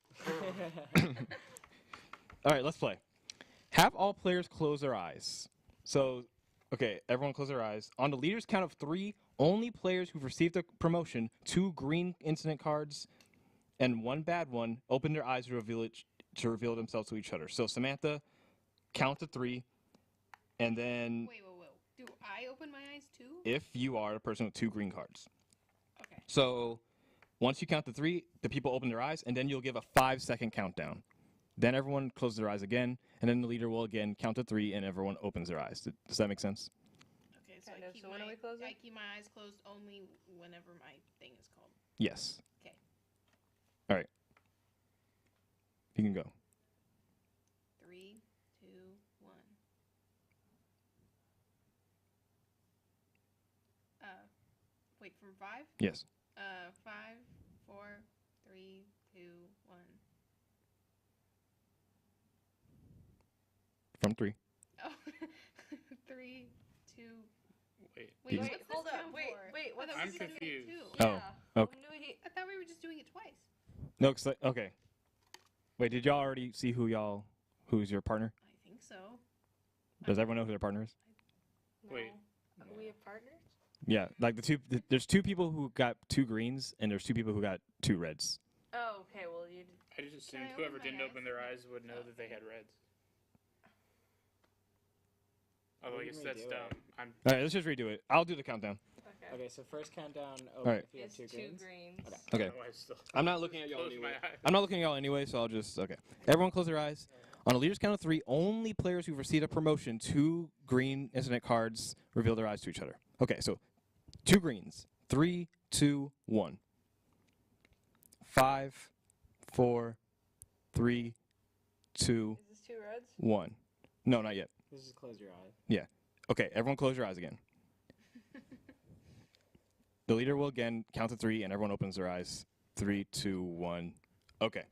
All right, let's play. Have all players close their eyes. So, okay, everyone close their eyes. On the leader's count of 3, only players who've received the promotion, 2 green incident cards, and 1 bad one, open their eyes to reveal themselves to each other. So, Samantha, count to 3, and then Wait. Do I open my eyes too? if you are the person with 2 green cards. Okay. So, once you count to 3, the people open their eyes, and then you'll give a 5-second countdown. Then everyone closes their eyes again, and then the leader will again count to 3, and everyone opens their eyes. Does that make sense? Okay, so Kind I of. keep So when are we closing? I keep my eyes closed only whenever my thing is called. Yes. Okay. All right. You can go. 3, 2, 1. Wait, from 5? Yes. 5, 4, 3, 2, 1. From 3. Oh, 3, 2. Wait. Wait, What's what's this Hold up. count Wait. for? Wait. What's I thought I'm we said it confused. too. Oh, Yeah. okay. When do we- I thought we were just doing it twice. No, okay. Wait, did y'all already see who's your partner? I think so. Does everyone know who their partner is? Wait. No. Are we have partners? Yeah, like there's 2 people who got 2 greens, and there's 2 people who got 2 reds. Oh, okay. Well, you. I just Can assumed I whoever open my didn't eyes? open their eyes would know that they had reds. Although I We guess can that's redo dumb. it. I'm All right, let's just redo it. I'll do the countdown. Okay. Okay, so first countdown. All right. If you have It's 2 2 greens. greens. Okay. Okay. otherwise still I'm not looking at y'all close anyway. my eyes. I'm not looking at y'all anyway, so I'll just okay. Everyone close their eyes. On a leader's count of 3, only players who've received a promotion, 2 green incident cards, reveal their eyes to each other. Okay, so 2 greens. 3, 2, 1. 5, 4, 3, 2, Is this 2 reds? 1. No, not yet. Just close your eye. Okay, everyone close your eyes again. The leader will again count to 3, and everyone opens their eyes. 3, 2, 1. Okay.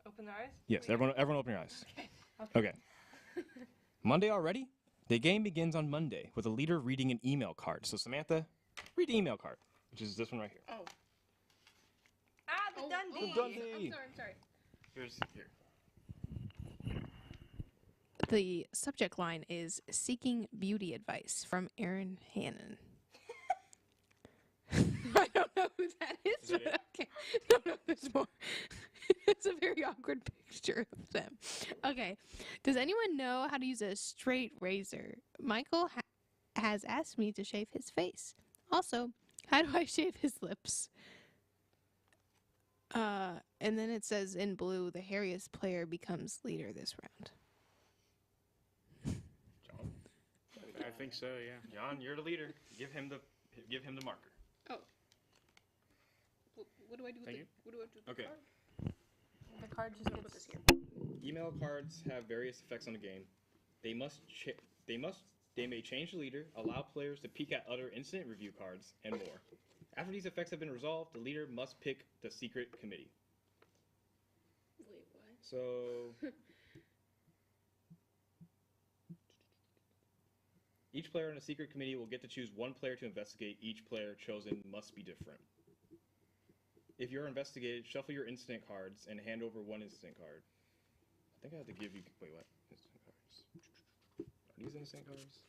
Open their eyes? Yes, Wait. everyone open your eyes. Okay. Okay. Monday already? The game begins on Monday with a leader reading an email card. So Samantha, read the email card, which is this one right here. Oh. Ah, the Dundee. Dundee. I'm sorry. Here's here. The subject line is Seeking Beauty Advice from Erin Hannon. I don't know who that is, Is that but it? okay. No, there's more. It's a very awkward picture of them. Okay. Does anyone know how to use a straight razor? Michael has asked me to shave his face. Also, how do I shave his lips? And then it says in blue, the hairiest player becomes leader this round. John. I think so, yeah. John, you're the leader. Give him the marker. What do I do with Thank it? you. What do I do with Okay. the card? The card just Put gets this here. Email cards have various effects on the game. They may change the leader, allow players to peek at other incident review cards, and more. After these effects have been resolved, the leader must pick the secret committee. Wait, what? So each player in a secret committee will get to choose one player to investigate. Each player chosen must be different. If you're investigated, shuffle your incident cards and hand over one incident card. I think I have to give you. Wait, what? Incident cards. Are these incident cards?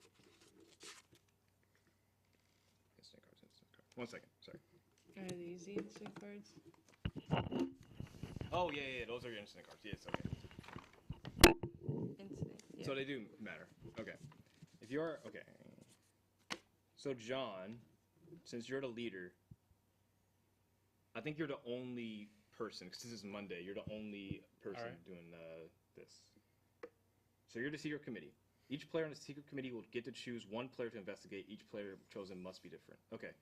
Incident cards. 1 second. Sorry. Are these the instant cards? Oh yeah. Those are your incident cards. Yes. Okay. Instant. Yeah. So they do matter. Okay. If you're okay. So John, since you're the leader, I think you're the only person, because this is Monday, you're the only person Alright. doing this. So you're the secret committee. Each player in the secret committee will get to choose one player to investigate. Each player chosen must be different. Okay.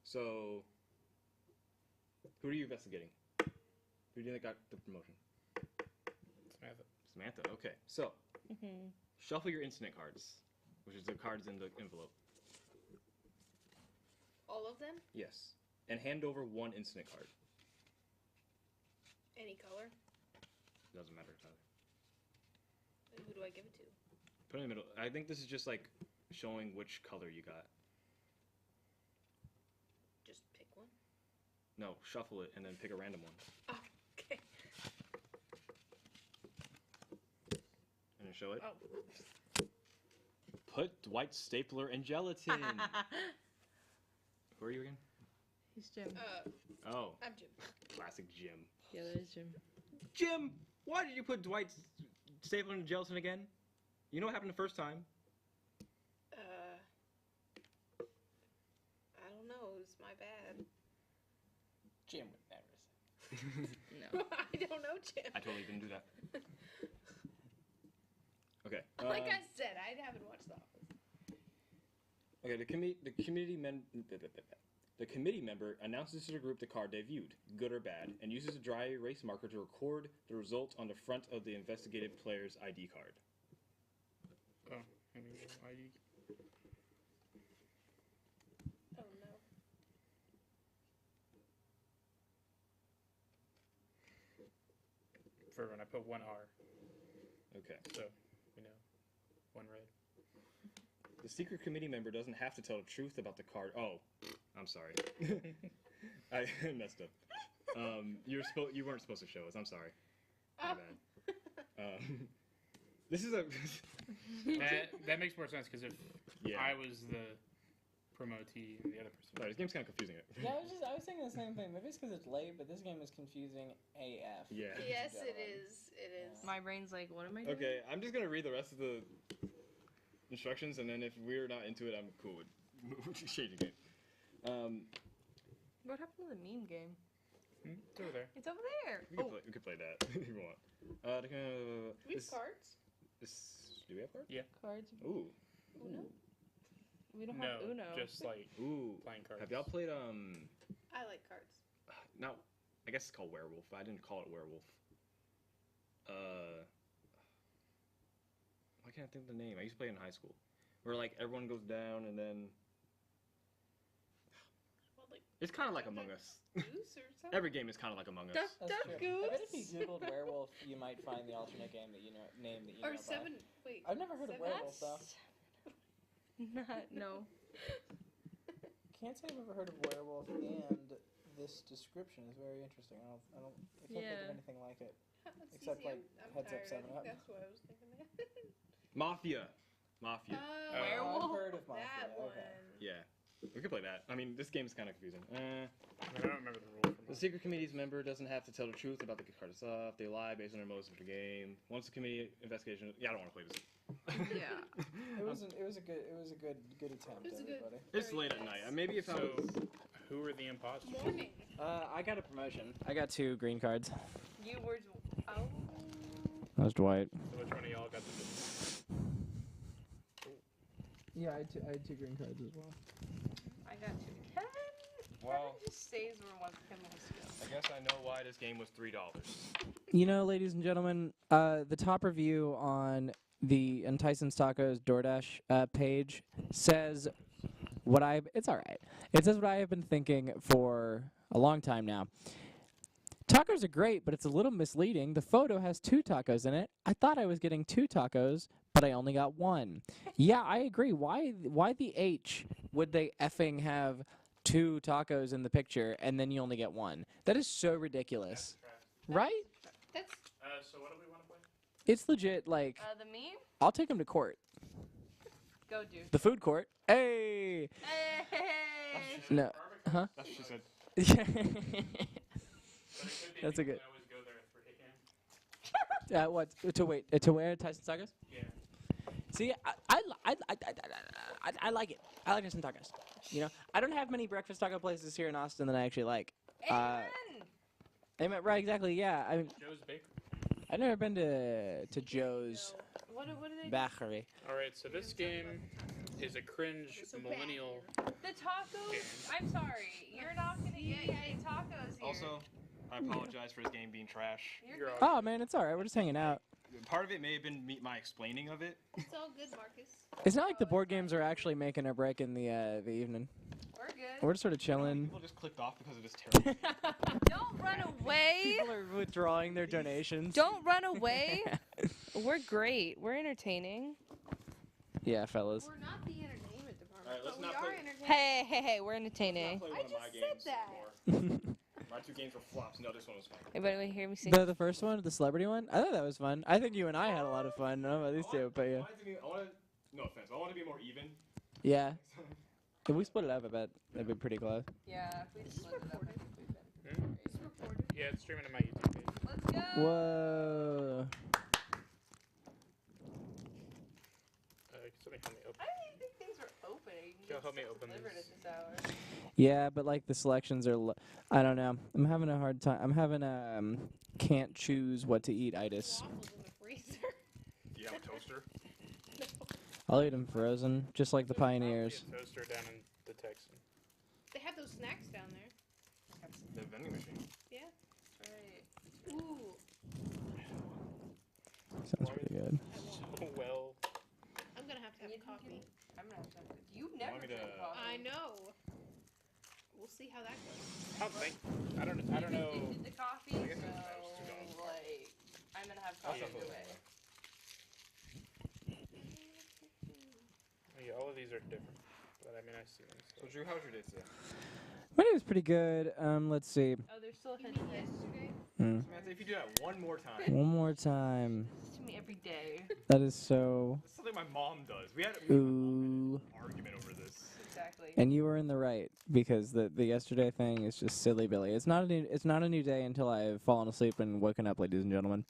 So, who are you investigating? Who do you think got the promotion? Samantha. Samantha. Okay. So, shuffle your incident cards, which is the cards in the envelope. All of them? Yes. And hand over one incident card. Any color? Doesn't matter, Tyler. Who do I give it to? Put it in the middle. I think this is just like showing which color you got. Just pick one? No, shuffle it and then pick a random one. Oh, okay. And then show it. Oh. Put Dwight's stapler and gelatin. Who are you again? He's Jim. Oh, I'm Jim. classic Jim. Yeah, that is Jim. Jim, why did you put Dwight's stapler and gelatin again? You know what happened the first time? I don't know. It was my bad. Jim would never say. No. I don't know, Jim. I totally didn't do that. Okay. Like I said, I haven't watched The Office. Okay, the committee member announces to the group the card they viewed, good or bad, and uses a dry erase marker to record the result on the front of the investigated player's ID card. Oh, ID. Oh, no. For when I put 1 R, Okay. so we know 1 red. The secret committee member doesn't have to tell the truth about the card. Oh, I'm sorry. I messed up. You weren't supposed to show us. I'm sorry. My bad. This is a. That makes more sense because if Yeah. I was the promotee and the other person. Sorry, this game's kind of confusing. Yeah, I was thinking the same thing. Maybe it's because it's late, but this game is confusing AF. Yeah. Yes, it is. It is. My brain's like, what am I doing? Okay, I'm just gonna read the rest of the instructions, and then if we're not into it, I'm cool with changing it. What happened to the meme game? It's over there. It's over there. We could play that if you want. We have cards. Do we have cards? Yeah. Cards. Ooh. Uno? We don't No, have Uno. just like Ooh. playing cards. Have y'all played I like cards. No, I guess it's called Werewolf. I didn't call it Werewolf. Why can't I think of the name? I used to play it in high school. Where like everyone goes down and then Well, like it's kind of like Among Us. Goose or something. Every game is kind of like Among Us. Duck, That's duck, true. I bet if goose. you googled werewolf, you might find the alternate game that you know name that you know Or by. seven. Wait. I've never heard of seven- werewolf though. No. Can't say I've ever heard of werewolf, and this description is very interesting. I can't think Yeah. of anything like it. Let's Except, see, like, I'm Heads Up, tired. 7 Up. That's what I was thinking. Mafia. Oh, Werewolf? I've heard of Mafia. that Okay. one. Yeah. We could play that. I mean, this game is kind of confusing. I don't remember the rules. The secret committee's member doesn't have to tell the truth about the card itself. They lie based on their motives for the game. Once the committee investigation, yeah, I don't want to play this. Yeah. It was a good attempt, It was a good- everybody. It's Very late at nice. night. Maybe if I So, was. who are the imposters? Morning. I got a promotion. I got 2 green cards. You were. Oh. That was Dwight. So which one of y'all got the? Yeah, I had 2 green cards as well. I got two. Kevin. Well, Kevin just stays where Kevin wants to go. I guess I know why this game was $3. You know, ladies and gentlemen, the top review on the Tyson's Tacos DoorDash page says it's all right. It says what I have been thinking for a long time now. Tacos are great, but it's a little misleading. The photo has 2 tacos in it. I thought I was getting 2 tacos, but I only got 1. Yeah, I agree. Why the H would they effing have 2 tacos in the picture and then you only get 1? That is so ridiculous. Right? That's So what do we want to play? It's legit, like, The meme? I'll take him to court. Go, dude. The food court. Hey! Hey! No. Huh? That's what she said. That's a good. I always go there for hit What? To where Tyson's Tacos? Yeah. See, I like it. I like Tyson's Tacos. You know, I don't have many breakfast taco places here in Austin that I actually like. Amen! Amen. Right, exactly. Yeah. I mean, Joe's Bakery. I've never been to Joe's What do they do? Bakery. All right, so this game is a cringe So millennial. The tacos? I'm sorry. You're not going to get any tacos here. Also, I apologize for this game being trash. You're all Oh man, it's all right. We're just hanging out. Part of it may have been my explaining of it. it's all good, Marcus. It's not like the board games are actually making or breaking the evening. We're good. We're just sort of chilling. People just clicked off because of this terrible. Don't run away. People are withdrawing their donations. Don't run away. We're great. We're entertaining. Yeah, fellas. We're not the entertainment department, Alright, let's but we not are play- entertaining. Hey, we're entertaining. Play I one of my just games said that. before. My 2 games were flops. No, this one was fun. Everybody hear me sing? The first one, the celebrity one, I thought that was fun. I think you and I had a lot of fun. I don't know about these two, but yeah. No offense. I want to be more even. Yeah. If we split it up, I bet that'd be pretty close. Yeah, if we split it up, I think we've been. Hmm? It's recorded. Yeah, it's streaming on my YouTube page. Let's go. Whoa. Somebody help me open. I didn't even think things were opening. Y'all help me open Delivered these. at this hour. Yeah, but like the selections are, I don't know. I'm having a hard time. I'm having a can't choose what to eat itis. Waffles in the freezer. Do you have a toaster? I'll eat them frozen, just like the Pioneers. Probably a toaster down in the Texan. They have those snacks down there. The vending machine. Yeah. Right. Ooh. Sounds pretty good. So well. I'm gonna have to have coffee. I'm gonna have to. You want never me drink to- coffee. I know. We'll see how that goes. I don't think. I don't know. You did the coffee, I guess so that was $2. like, I'm gonna have I'll coffee shuffle either it. way. Yeah, all of these are different, but I mean I see them. So Drew, how was your day today? My day was pretty good. Let's see. Oh, there's still a You head mean yesterday? Samantha, if you do that one more time, One more time. to me every day. That is so. that's something my mom does. We had Ooh. an argument over this. Exactly. And you were in the right because the yesterday thing is just silly Billy. It's not a new day until I've fallen asleep and woken up, ladies and gentlemen.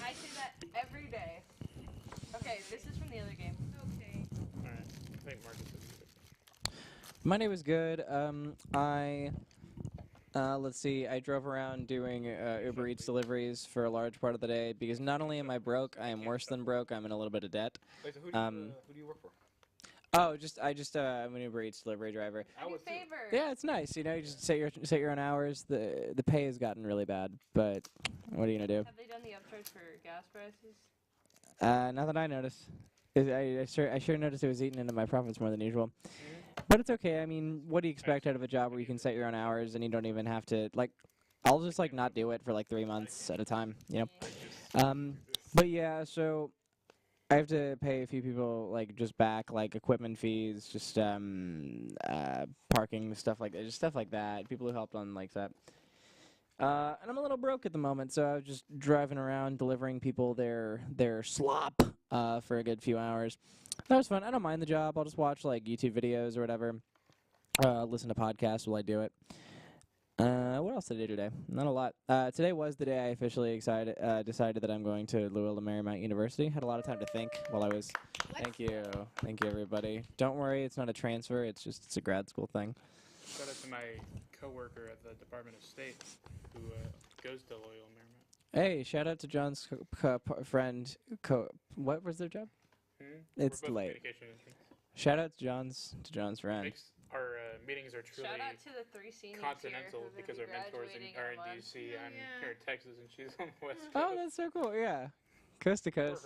I say that every day. Okay, this is from the other game. Okay. All right. I think Marcus is good. My day was good. Let's see. I drove around doing Uber Eats deliveries for a large part of the day because not only am I broke, I am worse than broke. I'm in a little bit of debt. Wait, so who do you work for? Oh, I'm an Uber Eats delivery driver. I Do was too. favor. Yeah, it's nice. You know, you just set your own hours. The pay has gotten really bad, but What are you gonna do? Have they done the upcharge for gas prices? Not that I noticed. I sure noticed it was eating into my profits more than usual. But it's okay. I mean, what do you expect out of a job where you can set your own hours and you don't even have to like? I'll just like not do it for like 3 months at a time, you know. But yeah, so I have to pay a few people like just back like equipment fees, just parking stuff like that, just stuff like that. People who helped on like that. And I'm a little broke at the moment, so I was just driving around delivering people their slop for a good few hours. That was fun. I don't mind the job. I'll just watch like YouTube videos or whatever. Listen to podcasts while I do it. What else did I do today? Not a lot. Today was the day I officially decided that I'm going to Louisville Marymount University. Had a lot of time to think while I was. Thank you, everybody. Don't worry, it's not a transfer. It's a grad school thing. Shout out to my coworker at the Department of State who goes to Loyola Marymount. Hey, shout out to John's friend. What was their job? It's We're both late. communication interns. Shout out to John's friend. Our meetings are truly Shout out to the 3 seniors continental here who because our mentors are in DC. I'm here in Texas and she's on the West Coast. Oh, that's so cool. Yeah, coast to coast.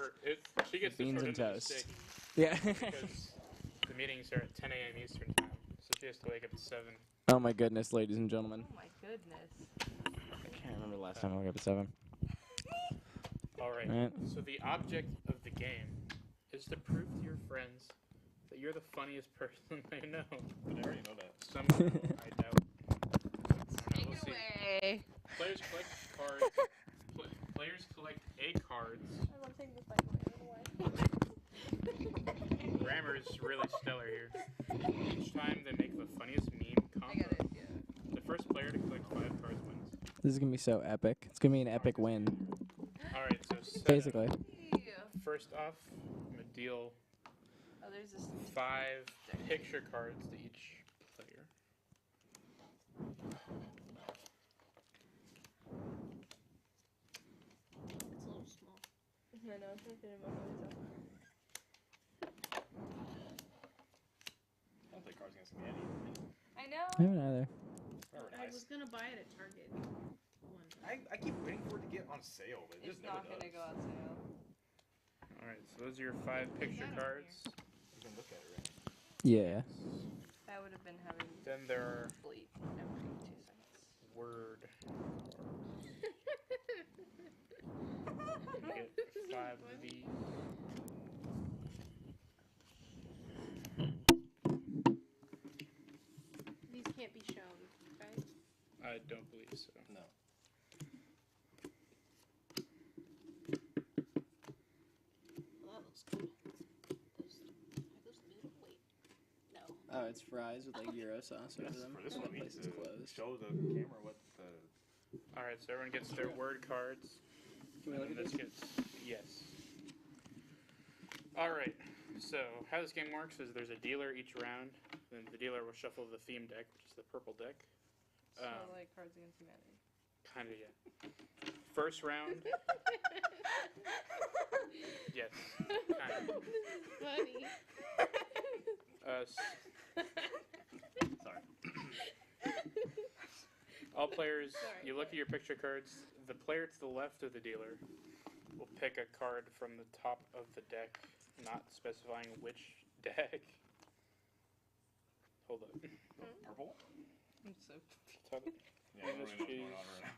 She gets Beans to and turn into toast. steak Yeah. because the meetings are at 10 a.m. Eastern time, so she has to wake up at 7. Oh my goodness, ladies and gentlemen. Oh my goodness. I can't remember the last time I woke up at 7. All right. Right. So the object of the game is to prove to your friends that you're the funniest person they know. But I already know that. Somehow, I doubt. I don't know. We'll see. Away. Players collect cards. Players collect A cards. I love taking this back away. Grammar is really stellar here. Each time they make the funniest meme I combo. got it, yeah. The first player to collect 5 cards wins. This is gonna be so epic. It's gonna be an epic win. All right, so setup. Basically. Yeah. First off, I'm gonna deal Oh, there's this. 5 picture cards to each player. It's a little small. I know, I'm thinking about myself. I don't play cards against Manny. I know. I haven't either. Very I nice. was gonna buy it at Target one time. I keep waiting for it to get on sale, but it It's just never not does. gonna go on sale. All right, so those are your 5 picture that over cards. You can look at it, right? Yeah. That would have been having Then there are bleep every 2 seconds. word cards. You get 5 of these. These can't be shown, right? I don't believe so. No. Well, that looks good. Those noodle. Wait. No. Oh, it's fries with like gyro sauce over them. For this and one, the we need place is to closed. show the camera what the. All right, so everyone gets their word cards. Can we look And at this this? gets yes. All right. So how this game works is there's a dealer each round. Then the dealer will shuffle the theme deck, which is the purple deck. So like Cards Against Humanity. Kind of, yeah. First round. Yes. Kind of. Funny. Sorry. All players, Sorry. you look at your picture cards. The player to the left of the dealer will pick a card from the top of the deck, not specifying which deck. Hold up. Purple? I'm so Top. Yeah, I don't really know what's going on right now.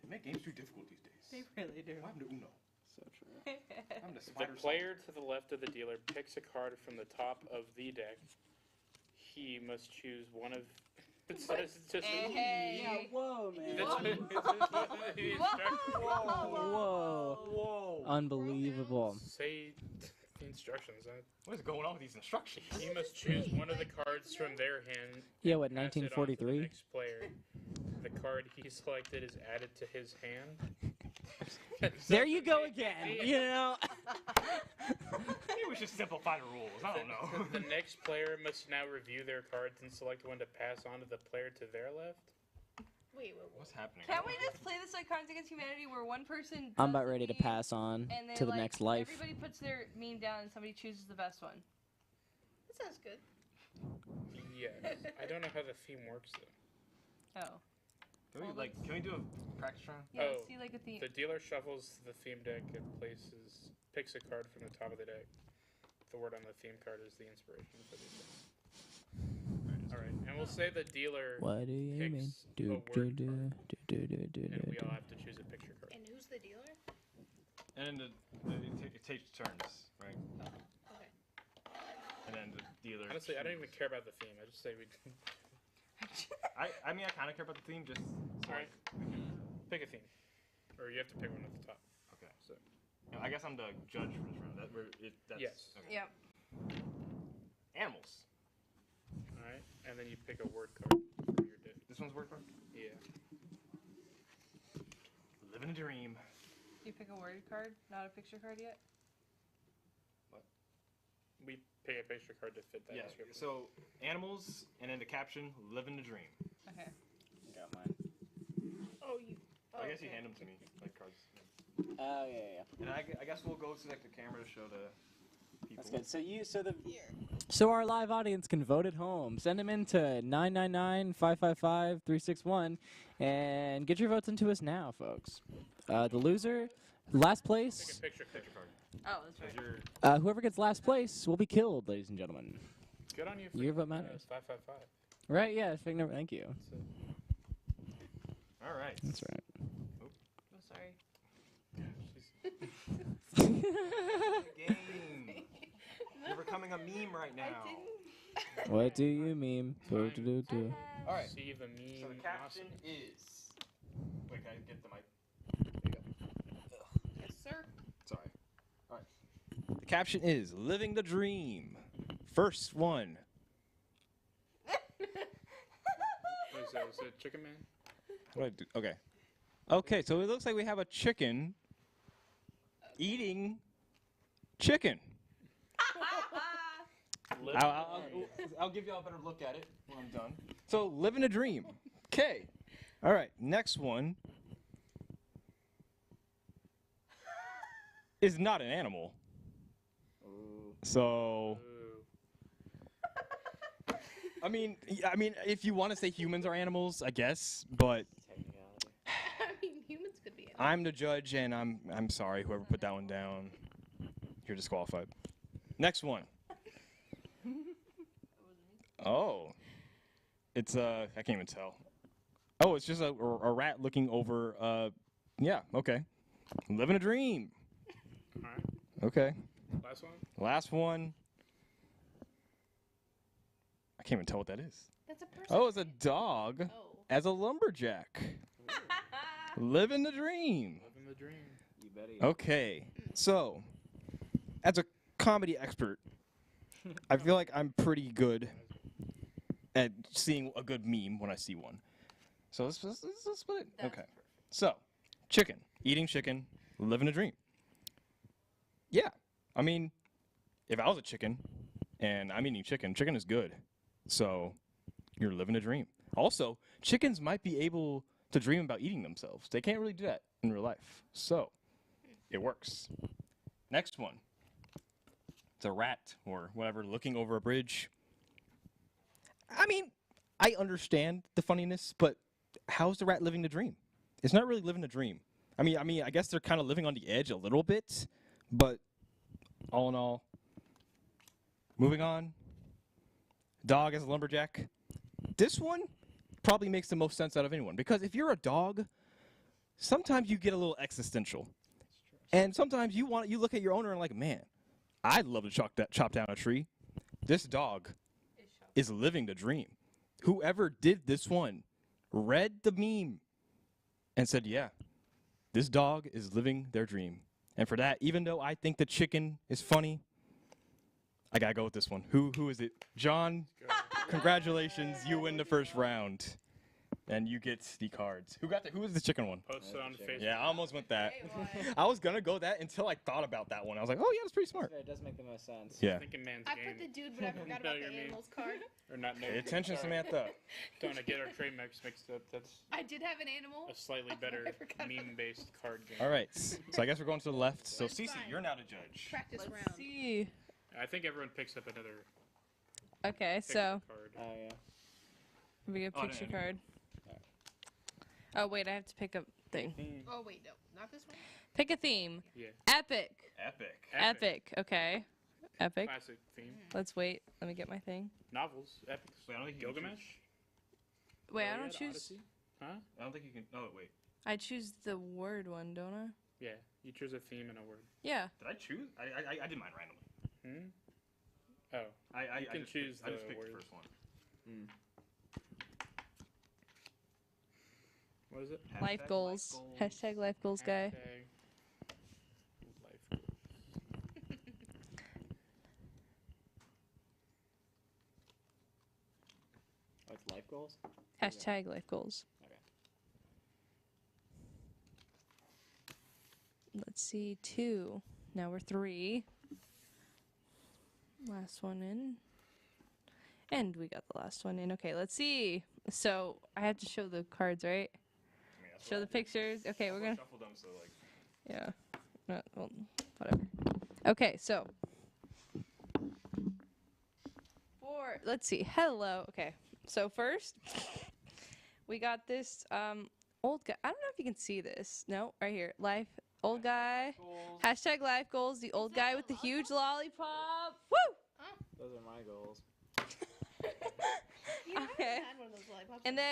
They make games too difficult these days. They really do. What happened to Uno? So true. I'm the The spider player to the left of the dealer picks a card from the top of the deck. He must choose one of. It says it's just. Hey. Whoa, man. The instructions. Whoa. Unbelievable. Say the instructions. What is going on with these instructions? He must choose one of the cards from their hand. Yeah, what, pass it on to the 1943? next player. The card he selected is added to his hand. There you go again. You know. Maybe we should simplify the rules. I don't know. The next player must now review their cards and select one to pass on to the player to their left. Wait. What's happening? Can't we just play this like Cards Against Humanity where one person I'm does about the ready to meme, pass on and then, to the like, next life. Everybody puts their meme down and somebody chooses the best one. That sounds good. Yes. I don't know how the theme works though. Oh. Can we do a practice round? Yeah, Oh, see like a theme. The dealer shuffles the theme deck and picks a card from the top of the deck. The word on the theme card is the inspiration for the deck. Alright, and we'll say the dealer What do you mean? picks a word card, and we all have to choose a picture card. And who's the dealer? And it takes turns, right? Okay. And then the dealer. Honestly, I don't even care about the theme. I just say we. I mean, I kind of care about the theme. Just so Alright. Pick a theme, or you have to pick one at the top. Okay. So. I guess I'm the judge for this round. That's, Yes. Okay. Yep. Animals. All right, and then you pick a word card for your deck. This one's word card. Yeah. Living a dream. You pick a word card, not a picture card yet? We pick a picture card to fit that Yeah. description. So animals, and then the caption, "Living the dream." Okay. Got mine. Oh, you. Oh, I guess you okay. hand them to me, like cards. Oh yeah. And I guess we'll go to like the camera to show the people. That's good. So our live audience can vote at home. Send them in to 999-555-361 and get your votes into us now, folks. The loser, last Pick a place. picture card. Oh, that's Because right. you're Whoever gets last place will be killed, ladies and gentlemen. Good on you. For Your vote matters. 555. Right? Yeah. Thank you. all right. That's right. Oh, sorry. Game. You're becoming a meme right now. What do you mean? Fine. Do. All right. See the meme. So the caption is. Wait, can I get the mic? Yes, sir. Sorry. All right. The caption is "Living the Dream." First one. What is that? Is it Chicken Man? What do I do? Okay. Okay, so it looks like we have a chicken eating chicken. I'll give y'all a better look at it when I'm done. So, living a dream. Okay. All right, next one is not an animal. So, Ooh. I mean, if you want to say humans are animals, I guess, but I mean, humans could be. I'm the judge, and I'm sorry, whoever put that one down. You're disqualified. Next one. Oh, it's I can't even tell. Oh, it's just a rat looking over. Yeah, okay. Living a dream. All right. Okay. Last one. Last one. I can't even tell what that is. That's a person. Oh, it's a dog Oh. as a lumberjack. Living the dream. Living the dream. You better. Okay, so as a comedy expert, I feel like I'm pretty good at seeing a good meme when I see one. So let's split it. That's Okay. So, chicken, eating chicken, living a dream. Yeah, I mean, if I was a chicken and I'm eating chicken, chicken is good. So, you're living a dream. Also, chickens might be able to dream about eating themselves. They can't really do that in real life. So, it works. Next one. It's a rat or whatever looking over a bridge. I mean, I understand the funniness, but how's the rat living the dream? It's not really living the dream. I mean, I guess they're kind of living on the edge a little bit, but all in all, moving on. Dog as a lumberjack. This one probably makes the most sense out of anyone because if you're a dog, sometimes you get a little existential, and sometimes you look at your owner and like, man, I'd love to chop down a tree. This dog is living the dream. Whoever did this one read the meme and said, yeah, this dog is living their dream. And for that, even though I think the chicken is funny, I gotta go with this one. Who is it? John, congratulations, you win the first round. And you get the cards. Who was the chicken one? Post it on Facebook. Yeah, I almost went that. Great one. I was gonna go that until I thought about that one. I was like, oh yeah, that's pretty smart. It does make the most sense. Yeah. Thinking man's I game. put the dude, but I forgot No, about you're the me. animals card. Or not Pay no. attention, Sorry. Samantha. Don't want to get our trademarks mixed up. That's I did have an animal. a slightly better I forgot about meme-based card game. All right. So I guess we're going to the left. So That's Cece, fine. you're now the judge. Practice Let's round. see. I think everyone picks up another Okay, picture so card. Oh yeah. we get a Oh, no, picture no, no. card. Oh wait, I have to pick a thing. Oh wait, no, not this one. Pick a theme. Yeah. Epic. Epic. Epic. Okay. Epic. Classic theme. Let's wait. Let me get my thing. Novels. Epics. Wait, I don't think you can Gilgamesh. choose- Wait, I Iliad, don't choose. Odyssey? Huh? I don't think you can. Oh wait. I choose the word one, don't I? Yeah. You choose a theme and a word. Yeah. Did I choose? I did mine randomly. Hmm. Oh. I You can just choose picked, I just the picked words. the first one. What is it? Life Hashtag goals. Hashtag life goals guy. Hashtag life goals. Oh, it's life goals? Hashtag life goals. Okay. Let's see, 2. Now we're 3. Last one in. And we got the last one in. Okay, let's see. So I have to show the cards, right? I mean, that's Show what the I did. pictures. Okay, we're I gonna. shuffled them, so like. Yeah. Well, whatever. Okay, so. Let's see. Hello. Okay. So first, we got this old guy. I don't know if you can see this. No, right here. Life. Old guy. Goals. Hashtag life goals. The old that guy a with the lollipop? huge lollipop. Woo! Those are my goals. You know, I Okay. haven't had one of those lollipops And in a long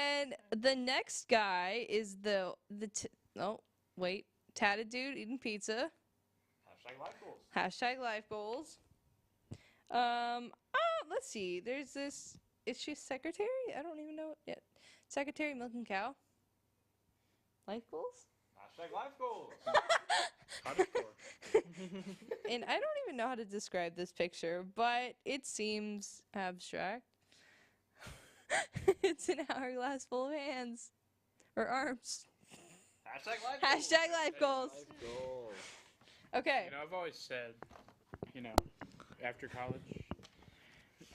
then the next guy is tatted dude eating pizza. Hashtag life goals. Hashtag life goals. Let's see. There's this. Is she a secretary? I don't even know it yet. Secretary milking cow. Life goals. Hashtag life goals. Cottage core. And I don't even know how to describe this picture, but it seems abstract. It's an hourglass full of hands or arms. Hashtag life goals. Hashtag life goals. Life goals. Okay. You know, I've always said, after college,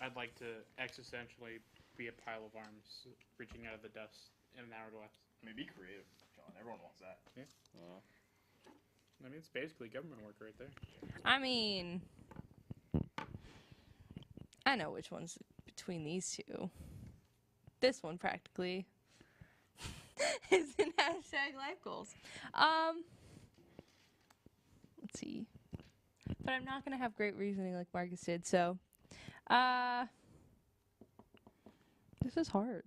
I'd like to existentially be a pile of arms reaching out of the dust in an hourglass. I mean, be creative, John. Everyone wants that. I mean, it's basically government work right there. I mean, I know which one's between these two. This one practically is in hashtag life goals. Let's see. But I'm not gonna have great reasoning like Marcus did, so this is hard.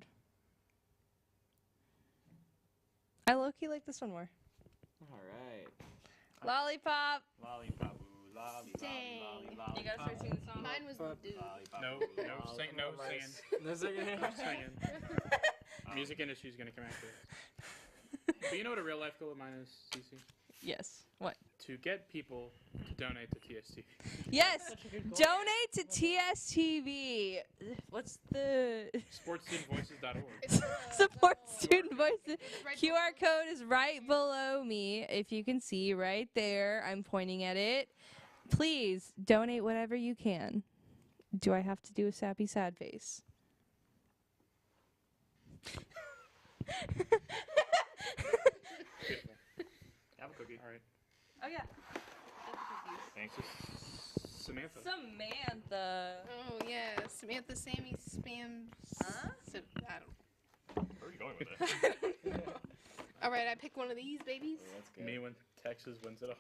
I low-key like this one more. All right. Lollipop. Lollipop, ooh, lolly, Dang. lolly, lolly, You gotta start singing the time. song. Mine was the dude. No singing. No singing. No singing. Music industry's gonna come after it. But you know what a real life goal of mine is, Cece? Yes. What? To get people to donate to TST. Yes. Donate to TSTV. What's the SportsStudentVoices.org. It's, support the student voices? It's right QR code is right below me. If you can see right there, I'm pointing at it. Please donate whatever you can. Do I have to do a sappy sad face? Beautiful. Have a cookie. All right. Oh yeah. Thanks. Samantha. Samantha. Oh yeah, Samantha, Sammy, Spam. Huh? I don't. Where are you going with it? All right, I pick one of these babies. That's good. Me when Texas wins it all.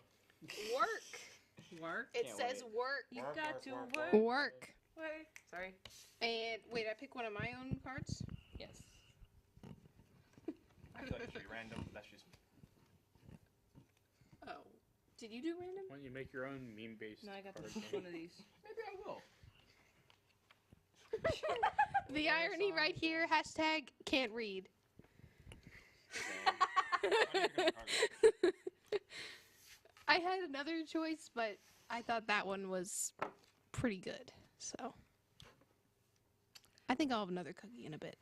Work. It Can't says work. You Work, got work, to work, work. Work. Sorry. And wait, I pick one of my own cards. Yes. I feel like it should be random, but that's just me. Oh, did you do random? Why don't you make your own meme-based No, I got card this game? one of these. Maybe I will. The irony right here. Hashtag can't read. I had another choice, but I thought that one was pretty good. So I think I'll have another cookie in a bit.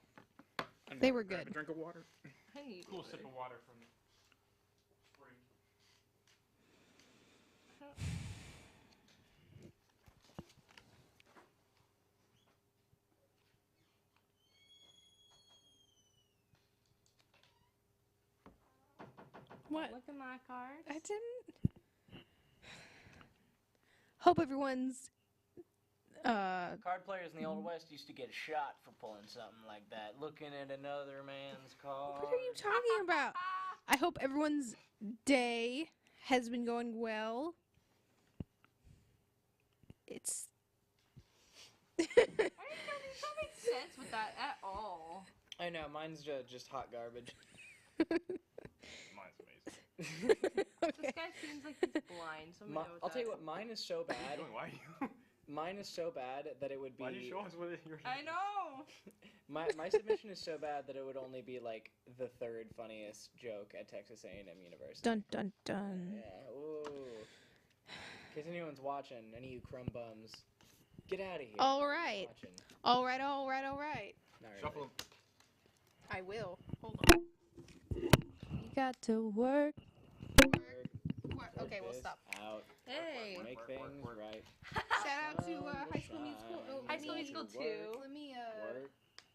I'm They gonna were grab good. A drink of water. I need Cool sip of water from spring. What? Look at my card. I didn't. Hope everyone's Card players in the Old West used to get shot for pulling something like that. Looking at another man's card. What are you talking about? I hope everyone's day has been going well. It's. I don't make sense with that at all. I know, mine's just hot garbage. Mine's amazing. This guy seems like he's blind. So I'm gonna go with I'll tell you that. what, mine is so bad. Why are you? Mine is so bad that it would be. Why do you show us what you're? I know. My submission is so bad that it would only be like the third funniest joke at Texas A&M University. Dun dun dun. Yeah. Ooh. In case anyone's watching, any of you crumb bums, get out of here. All right. Watching. All right, all right, all right. Not really. Shuffle. I will. Hold on. You got to work. Okay, we'll This stop. Out. Hey. Make things right. Shout out to High School Musical. Oh, High School Musical 2. Let me Work.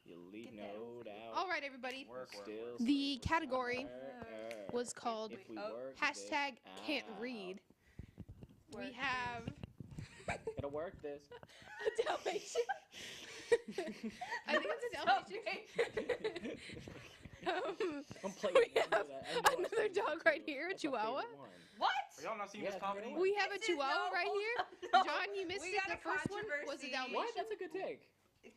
You leave get no doubt. All right, everybody. Work still. The category Work. was called If we Oh. work hashtag this can't out. read. Work We have Gotta work this. a Dalmatian. I think it's a Dalmatian. I'm playing. We I know have that. I know I another see dog that right too. here, a That's my Chihuahua. favorite one. What? Are y'all not seeing Yeah, this it's a comedy? great one. We have a This is Chihuahua no- right here. no. John, you missed We it. got The a first one was a controversy. Dalmatian. What? That's a good take.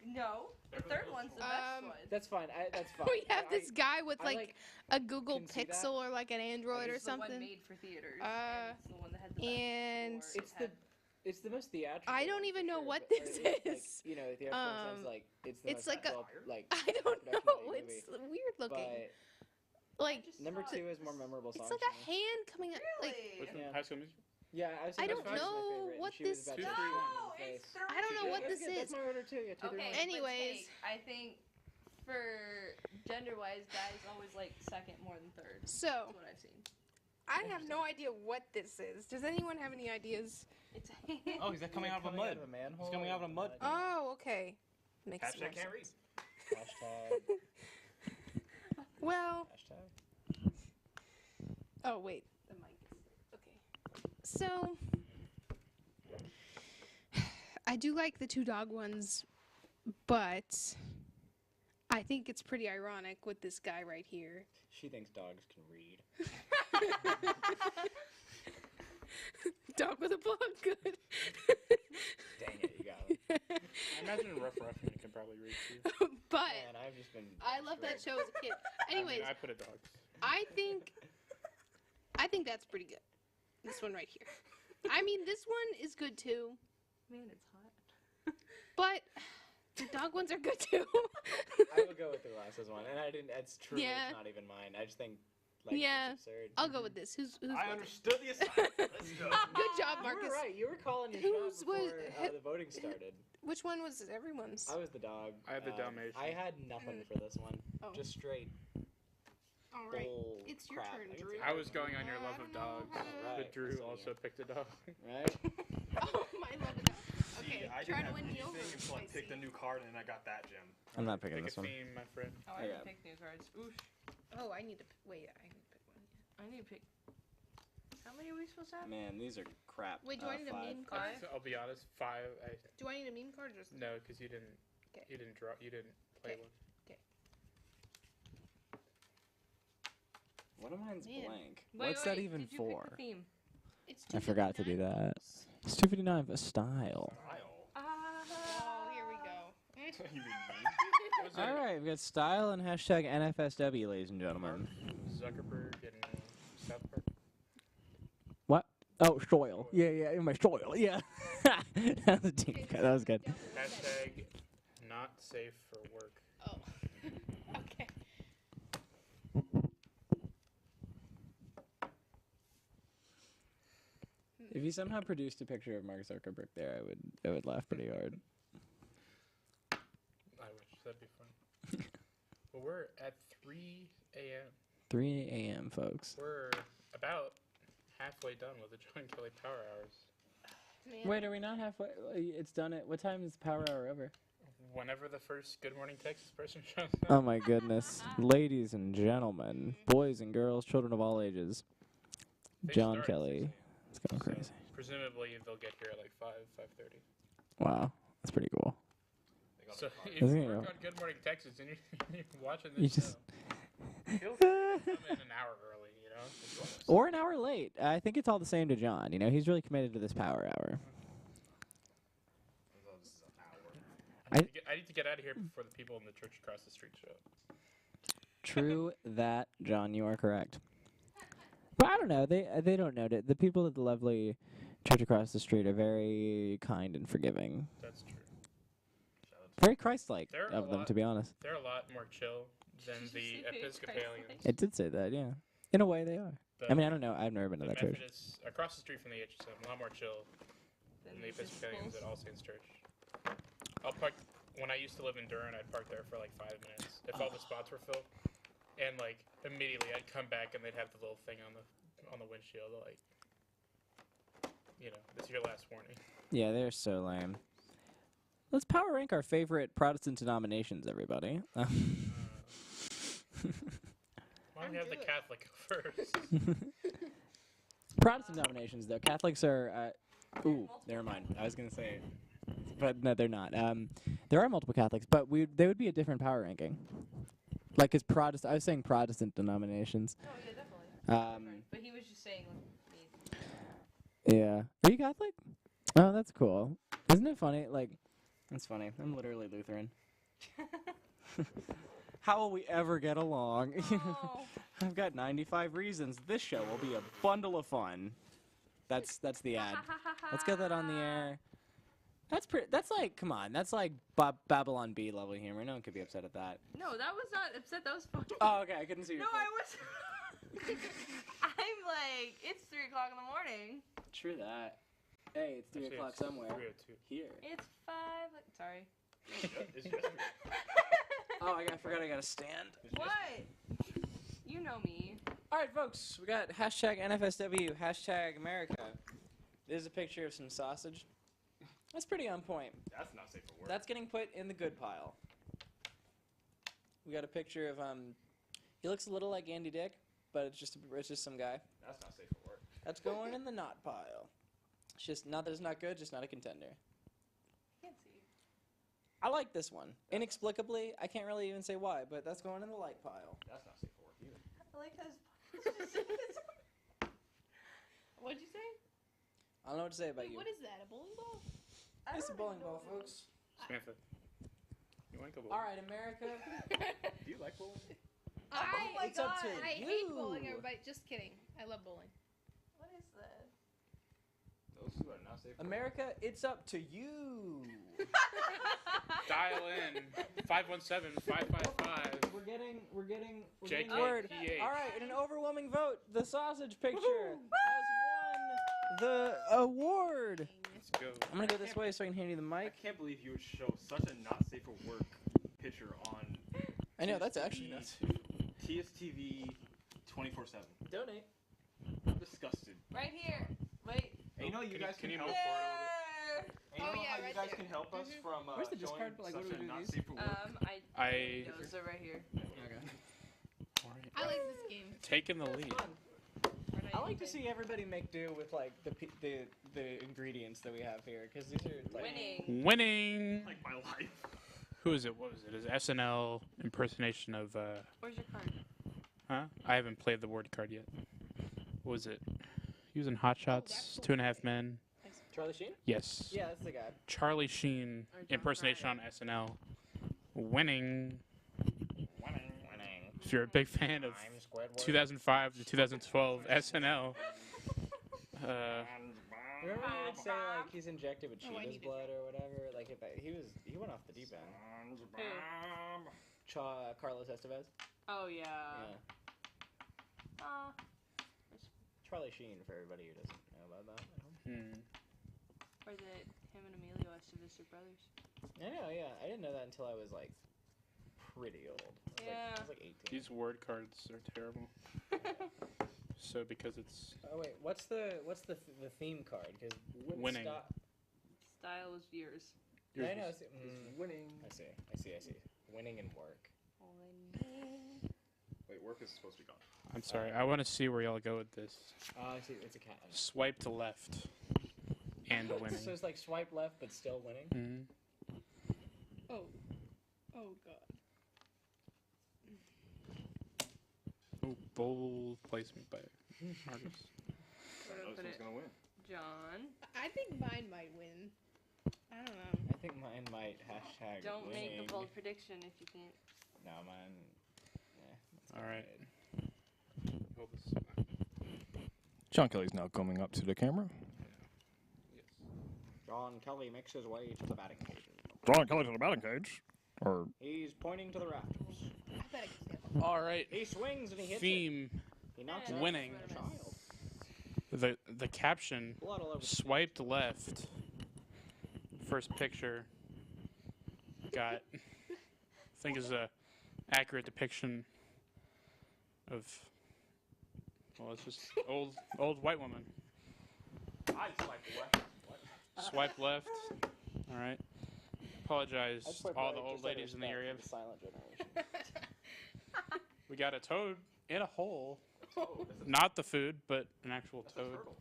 No. The third one's the best one. That's fine. That's fine. We have this guy with I like a Google can see that. Pixel or like an Android or It's the one something. made for theaters. Uh, and it's the one that had the and- best score. It's the most theatrical. I don't one, even for know sure, what but, this like, is. Like, the theatrical sounds like it's the it's most like a- well, like I don't production know. value It's movie. weird looking. But Like number 2 is more memorable it's songs. like to a me. hand coming out. Like Really? Which one? Yeah. High School Musical? Yeah, I, was I saying don't that's my know favorite, and what she was this about to is. hit me in No, the face. it's third. I don't know Yeah, what that's this good. is. That's my order too. Yeah, 2, 3, Okay. 1. Anyways. I think for gender-wise, guys always like second more than third. so. That's what I've seen. I have no idea what this is. Does anyone have any ideas? It's Oh, is that coming out of a mud? manhole. It's coming out of a mud. Oh, okay. Makes more Hashtag can't read. sense. Hashtag. Well, Hashtag. oh wait. the mic is Okay. So I do like the 2 dog ones, but I think it's pretty ironic with this guy right here. She thinks dogs can read. Dog with a blog, good. Dang it, you got it. I imagine Rough Russian can probably read too. But Man, I've just been. I love that show as a kid. Anyways, I put a dog. I think that's pretty good. This one right here. I mean, this one is good too, man, it's hot. but the dog ones are good too. I would go with the glasses one, and I didn't. It's true. Yeah. It's not even mine. I just think. Like, Yeah. It's absurd. I'll go with this. Who's I with it? understood the assignment. Let's go. Good job, You Marcus. were right. You were calling your Whose shot was- before the voting started. Which one was everyone's? I was the dog. I had the Dalmatian. I had nothing for this one. Oh. Just straight All right. bull It's your crap. turn, I can Drew. see I that. was going on your I love don't of know. dogs, Alright, but Drew so, also picked a dog. Right? Oh, my love it. Okay, See, I try didn't to have win me over. anything until I I picked see. a new card and I got that gem. I'm not picking Pick this a one. theme, my friend. Oh, I Okay. didn't pick new cards. Oof. Oh, I need to wait. I need to pick one. I need to pick. How many are we supposed to have? Man, these are crap. Wait, do I need a 5. meme card? So I'll be honest, 5. Do I need a meme card or just? No, because you didn't. Okay. You didn't draw. You didn't play Okay. one. One of mine's Man. blank. What's that even did you pick for? the theme? It's I forgot to do 259. that. It's 259 for style. Oh, here we go. You mean me? Was it All right, we got style and hashtag NFSW, ladies and gentlemen. Zuckerberg and South Park? What? Oh, soil. Yeah, my soil. Yeah. That was a deep cut. That was good. Hashtag not safe for work. Oh. Okay. If you somehow produced a picture of Mark Zuckerberg there, I would laugh pretty hard. I wish that'd be fun. Well, we're at 3 a.m. 3 a.m., folks. We're about halfway done with the John Kelley Power Hours. Man. Wait, are we not halfway? It's done at what time is the power hour over? Whenever the first Good Morning Texas person shows up. Oh my goodness. Ladies and gentlemen, boys and girls, children of all ages. They John start at Kelley. 6 It's going So crazy. presumably they'll get here at like 5:30. Wow. That's pretty cool. So They if got you Yeah. work on Good Morning Texas and you're watching You this just- show, feel free to come in an hour early, you know? and join us. Or an hour late. I think it's all the same to John. You know, he's really committed to this power hour. This is an hour. I need to get out of here before the people in the church across the street show up. True that, John. You are correct. But I don't know. They don't know it. The people at the lovely church across the street are very kind and forgiving. That's true. Shout out to Very Christ-like They're a of them, lot- to be honest. They're a lot more chill than Did you the say very Episcopalians. Christ-like? It did say that, yeah. In a way, they are. The, I mean, I don't know. I've never been to the that church. Methodists across the street from the HSM, a lot more chill than the Episcopalians at All Saints Church. I'll park when I used to live in Durham. I'd park there for like 5 minutes if all the spots were filled, and like immediately I'd come back and they'd have the little thing on the windshield, like, you know, this is your last warning. Yeah, they're so lame. Let's power rank our favorite Protestant denominations, everybody. Why don't we have the Catholic first? Protestant denominations, though. Catholics are. Ooh, never mind. I was gonna say, it. But no, they're not. There are multiple Catholics, but they would be a different power ranking. Like, as Protestant, I was saying Protestant denominations. Oh yeah, definitely. Um, But he was just saying me. yeah. Are you Catholic? Oh, that's cool. Isn't it funny? Like, it's funny. I'm literally Lutheran. How will we ever get along? Oh. I've got 95 reasons. This show will be a bundle of fun. That's the ad. Let's get that on the air. That's like, come on. That's like Babylon Bee level humor. No one could be upset at that. No, that was not upset. That was funny. Oh, okay. I couldn't see your No, face. I was. I'm like, it's 3 o'clock in the morning. True that. Hey, it's 3 Actually, o'clock it's somewhere. 3:02. Here. It's 5. Sorry. It's yesterday. Oh, I forgot I got a stand. What? You know me. All right, folks. We got hashtag NFSW, hashtag America. There's a picture of some sausage. That's pretty on point. That's not safe for work. That's getting put in the good pile. We got a picture of he looks a little like Andy Dick, but it's just some guy. That's not safe for work. That's going in the not pile. It's just not that it's not good, just not a contender. Can't see. I like this one. Inexplicably, I can't really even say why, but that's going in the light pile. That's not safe for work either. I like how What'd you say? I don't know what to say about Wait, you. what is that? A bowling ball? I It's a don't bowling even know ball, what it folks. Samantha, you want to go bowling? All right, America. Do you like bowling? I, my It's up to I hate bowling, you. everybody. Just kidding. I love bowling. What is that? Those two are not safe for work. America, it's up to you. Dial in 517-555. We're getting JKPH. word. All right, in an overwhelming vote, the sausage picture has won the award. Let's go. I'm gonna go this way so I can hand you the I mic. can't believe you would show such a not safe for work picture on I know that's actually nuts. TSTV 24/7. Donate. I'm disgusted. Right here. Wait. And you know you guys can you help. move forward a little bit? And you Oh, know yeah, how you right guys there. can help us from Where's the showing discard? Like, what such do we a do not these? safe for work. I Those are right here. Okay. I like this game. Taking the lead. I like to see everybody make do with like the ingredients that we have here because these are like Winning. Winning. Like my life. Who is it? What was it? Is SNL impersonation of Where's your card? huh? I haven't played the word card yet. What was it? He was in Hot Shots, 2.5 Men. Charlie Sheen. Yes. Yeah, that's the guy. Charlie Sheen Or John impersonation on Cryer. SNL. Winning. If you're a big fan of 2005 to 2012 SNL, Remember he would say like he's injected with Oh, I cheetah's need it. blood or whatever? Like he went off the deep end. Carlos Estevez. Oh yeah. Yeah. Charlie Sheen for everybody who doesn't know about that. Or that him and Emilio Estevez are brothers. I know, yeah. I didn't know that until I was like pretty old. I was like 18. these word cards are terrible. So because it's Oh wait, what's the theme card? Because Winning. Style was yours. I yours know. is- Winning. I see. Winning and work. Wait, work is supposed to be gone. I'm sorry. I want to see where y'all go with this. Oh, I see. It's a cat. Swipe to left and winning. So it's like swipe left, but still winning. Mhm. Oh. Oh God. Oh, bold placement by Marcus. Where do I Knows put who's it? gonna win. John. I think mine might win. I don't know. I think mine might hashtag Don't make winning. a bold prediction if you can't. No, mine. Let's go All right. ahead. Hold this. John Kelly's now coming up to the camera. Yes. John Kelly makes his way to the batting cages. John Kelly to the batting cage. Or He's pointing to the rafters. I bet I can see it. All right. He swings and he hits it. Theme. He knocks Yeah, out winning. a child. The caption. Blood all over the Swiped left. First picture. Got. I think is a accurate depiction of. Well, it's just old white woman. I swipe left. What? Swipe left. All right. Apologize I'd swipe all right the old just out of ladies in the respect area. for the silent generation. We got a toad in a hole. Oh, that's a Not the food, but an actual That's a toad. turtle.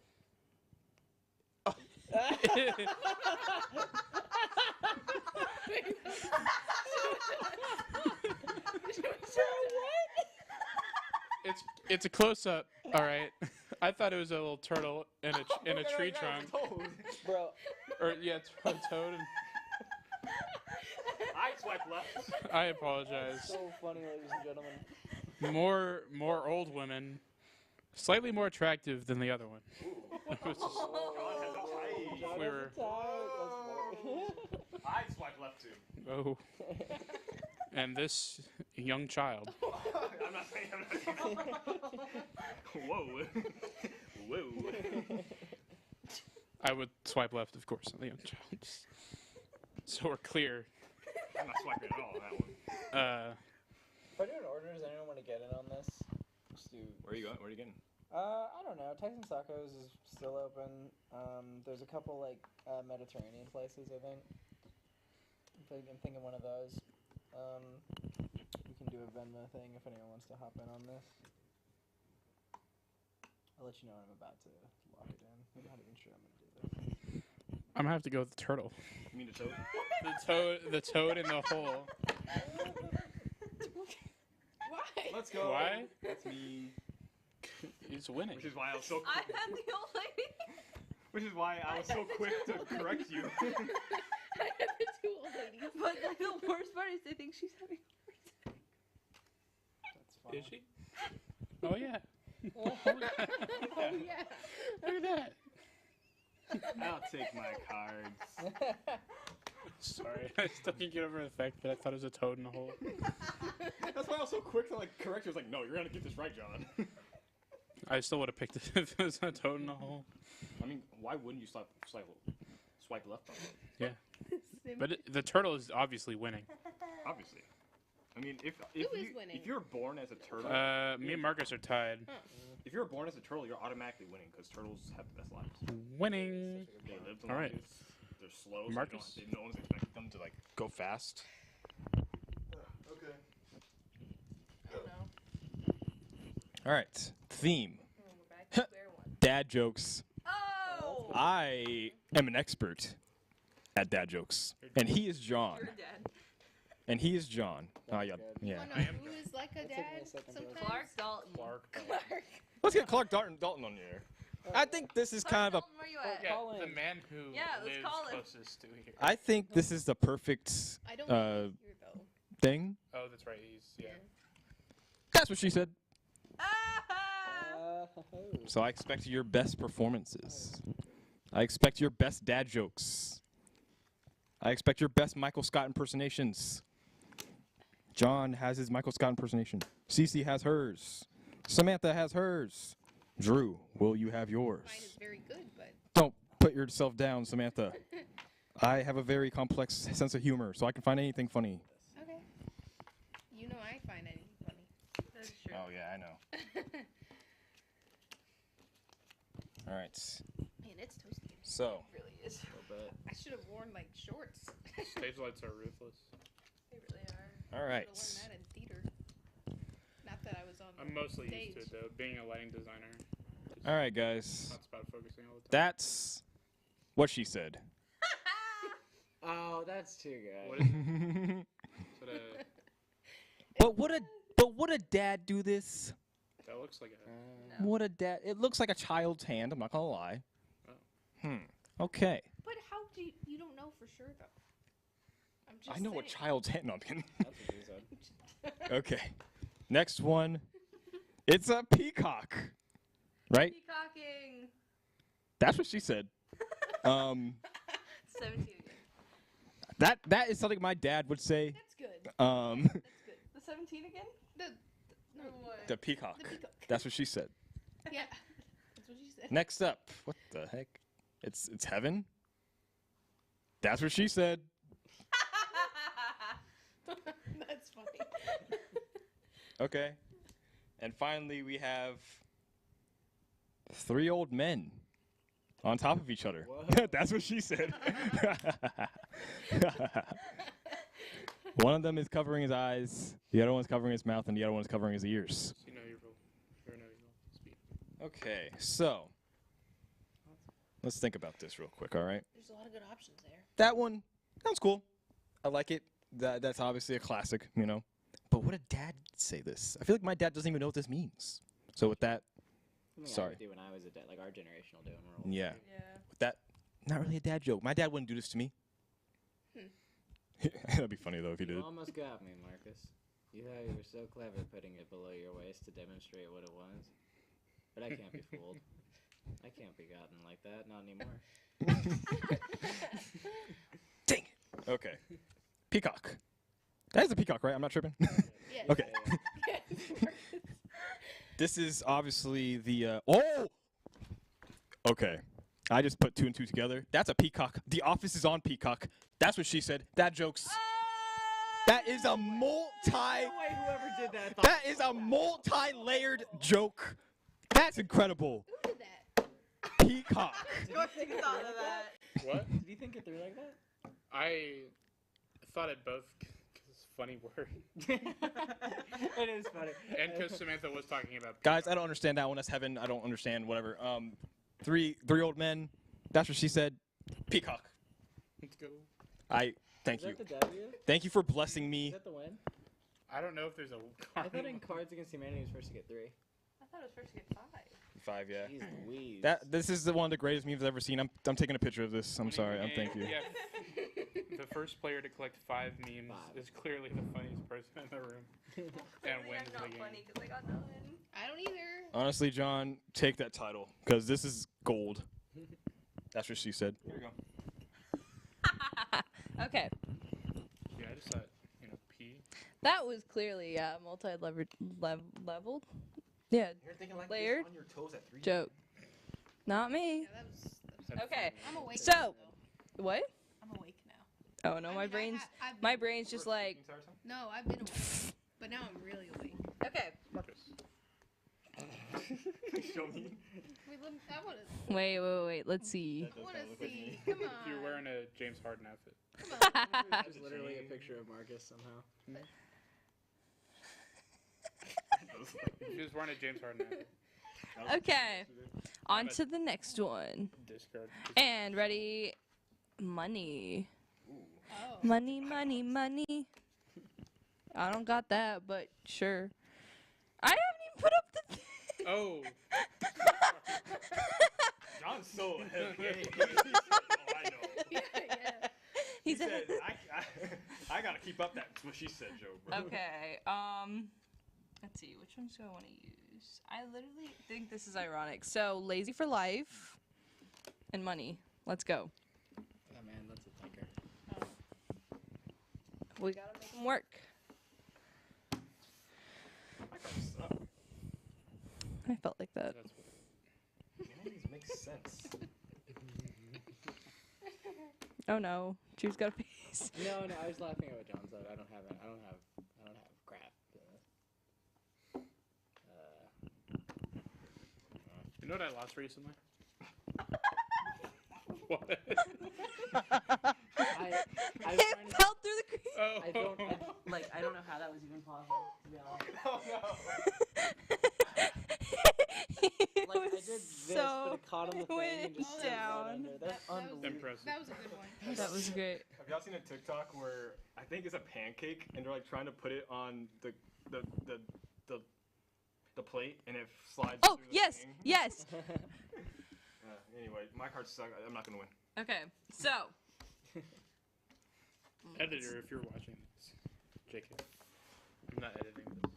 It's a close up. All right. I thought it was a little turtle in a tree trunk. Bro, Or yeah, a toad. And I swipe left. I apologize. so funny, ladies and gentlemen. More old women, slightly more attractive than the other one. It was just- John has a tie. John We has were- a tie. That's I swipe left too. oh. funny. And this young child. I'm not saying. Whoa. Whoa. I would swipe left, of course, on the young child. So we're clear. I'm not swiping at all on that one. If I do an order, does anyone want to get in on this? Just do. Where are you going? Where are you getting? I don't know. Texas Tacos is still open. There's a couple like Mediterranean places. I think. I'm thinking one of those. We can do a Venmo thing if anyone wants to hop in on this. I'll let you know when I'm about to lock it in. I'm not even sure I'm gonna do this. I'm gonna have to go with the turtle. You mean the toad? The toad in the hole. Why? Let's go. Why? That's me. He's winning. Which is why I was so. I am the old lady. Which is why I was so quick to correct you. I have the two old ladies. But like, the worst part is they think she's having. That's fine. Is she? Oh yeah. Oh yeah. Look at that. I'll take my cards. Sorry, I still can't get over the fact that I thought it was a toad in a hole. That's why I was so quick to like correct you. I was like, no, you're gonna get this right, John. I still would have picked it if it was a toad in a hole. I mean, why wouldn't you swipe left on it? Yeah, but the turtle is obviously winning. Obviously. I mean, if Who is you, winning? if you're born as a turtle, Me and Marcus are tied. if you're born as a turtle, you're automatically winning because turtles have the best lives. Winning. They live the All right. longest. They're slow. So Marcus. no one's expecting them to like go fast. Okay. I don't know. All right. Theme. We're back to square one. Dad jokes. Oh. I am an expert at dad jokes. And he is John. You're dead. And he is John. Oh, yeah. good. Yeah. Wanna I am who is like a That took me dad a second to sometimes? Clark Dalton. Clark. Let's get Clark Dalton on here. I think this is kind of a. Dalton, where you at? Yeah, Call in. the man who Yeah, let's lives call him. closest to here. I think this is the perfect I don't know uh, here though. thing. Oh, that's right. He's yeah. That's what she said. Ah! So I expect your best performances. I expect your best dad jokes. I expect your best Michael Scott impersonations. John has his Michael Scott impersonation. Cece has hers. Samantha has hers. Drew, will you have yours? Mine is very good, but Don't put yourself down, Samantha. I have a very complex sense of humor, so I can find anything funny. okay. You know I find anything funny. That's true. Oh, yeah, I know. All right. Man, it's toasty. So, It really is. I should have worn like shorts. Stage lights are ruthless. They really are. all right. Should've learned that in theater. Not that I was on. I'm mostly stage. used to it though. Being a lighting designer. All right, guys. That's about focusing all the time. That's what she said. Oh Oh, that's too good. What is it? Sort of, but would a dad do this? that looks like a. No. What a dad. It looks like a child's hand. I'm not gonna lie. Oh. Okay. But how do you don't know for sure though? I'm just I know what saying. child's hand. No, I'm kidding. That's what you said. Okay. Next one. It's a peacock. Right? Peacocking. That's what she said. 17 again. That is something my dad would say. That's good. That's good. The 17 again? No, what? The peacock. the peacock. That's what she said. Yeah, that's what she said. Next up. What the heck? It's heaven. That's what she said. That's funny. Okay. And finally, we have 3 old men on top of each other. That's what she said. One of them is covering his eyes, the other one's covering his mouth, and the other one's covering his ears. You know your role. You know your role. Speak. Okay, so let's think about this real quick, all right? There's a lot of good options there. That one sounds cool. I like it. That's obviously a classic, you know. But would a dad say this? I feel like my dad doesn't even know what this means. So with that, Something I sorry. would do when I was a dad, like our generation will do when we're older. Yeah. Yeah. With that, not really a dad joke. My dad wouldn't do this to me. That'd be funny though if he You did. almost got me, Marcus. You thought you were so clever putting it below your waist to demonstrate what it was. But I can't be fooled. I can't be gotten like that, not anymore. Dang it. Okay. Peacock. That is a peacock, right? I'm not tripping. Yes. Okay. Yes. This is obviously the oh. Okay. I just put 2 and 2 together. That's a peacock. The Office is on Peacock. That's what she said. That joke's. That is a multi. way whoever did that thought That is a multi-layered joke. That's incredible. Who did that? Peacock. What you thought of that? What? Did you think it through like that? I thought it both because funny word, It is funny. and because Samantha was talking about. Guys, I don't understand that one. That's heaven. I don't understand whatever. 3 old men. That's what she said. Peacock. Let's go. Thank Is you. that the W? Thank you for blessing Is me. that the win? I don't know if there's a. I thought in Cards Against Humanity it was first to get 3. I thought it was first to get 5. 5, yeah. Jeez Louise. This is one of the greatest memes I've ever seen. I'm taking a picture of this. I'm sorry. Thank you. Yeah. The first player to collect 5 memes 5. is clearly the funniest person in the room and Clearly wins I'm the not game. funny because I got none. I don't either. Honestly, John, take that title because this is gold. That's what she said. Here we go. Okay. Yeah, I just thought, P. That was clearly multi-leveled. Yeah, You're thinking like Layered on your toes at 3. joke. Not me. Yeah, that was Okay. I'm awake. So- now, though. What? I'm awake now. Oh no, I my mean, brain's I've my been- brain's just like. No, I've been awake, but now I'm really awake. Okay. Marcus. Show me. Wait, I wanna Wait. Let's see. see. Come on. You're wearing a James Harden outfit. Come on. There's literally a picture of Marcus somehow. He was wearing a James Harden outfit. Okay. On to the next one. Discard. And ready. Money. Oh. Money. I don't got that, but sure. I haven't even put up the thing. Oh, John's so ahead of the game. Oh, I know. Yeah. He He's said, I gotta keep up that. That's what she said, Joe. Bro. Okay. Let's see. Which ones do I want to use? I literally think this is ironic. So, lazy for life and money. Let's go. Oh man, that's a thinker. We gotta make them work. My cards suck. I felt like that. that's what. None of these make sense. Oh no. Drew's got a piece. No, I was laughing at what John said. I don't have crap. You know what I lost recently? What? I was It trying to, fell through the crease. Oh. I don't know how that was even possible, to be honest. Oh no. It Like, I was did this, so but it caught on the it thing and went just slid right down. under. That's unbelievable. Impressive. That was a good one. That was great. Have y'all seen a TikTok where I think it's a pancake and they're like trying to put it on the plate and it slides Oh, through the yes, thing? yes. Anyway, my cards suck. I'm not gonna win. Okay, so. Editor, if you're watching this, JK, I'm not editing this.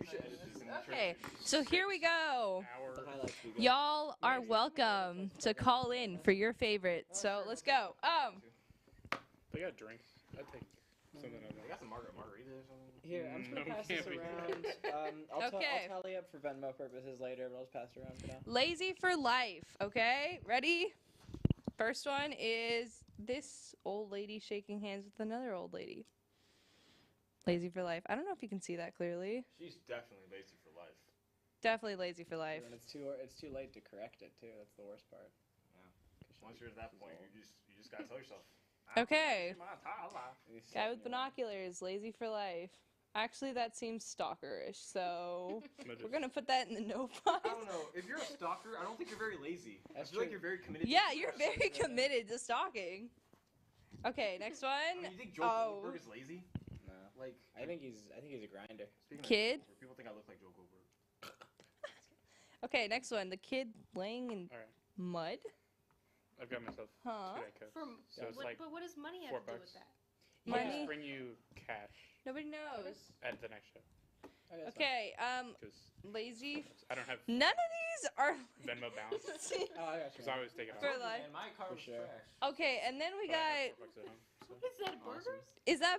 We should edit this in the Okay, so here we go. Hour. The highlights we got. Y'all are welcome to call in for your favorite. So let's go. They got drinks. I'd take something I of that. got some margarita or something. Here, I'm just gonna No, pass this can't be. around. Okay. I'll tally up for Venmo purposes later, but I'll just pass it around for now. Lazy for life. Okay, ready? First one is this old lady shaking hands with another old lady. Lazy for life. I don't know if you can see that clearly. She's definitely lazy for life. Definitely lazy for life. And it's too late to correct it too. That's the worst part. Once you're at that point, you just gotta tell yourself. Okay. These Guy with 7-year-olds. binoculars, lazy for life. Actually, that seems stalkerish, so But we're gonna put that in the no box. I don't know. If you're a stalker, I don't think you're very lazy. That's I feel like true. you're very committed. Yeah, to you're yourself. very committed to stalking. Okay, next I one. mean, you think Joe Oh. Goldberg is lazy? No, Like, I think he's a grinder. speaking of Kid? Joe Goldberg, people think I look like Joe Goldberg. Okay, next one. The kid laying in All right. mud. I've got myself Huh? 2 Diet Cokes. From So it's like but what does money have to do $4. with that? I'll Money? just bring you cash Nobody knows. at the next show Okay, because lazy. I don't have None of these are. Venmo balance Oh, I got because I always take it off. For life. my car was sure. Okay, and then we But I got. have $4 at home, so. Is that burgers? Is that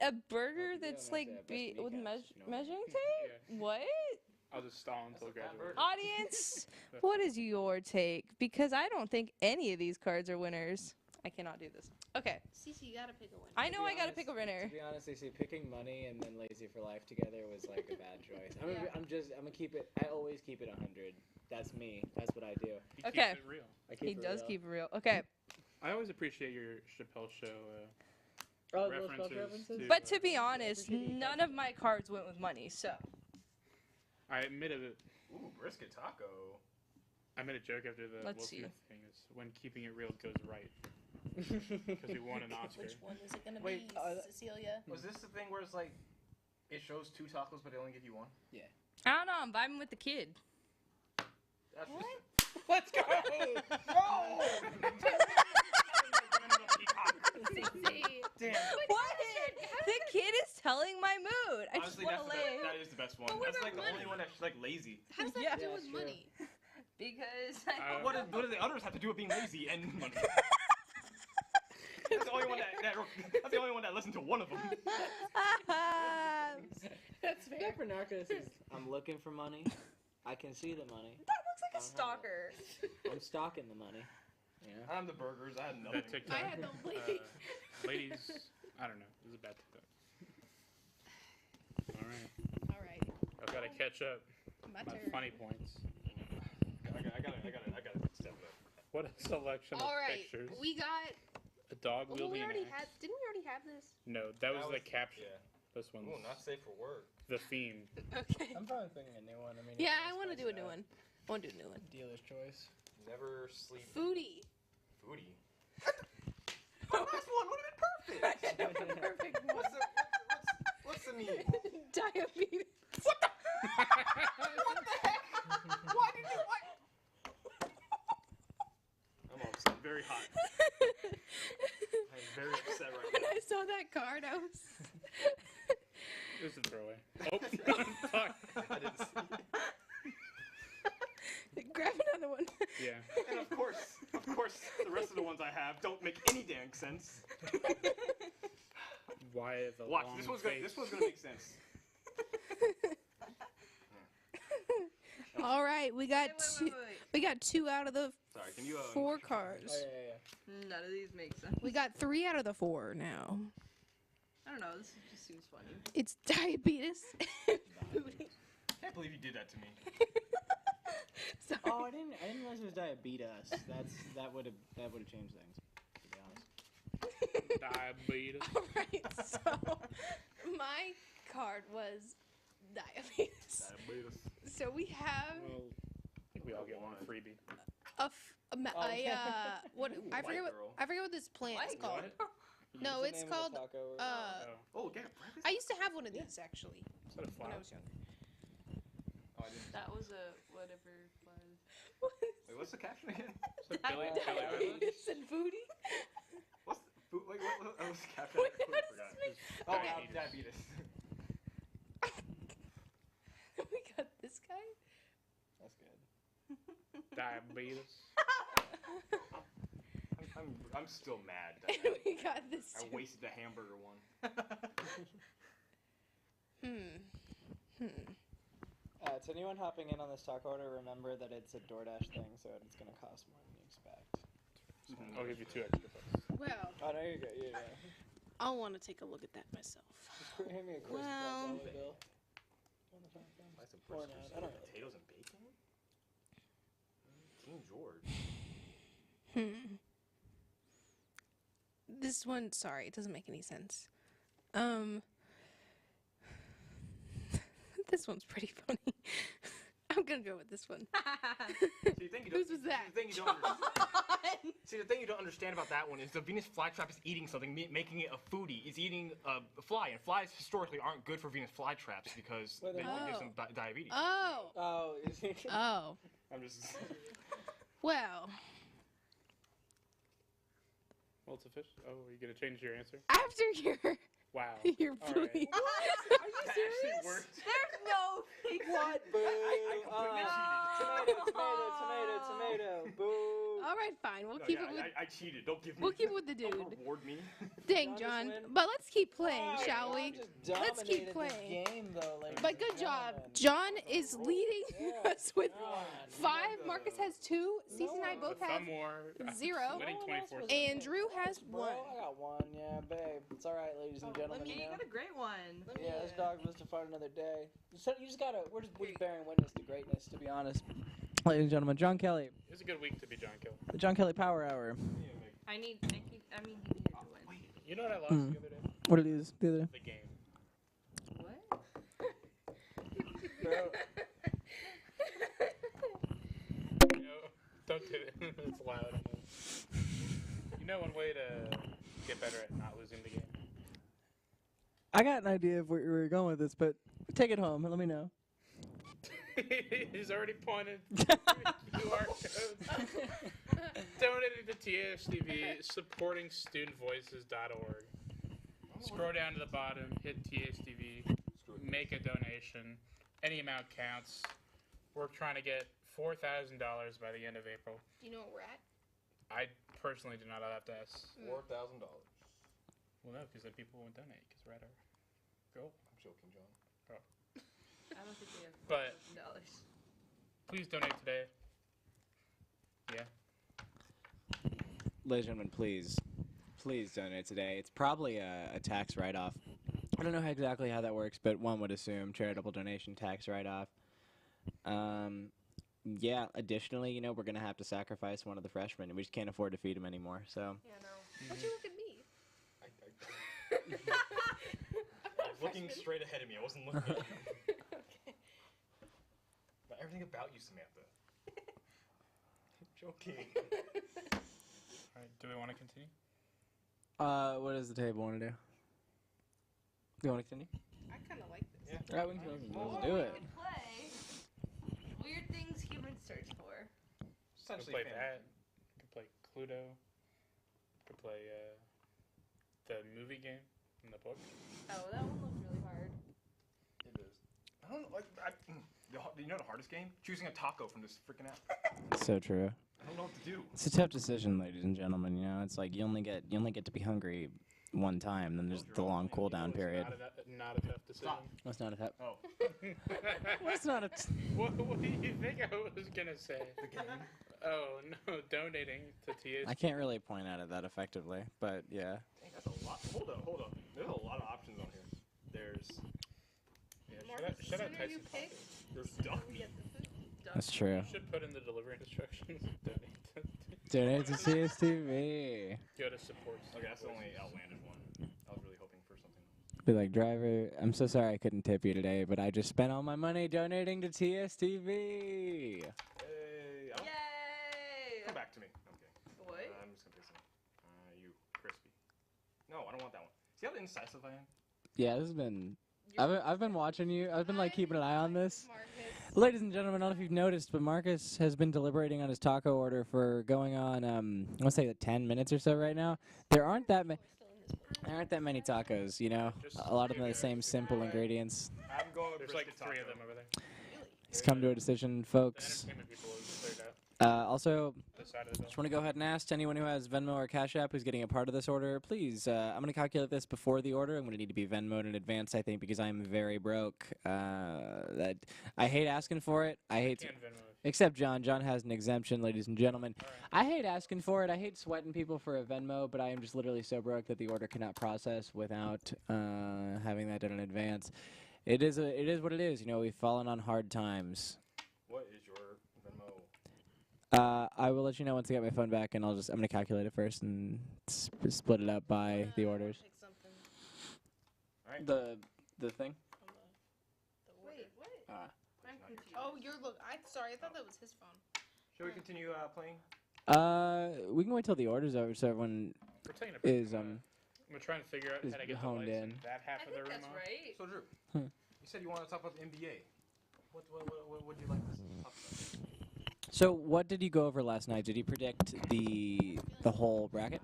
a burger Oh, yeah, that's that's like it. Best with kneecaps, you know. measuring tape? Yeah. What? I'll just stall until That's a bad graduate. burger. Audience, what is your take? Because I don't think any of these cards are winners. I cannot do this. Okay, Cece, you gotta pick a winner. I To know be I gotta honest- pick a winner. To be honest, they say picking money and then lazy for life together was like a bad choice. I'm gonna keep it. I always keep it 100. That's me. That's what I do. He Okay. keeps it real. I keep He it does real. keep it real. Okay, I always appreciate your Chappelle show Oh, those Welsh references. To, but to be honest, none of my cards went with money. So I admitted it. Ooh, brisket taco. I made a joke after the Let's Will see. Smith thing. Is when keeping it real goes right because he won an Oscar. Which one is it gonna Wait, be, Cecilia? Was this the thing where it's like, it shows 2 tacos, but they only give you 1? I don't know. I'm vibing with the kid. That's What? Let's go. Cece. Damn. What? The kid is telling my mood. I Honestly, just want to lay. that is the best one. But what That's like about the only money? one that's like lazy. How does that Yeah. have to do Yeah, with that's true. money? Because What do the others have to do with being lazy and money? That's the only one that's the only one that listened to one of them. That's fair. That binoculars is. I'm looking for money. I can see the money. That looks like a stalker. I'm stalking the money. Yeah. I'm the burgers. I had That nothing. TikTok. I had no money. Ladies, I don't know. It was a bad TikTok. All right, All right, I've got to catch up. my My turn. funny points. I gotta step it up. What a selection All of right, pictures. we got. A dog Well, wielding we an already axe. had. Didn't we already have this? No, that was the caption. Yeah. This one's Ooh, not safe for work. the theme. Okay. I'm probably picking a new one. I mean. Yeah, I want to do a new one. I want to do a new one. Dealer's choice. Never sleep. Foodie. Foodie. The last one would have been perfect. Perfect. What's the need? Diabetes. Why did you? Why? I'm upset. Very hot. I'm very upset right When now. I saw that card, I was. It was a throwaway. Oh, fuck. I didn't see. Grab another one. Yeah. And of course, the rest of the ones I have don't make any damn sense. Why the Watch, long this one's face? gonna make sense. All right, we got two. Wait. We got 2 out of the Sorry, can you 4 cards. Oh yeah. None of these make sense. We got 3 out of the 4 now. I don't know. This just seems funny. It's diabetes. Foodie. I can't believe you did that to me. Sorry. Oh, I didn't realize it was diabetes. That would have changed things. To be honest. Diabetes. All right, so my card was diabetes. So we have Well, I think we all get one freebie. What I forget White what girl. I forget what this plant is White called. What? No, it's called. Oh. Oh, yeah, breakfast? I used to have one of these actually Is that a when flower? I was younger. Oh, I didn't. That was a whatever was. Wait, what's the caption again? Is that Billy Island? Diabetes and booty. What's the food? Wait, what was the caption? I Wait, how completely does forgot. this make? Oh, Okay. diabetes. We got this guy. That's good. Diabetes. I'm still mad that And we got this. I too. wasted the hamburger one. To anyone hopping in on this talk order, remember that it's a DoorDash thing, so it's going to cost more than you expect. I'll give you 2 extra bucks. Well, Oh, there you go. Yeah. I'll want to take a look at that myself. Hand me a crisp Well- $12 bill. Buy some Or briskets, not, I don't know. potatoes and bacon? King George. This one, sorry, it doesn't make any sense. This one's pretty funny. I'm gonna go with this one. See, the thing you Whose don't- was that? The thing you don't See, the thing you don't understand about that one is the Venus flytrap is eating something, making it a foodie. It's eating a fly, and flies historically aren't good for Venus flytraps because Well, they then- give them diabetes. Oh, Oh, is he? oh. I'm just. Well, Well, it's a fish. Oh, are you gonna change your answer? after your Wow. your All right. plea. Are you That actually worked. There's no. What? Boo! I completely Tomato. Boo! All right, fine. We'll No, keep yeah, it with I cheated. Don't give me. we'll keep it with the Don't dude. reward me. Dang, John John. just win? But let's keep playing, Wow, shall we? John just Let's keep dominated playing. this game, though, ladies But and good job. gentlemen. John is leading Yeah. us with John. 5. Marcus has 2. Cece and I No. both With have some more. 0. Winning No one else 24. was And in it. Drew has Bro, 1. I got 1, yeah, babe. It's all right, ladies and gentlemen. You You know? got a great one. Yeah, this dog lives to fight another day. So you just gotta. We're just bearing witness to greatness, to be honest. Ladies and gentlemen, John Kelly, It was a good week to be John Kelley. the John Kelly Power Hour. I mean, he needed to win. You know what I lost Hmm. the other day? What it is? The other. The game. What? Bro, You know, don't do it. It's loud. I know. You know one way to get better at not losing the game? I got an idea of where we're going with this, but take it home and let me know. He's already pointed QR codes. Donating to TSTV, supporting studentvoices.org. Scroll down to the bottom, hit TSTV, make a donation. Any amount counts. We're trying to get $4,000 by the end of April. Do you know where we're at? I personally do not have to ask. $4,000. Well, no, because then people won't donate because we're at our goal. I'm joking, John. I don't think we have But $4,000. please donate today. Yeah. Ladies and gentlemen, please donate today. It's probably a tax write-off. I don't know exactly how that works, but one would assume charitable donation tax write-off. Yeah, additionally, you know, we're going to have to sacrifice one of the freshmen, and we just can't afford to feed him anymore, so. Yeah, no. Why'd you look at me? I was looking straight ahead of me. I wasn't looking at you. Okay. Not everything about you, Samantha. Joking. All right. Do we want to continue? What does the table want to do? Do you want to continue? I kind of like this. Yeah. Right, let's do Or we it. could play weird things humans search for. We could Essentially, play family. that. We could play Cluedo. We could play the movie game in the book. Oh, that one looked really hard. It is. I don't know. Like, you know the hardest game? Choosing a taco from this freaking app. So true. I don't know what to do. It's a tough decision, ladies and gentlemen. You know, it's like you only get to be hungry one time, then there's the long cooldown period. Not a tough decision. Stop. That's not a tough. Oh. That's not a. What do you think I was gonna say? The game? Oh no, donating to TS. I can't really point at it that effectively, but yeah. Dang, that's a lot. Hold up. There's a lot of options on here. There's Marcus, the should I sooner type you some pick, there's duck we meat. get the food. That's true. You should put in the delivery instructions. Donate. Donate to CSTV. Go to support. Okay, that's the only outlandish one. I was really hoping for something. Be like, driver, I'm so sorry I couldn't tip you today, but I just spent all my money donating to TSTV. Hey, Yay! come back to me. I don't want that one. See how indecisive I am? Yeah, this has been. I've been watching you. I've been like keeping an eye on this. Marcus. Ladies and gentlemen, I don't know if you've noticed, but Marcus has been deliberating on his taco order for going on. I want to say 10 minutes or so right now. There aren't that many. There aren't that many tacos, you know. A lot of them are the same simple ingredients. I'm going with There's brisket like 3 of taco. them over there. Let's come to a decision, The folks. entertainment people is cleared out Also, this side of the just want to go ahead and ask to anyone who has Venmo or Cash App who's getting a part of this order, please, I'm going to calculate this before the order. I'm going to need to be Venmoed in advance, I think, because I'm very broke. That I hate asking for it. I hate, building. Venmo. except John. John has an exemption, ladies and gentlemen. I hate asking for it. I hate sweating people for a Venmo, but I am just literally so broke that the order cannot process without having that done in advance. It is what it is. You know, we've fallen on hard times. What is your Venmo? I will let you know once I get my phone back, and I'm gonna calculate it first and split it up by the orders. Pick something. The thing. Wait, what? I'm confused. Oh, sorry, I thought that was his phone. Shall we continue playing? We can wait till the order's over so everyone We're taking a break. is We're trying to figure out is how to get the honed lights in. in that half I of the think room that's on. right. So Drew, Hmm. you said you wanted to talk about the NBA. What would you like to talk about? So what did you go over last night? Did you predict the whole bracket?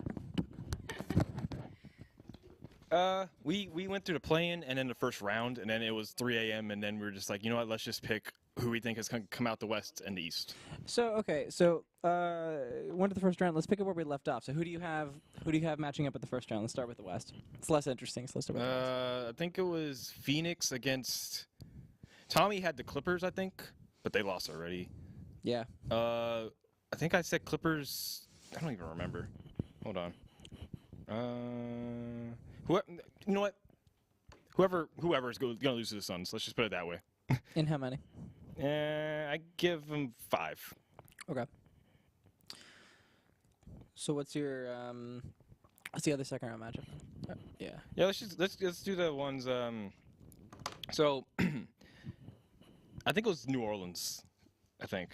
We went through the play-in and then the first round, and then it was 3 a.m. and then we were just like, you know what? Let's just pick who we think has come out the West and the East. So went to the first round. Let's pick up where we left off. So who do you have matching up at the first round? Let's start with the West. It's less interesting, so let's start with the West. I think it was Phoenix against. Tommy had the Clippers, I think, but they lost already. Yeah. I think I said Clippers. I don't even remember. Hold on. You know what? Whoever is gonna lose to the Suns. Let's just put it that way. In how many? I give them 5. Okay. So what's your what's the other second round matchup? Yeah. Yeah, let's do the ones. So I think it was New Orleans. I think.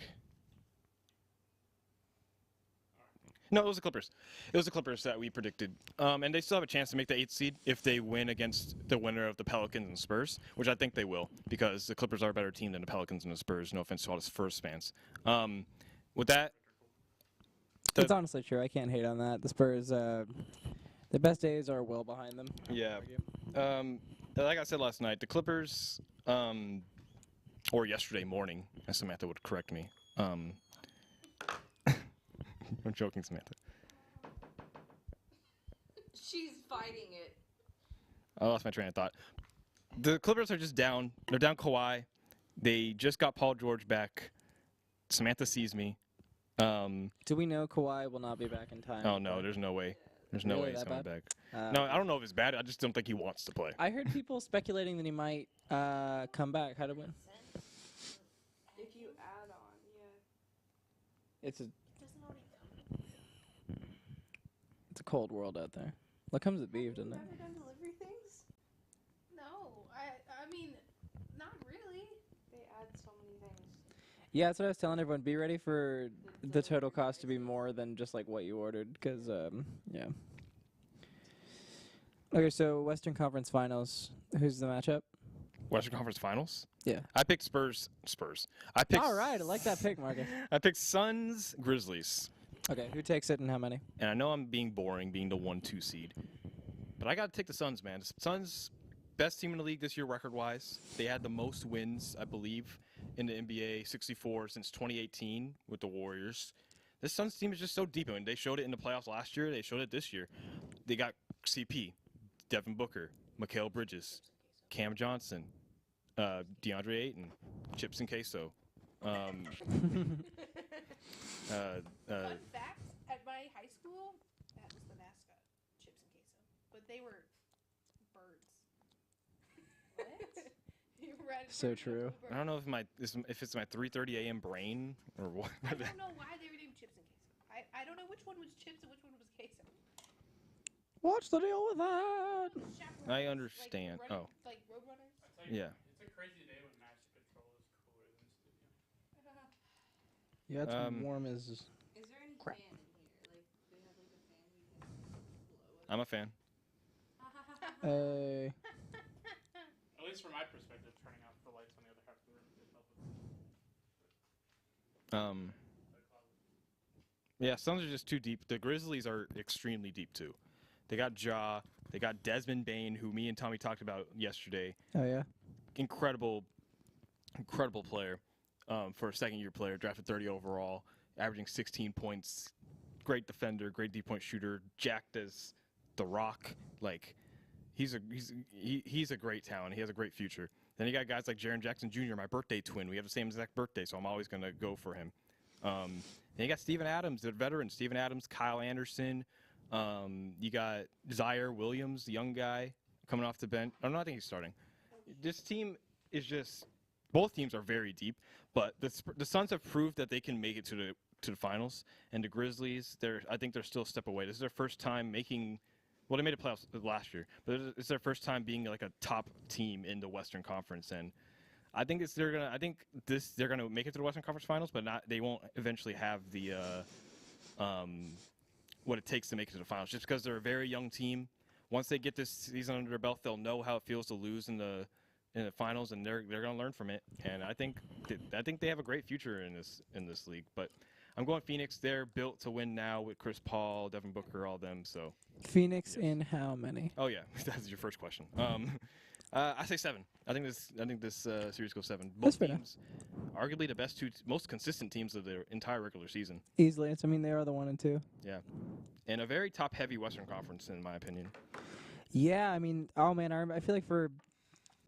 No, it was the Clippers. It was the Clippers that we predicted. And they still have a chance to make the 8th seed if they win against the winner of the Pelicans and Spurs, which I think they will, because the Clippers are a better team than the Pelicans and the Spurs. No offense to all the Spurs fans. With that, It's honestly true. I can't hate on that. The Spurs, the best days are well behind them. yeah. Like I said last night, the Clippers, or yesterday morning, as Samantha would correct me. I'm joking, Samantha. She's fighting it. I lost my train of thought. The Clippers are just down. They're down Kawhi. They just got Paul George back. Samantha sees me. Do we know Kawhi will not be back in time? Oh, no, there's no way. There's no Really way he's that coming bad? back. No, I don't know if it's bad. I just don't think he wants to play. I heard people speculating that he might come back. How did we? If you add on, yeah. It's a cold world out there. What comes with beef, doesn't it? Ever done delivery things? No, I mean, not really. They add so many things. Yeah, that's what I was telling everyone. Be ready for the total cost to be more than just like what you ordered, because yeah. Okay, so Western Conference Finals. Who's the matchup? Western Conference Finals? Yeah. I picked Spurs. I picked. All right, I like that pick, Marcus. I picked Suns, Grizzlies. Okay, who takes it and how many? And I know I'm being boring, being the 1-2 seed. But I got to take the Suns, man. The Suns, best team in the league this year record-wise. They had the most wins, I believe, in the NBA, 64 since 2018 with the Warriors. This Suns team is just so deep. I mean, they showed it in the playoffs last year. They showed it this year. They got CP, Devin Booker, Mikal Bridges, Cam Johnson, DeAndre Ayton, Chips and Queso. Fun fact, at my high school, that was the mascot, Chips and Queso. But they were birds. What? So true. I don't know if it's my 3:30 a.m. brain or what. I don't know why they were named Chips and Queso. I don't know which one was Chips and which one was Queso. What's the deal with that? Chaperones, I understand. Like like Roadrunners. Yeah. It's a crazy day when Master Control is cooler than Studio. Yeah, it's warm as. Is there any Crap. fan in here? Like, do they have like a fan we can blow? I'm a fan. At least from my perspective, turning off the lights on the other half of the room did help with Yeah, Suns are just too deep. The Grizzlies are extremely deep too. They got Ja. They got Desmond Bane, who me and Tommy talked about yesterday. Oh yeah. Incredible player for a second-year player, drafted 30 overall, averaging 16 points. Great defender, great deep-point shooter, jacked as the Rock. Like, he's a great talent. He has a great future. Then you got guys like Jaren Jackson Jr., my birthday twin. We have the same exact birthday, so I'm always going to go for him. Then you got Steven Adams, the veteran. Steven Adams, Kyle Anderson. You got Zaire Williams, the young guy, coming off the bench. Oh, no, I think he's starting. This team is just – both teams are very deep, but the Suns have proved that they can make it to the finals. And the Grizzlies, I think they're still a step away. This is their first time making – well, they made the playoffs last year, but it's their first time being like a top team in the Western Conference. And I think they're gonna make it to the Western Conference Finals, but they won't eventually have the what it takes to make it to the finals, just because they're a very young team. Once they get this season under their belt, they'll know how it feels to lose in the finals, and they're gonna learn from it. And I think they have a great future in this league. But I'm going Phoenix. They're built to win now with Chris Paul, Devin Booker, all them. So Phoenix in how many? oh yeah, that's your first question. I say 7. I think this series goes 7. Both That's fair teams, arguably the best most consistent teams of the entire regular season. Easily. I mean, they are the 1 and 2. Yeah, and a very top-heavy Western Conference, in my opinion. Yeah, I mean, oh man, I feel like for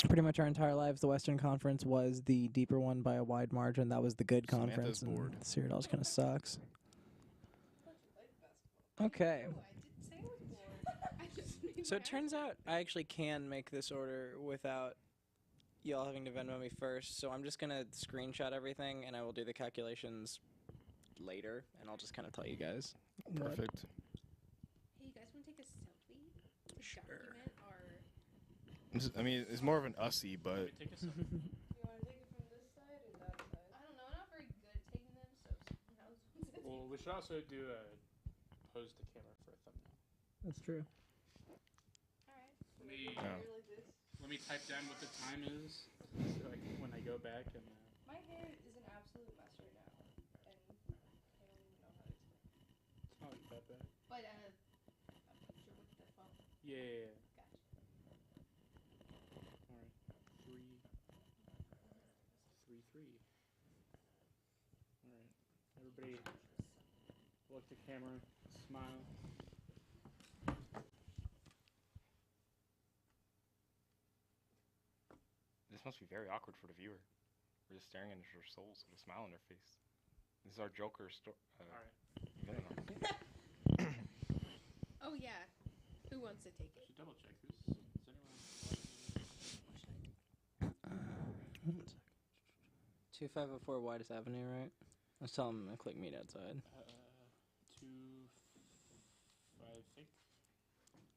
pretty much our entire lives, the Western Conference was the deeper one by a wide margin. That was the good conference. Samantha's bored. The Cyril kind of sucks. Okay. So it turns out I actually can make this order without y'all having to Venmo me first. So I'm just going to screenshot everything, and I will do the calculations later, and I'll just kind of tell you guys. Perfect. Hey, you guys want to take a selfie? To Sure. document our... I mean, it's more of an ussy, but Take a selfie. You want to take it from this side or that side? I don't know, I'm not very good at taking them, so someone else wants to Well, we should also do a pose to camera for a thumbnail. That's true. Alright. Let me type down what the time is so when I go back and. My hair is an absolute mess right now, and I don't even know how to explain. It's not like that bad. But, a picture with the phone. Yeah. Gotcha. All right. 3, 3. All right. Everybody, look at the camera, smile. this must be very awkward for the viewer. We're just staring into their souls with a smile on their face. This is our Joker story. All right. Oh, yeah. Who wants to take it? Should double check. Is anyone? 2504 Widest Avenue, right? Let's tell them to click meet outside. 2, I think. Is it?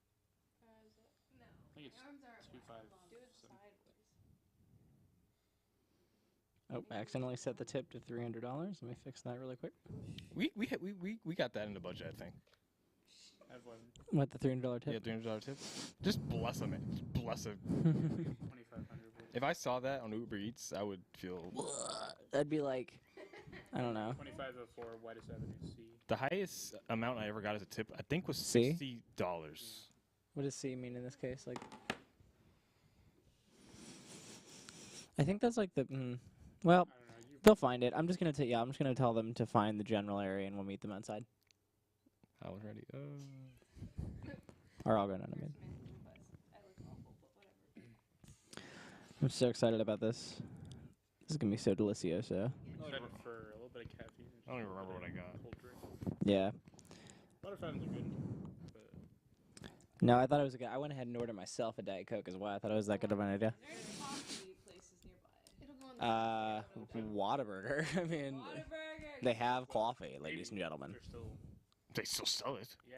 No. I think it's My arms are 2, 5. Do it 7. sideways. Oh, I accidentally set the tip to $300. Let me fix that really quick. We got that in the budget, I think. I have 11. What, the $300 Yeah, tip? $300 tip. Just bless him. Bless him. 2,500. If I saw that on Uber Eats, I would feel. That'd be like, I don't know. 2504 Widest Avenue C. The highest amount I ever got as a tip, I think, was See? $60. What does C mean in this case? Like, I think that's like the. Well, I don't know. You they'll find it. I'm just gonna I'm just gonna tell them to find the general area, and we'll meet them outside. I was ready. Or I'll go down. I mean, I'm so excited about this. This is gonna be so delicioso. excited for a little bit of caffeine. I don't even remember what I got. Cold drink. Yeah. Water fountains are good. But No, I thought it was a good. I went ahead and ordered myself a Diet Coke as well. I thought it was that good of an idea. Is there any coffee places nearby? It'll go on the Whataburger. I mean, Whataburger! they have coffee, ladies and gentlemen. they're still. They still sell it. Yeah.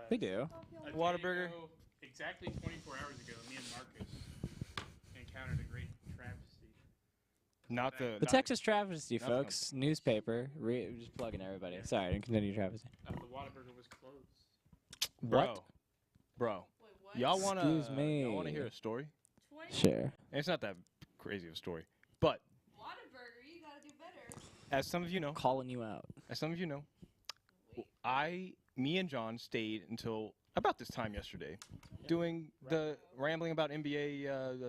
They do. A day Whataburger. ago, exactly 24 hours ago, me and Marcus encountered a great travesty. Not the. The Texas Travesty, Nothing folks. Newspaper. Just plugging everybody. Sorry, continue Travesty. The Whataburger was closed. Bro. Wait, Y'all wanna Excuse me. Y'all wanna hear a story? 20 Sure. And it's not that crazy of a story, but Whataburger, you gotta do better. as some of you know, Calling you out. me and John stayed until about this time yesterday, doing the rambling about NBA,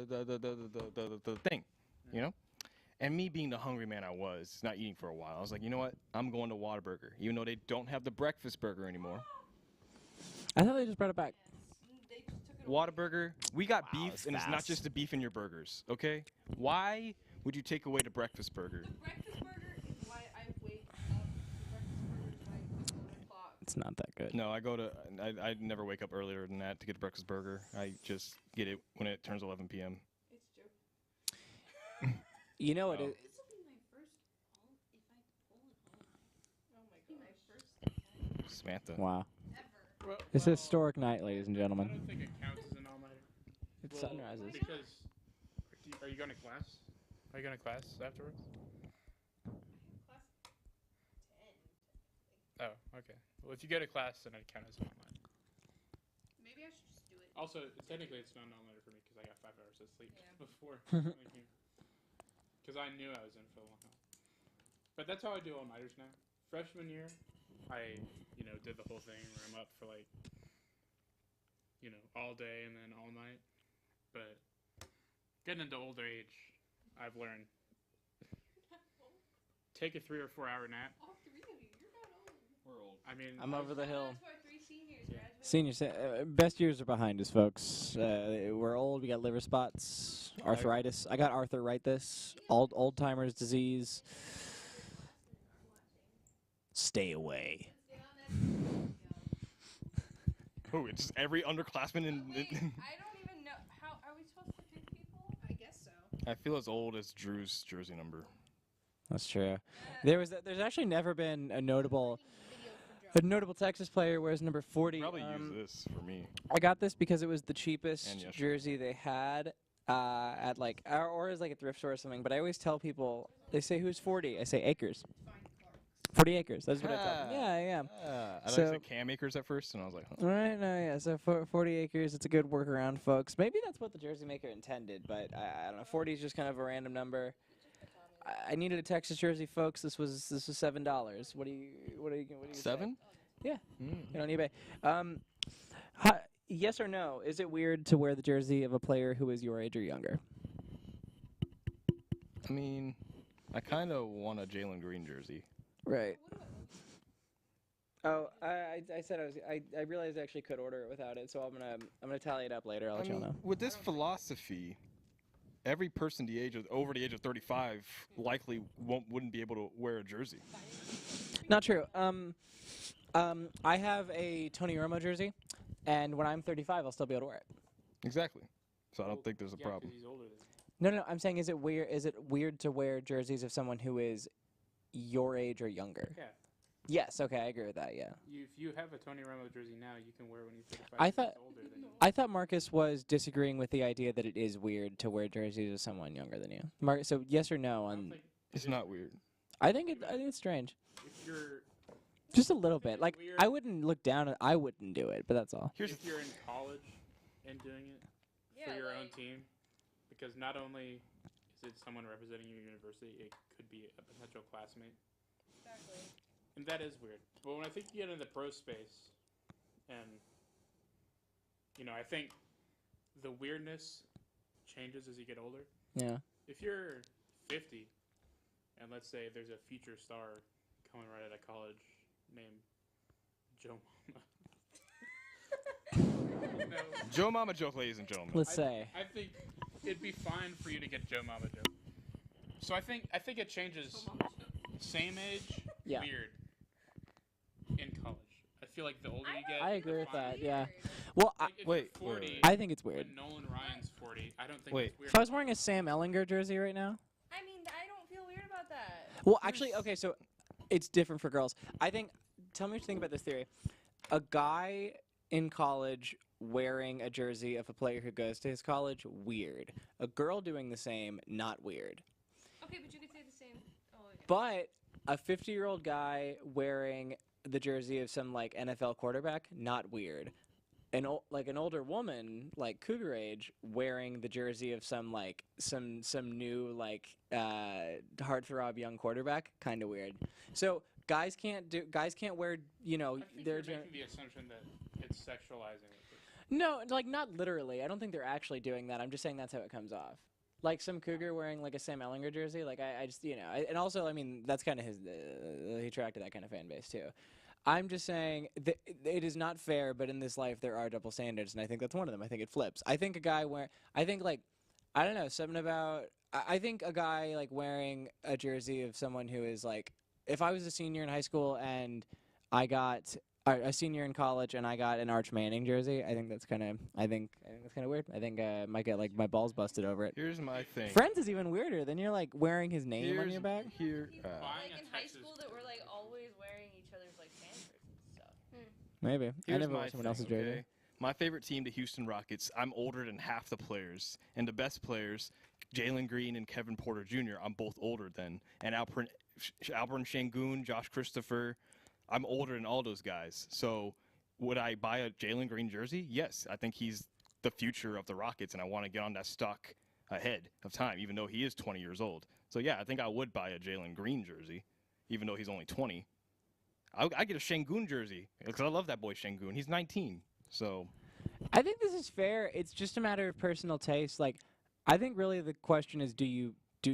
the thing, you know. And me being the hungry man I was, not eating for a while, I was like, you know what? I'm going to Whataburger, even though they don't have the breakfast burger anymore. I thought they just brought it back. They just took it away. Whataburger, we got Wow, beef, that's and it's not fast. just the beef in your burgers, okay? Why would you take away the breakfast burger? The breakfast burger is why I wake up. The breakfast burger is like 11 o'clock. It's not that good. No, I never wake up earlier than that to get the breakfast burger. I just get it when it turns 11 p.m. It's a joke. You know what? Oh. It, This will be my first all if I pull it all. Oh my Be god. my first Samantha. wow. ever. It's a historic night, ladies and I gentlemen. don't think it counts as an all-nighter. It's Well, sunrises. Because are you going to class? Are you going to class afterwards? Class 10. Oh, okay. Well, if you go to class, then it counts as an all-nighter. Maybe I should just do it. Also, technically, it's not an all-nighter for me because I got 5 hours of sleep Yeah. before. Because I knew I was in for a while. But that's how I do all-nighters now. Freshman year, I, did the whole thing where I'm up for all day and then all night. But getting into older age, I've learned take a 3 or 4 hour nap. All three of you, you're not old. We're old. I mean, I'm over the hill. That's why 3 seniors Yeah. graduated. Seniors, best years are behind us, folks. We're old. We got liver spots, arthritis. I got arthritis, old timers disease. Stay away. Oh, it's just every underclassman in. Wait, I don't even know. How are we supposed to pick people? I guess so. I feel as old as Drew's jersey number. That's true. There's actually never been a notable Texas player who wears number 40. Probably use this for me. I got this because it was the cheapest And yesterday. jersey they had at or as like a thrift store or something. But I always tell people, they say, "Who's 40?" I say Acres. 40 acres. That's what I tell them. Yeah. I thought So- you said Cam Akers at first, and I was like, huh. All right, no, yeah. So 40 acres, it's a good workaround, folks. Maybe that's what the jersey maker intended, but I don't know. 40 is just kind of a random number. I needed a Texas jersey, folks. This was $7. What do you 7? Yeah. Mm. You know, on eBay. Yes or no? Is it weird to wear the jersey of a player who is your age or younger? I mean, I kind of want a Jalen Green jersey. Right. Oh, I said I realized I actually could order it without it, so I'm gonna tally it up later. I'll let y'all know. With this philosophy, every person over the age of 35 likely wouldn't be able to wear a jersey. Not true. I have a Tony Romo jersey, and when I'm 35, I'll still be able to wear it. Exactly. So I don't think there's a problem. He's older than you. No. I'm saying, is it weird to wear jerseys of someone who is your age or younger? Yeah. Yes. Okay, I agree with that. Yeah. If you have a Tony Romo jersey now, you can wear when he's 35. I because thought- he's older than you. I thought Marcus was disagreeing with the idea that it is weird to wear jerseys of someone younger than you. So yes or no I don't on? think It's not weird. I think it's strange. if you're Just a little bit. it's Like weird. I wouldn't look down. I wouldn't do it, but that's all. Here's if you're in college and doing it for your own team, because not only is it someone representing your university, it could be a potential classmate. Exactly. And that is weird. But when I think you get into pro space, and I think the weirdness changes as you get older. Yeah. If you're 50, and let's say there's a future star coming right out of college named Joe Mama. No, Joe Mama joke, ladies and gentlemen. Let's say. I think it'd be fine for you to get Joe Mama Joe. So I think it changes. Same age, Yeah. weird. In college, I feel like the older you get, I agree with fine. that. Yeah. Well, Like, if Wait, you're 40, wait. I think it's weird. and Nolan Ryan's 40, I don't think Wait. it's weird. If I was wearing a Sam Ellinger jersey right now. I mean, I don't feel weird about that. Well, actually, okay, so it's different for girls. I think. Tell me what you think about this theory. A guy in college wearing a jersey of a player who goes to his college, weird. A girl doing the same, not weird. Okay, but you could say the same. Oh, yeah. But a 50-year-old guy wearing the jersey of some like NFL quarterback, not weird. an older woman like cougar age wearing the jersey of some new heartthrob young quarterback, kind of weird. So guys can't wear I think their you're making the assumption that it's sexualizing it. no, like not literally. I don't think they're actually doing that. I'm just saying that's how it comes off. Like some cougar wearing like a Sam Ellinger jersey. Like I just and also I mean that's kind of his he attracted that kind of fan base too. I'm just saying that it is not fair, but in this life there are double standards, and I think that's one of them. I think it flips. I think a guy I think like, I don't know, something about, I think a guy like wearing a jersey of someone who is like, if I was a senior in high school and I got a senior in college and I got an Arch Manning jersey, I think that's kind of, I think that's kind of weird. I think I might get like my balls busted over it. Here's my thing. Friends is even weirder. Then you're like wearing his name on your back. Here. Like in high school that were like always wearing each other's like fan shirts and stuff. Maybe. I Here's never my wore someone thing, else's jersey. okay? My favorite team, the Houston Rockets. I'm older than half the players, and the best players, Jalen Green and Kevin Porter Jr. I'm both older than, and Alperen Şengün, Josh Christopher. I'm older than all those guys. So, would I buy a Jalen Green jersey? Yes, I think he's the future of the Rockets, and I want to get on that stock ahead of time, even though he is 20 years old. So yeah, I think I would buy a Jalen Green jersey, even though he's only 20. I get a Şengün jersey because I love that boy Şengün. He's 19, so. I think this is fair. It's just a matter of personal taste. Like, I think really the question is,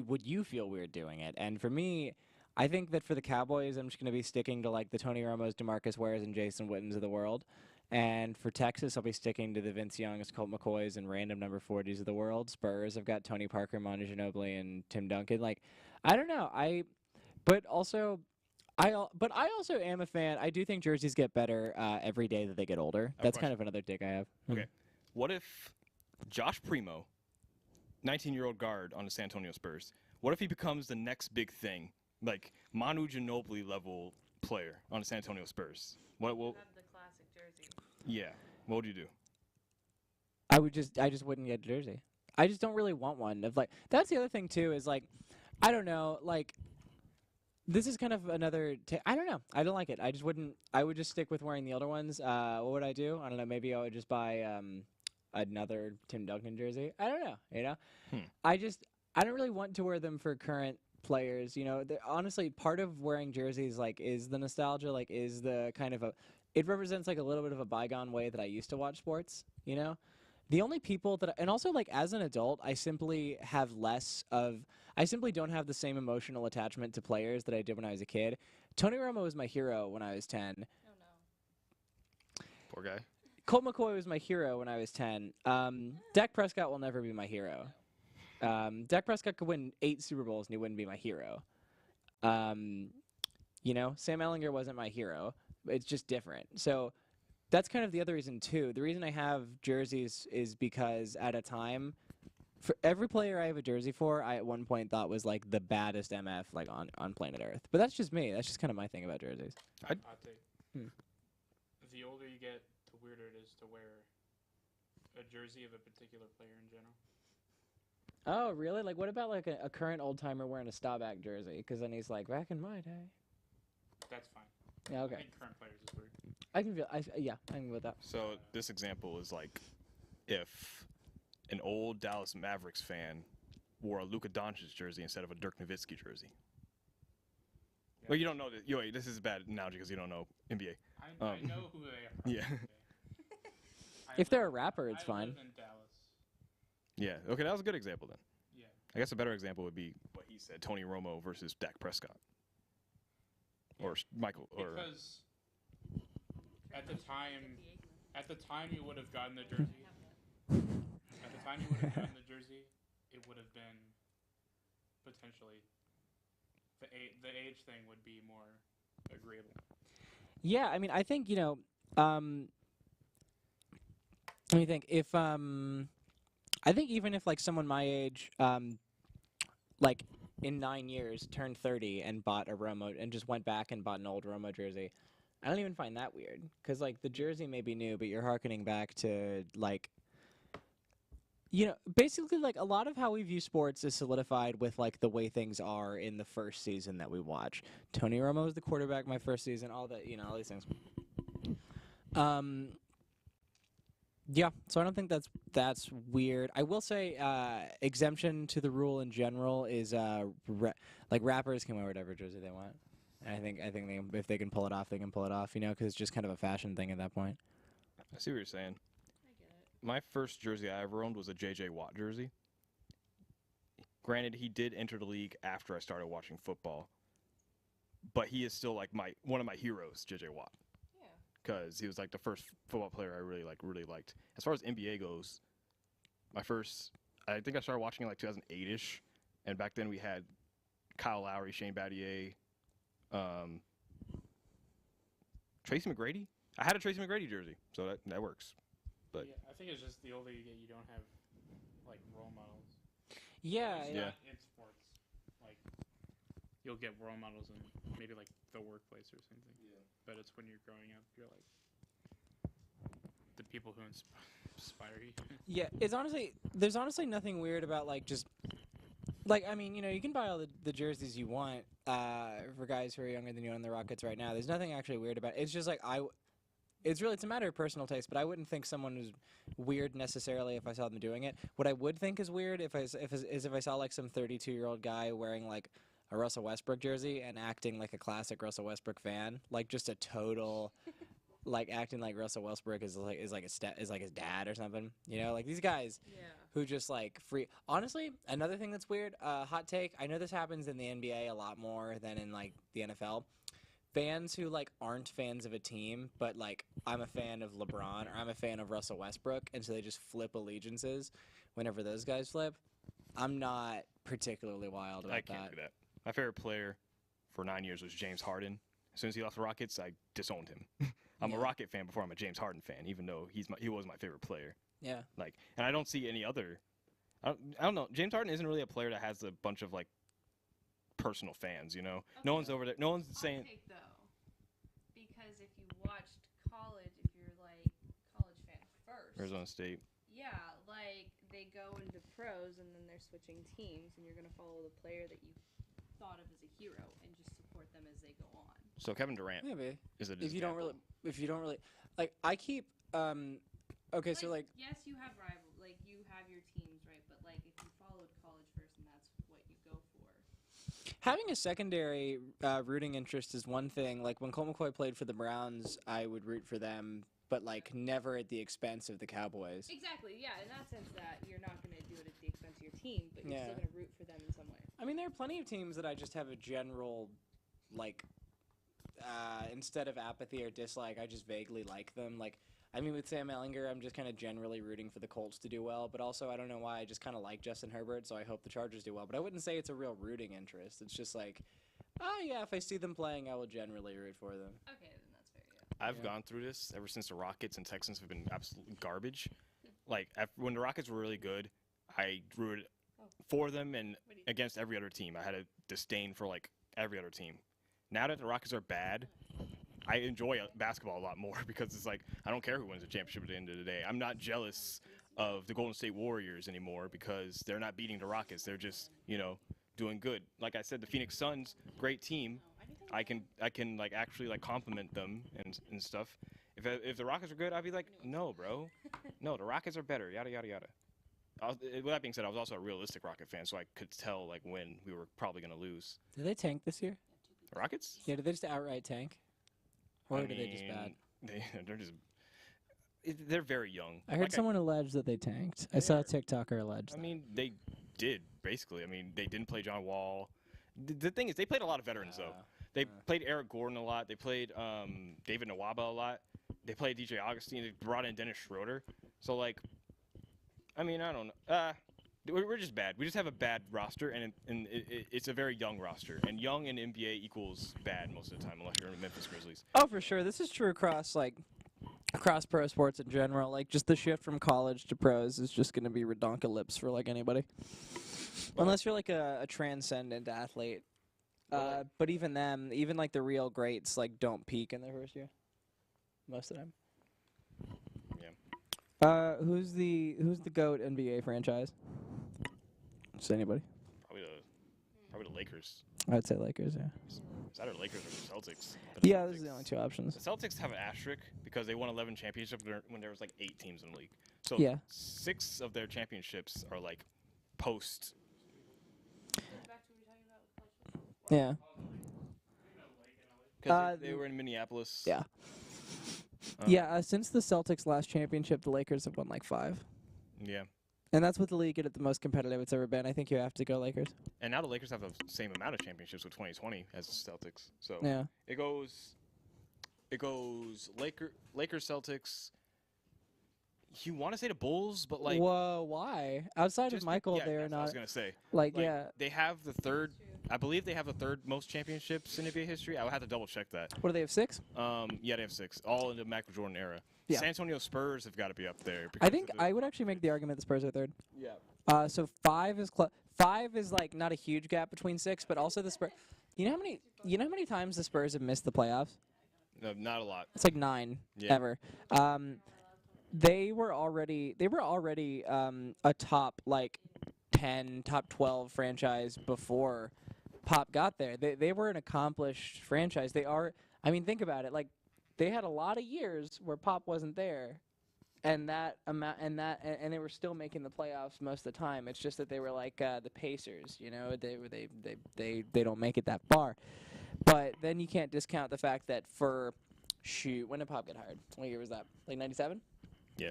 would you feel weird doing it? And for me, I think that for the Cowboys, I'm just going to be sticking to like the Tony Romo's, DeMarcus Wares, and Jason Wittens of the world. And for Texas, I'll be sticking to the Vince Youngs, Colt McCoys, and random number 40s of the world. Spurs, I've got Tony Parker, Manu Ginobili, and Tim Duncan. Like, I don't know. But I also am a fan. I do think jerseys get better every day that they get older. That's kind of another dig I have. Okay. What if Josh Primo, 19-year-old guard on the San Antonio Spurs, what if he becomes the next big thing, like Manu Ginobili level player on the San Antonio Spurs? What will? Have the classic jersey. Yeah. What would you do? I just wouldn't get a jersey. I just don't really want one. That's the other thing too is like, I don't know, like. This is kind of another. I don't know. I don't like it. I just wouldn't. I would just stick with wearing the older ones. What would I do? I don't know. Maybe I would just buy another Tim Duncan jersey. I don't know. You know. I don't really want to wear them for current players. You know. Honestly, part of wearing jerseys is the nostalgia. Is the kind of it represents like a little bit of a bygone way that I used to watch sports. You know. The only people and also as an adult, I simply don't have the same emotional attachment to players that I did when I was a kid. Tony Romo was my hero when I was 10. Oh no. Poor guy. Colt McCoy was my hero when I was 10. Dak Prescott will never be my hero. Dak Prescott could win 8 Super Bowls and he wouldn't be my hero. You know, Sam Ellinger wasn't my hero. It's just different. So that's kind of the other reason too. The reason I have jerseys is because at a time, for every player I have a jersey for, I at one point thought was like the baddest MF on planet Earth. But that's just me. That's just kind of my thing about jerseys. Hot take. The older you get, the weirder it is to wear a jersey of a particular player in general. Oh, really? Like, what about like a current old timer wearing a Staubach jersey? Because then he's like, back in my day. That's fine. Yeah. Okay. I think current players is weird. I can feel. I can go with that. So this example is like if an old Dallas Mavericks fan wore a Luka Doncic jersey instead of a Dirk Nowitzki jersey. Yeah. Well, you don't know this. Wait, this is a bad analogy because you don't know NBA. I know who they are. Yeah. If they're a rapper, it's fine. I live in Dallas. Yeah. Okay, that was a good example then. Yeah. I guess a better example would be what he said: Tony Romo versus Dak Prescott, or Michael. Because at the time you would have gotten the jersey. At the time you would have gotten the jersey, it would have been potentially the age thing would be more agreeable. Yeah, I mean, I think let me think. If I think even if like someone my age, like in 9 years turned 30 and bought a Romo and just went back and bought an old Romo jersey, I don't even find that weird because like the jersey may be new, but you're hearkening back to like. Basically, like a lot of how we view sports is solidified with like the way things are in the first season that we watch. Tony Romo was the quarterback my first season. All that, all these things. Yeah, so I don't think that's weird. I will say exemption to the rule in general is like rappers can wear whatever jersey they want. And I think if they can pull it off, they can pull it off. You know, because it's just kind of a fashion thing at that point. I see what you're saying. I get it. My first jersey I ever owned was a J.J. Watt jersey. Granted, he did enter the league after I started watching football, but he is still like one of my heroes, J.J. Watt, Yeah. because he was like the first football player I really liked. As far as NBA goes, I think I started watching in like 2008ish, and back then we had Kyle Lowry, Shane Battier, Tracy McGrady. I had a Tracy McGrady jersey, so that works. But Yeah, I think it's just the older you get, you don't have like role models. Yeah, At least yeah. not in sports. Like you'll get role models in maybe like the workplace or something. Yeah. But it's when you're growing up, you're like the people who inspire you. Yeah, there's honestly nothing weird about like just like I mean, you know, you can buy all the jerseys you want for guys who are younger than you on the Rockets right now. There's nothing actually weird about it. It's just like it's a matter of personal taste, but I wouldn't think someone was weird necessarily if I saw them doing it. What I would think is weird if I saw like some 32-year-old guy wearing like a Russell Westbrook jersey and acting like a classic Russell Westbrook fan, like just a total like acting like Russell Westbrook is like his dad or something. You know, like these guys Yeah. who just like free. Honestly, another thing that's weird, hot take. I know this happens in the NBA a lot more than in like the NFL. Fans who like aren't fans of a team, but like I'm a fan of LeBron or I'm a fan of Russell Westbrook, and so they just flip allegiances whenever those guys flip. I'm not particularly wild about I can't do that. My favorite player for 9 years was James Harden. As soon as he left the Rockets, I disowned him. I'm a Rocket fan before I'm a James Harden fan, even though he was my favorite player. Yeah. Like, and I don't see any other. I don't know. James Harden isn't really a player that has a bunch of like personal fans. You know, no one's over there. No one's saying. Hot take though, because if you watched college, if you're like college fan first, Arizona State. yeah, like they go into pros and then they're switching teams, and you're gonna follow the player that you thought of as a hero and just support them as they go on. So Kevin Durant Maybe. is a If you don't really like, I keep okay, so like yes, you have rival, like you have your teams, right? But like if you followed college first and that's what you go for. having a secondary rooting interest is one thing. Like when Colt McCoy played for the Browns, I would root for them, but like never at the expense of the Cowboys. Exactly, yeah. In that sense, that you're not gonna do it at the expense of your team, but you're Yeah. still gonna root for them in some way. I mean, there are plenty of teams that I just have a general, like, instead of apathy or dislike, I just vaguely like them. Like, I mean, with Sam Ellinger, I'm just kind of generally rooting for the Colts to do well, but also I don't know why, I just kind of like Justin Herbert, so I hope the Chargers do well. But I wouldn't say it's a real rooting interest. It's just like, oh yeah, if I see them playing, I will generally root for them. Okay, then that's fair. Yeah. I've gone through this ever since the Rockets and Texans have been absolute garbage. Like when the Rockets were really good, I rooted for them and against every other team. I had a disdain for like every other team. Now that the Rockets are bad, I enjoy basketball a lot more because it's like I don't care who wins the championship at the end of the day. I'm not jealous of the Golden State Warriors anymore because they're not beating the Rockets. They're just, you know, doing good. Like I said, the Phoenix Suns, great team. I can like actually like compliment them and stuff. If the Rockets are good, I'd be like, no, bro, no, the Rockets are better. Yada yada yada. With that being said, I was also a realistic Rocket fan, so I could tell like when we were probably gonna lose. Did they tank this year? The Rockets? Yeah, did they just outright tank? Or did they just bad? They're very young. I heard Like someone allege that they tanked. I saw a TikToker allege I that. mean, they did basically. I mean, they didn't play John Wall. The thing is, they played a lot of veterans though. They played Eric Gordon a lot. They played David Nwaba a lot. They played DJ Augustine. They brought in Dennis Schroeder. So like, I mean, I don't know. We're just bad. We just have a bad roster, and it's a very young roster. And young in NBA equals bad most of the time, unless you're in the Memphis Grizzlies. Oh, for sure. This is true across pro sports in general. Like just the shift from college to pros is just going to be redonkulips for like anybody, unless you're like a transcendent athlete. But even them, even like the real greats, like don't peak in their first year. Most of the time. Yeah. Who's the GOAT NBA franchise? Just anybody. Probably the Lakers. I'd say Lakers. Yeah. It's either Lakers or the Celtics. But Yeah, those are the only two options. The Celtics have an asterisk because they won 11 championships when there was like 8 teams in the league. So Yeah. 6 of their championships are like post. Yeah. Because they were in Minneapolis. Yeah. Um, Yeah. Since the Celtics' last championship, the Lakers have won like 5. Yeah. And that's what the league at the most competitive it's ever been. I think you have to go Lakers. And now the Lakers have the same amount of championships with 2020 as the Celtics. So Yeah. it goes Lakers, Celtics. You want to say the Bulls, but like Whoa, why? Outside of just Michael, yeah, they are that's what I was not. gonna say. Like, Like, yeah. they have the third. I believe they have the third most championships in NBA history. I would have to double check that. What do they have? 6? Yeah, they have 6, all in the Michael Jordan era. Yeah. San Antonio Spurs have got to be up there. I because think of the- I would actually make the argument the Spurs are third. Yeah. So 5 is 5 is like not a huge gap between 6, but also the Spurs. You know how many times the Spurs have missed the playoffs? No, not a lot. It's like 9 Yeah. ever. They were already a top like 10, top 12 franchise before Pop got there. They were an accomplished franchise. They are. I mean, think about it. Like they had a lot of years where Pop wasn't there, and they were still making the playoffs most of the time. It's just that they were like the Pacers. You know, they don't make it that far. But then you can't discount the fact that when did Pop get hired? What year was that? Like 97? Yeah.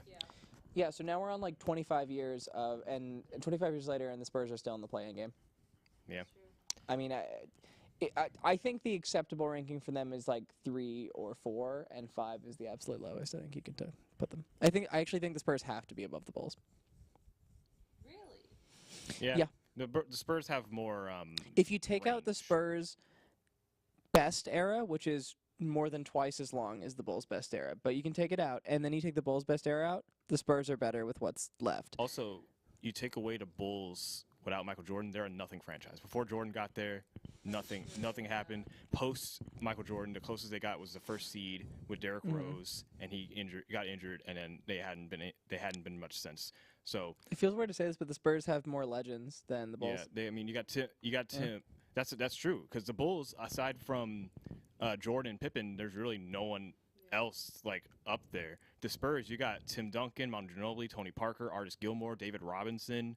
Yeah, so now we're on like 25 years and 25 years later, and the Spurs are still in the play-in game. Yeah. I mean, I think the acceptable ranking for them is like 3 or 4, and 5 is the absolute lowest. I think you can put them. I actually think the Spurs have to be above the Bulls. Really? Yeah. Yeah. The Spurs have more. If you take out the range. Spurs' best era, which is more than twice as long as the Bulls' best era, but you can take it out, and then you take the Bulls' best era out, the Spurs are better with what's left. Also, you take away the Bulls without Michael Jordan, they're a nothing franchise. Before Jordan got there, nothing happened. Post Michael Jordan, the closest they got was the first seed with Derrick Rose, and he got injured, and then they hadn't been much since. So It feels weird to say this, but the Spurs have more legends than the Bulls. yeah, you got Tim. That's true because the Bulls, aside from Jordan and Pippen, there's really no one else like up there. The Spurs, you got Tim Duncan, Manu Ginobili, Tony Parker, Artis Gilmore, David Robinson,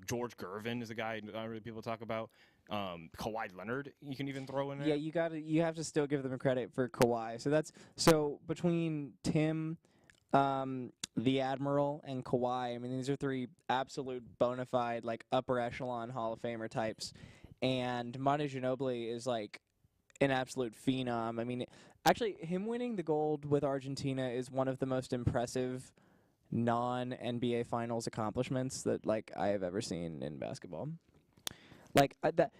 George Gervin is a guy not really people talk about. Kawhi Leonard, you can even throw in there. Yeah, you have to still give them credit for Kawhi. So between Tim, the Admiral, and Kawhi, I mean these are 3 absolute bona fide like upper echelon Hall of Famer types, and Manu Ginobili is like an absolute phenom. I mean, actually, him winning the gold with Argentina is one of the most impressive non-NBA Finals accomplishments that like I have ever seen in basketball. Like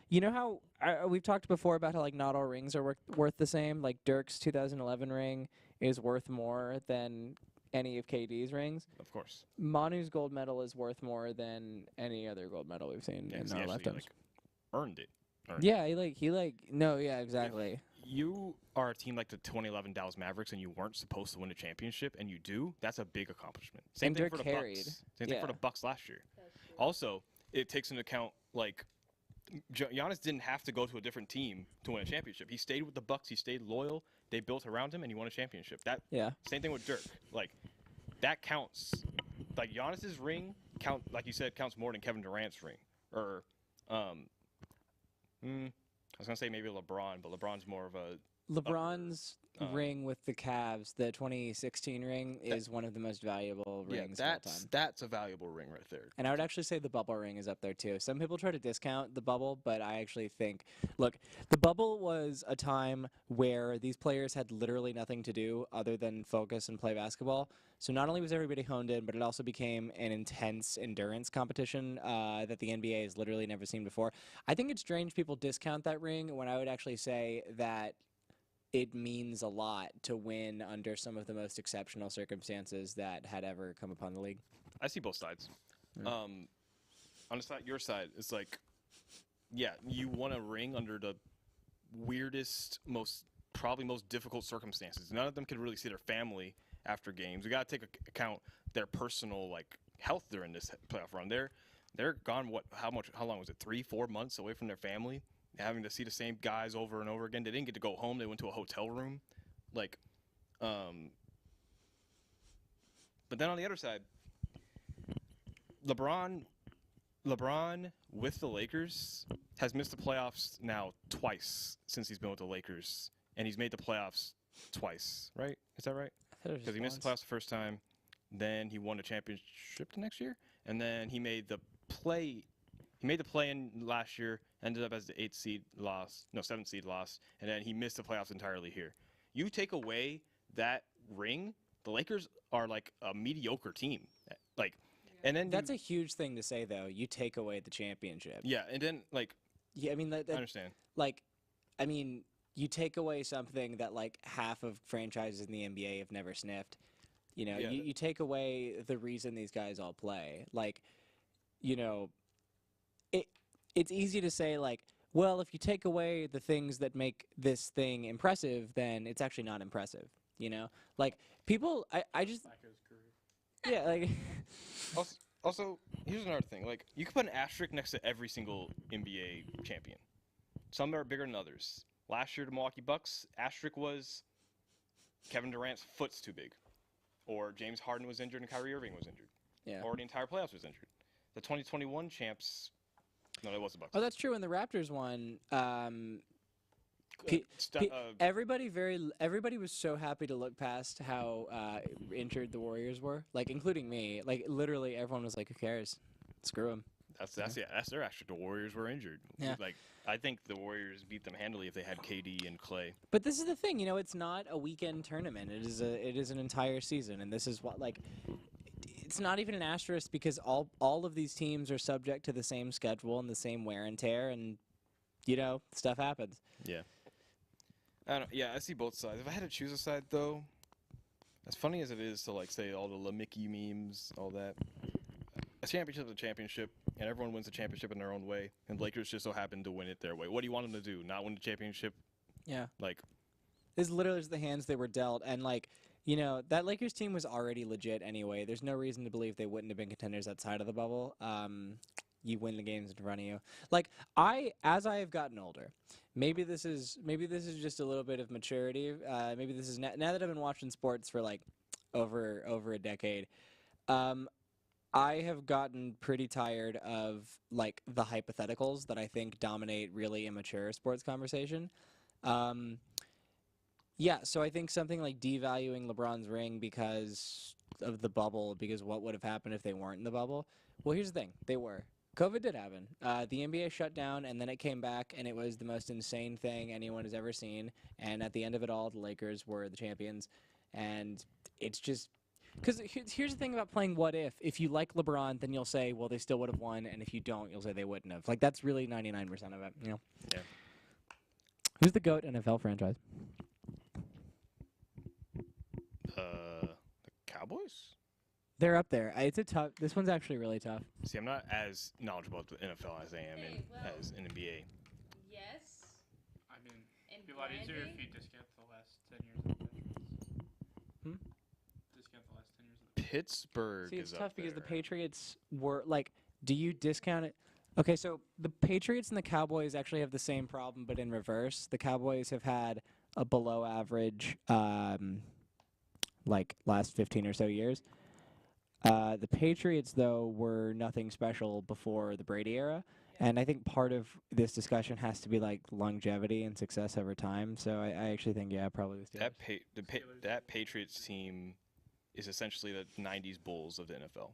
you know how we've talked before about how like not all rings are worth the same. Like Dirk's 2011 ring is worth more than any of KD's rings. Of course. Manu's gold medal is worth more than any other gold medal we've seen Yeah, 'cause in he our actually, lifetimes. earned it. Yeah, exactly. You are a team like the 2011 Dallas Mavericks, and you weren't supposed to win a championship, and you do. That's a big accomplishment. Same And thing Dirk for the carried. Bucks. Same thing for Yeah. the Bucks last year. Also, it takes into account like Giannis didn't have to go to a different team to win a championship. He stayed with the Bucks. He stayed loyal. They built around him, and he won a championship. Yeah. Same thing with Dirk. Like that counts. Like Giannis's ring like you said, counts more than Kevin Durant's ring. Or I was gonna say maybe LeBron, but LeBron's more of a LeBron's ring with the Cavs, the 2016 ring, is one of the most valuable rings of all time. that's a valuable ring right there. And I would actually say the bubble ring is up there too. Some people try to discount the bubble, but I actually think, look, the bubble was a time where these players had literally nothing to do other than focus and play basketball. So not only was everybody honed in, but it also became an intense endurance competition that the NBA has literally never seen before. I think it's strange people discount that ring when I would actually say that it means a lot to win under some of the most exceptional circumstances that had ever come upon the league. I see both sides. Mm. On the side, your side, it's like, yeah, you won a ring under the weirdest, probably most difficult circumstances. None of them could really see their family after games. We got to take account their personal like health during this playoff run. They're gone. How long was it? 3-4 months away from their family. having to see the same guys over and over again. They didn't get to go home. They went to a hotel room. Like, but then on the other side, LeBron with the Lakers has missed the playoffs now twice since he's been with the Lakers, and he's made the playoffs twice, right? Is that right? Because he missed the playoffs the first time, then he won the championship the next year, and then he made the play. He made the play-in last year, ended up as the 7th seed lost, and then he missed the playoffs entirely here. You take away that ring, the Lakers are like a mediocre team. Like, and then That's a huge thing to say, though. You take away the championship. yeah, and then like Yeah, I mean, I understand. like, I mean, you take away something that like half of franchises in the NBA have never sniffed. You know, Yeah. you take away the reason these guys all play. Like, you know, it's easy to say like, well, if you take away the things that make this thing impressive, then it's actually not impressive. You know, like people, I just yeah, like Also, here's another thing. Like, you could put an asterisk next to every single NBA champion. Some are bigger than others. Last year, the Milwaukee Bucks, asterisk was Kevin Durant's foot's too big. Or James Harden was injured and Kyrie Irving was injured. yeah. Or the entire playoffs was injured. The 2021 champs, no, that was the Bucks. Oh, that's true. When the Raptors won, everybody was so happy to look past how injured the Warriors were. Like, including me. Like, literally, everyone was like, "Who cares? Screw them." That's their asterisk. The Warriors were injured. Yeah. Like, I think the Warriors beat them handily if they had KD and Clay. But this is the thing, you know, it's not a weekend tournament. It is an entire season, and this is what like. It's not even an asterisk because all of these teams are subject to the same schedule and the same wear and tear, and you know, stuff happens. Yeah. I see both sides. If I had to choose a side, though, as funny as it is to like say all the Mickey memes, all that, a championship is a championship, and everyone wins the championship in their own way. And Lakers just so happen to win it their way. What do you want them to do? Not win the championship? Yeah. Like, This literally is the hands they were dealt, and like, you know, that Lakers team was already legit anyway. There's no reason to believe they wouldn't have been contenders outside of the bubble. You win the games in front of you. Like, as I have gotten older, maybe this is just a little bit of maturity. Maybe this is now that I've been watching sports for like over a decade. I have gotten pretty tired of like the hypotheticals that I think dominate really immature sports conversation. Yeah, so I think something like devaluing LeBron's ring because of the bubble, because what would have happened if they weren't in the bubble? Well, here's the thing. They were. COVID did happen. The NBA shut down, and then it came back, and it was the most insane thing anyone has ever seen. And at the end of it all, the Lakers were the champions. And it's just... Because here's the thing about playing What If. If you like LeBron, then you'll say, well, they still would have won. And if you don't, you'll say they wouldn't have. Like, that's really 99% of it, you know? Yeah. Who's the GOAT NFL franchise? the Cowboys? They're up there. It's a tough. This one's actually really tough. See, I'm not as knowledgeable about the NFL as I am as in NBA. Yes. I mean, And it'd be a lot easier branding? if you discount the last 10 years of the Patriots. Discount the last 10 years of the Pittsburgh See, it's is tough up because the there. Patriots were like. Do you discount it? Okay, so the Patriots and the Cowboys actually have the same problem, but in reverse. The Cowboys have had a below average, like last 15 or so years. The Patriots, though, were nothing special before the Brady era. And I think part of this discussion has to be like longevity and success over time. So I actually think, yeah, probably the Steelers. That Patriots team is essentially the 90s Bulls of the NFL.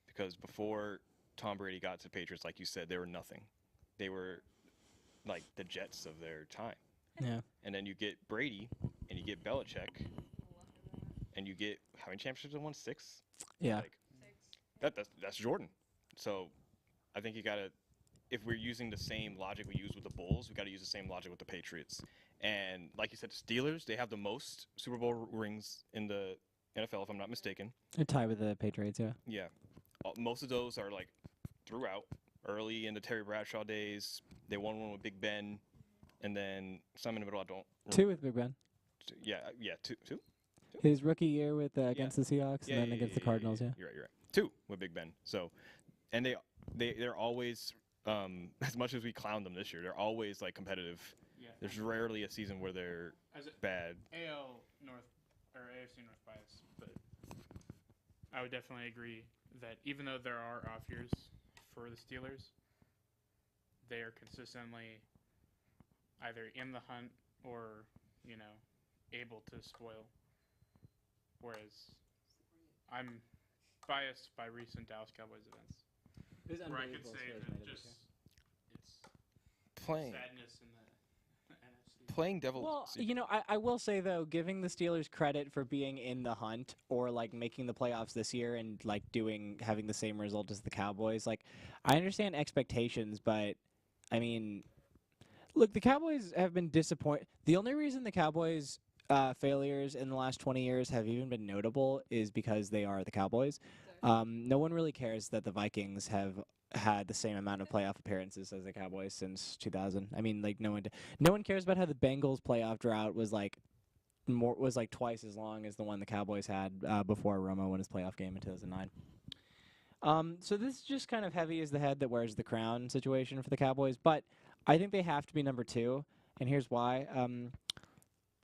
Because before Tom Brady got to Patriots, like you said, they were nothing. They were like the Jets of their time. Yeah. And then you get Brady, and you get Belichick, and you get, how many championships have won? 6? Yeah. Like, that's Jordan. So I think you got to, if we're using the same logic we use with the Bulls, we got to use the same logic with the Patriots. And like you said, the Steelers, they have the most Super Bowl rings in the NFL, if I'm not mistaken. They're tied with the Patriots, yeah. Yeah. Most of those are like throughout. Early in the Terry Bradshaw days, they won one with Big Ben, and then some in the middle I don't. 2 with Big Ben. Yeah, two. His rookie year with against the Seahawks, and then against the Cardinals, yeah. You're right. 2 with Big Ben. So, and they're always as much as we clown them this year, they're always like competitive. Yeah. There's rarely a season where they're As a bad. AL North or AFC North bias, but I would definitely agree that even though there are off years for the Steelers, they are consistently either in the hunt or, able to spoil. Whereas I'm biased by recent Dallas Cowboys events, where I could say that it's Playing sadness in the NFC. playing devil. Well, I will say though, giving the Steelers credit for being in the hunt or like making the playoffs this year and like having the same result as the Cowboys, like I understand expectations, but I mean, look, the Cowboys have been disappointed. The only reason the Cowboys failures in the last 20 years have even been notable is because they are the Cowboys. No one really cares that the Vikings have had the same amount of playoff appearances as the Cowboys since 2000. I mean, like no one cares about how the Bengals playoff drought was like twice as long as the one the Cowboys had before Romo won his playoff game in 2009. So this is just kind of heavy as the head that wears the crown situation for the Cowboys, but I think they have to be number 2, and here's why.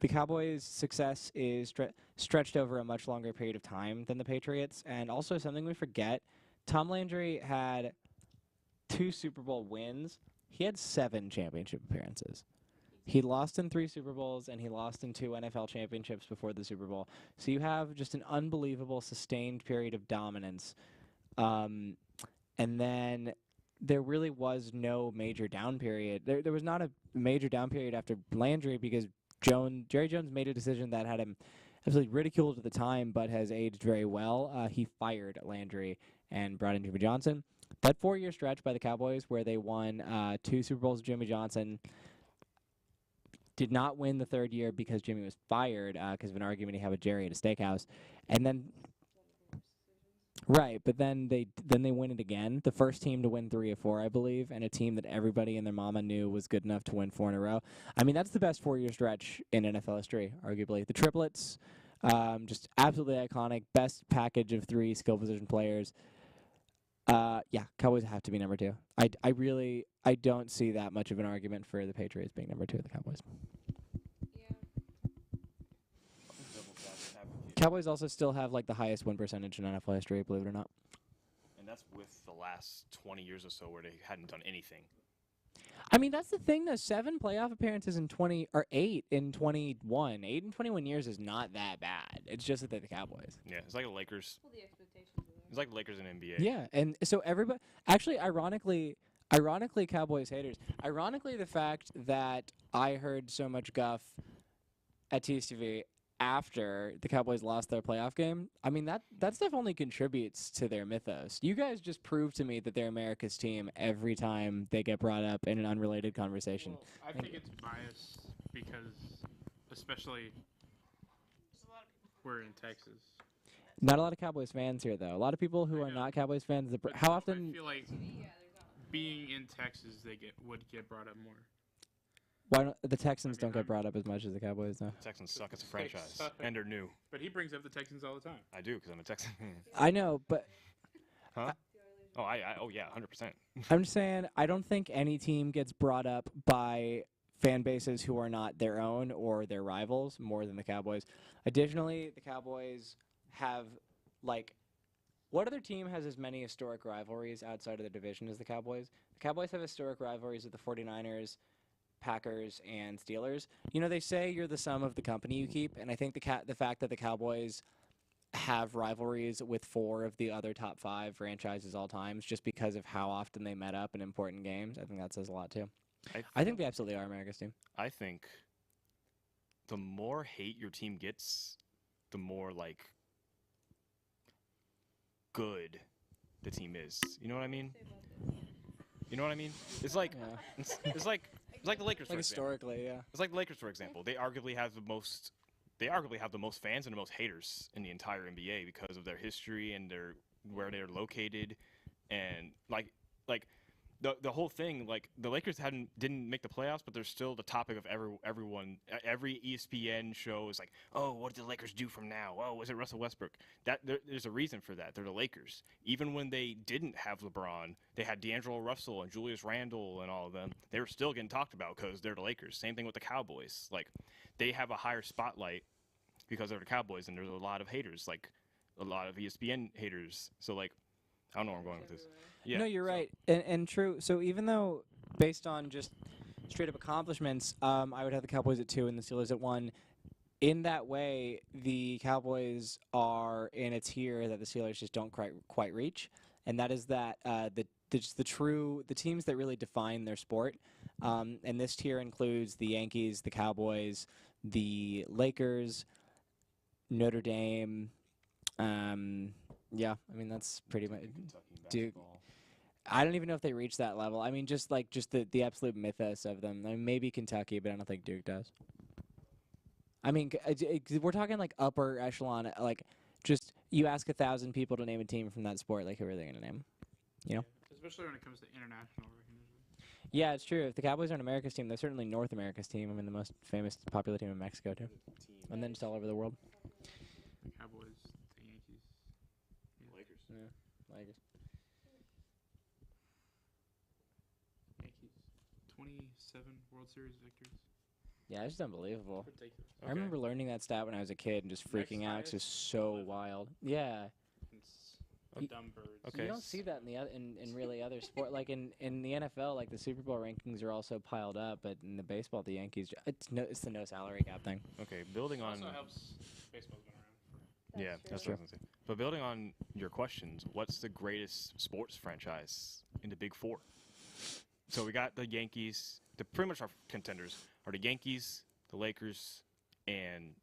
The Cowboys' success is stretched over a much longer period of time than the Patriots, and also something we forget, Tom Landry had 2 Super Bowl wins. He had 7 championship appearances. He lost in 3 Super Bowls, and he lost in 2 NFL championships before the Super Bowl. So you have just an unbelievable sustained period of dominance. And then there really was no major down period. There was not a major down period after Landry because Jerry Jones made a decision that had him absolutely ridiculed at the time, but has aged very well. He fired Landry and brought in Jimmy Johnson. That 4-year stretch by the Cowboys where they won 2 Super Bowls with Jimmy Johnson, did not win the 3rd year because Jimmy was fired because of an argument he had with Jerry at a steakhouse. And then right, but then they win it again. The first team to win 3 of 4, I believe, and a team that everybody and their mama knew was good enough to win 4 in a row. I mean, that's the best 4-year stretch in NFL history, arguably. The triplets, just absolutely iconic. Best package of 3 skill position players. Yeah, Cowboys have to be number 2. I don't see that much of an argument for the Patriots being number 2 of the Cowboys. Cowboys also still have like the highest win percentage in NFL history, believe it or not. And that's with the last 20 years or so where they hadn't done anything. I mean, that's the thing, though. 7 playoff appearances in 8 in 21. 8 in 21 years is not that bad. It's just that they're the Cowboys. Yeah, it's like the Lakers. Well, the expectations are there. It's like the Lakers in NBA. Yeah, and so everybody actually, ironically, Cowboys haters. Ironically, the fact that I heard so much guff at TSTV after the Cowboys lost their playoff game, I mean, that stuff only contributes to their mythos. You guys just prove to me that they're America's team every time they get brought up in an unrelated conversation. Well, I think it's biased because, especially, we're in Texas. Not a lot of Cowboys fans here, though. A lot of people who are not Cowboys fans. But How often? I feel like being in Texas, would get brought up more. Why don't the Texans don't get brought up as much as the Cowboys, though? The Texans suck as a franchise, and they're new. But he brings up the Texans all the time. I do because I'm a Texan. I know, but Huh? Oh yeah, 100%. I'm just saying I don't think any team gets brought up by fan bases who are not their own or their rivals more than the Cowboys. Additionally, the Cowboys have what other team has as many historic rivalries outside of the division as the Cowboys? The Cowboys have historic rivalries with the 49ers, Packers, and Steelers. You know, they say you're the sum of the company you keep, and I think the fact that the Cowboys have rivalries with 4 of the other top 5 franchises all times just because of how often they met up in important games, I think that says a lot too. I think they absolutely are America's team. I think the more hate your team gets, the more good the team is. You know what I mean? You know what I mean? It's like it's like the Lakers. Like for example. historically, yeah. It's like the Lakers, for example. They arguably have the most fans and the most haters in the entire NBA because of their history and where they're located, and like the whole thing, like the Lakers didn't make the playoffs, but they're still the topic of everyone. Every ESPN show is like, oh, what did the Lakers do from now? Oh, was it Russell Westbrook? There's a reason for that. They're the Lakers. Even when they didn't have LeBron, they had D'Angelo Russell and Julius Randle and all of them. They were still getting talked about because they're the Lakers. Same thing with the Cowboys. Like they have a higher spotlight because they're the Cowboys, and there's a lot of haters, like a lot of ESPN haters. So like, I don't know where I'm going with this. Yeah, no, you're so- right, and true. So even though, based on just straight up accomplishments, I would have the Cowboys at 2 and the Steelers at 1. In that way, the Cowboys are in a tier that the Steelers just don't quite reach, and that is that the teams that really define their sport. And this tier includes the Yankees, the Cowboys, the Lakers, Notre Dame. Yeah, I mean that's pretty much. Duke. I don't even know if they reach that level. I mean, just the absolute mythos of them. I mean, maybe Kentucky, but I don't think Duke does. I mean, we're talking like upper echelon. Like, just you ask 1,000 people to name a team from that sport. Like, who are they going to name? You know. Especially when it comes to international recognition. Yeah, it's true. If the Cowboys aren't America's team, they're certainly North America's team. I mean, the most famous, popular team in Mexico too, and then just all over the world. The Cowboys, the Yankees, Lakers. Yeah, Lakers. Yankees. 27 World Series victories. Yeah, it's just unbelievable. Ridiculous. I remember learning that stat when I was a kid and just freaking out 'cause it's so 11. wild. Yeah. It's You- dumb birds. Okay. You don't see that in the in really other sport. Like in the NFL, like the Super Bowl rankings are also piled up, but in the baseball, the Yankees, it's the no salary cap thing. Okay, building on. Also helps baseball's been around for. Yeah, that's what I was gonna say. But building on your questions, what's the greatest sports franchise in the Big Four? So we got the Yankees. Pretty much our contenders are the Yankees, the Lakers, and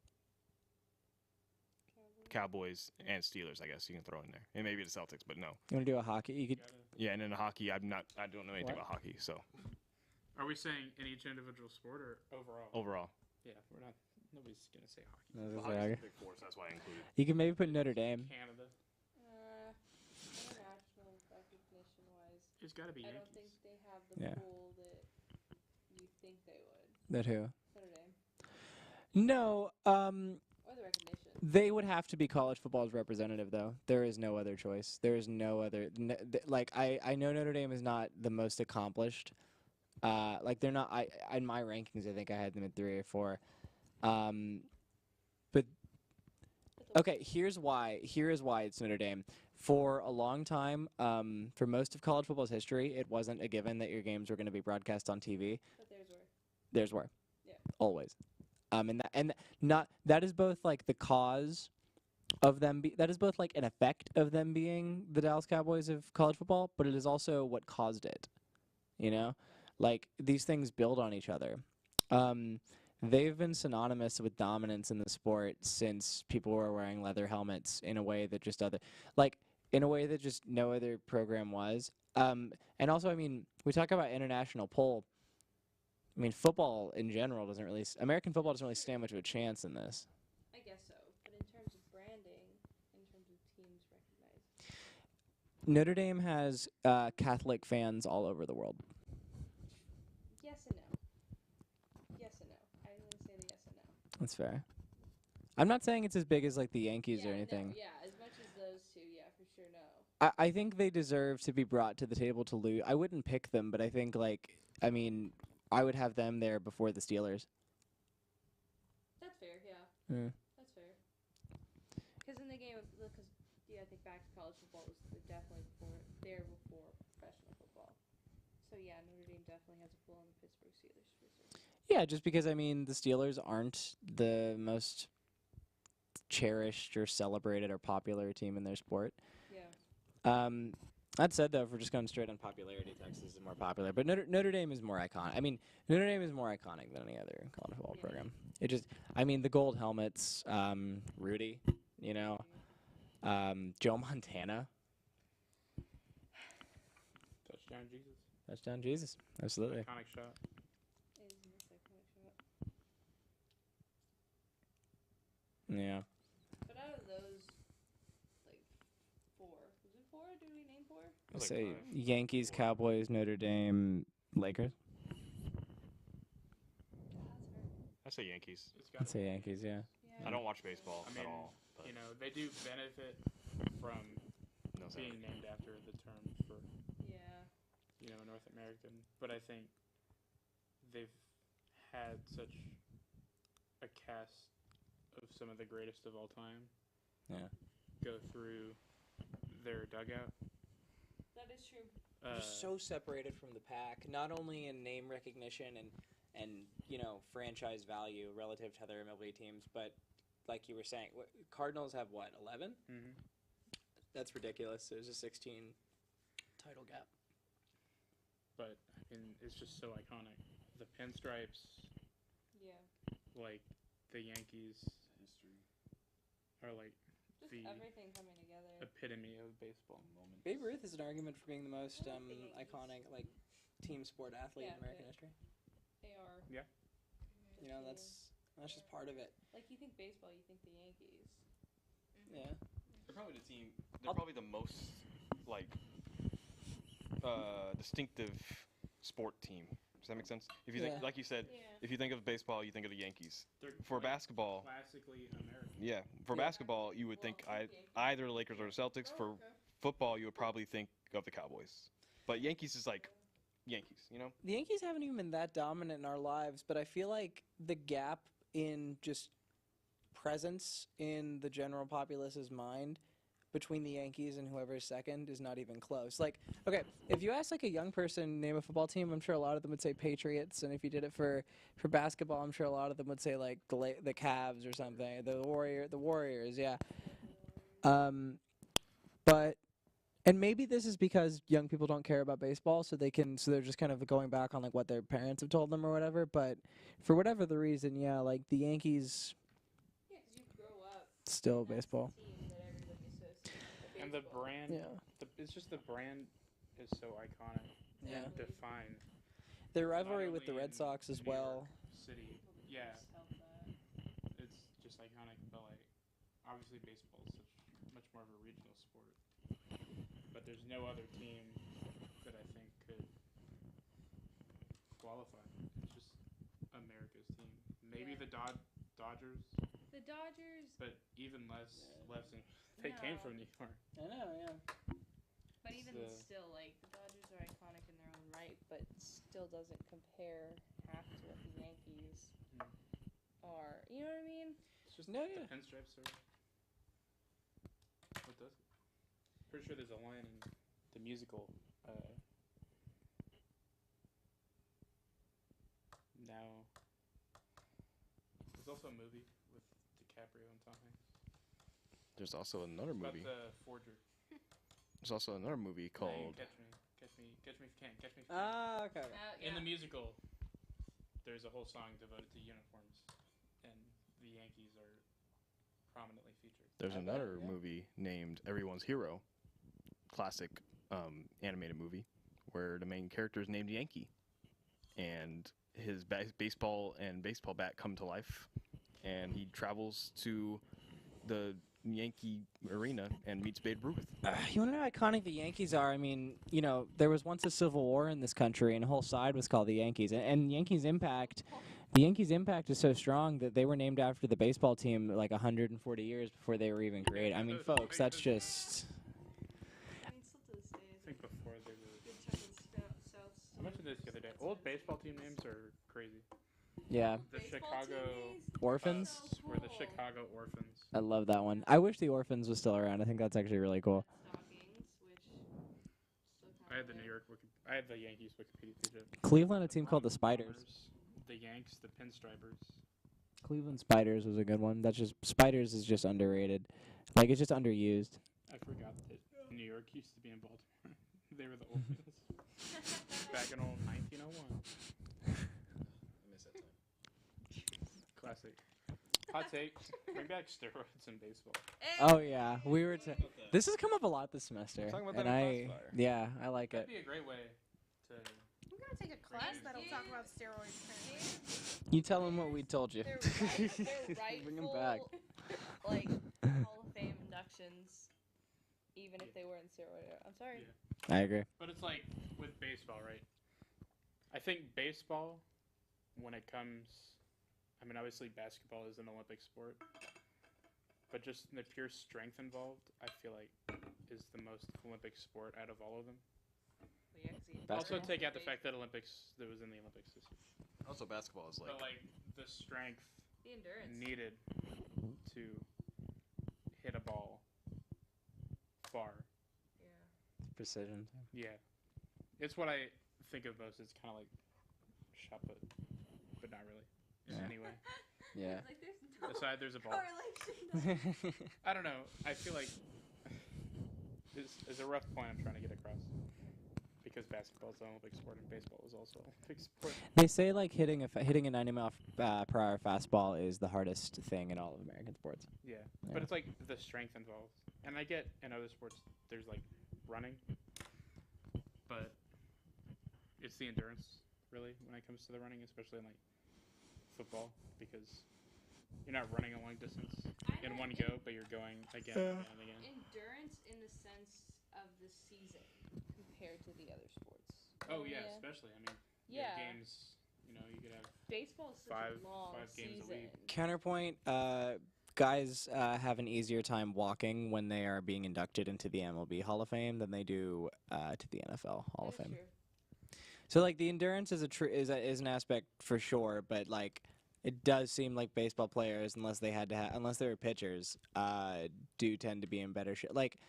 Cowboys and Steelers. I guess you can throw in there, and maybe the Celtics, but no. You want to do a hockey? You could. Yeah, and then the hockey, I don't know anything What? about hockey, so Are we saying in each individual sport or overall? overall. Yeah, we're not. Nobody's gonna say hockey. No, this is Hockey's hockey. the Big Four, so that's why I included. You can maybe put Notre Dame. Canada. International recognition wise, It's got to be I Yankees. don't think they have the Yeah. pool that you think they would. That who? Notre Dame. No. Or the recognition. They would have to be college football's representative, though. There is no other choice. There is no other. Like I know Notre Dame is not the most accomplished. Like they're not. In my rankings, I think I had them at 3 or 4. But okay, here is why it's Notre Dame. For a long time, for most of college football's history, it wasn't a given that your games were going to be broadcast on TV. But theirs were. Theirs were. Yeah. Always. That is both like the cause of them. That is both like an effect of them being the Dallas Cowboys of college football, but it is also what caused it. You know, like these things build on each other. They've been synonymous with dominance in the sport since people were wearing leather helmets in a way that just no other program was. And also, I mean, we talk about international pull. I mean, football in general American football doesn't really stand much of a chance in this. I guess so. But in terms of branding, in terms of teams recognized. Notre Dame has Catholic fans all over the world. Yes and no. Yes and no. I'm going to say the yes and no. That's fair. I'm not saying it's as big as like the Yankees or No, anything. yeah, as much as those two, yeah, for sure no. I think they deserve to be brought to the table to lose. I wouldn't pick them, but I think I would have them there before the Steelers. That's fair, yeah. Mm. That's fair. Because in the game, I think back to college football was definitely before professional football. So yeah, Notre Dame definitely has a pull on the Pittsburgh Steelers for sure. Yeah, just because the Steelers aren't the most cherished or celebrated or popular team in their sport. Yeah. That said, though, if we're just going straight on popularity, Texas is more popular. But Notre Dame is more iconic. I mean, Notre Dame is more iconic than any other college football program. The gold helmets, Rudy, Joe Montana. Touchdown Jesus. Touchdown Jesus. Absolutely. Iconic shot. It is the most iconic shot. Yeah. But out of those, like, 4. Was it 4? Did we name 4? like Say 5, Yankees, 4. Cowboys, Notre Dame, Lakers. I say Yankees. It's got I'd say Yankees, yeah. I don't watch baseball I mean, at all. But you know, they do benefit from no being sense. named after the term for, Yeah. you know, North American. But I think they've had such a cast of some of the greatest of all time Yeah. go through their dugout. That is true. They're so separated from the pack, not only in name recognition and you know franchise value relative to other MLB teams, but like you were saying, Cardinals have what 11? Mm-hmm. That's ridiculous. There's a 16 title gap. But I mean, it's just so iconic. The pinstripes, Yeah. like the Yankees, are like Just the everything coming together. epitome of baseball. Babe Ruth is an argument for being the most I like the Yankees. iconic like team sport athlete Yeah, in American but- history. They are. You know, that's just part of it. Like you think baseball, you think the Yankees. Yeah. They're probably the team. They're probably the most like distinctive sport team. Does that make sense? If you think, Yeah. like you said, Yeah. if you think of baseball, you think of the Yankees. They're For like basketball, classically American. yeah. For Yeah. basketball, you would think either the Lakers or the Celtics. For football, you would probably think of the Cowboys. But Yankees is like Yankees, you know? The Yankees haven't even been that dominant in our lives, but I feel like the gap in just presence in the general populace's mind between the Yankees and whoever's second is not even close. Like, okay, if you ask like a young person name a football team, I'm sure a lot of them would say Patriots, and if you did it for basketball, I'm sure a lot of them would say like the Cavs or something, the Warriors, yeah. But and maybe this is because young people don't care about baseball, so they're just kind of going back on like what their parents have told them or whatever. But for whatever the reason, yeah, like the Yankees Yeah, 'cause you grow up. still That's baseball. The team that everybody associates with And the baseball. brand, Yeah, it's just the brand is so iconic yeah. and defined. Their Not rivalry with the only Red in Sox as New well. York City, yeah, it's just iconic. But like, obviously, baseball is such much more of a regional sport. But there's no other team that I think could qualify. It's just America's team. Maybe Yeah. the Dodgers, The Dodgers, but even less than they came No. from New York. I know, yeah. but It's even the- still, like the Dodgers are iconic in their own right, but still doesn't compare half to what the Yankees are. You know what I mean? It's just No, the yeah. pinstripes are what does it. Pretty sure there's a line in the musical. Now, there's also a movie with DiCaprio and Tom Hanks. There's also another About movie. the forger. There's also another movie Hey, called. Catch me if you can. Catch me if you can. Ah, okay. In the musical, there's a whole song devoted to uniforms, and the Yankees are prominently featured. There's Okay, another yeah. movie named Everyone's Hero, classic animated movie, where the main character is named Yankee, and his baseball bat come to life, and he travels to the Yankee arena and meets Babe Ruth. You want to know how iconic the Yankees are? I mean, you know, there was once a civil war in this country, and a whole side was called the Yankees. And Yankees' impact, the Yankees' impact is so strong that they were named after the baseball team like 140 years before they were even created. I mean, folks, that's just. I mean, still to this day, I think before they were. good chunk of South. I mentioned this the other day. Old baseball team names are crazy. Yeah, The Chicago Orphans. We're the Chicago Orphans. I love that one. I wish the Orphans was still around. I think that's actually really cool. Stockings, which still I had the New York. I had the Yankees Wikipedia page. Cleveland, a team called the Spiders. Bombers, the Yanks, the Pinstripers. Cleveland Spiders was a good one. That's just Spiders is just underrated. Like it's just underused. I forgot that New York used to be in Baltimore. They were the Orphans back in old 1901. I miss that time. Classic. Hot take. Bring back steroids in baseball. Oh yeah, we were. This has come up a lot this semester, We're talking about and that in I Classifier. yeah, I like That'd it. be a great way to. I'm gonna take a class that'll talk about steroids. Apparently. You tell them what we told you. They're Bring 'em back. like Hall of Fame inductions even if they were in steroid era. I'm sorry. Yeah. I agree. But it's like with baseball, right? I think baseball, when it comes, I mean, obviously basketball is an Olympic sport, but just the pure strength involved, I feel like, is the most Olympic sport out of all of them. Well, yeah, 'cause the Also, endurance take of out the fact that that was in the Olympics this year. Also, basketball is But like the strength the endurance. needed to hit a ball far. Yeah. Precision. Yeah, it's what I think of most. It's kind of like shot put, but not really. In Yeah. any way. Yeah. It's like there's no Aside, there's a ball. correlation. I don't know. I feel like it's a rough point I'm trying to get across. Because basketball is an Olympic sport and baseball is also an Olympic sport. They say like hitting a 90 mile per hour fastball is the hardest thing in all of American sports. Yeah. Yeah. But it's like the strength involved. And I get in other sports there's like running. But it's the endurance really when it comes to the running, especially in like football, because you're not running a long distance in one go, but you're going again and again and again. Endurance in the sense of the season compared to the other sports. Oh yeah, especially. I mean, you have Yeah. games. You know, you could have Baseball is such five a long games a season. week. Counterpoint, guys have an easier time walking when they are being inducted into the MLB Hall of Fame than they do to the NFL Hall of That is Fame. true. So like the endurance is is an aspect for sure, but like it does seem like baseball players, unless they were pitchers, do tend to be in better shape. Like,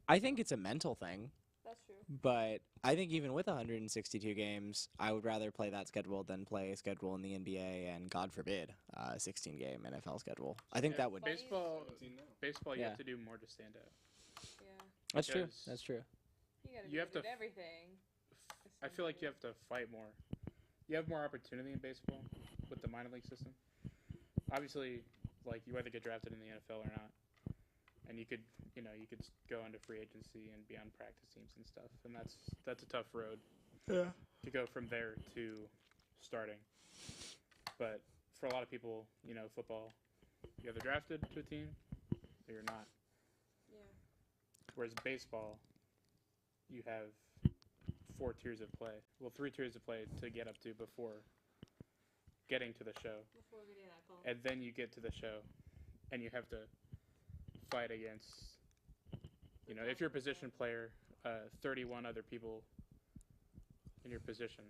I think it's a mental thing, That's true. but I think even with 162 games, I would rather play that schedule than play a schedule in the NBA and, God forbid, a 16-game NFL schedule. I think Yeah, that would. Funny- Baseball, you Yeah. have to do more to stand out. Yeah. That's true. because That's true. You gotta You be have good to at everything. I feel like you have to fight more. You have more opportunity in baseball with the minor league system. Obviously, like you either get drafted in the NFL or not, and you could go into free agency and be on practice teams and stuff, and that's a tough road. Yeah. To go from there to starting. But for a lot of people, football, you're either drafted to a team or you're not. Yeah. Whereas baseball, you have 4 tiers of play. Well, 3 tiers of play to get up to before getting to the show. Before getting that call. And then you get to the show, and you have to fight against, if you're a position player, 31 other people in your position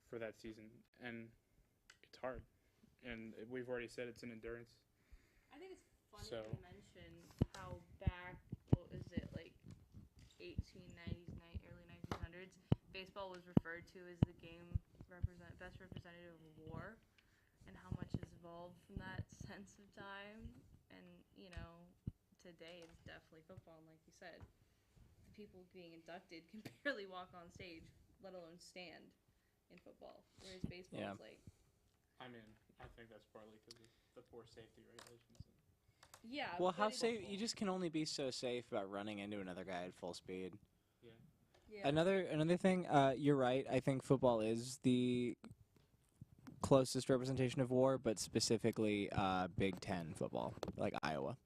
for that season. And it's hard. And we've already said it's an endurance. I think it's funny So- to mention how back, what is it, like 1890s, early 1900s, baseball was referred to as the game best representative of war, and how much has evolved from that sense of time. And, today it's definitely football, and like you said, the people being inducted can barely walk on stage, let alone stand in football. Whereas baseball Yeah. is like, I mean, I think that's partly because of the poor safety regulations. yeah. Well, but how it's- safe? You just can only be so safe about running into another guy at full speed. Yeah. Another thing, you're right. I think football is the closest representation of war, but specifically Big Ten football, like Iowa,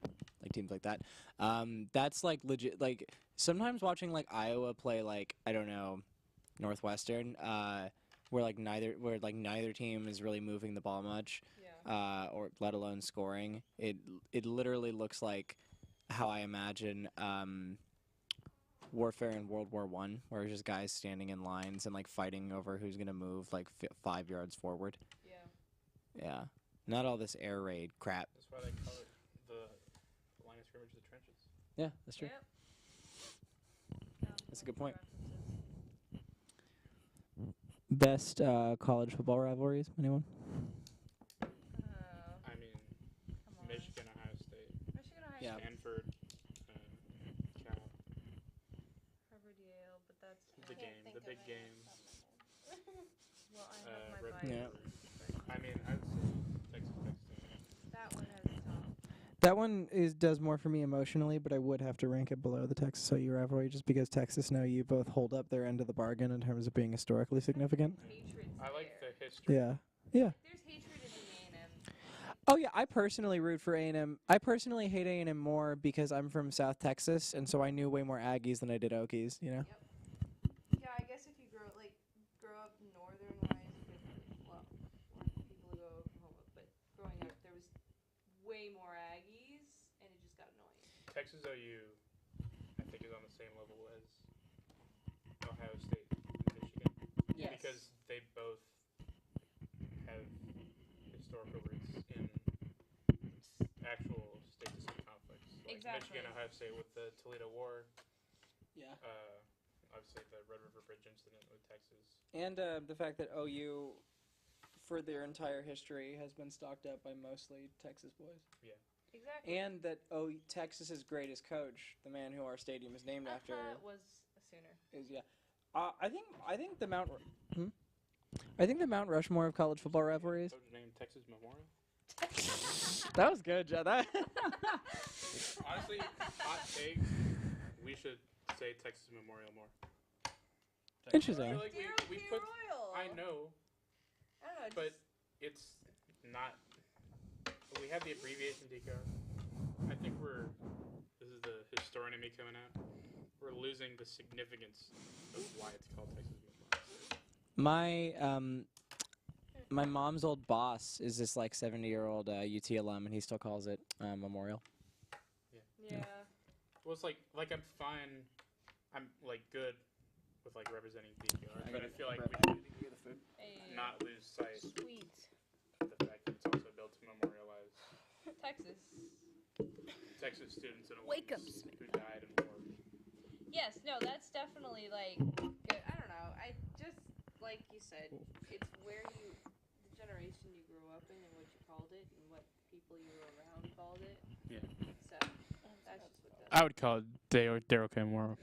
like teams like that. That's like legit. Like sometimes watching like Iowa play like I don't know, Northwestern, where neither team is really moving the ball much, Yeah. or let alone scoring. It literally looks like how I imagine warfare in World War I, where it's just guys standing in lines and like fighting over who's gonna move like 5 yards forward. Yeah. Yeah, not all this air raid crap. That's why they call it the line of scrimmage, the trenches. Yeah, that's true. Yep. That's a good point. References. Best college football rivalries? Anyone? Oh, I mean, come on. Michigan, Ohio State, Michigan, Ohio Yeah. State, Stanford, Cal, Harvard, Yale, but that's the big game. Well, I have my Rutgers. Yeah. bias. I mean, I would say Texas Tech. That one has the top. That one does more for me emotionally, but I would have to rank it below the Texas OU rivalry just because Texas and OU both hold up their end of the bargain in terms of being historically significant. Hatred's I like there. the history. Yeah. There's hatred in the Oh yeah, I personally root for A&M. I personally hate A&M more because I'm from South Texas, and so I knew way more Aggies than I did Okies. You know. Yeah, I guess if you grow up northern wise with or people who go to Oklahoma, but growing up there was way more Aggies and it just got annoying. Texas OU, I think, is on the same level as Ohio State and Michigan. Yes. Because they both have historical roots in actual state-to-state conflicts. Like Exactly. Michigan, Ohio State with the Toledo War. Yeah. Obviously, the Red River Bridge incident with Texas. And the fact that OU, for their entire history, has been stocked up by mostly Texas boys. Yeah. Exactly. And that Texas's greatest coach, the man who our stadium is named after, was a Sooner. is I think the Mount. I think the Mount Rushmore of college football rivalries. Coach named Texas Memorial. That was good, Joe. That. Honestly, hot take. We should say Texas Memorial more. Interesting. I feel like we put. Royal. I know, I don't know, but it's not. We have the abbreviation decode. I think this is the historian in me coming out. We're losing the significance of why it's called Texas Memorial. My mom's old boss is this like 70-year-old UT alum, and he still calls it Memorial. Yeah. Well, it's like I'm fine. I'm like good with like representing DPR, but I feel like we should not lose sight Sweet. of the fact that it's also built to memorialize Texas students and Wake up, alums Smith. who died in war. Yes, no, that's definitely like good. I don't know. I just like you said, it's where the generation you grew up in and what you called it and what people you were around called it. Yeah. So that's just what does. I would call it Daryl K. Memorial.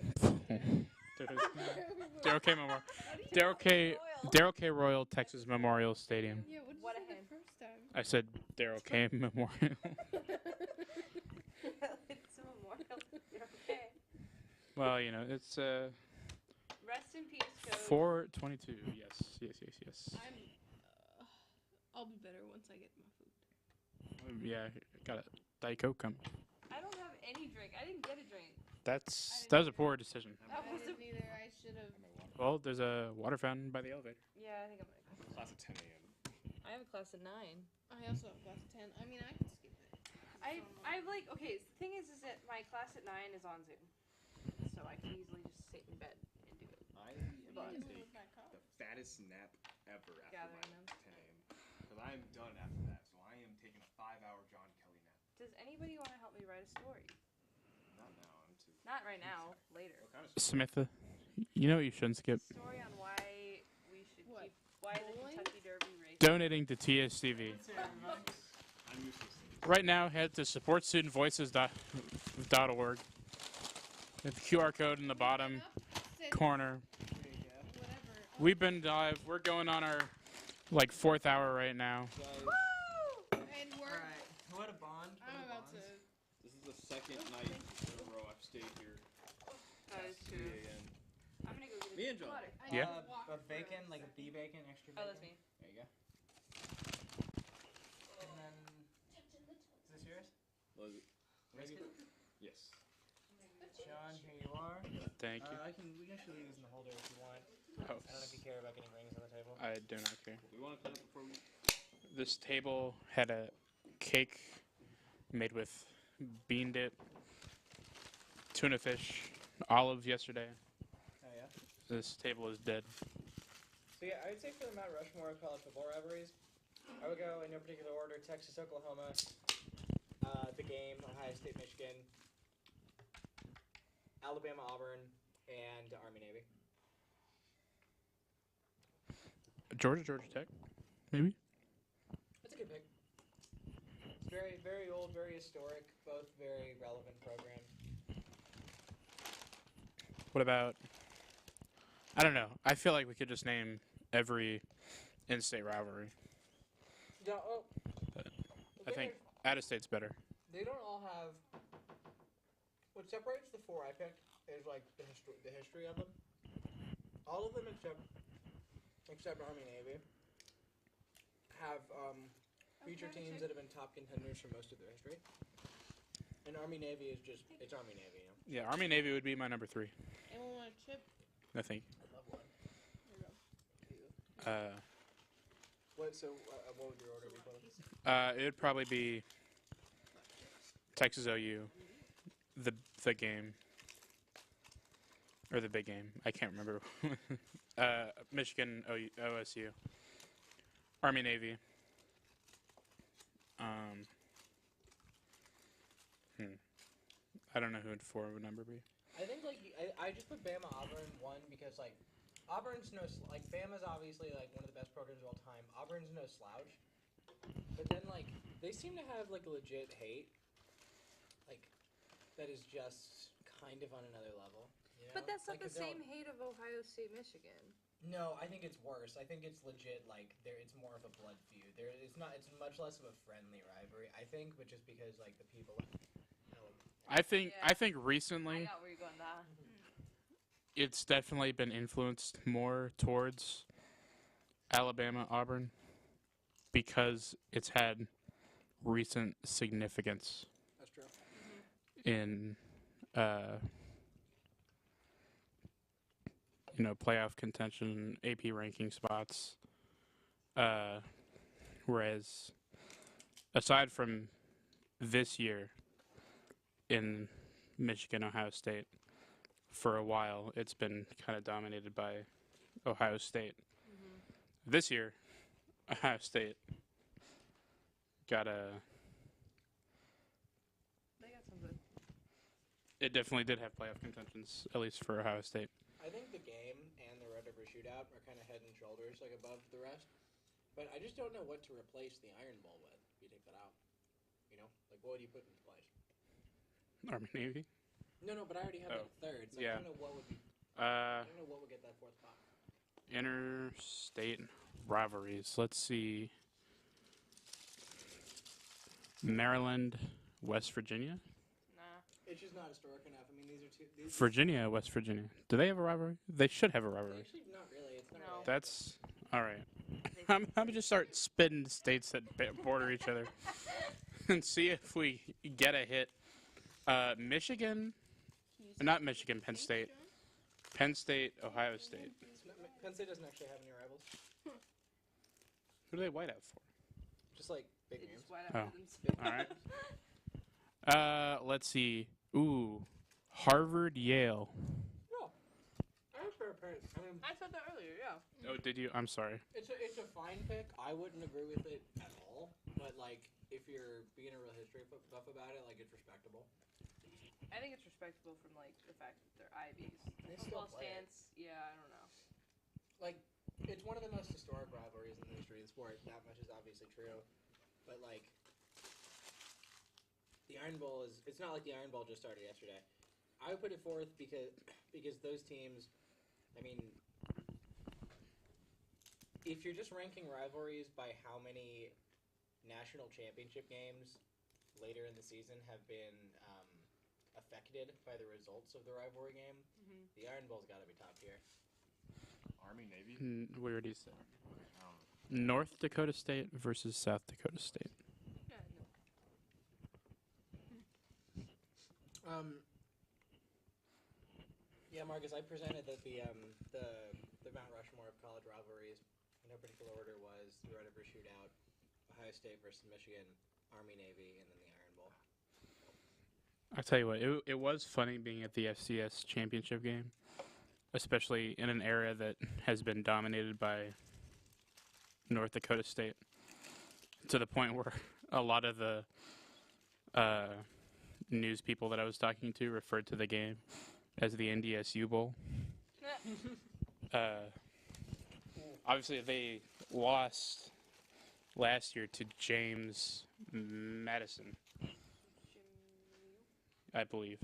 Daryl K. Memorial. Daryl K. Royal Texas Memorial Stadium. Yeah, what did What you a say hand. the first time? I said Daryl K. Memorial. It's a memorial. You're okay. Well, you know, it's Rest in peace, Coach. 4:22. Yes. I'll be better once I get my food. Yeah, got a Diet Coke coming. I don't have any drink. I didn't get a drink. That was a poor decision. I didn't either. I should have. Well, there's a water fountain by the elevator. Yeah, I think I'm gonna go. Class at 10 a.m. I have a class at 9. I also have class 10. I mean, I can skip it. I've like okay. The thing is that my class at 9 is on Zoom, so I can easily just sit in bed and do it. I What am do going you to do with take my college? the fattest nap ever after Gathering my them. 10 a.m. Because I am done after that, so I am taking a 5-hour John Kelley nap. Does anybody want to help me write a story? Not now, I'm too. Not right now. Later. What kind of Samantha, you know what you shouldn't skip? Story on why we should What? keep why the Bowling? Kentucky Derby race. Donating to TSTV. I'm useless. Right now, head to supportstudentvoices.org. Hit the QR code in the bottom corner. Whatever. We've been live. We're going on our like 4th hour right now. And we're. What a bond. I'm about to. This is the second night in a row I've stayed here. That is past true. 3 a.m. I'm gonna go get Me a and John. water. I Yeah. need to walk A bacon, first. like a bee bacon, extra bacon. Oh, that's me. There you go. And then, is this yours? Was it? Yes. John, here you are. Thank you. We can actually leave this in the holder if you want. Oh, I don't know if you care about getting rings on the table. I do not care. We want to clean up before we. This table had a cake made with bean dip, tuna fish, olives yesterday. Oh yeah. This table is dead. So yeah, I would say for the Mount Rushmore of college football rivalries, I would go in no particular order: Texas, Oklahoma, the game, Ohio State, Michigan, Alabama, Auburn, and Army, Navy. Georgia Tech, maybe? That's a good pick. It's very, very old, very historic, both very relevant programs. What about? I don't know. I feel like we could just name every in-state rivalry. Yeah, oh, But the I thing think is, out-of-state's better. they don't all have. What separates the four I picked is like the history of them. All of them except Army Navy have future teams that have been top contenders for most of their history. And Army Navy is just it's Army Navy, you know. Yeah, Army Navy would be my number 3. Anyone want a chip? I think. I love one. What would your order be, Clem? it would probably be Texas OU, the game, or the big game. I can't remember. Michigan OSU, Army Navy. I don't know who 4 would number be. I think I just put Bama Auburn 1 because Auburn's Bama's obviously one of the best programs of all time. Auburn's no slouch, but then they seem to have a legit hate, that is just kind of on another level. You know? But that's not the 'cause they're same hate of Ohio State, Michigan. No, I think it's worse. I think it's legit. It's more of a blood feud. It's not. It's much less of a friendly rivalry. I think, but just because the people. I think I recently got where you're going with that. it's definitely been influenced more towards Alabama Auburn because it's had recent significance That's true. in playoff contention, AP ranking spots. Whereas aside from this year in Michigan, Ohio State, for a while it's been kind of dominated by Ohio State. This year, Ohio State got They got something. It definitely did have playoff contentions, at least for Ohio State. I think the game and the Red River Shootout are kind of head and shoulders above the rest. But I just don't know what to replace the Iron Bowl with if you take that out. What would you put in place? Army Navy. No, but I already have that third, so yeah. I don't know what would be. I don't know what would get that 4th spot. Interstate rivalries. Let's see. Maryland, West Virginia. Nah. It's just not historic enough. I mean, these are two. Virginia, West Virginia. Do they have a rivalry? They should have a rivalry. Actually, not really. It's not No. really. That's all right. I'm gonna just start spitting states that border each other and see if we get a hit. Michigan, not Michigan, Penn State. Penn State, Ohio State. Penn State doesn't actually have any rivals. Who do they white out for? Just big They names. just wide Oh. out them. All right. Let's see. Ooh, Harvard, Yale. No. I mean, I said that earlier, yeah. Oh, did you? I'm sorry. it's a fine pick. I wouldn't agree with it at all. But if you're being a real history buff about it, it's respectable. I think it's respectable from the fact that they're Ivies. They still Football play it. stance, yeah, I don't know. It's one of the most historic rivalries in the history of the sport. That much is obviously true. But the Iron Bowl it's not like the Iron Bowl just started yesterday. I would put it 4th because those teams, I mean, if you're just ranking rivalries by how many national championship games later in the season have been affected by the results of the rivalry game, the Iron Bowl's got to be top tier. Army Navy. We already said. North Dakota State versus South Dakota State. Yeah, no. Yeah, Marcus, I presented that the Mount Rushmore of college rivalries, in no particular order, was the Red River Shootout, Ohio State versus Michigan, Army Navy, and then the Iron Bowl. I'll tell you what, it was funny being at the FCS championship game, especially in an era that has been dominated by North Dakota State, to the point where a lot of the news people that I was talking to referred to the game as the NDSU Bowl. Obviously, they lost last year to James Madison, I believe.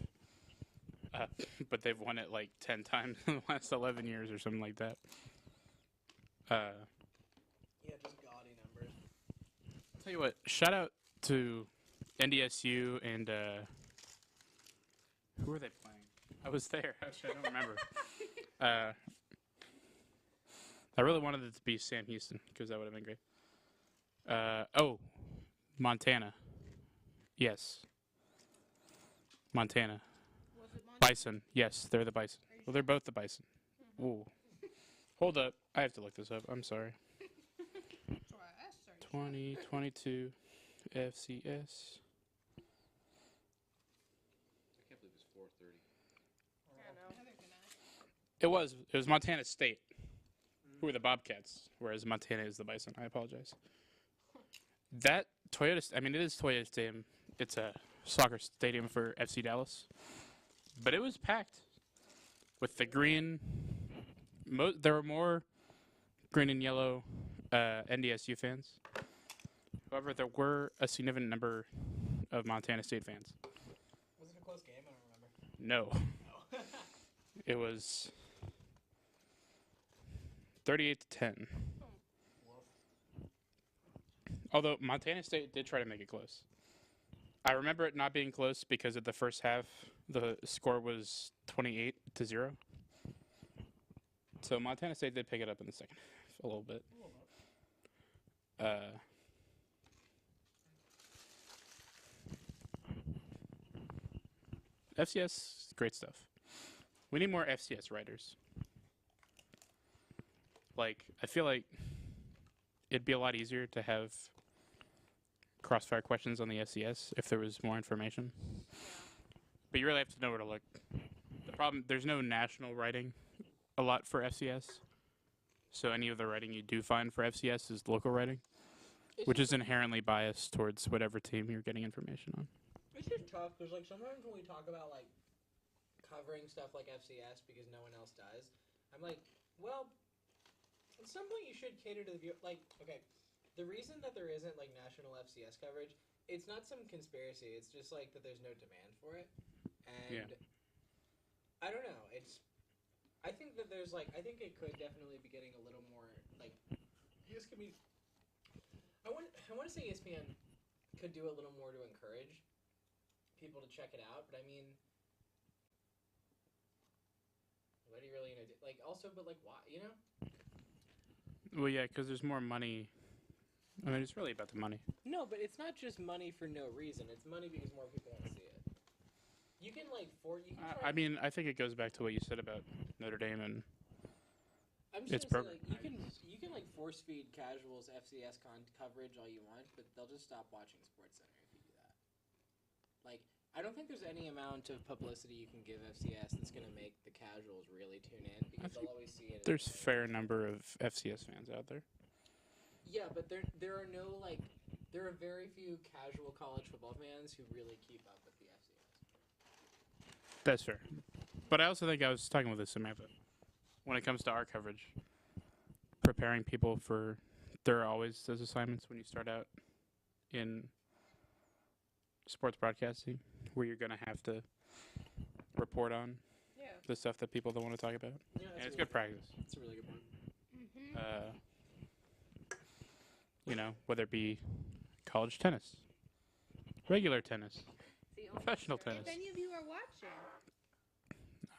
But they've won it 10 times in the last 11 years or something like that. Yeah, just gaudy numbers. I'll tell you what, shout out to NDSU and who were they playing? I was there. Actually, I don't remember. I really wanted it to be Sam Houston because that would have been great. Montana. Yes. Montana. Was it Montana? Bison. Yes, they're the Bison. Well, they're both the Bison. Ooh. Hold up. I have to look this up. I'm sorry. 2022 FCS. I can't believe it's 4:30. I know. It was Montana State, who are the Bobcats, whereas Montana is the Bison. I apologize. That Toyota, I mean, it is Toyota Stadium. It's a soccer stadium for FC Dallas, but it was packed with the green. There were more green and yellow NDSU fans. However, there were a significant number of Montana State fans. Was it a close game? I don't remember. No. It was 38-10. Although Montana State did try to make it close. I remember it not being close because at the first half the score was 28-0. So Montana State did pick it up in the second half a little bit. FCS, great stuff. We need more FCS writers. Like, I feel like it'd be a lot easier to have crossfire questions on the FCS if there was more information. But you really have to know where to look. The problem, there's no national writing a lot for FCS. So any of the writing you do find for FCS is local writing, which is inherently biased towards whatever team you're getting information on. It's just tough because, like, sometimes when we talk about, like, covering stuff like FCS because no one else does, I'm like, well, at some point you should cater to the viewer. Like, okay, the reason that there isn't, like, national FCS coverage, it's not some conspiracy. It's just, like, that there's no demand for it. And I don't know. I think that there's, like, I think it could definitely be getting a little more, like, I want to say ESPN could do a little more to encourage people to check it out, but I mean, what are you really gonna do? Like, also, but like, why? You know? Well, yeah, because there's more money. I mean, it's really about the money. No, but it's not just money for no reason. It's money because more people want to see it. You can like I mean, I think it goes back to what you said about Notre Dame and its program. Like, you can like force feed casuals FCS coverage all you want, but they'll just stop watching SportsCenter if you do that. Like, I don't think there's any amount of publicity you can give FCS that's going to make the casuals really tune in because they'll always see it. There's a fair number of FCS fans out there. Yeah, but there are no, like, there are very few casual college football fans who really keep up with the FCS. That's fair. But I also think I was talking with this Samantha. When it comes to our coverage, preparing people for, there are always those assignments when you start out in sports broadcasting where you're going to have to report on the stuff that people don't want to talk about. Yeah, and it's good practice. That's a really good point. You know, whether it be college tennis, regular tennis, professional tennis. If any of you are watching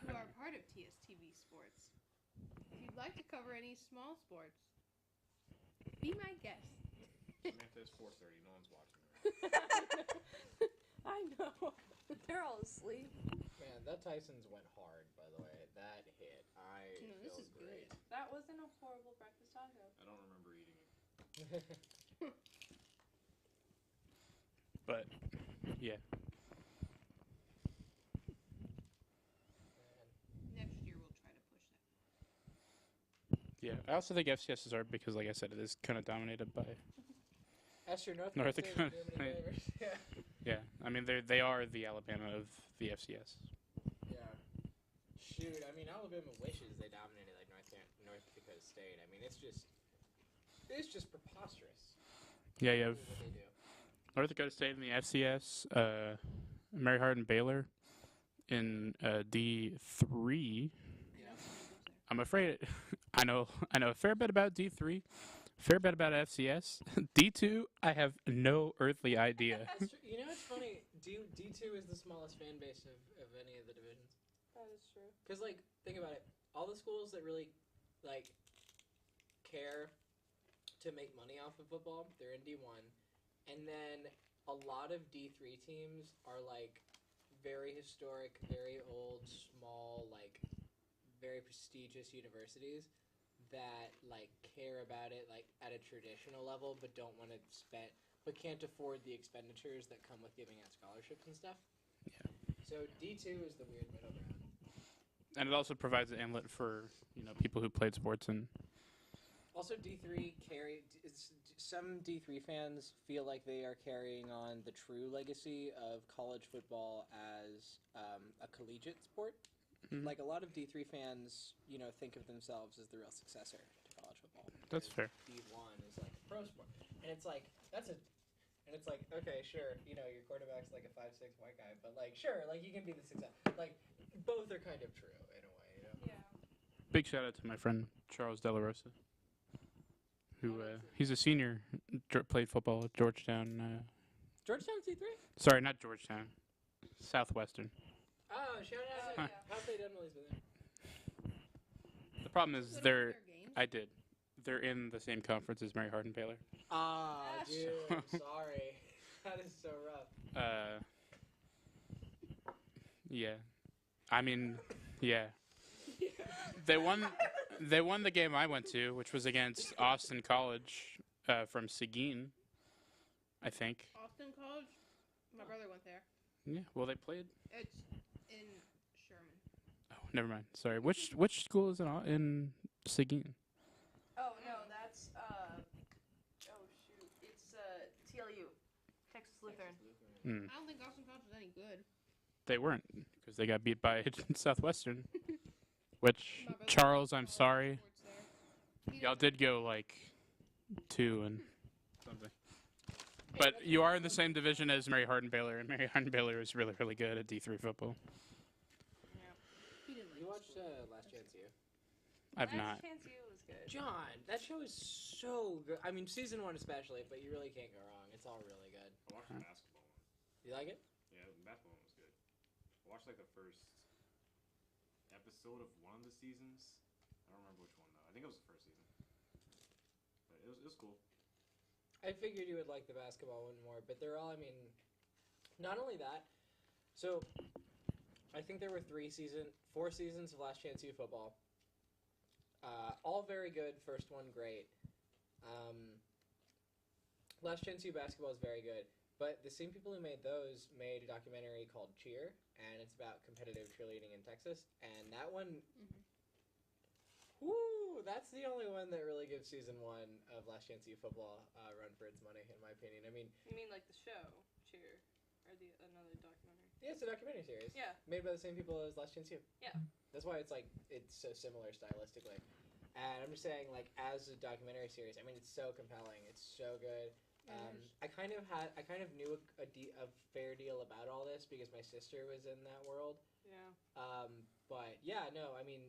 who are part of TSTV Sports, if you'd like to cover any small sports, be my guest. Samantha, it's 4:30. No one's watching. I know. They're all asleep. Man, that Tyson's went hard, by the way. That hit. This is great. That wasn't a horrible breakfast taco. I don't remember eating it. But, yeah. Next year we'll try to push that. Yeah, I also think FCS is hard because, like I said, it is kind of dominated by Esther, North Dakota. Dakota. Yeah, I mean, they are the Alabama of the FCS. Yeah. Shoot, I mean, Alabama wishes they dominated like North Dakota State. I mean, it's just preposterous. Yeah, you have What they do. North Dakota State in the FCS, Mary Hardin Baylor in D3. I'm afraid I know a fair bit about D3, fair bit about FCS. D2, I have no earthly idea. You know, it's funny. D2 is the smallest fan base of any of the divisions. That is true. Because, like, think about it. All the schools that really, like, care to make money off of football, they're in D1. And then a lot of D3 teams are like very historic, very old, small, like very prestigious universities that like care about it like at a traditional level, but don't want to but can't afford the expenditures that come with giving out scholarships and stuff. Yeah. So D2 is the weird middle ground. And it also provides an inlet for people who played sports and. Also, D3 some D3 fans feel like they are carrying on the true legacy of college football as a collegiate sport. Mhm. Like a lot of D3 fans, think of themselves as the real successor to college football. That's fair. D1 is like a pro sport, and it's like okay, sure, your quarterback's like a 5'6" white guy, but like sure, like you can be the success. Like both are kind of true in a way, Yeah. Big shout out to my friend Charles De La Rosa, who he's a senior, played football at Georgetown. Georgetown's D3? Sorry, not Georgetown, Southwestern. Oh, shout out! yeah. How played Emily's been there? The problem is Go to they're. their games. I did. They're in the same conference as Mary Hardin Baylor. Ah, dude, sorry. That is so rough. Yeah. I mean, yeah. They won the game I went to, which was against Austin College from Seguin, I think. Austin College? My brother went there. Yeah, well they played. It's in Sherman. Oh, never mind. Sorry. Which school is in Seguin? Oh no, that's oh shoot, it's TLU, Texas Lutheran. Hmm. I don't think Austin College is any good. They weren't because they got beat by Southwestern. Which My brother Charles, I'm played sorry. sports there. He Y'all doesn't- did go like 2 and something. But you are in the same division as Mary Hardin Baylor, and Mary Hardin Baylor is really, really good at D3 football. He didn't like You the watched school. Last Chance U? I've not. Chance U was good. John, that show is so good. I mean, season 1 especially, but you really can't go wrong. It's all really good. I watched the basketball one. You like it? Yeah, the basketball one was good. I watched like the first episode of one of the seasons. I don't remember which one though. I think it was the first season. But it was cool. I figured you would like the basketball one more, but they're all, I mean, not only that. So, I think there were 4 seasons of Last Chance U football. All very good. First one, great. Last Chance U basketball is very good. But the same people who made those made a documentary called Cheer, and it's about competitive cheerleading in Texas. And that one, whoo, that's the only one that really gives season 1 of Last Chance U football run for its money, in my opinion. I mean, You mean like the show Cheer, or another documentary? yeah, it's a documentary series. Yeah. Made by the same people as Last Chance U. Yeah. That's why it's so similar stylistically. And I'm just saying, like, as a documentary series, I mean, it's so compelling. It's so good. I kind of knew a fair deal about all this because my sister was in that world. Yeah. But yeah, no, I mean,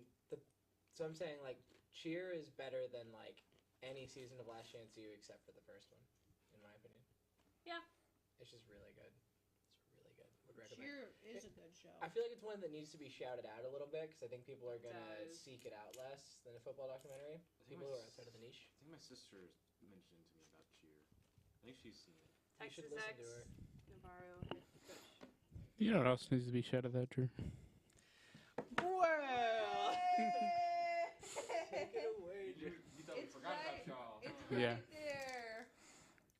so I'm saying like Cheer is better than like any season of Last Chance U except for the first one, in my opinion. Yeah. It's just really good. It's really good. Would recommend. Cheer is a good show. I feel like it's one that needs to be shouted out a little bit because I think people are gonna does. seek it out less than a football documentary. People who are outside of the niche. I think my sister mentioned to me about Cheer. I think she's seen it. You should Texas listen X, to her. Navarro, Kush. You know what else needs to be shouted out, Drew? Well, take it away, Drew. You thought we forgot about y'all. Yeah.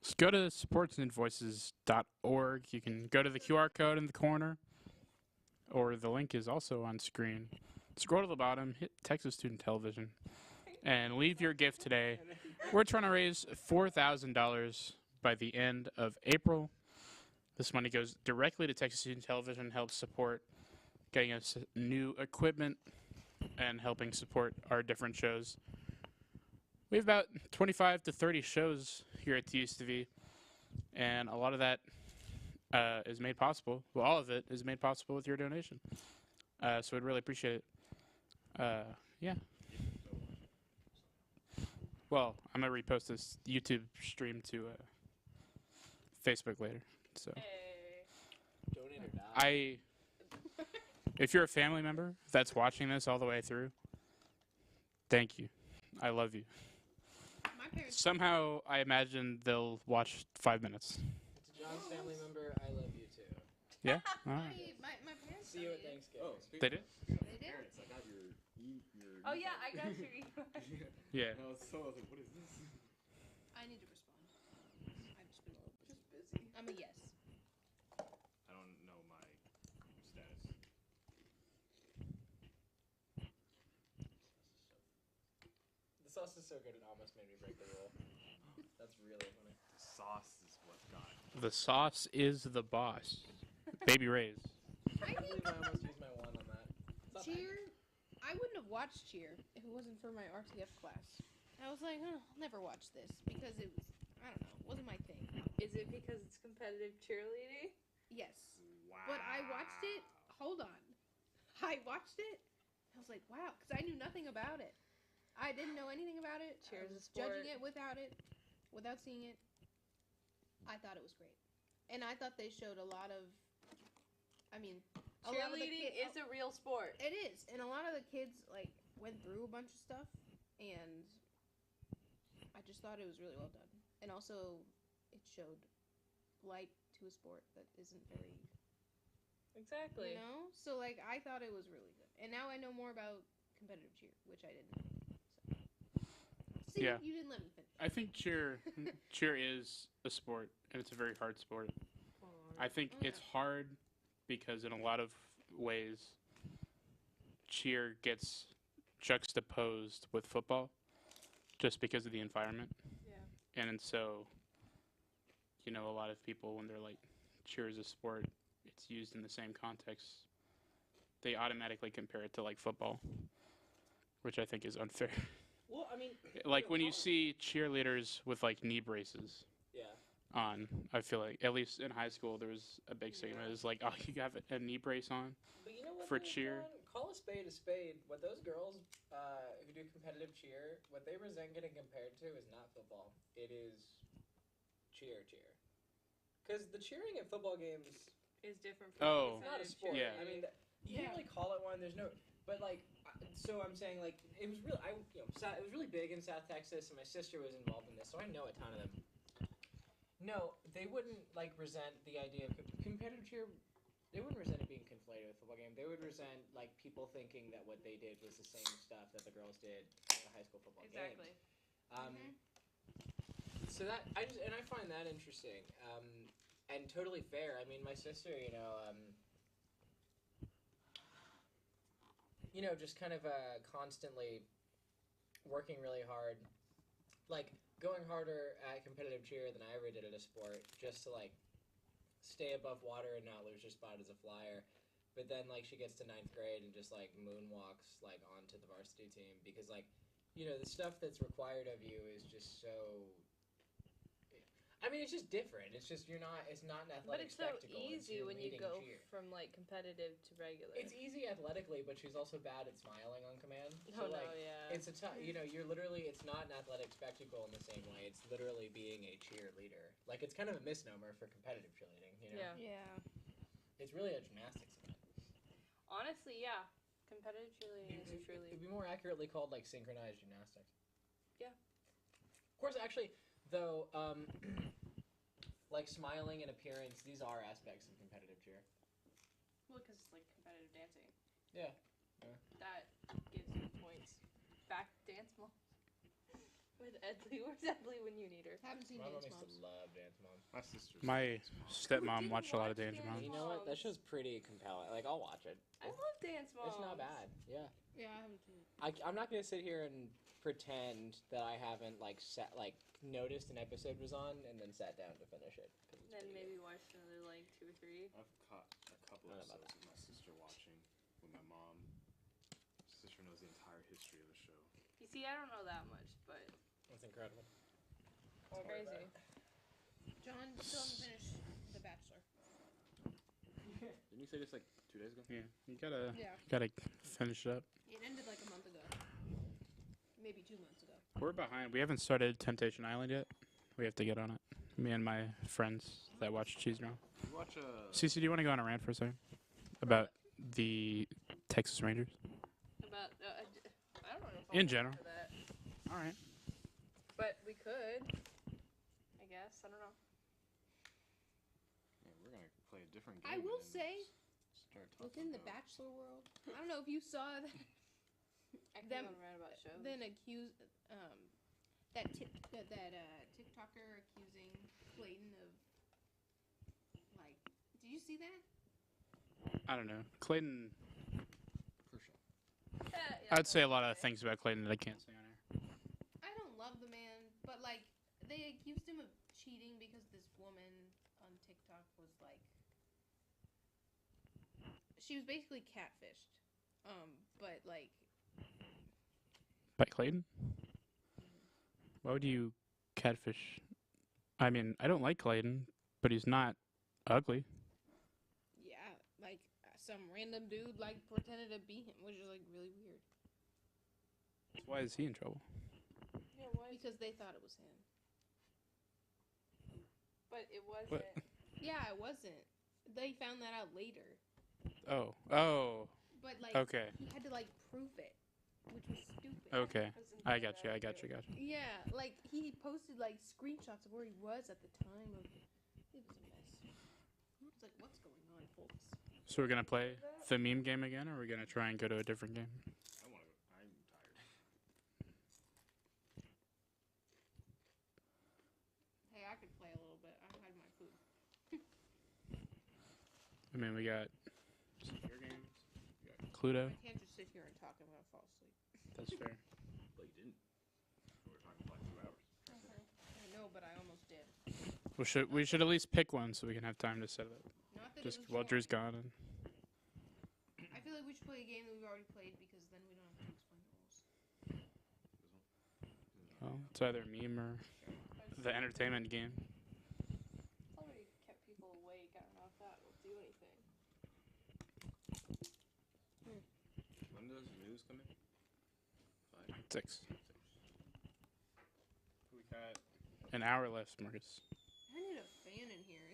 Just go to supportsinvoices.org. You can go to the QR code in the corner, or the link is also on screen. Scroll to the bottom, hit Texas Student Television, and leave your gift today. We're trying to raise $4,000 by the end of April. This money goes directly to Texas Student Television, helps support getting us new equipment and helping support our different shows. We have about 25 to 30 shows here at TSTV, and a lot of that is made possible. Well, all of it is made possible with your donation. So we'd really appreciate it. Yeah. Well, I'm going to repost this YouTube stream to Facebook later. So Donate or die. if you're a family member that's watching this all the way through, thank you. I love you. My parents. Somehow, I imagine they'll watch 5 minutes. To John's family member, I love you too. Yeah? All right. My parents. See you at did. Thanksgiving. Oh, They did? They did. Parents, I got your Oh yeah, I got your email. Yeah. And I was like, what is this? I need to respond. I've just been a little bit busy. I'm a yes. I don't know my status. The sauce is so good it almost made me break the rule. That's really funny. The sauce is what got it. The sauce is the boss. Baby Ray's. I can't believe I almost used my one on that. It's not bad. Cheer. I wouldn't have watched Cheer if it wasn't for my RTF class. I was like, I'll never watch this because it was, I don't know, wasn't my thing. Is it because it's competitive cheerleading? Yes. Wow. But I watched it. Hold on. I watched it. I was like, wow, because I knew nothing about it. I didn't know anything about it. Cheer I is a was sport. judging it, without seeing it. I thought it was great, and I thought they showed a lot of. I mean, a lot of the Cheerleading kids, is a real sport. It is, and a lot of the kids like went through a bunch of stuff, and I just thought it was really well done. And also, it showed light to a sport that isn't very. Exactly. You know? So, like, I thought it was really good. And now I know more about competitive cheer, which I didn't know. So. See, Yeah. you didn't let me finish. I think cheer is a sport, and it's a very hard sport. I think Oh, it's hard because in a lot of ways, cheer gets juxtaposed with football just because of the environment. Yeah. And so, a lot of people, when they're like, cheer is a sport, it's used in the same context, they automatically compare it to like football, which I think is unfair. Well, I mean, Like when you see cheerleaders with like knee braces yeah. on, I feel like at least in high school there was a big stigma. It's like, oh, you have a knee brace on. But you know what? For though, cheer? John? Call a spade a spade. What those girls who do competitive cheer, what they resent getting compared to is not football. It is cheer. Because the cheering at football games Is different from Oh. it's not a competitive sport. Yeah. I mean, you can't really call it one. There's no. But like, so I'm saying like it was really it was really big in South Texas, and my sister was involved in this, so I know a ton of them. No, they wouldn't like resent the idea of competitive cheer. They wouldn't resent it being conflated with a football game. They would resent like people thinking that what they did was the same stuff that the girls did at the high school football Exactly. game. So that I find that interesting, and totally fair. I mean, my sister, just kind of constantly working really hard, like going harder at competitive cheer than I ever did at a sport, just to like stay above water and not lose your spot as a flyer. But then like she gets to 9th grade and just like moonwalks like onto the varsity team because like the stuff that's required of you is just so. I mean, it's just different. It's just it's not an But athletic it's so spectacle. easy when you leading go cheer. from like competitive to regular. It's easy athletically, but she's also bad at smiling on command. Oh So, no, like, yeah. it's you're literally, it's not an athletic spectacle in the same way. It's literally being a cheerleader. Like, it's kind of a misnomer for competitive cheerleading, Yeah. Yeah. It's really a gymnastics event. Honestly, yeah. Competitive cheerleading is truly. It'd be more accurately called, like, synchronized gymnastics. Yeah. Of course, actually, though, like smiling and appearance, these are aspects of competitive cheer. Well, because it's like competitive dancing. Yeah. That gives you points. Back dance mom. With Edley. Where's Edley when you need her? Haven't seen My mom Dance used to Moms. love Dance Mom. My sister's. My stepmom didn't watched a lot of watch Danger Dance Moms. You know what? That Moms. show's pretty compelling. Like, I'll watch it. I love dance moms. It's not bad. Yeah. Yeah, I haven't seen it. I'm not gonna sit here and pretend that I haven't noticed an episode was on and then sat down to finish it. 'Cause it's Then pretty maybe watch another like 2 or 3. I've caught a couple I don't know about episodes with my sister watching with my mom. My sister knows the entire history of the show. You see, I don't know that much, but good. That's incredible. it's crazy. John still hasn't finished The Bachelor. Didn't you say this like 2 days ago? Yeah, you gotta Yeah. finish it up. It ended like a month ago. Maybe 2 months ago. We're behind. We haven't started Temptation Island yet. We have to get on it. Me and my friends that watch Cheese Round. You watch Cece, do you want to go on a rant for a second about the Texas Rangers? About I don't know. If In I'm general. For that. All right. But we could. I guess. I don't know. Yeah, we're gonna play a different I game. will and then say, start talking within the about- Bachelor world, I don't know if you saw that. I can Them- go around about shows. Then accused that TikToker accusing Clayton of like. Did you see that? I don't know. Clayton. For sure. I'd say a lot of things about Clayton that I can't say on air. I don't love the man, but like they accused him of cheating because this woman on TikTok was like, she was basically catfished. But like, By Clayton? Why would you catfish? I mean, I don't like Clayton, but he's not ugly. yeah, like some random dude like pretended to be him, which is like really weird Why is he in trouble? Yeah, why? because they thought it was him. But it wasn't. What? Yeah, it wasn't. They found that out later. Oh. But like, Okay. he had to like prove it, which was stupid. Okay. I got you. Yeah, like he posted like screenshots of where he was at the time of. It was a mess. It's like, what's going on, folks? So we're gonna play the meme game again, or we're gonna try and go to a different game? I want to go. I'm tired. Hey, I could play a little bit. I had my food. I mean, we got some your games. We got Cluedo. I can't just sit here and talk. I'm gonna fall asleep. That's fair. But you didn't. We were talking for like 2 hours. I know, but I almost did. We should at least pick one so we can have time to set it up. Not that Just it was while short. Drew's gone. And I feel like we should play a game that we've already played because then we don't have to explain the rules. well, it's either meme or the entertainment game. Already kept people awake. I don't know if that will do anything. When does the news come in? 6. We got an hour left, Marcus. I need a fan in here.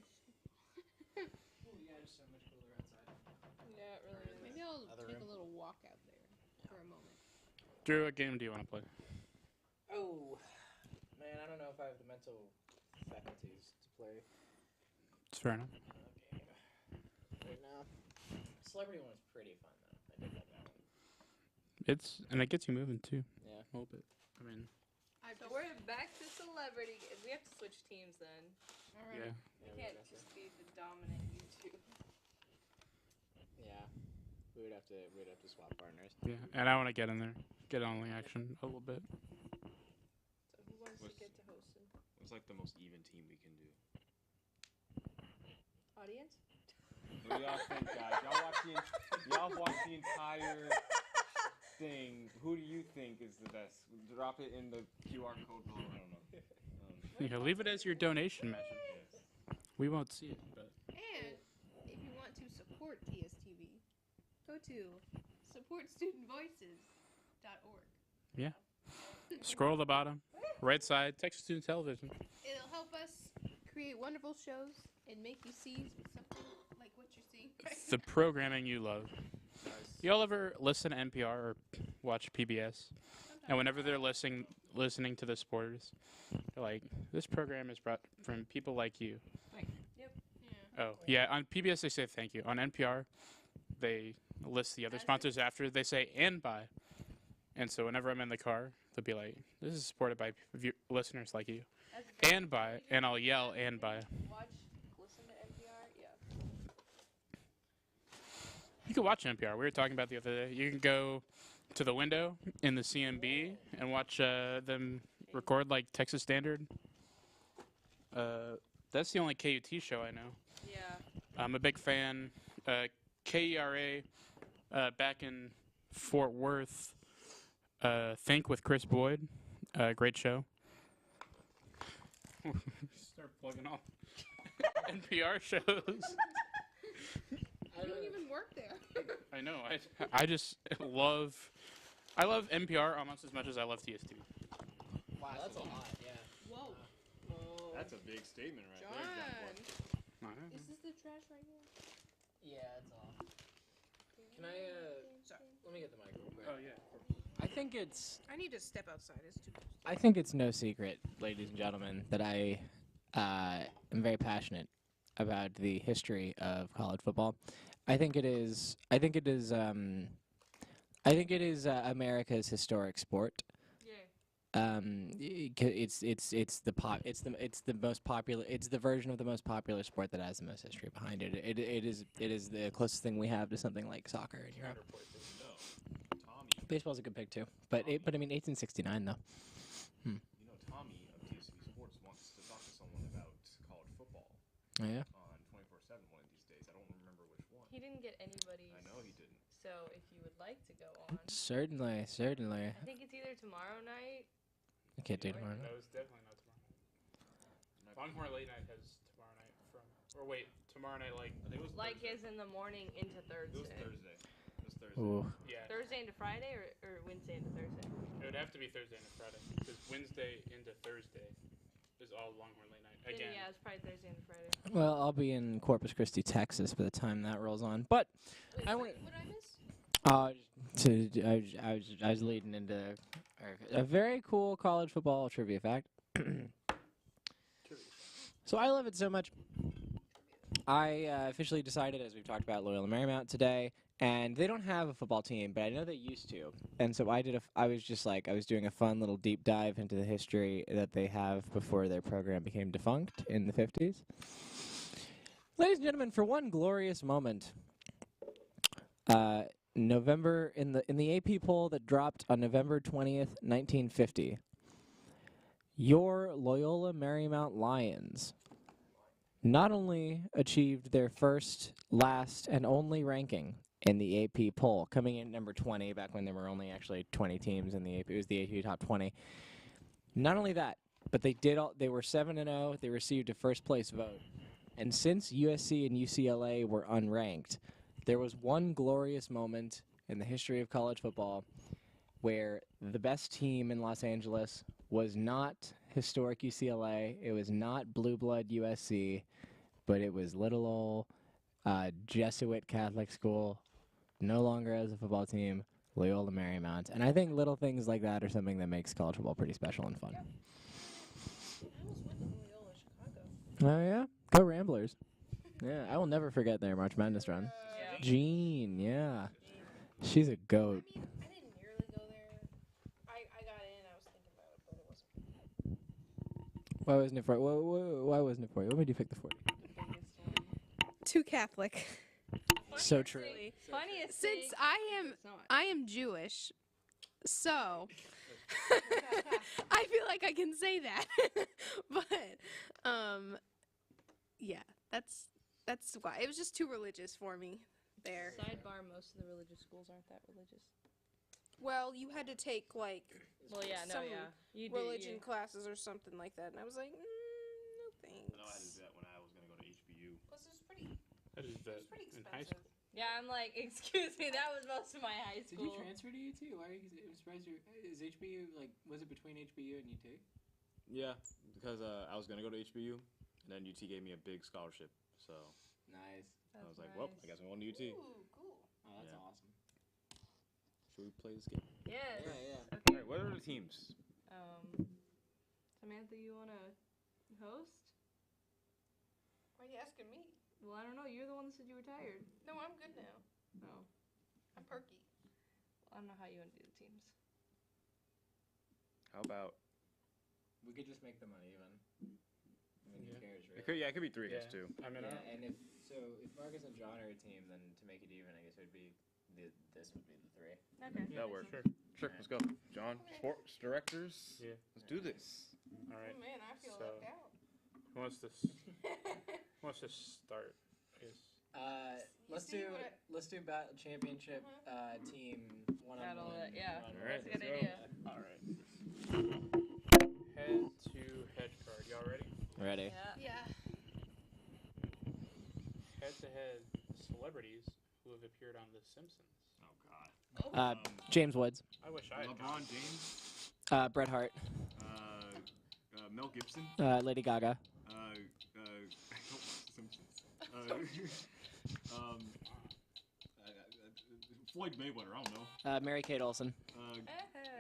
Yeah, just so much cooler outside. Yeah, it really is. Maybe I'll Other take room? a little walk out there for a moment. Drew, what game do you want to play? Oh, man, I don't know if I have the mental faculties to play It's fair enough. a game right now. Celebrity one is pretty fun though. I did like that one. And it gets you moving too. Yeah. A little bit. I mean, So we're back to celebrity. We have to switch teams then. All right. yeah. We can't just be the dominant YouTube. Yeah. We'd have to swap partners. Yeah. And I want to get in there. Get on the action a little bit. So who wants to What's- get to hosting? What's like the most even team we can do? Audience? What do y'all think, guys? Y'all watch the entire thing. Who do you think is the best? Drop it in the QR code below. I don't know. Yeah, leave it as your donation message. We won't see it, but And if you want to support TSTV, go to supportstudentvoices.org. yeah. Scroll to the bottom, right side, Texas Student Television. It'll help us create wonderful shows and make you see something like what you're seeing right The programming you love. Y'all ever listen to NPR or watch PBS? And whenever they're listening to the sporters, they're like, "This program is brought from people like you." Yeah. Oh, yeah. On PBS they say thank you. On NPR, they list the other As sponsors after. They say and by. And so whenever I'm in the car, they'll be like, "This is supported by listeners like you." As And by, and I'll yell and by. Listen to NPR? Yeah. You can watch NPR. We were talking about the other day. You can go to the window in the CMB and watch them record like Texas Standard. That's the only KUT show I know. Yeah. I'm a big fan. KERA back in Fort Worth. Think with Chris Boyd. Great show. Start plugging off NPR shows. You don't even work there. I know. I just love. I love NPR almost as much as I love TSTV. Wow, that's a lot. Yeah. Whoa. That's a big statement right John. there, John. Is this the trash right here? Yeah, that's all. Can I let me get the mic real quick. Oh yeah. I think it's I need to step outside. It's too close. I think it's no secret, ladies and gentlemen, that I am very passionate about the history of college football. I think it is. I think it is. I think it is America's historic sport. It's the most popular. It's the version of the most popular sport that has the most history behind it. It is the closest thing we have to something like soccer in Europe. Tommy. Baseball's a good pick too, but I mean 1869 though. You know, Tommy of TSV Sports wants to talk to someone about college football Oh yeah. on 24/7 one of these days. I don't remember which one. He didn't get anybody's. I know he didn't. So if you would like to go on, Certainly. I think it's either tomorrow night. I can't do tomorrow. No, it's definitely not tomorrow night. Longhorn Late Night has tomorrow night from. Or wait, tomorrow night like. I think it was Like Thursday. is in the morning into It Thursday. was Thursday. It was Thursday. Ooh. Yeah. Thursday into Friday or Wednesday into Thursday? It would have to be Thursday and Friday because Wednesday into Thursday is all Longhorn Late Night Then, again. yeah, it's probably Thursday into Friday. Well, I'll be in Corpus Christi, Texas, by the time that rolls on. But Wait, I what went. did I miss? I was leading into a very cool college football trivia fact. So I love it so much. I officially decided, as we've talked about, Loyola Marymount today, and they don't have a football team, but I know they used to. And so I was doing a fun little deep dive into the history that they have before their program became defunct in the 50s. Ladies and gentlemen, for one glorious moment, November in the AP poll that dropped on November 20th, 1950, your Loyola Marymount Lions not only achieved their first, last, and only ranking in the AP poll, coming in number 20 back when there were only actually 20 teams in the AP. It was the AP top 20. Not only that, but they were 7-0. They received a first place vote. And since USC and UCLA were unranked, there was one glorious moment in the history of college football where the best team in Los Angeles was not historic UCLA, it was not blue blood USC, but it was little old Jesuit Catholic school, no longer as a football team, Loyola Marymount. And I think little things like that are something that makes college football pretty special and fun. I almost went to Loyola Chicago. Oh yeah? Go Ramblers. Yeah, I will never forget their March Madness run. Yeah. Jean, yeah. She's a goat. I mean, I didn't nearly go there. I got in. I was thinking about it, but it wasn't. Why wasn't it for why wasn't it for you? What made you pick the 40? Too Catholic. So true. Funniest Since thing, it's not. I am Jewish, so I feel like I can say that. But yeah, that's why it was just too religious for me there. Sidebar: most of the religious schools aren't that religious. Well, you had to take like Well, yeah, no, some yeah, you religion do. classes or something like that, and I was like, no thanks. I know I had to do that when I was going to go to HBU. This is pretty. I did that It's pretty in high expensive. school. Yeah, I'm like, excuse me, that was most of my high Did you school. transfer to UT? Why are you surprised? Is HBU was it between HBU and UT? Yeah, because I was gonna go to HBU, and then UT gave me a big scholarship, so Nice. I was like, well, I guess I'm going to UT. Ooh, cool. Oh, that's Yeah. awesome. Should we play this game? Yes. Yeah. All Okay. right, what are the teams? Samantha, you wanna host? Why are you asking me? Well, I don't know. You're the one that said you were tired. No, I'm good now. No. I'm perky. I don't know how you want to do the teams. How about? We could just make them uneven. I mean, who Yeah. cares, right? It could be 3 against 2. I mean, Yeah, and if Marcus and John are a team, then to make it even, I guess it would be this would be the 3. Okay. yeah, That works. Sure. Sure, let's go. John, sports directors. Yeah. Let's do this. All right. Oh man, I feel So- left out. Who wants to start? I guess. Let's see do what I- let's do battle championship team Battle, one-on-one. yeah. run. All right, That's a good let's go. idea. All right. Head to head card. Y'all ready? Ready? Yeah. Yeah. Head to head celebrities who have appeared on The Simpsons. Oh, God. James Woods, I wish I had gone. LeBron James, Bret Hart, Mel Gibson, Lady Gaga, Simpsons. Floyd Mayweather, I don't know. Mary Kate Olsen. Uh,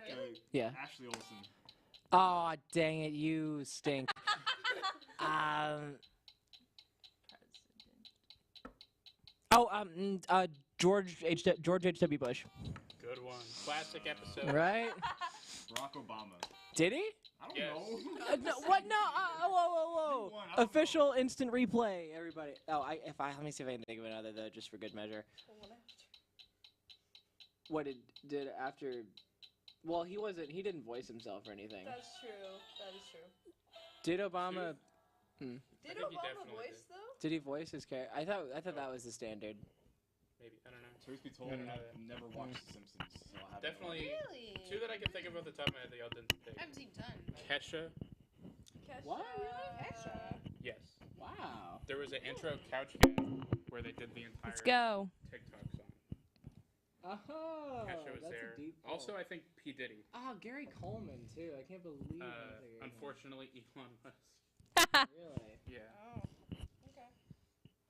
Hey. uh, Yeah. Ashley Olsen. Oh, dang it, you stink. George H.W. Bush. Good one. Classic episode. Right? Barack Obama. Did he? I don't Yes. know. No, what? No. Whoa. You won, I don't Official instant replay, everybody. Oh, let me see if I can think of another though, just for good measure. What did after? Well, he didn't voice himself or anything. That's true. That is true. Did Obama? Did think he Obama definitely voice though? Did he voice his character? I thought that was the standard. Maybe. I don't know. Truth be told, I don't know I've never watched The Simpsons, so I haven't. Definitely. Really? Two that I can think of off the top of my head that y'all didn't think. I haven't seen Done. Kesha. What? Kesha. Yes. Wow. There was an intro couch game where they did the entire Let's go. TikTok song. Oh, Kesha was that's there. a deep. Also, I think P. Diddy. Oh, Gary Coleman too. I can't believe. Unfortunately, Elon Musk. Really? Yeah. Oh. Okay.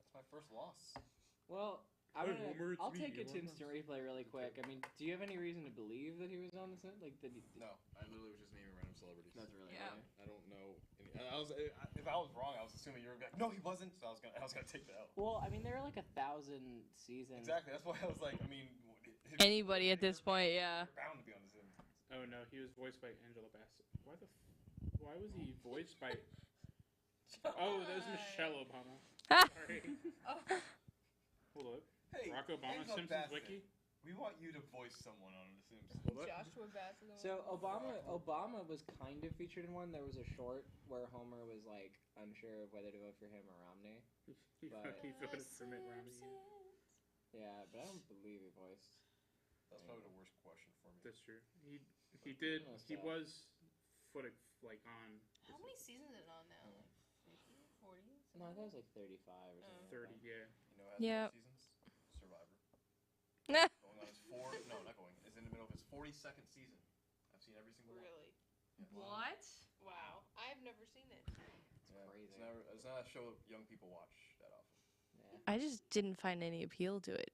That's my first loss. Well, Hey, Homer, it's I'll me, take it to Elon instant replay really quick. I mean, do you have any reason to believe that he was on the set? Like, did he? No, I literally was just naming random celebrities. That's really Yeah. funny. I don't know. If I was wrong, I was assuming you were like, no, he wasn't. So I was gonna take the L. Well, I mean, there are like 1,000 seasons. Exactly. That's why I was like, I mean, Anybody at this point, yeah. You're bound to be on The Simpsons. Oh no, he was voiced by Angela Bassett. Why was he voiced by? Oh, that was Michelle Obama. Sorry. Hold up. Hey, Barack Obama Angela Simpsons Bassett, Wiki. We want you to voice someone on The Simpsons. Hold up. Joshua Bassett. So Obama was kind of featured in one. There was a short where Homer was like unsure of whether to vote for him or Romney. He voted for Mitt Romney. Yeah, but I don't believe he voiced. That's probably the worst question for me. That's true. He did. Almost He up. was footed like on How many seasons is it on now? Like 50, 40? No, I thought it was like 35 or something. 30. Yeah. You know, it has Yep. more seasons. Survivor. Going on its not going. It's in the middle of its 42nd season. I've seen every single one. Really? Yeah. What? Wow. I've never seen it. Yeah, crazy. It's not a show young people watch that often. Yeah. I just didn't find any appeal to it.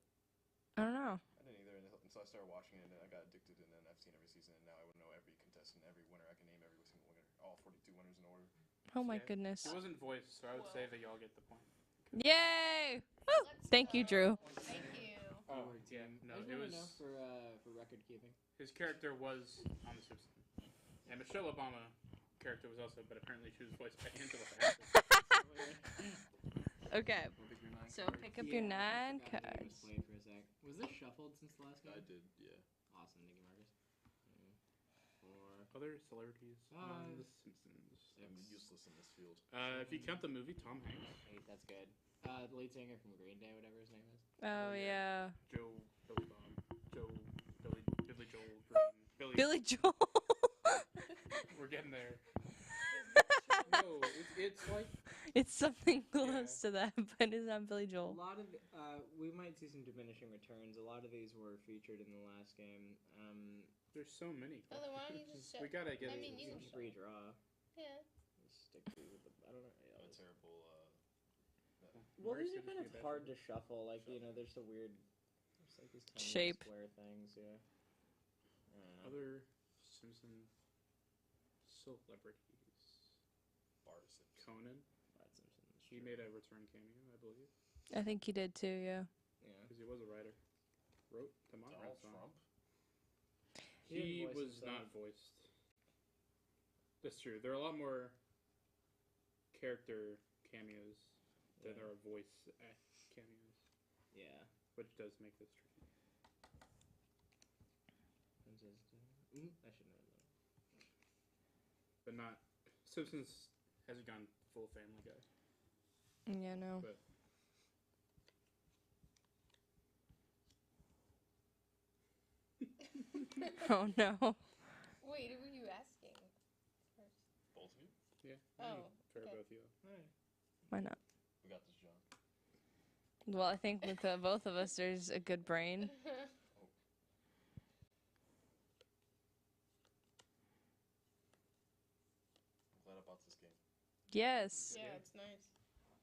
I don't know. I didn't either, and so I started watching it, and then I got addicted, and then I've seen every season, and now I would know every contestant, every winner. I can name every single winner, all 42 winners in order. Oh my Yeah. goodness. He wasn't voiced, so I would say that y'all get the point. Yay! Woo! Thank you, Drew. Thank you. Oh yeah. No, I just it wanna was know for record keeping. his character was on The Simpsons, and Michelle Obama character was also, but apparently she was voiced by Angela Bassett. Okay. Wanna pick your nine So card? pick up your 9 I forgot that cards. he was played for a sec. Was this shuffled since the last game? I did, yeah. Awesome, thank you, Marcus. 4. Other celebrities on The Simpsons. I'm useless in this field. If you count the movie, Tom Hanks, 8, that's good. The lead singer from Green Day, whatever his name is. Oh yeah. Billy Joel Green, Billy Joel. We're getting there. No, it's like It's something close to that, but it's not Billy A Joel. lot of we might see some diminishing returns. A lot of these were featured in the last game. there's so many. Oh, then why don't you just We gotta get I it. mean, you You can can just redraw. Yeah. Just stick these with the. I don't know. Yeah, A terrible. well, these Marcus are kind of should be hard better. to shuffle. Like there's so weird. There's like these tiny Shape. square things. Yeah. I don't know. Other Simpson celebrities. Bart Simpson. Conan. Bart Simpson, that's He true. made a return cameo, I believe, I think he did too. Yeah. Yeah. because he was a writer. Wrote the Monrad Donald song. Trump. He didn't He voice was himself. not voiced. That's true. There are a lot more character cameos than Yeah. there are voice cameos, Yeah. which does make this tricky. I should know that. But not Simpsons hasn't gone full Family Guy. Yeah. No. But Oh no. Wait, who were you asking? Both of you. yeah, Oh, for okay. both of you. Why not? We got this, John. Well, I think with both of us, there's a good brain. I'm glad about this game, Yes. Yeah, it's nice.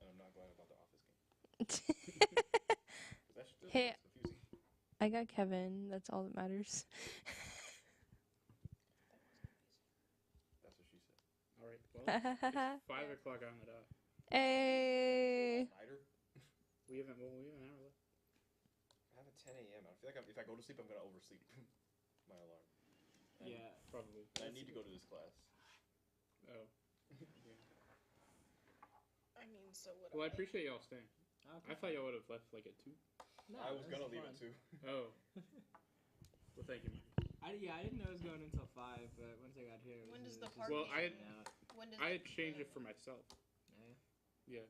and I'm not glad about the Office game. That's Hey. confusing. I got Kevin. That's all that matters. That's right. Well, it's 5 o'clock on the dot. Hey. Nighter? We have an hour left. I have a 10 a.m. I feel like if I go to sleep, I'm gonna oversleep my alarm. And Yeah. Probably. I need to go to this class. Oh. I mean, so what? Well, I appreciate y'all staying. I thought y'all would have left like at 2. No, I was this gonna is leave fun. at 2. Oh. Well, thank you. I didn't know it was going until 5, but once I got here, it was, When does it the was just Well, I- hanging out. When does I had changed it for myself. Yeah. Yeah.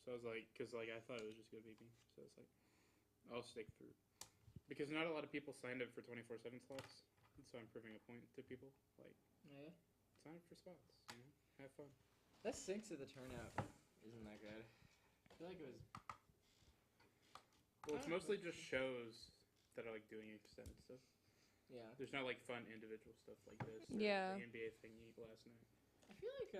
So I was like, because like I thought it was just gonna be me. So it's like, I'll stick through. Because not a lot of people signed up for 24/7 slots, so I'm proving a point to people. Like, Yeah. sign up for spots. You know, have fun. That stinks that the turnout isn't that good. I feel like it was. Well, it's mostly just shows that are like doing extended stuff. Yeah. There's not like fun individual stuff like this. Or Yeah. The NBA thingy last night. I feel like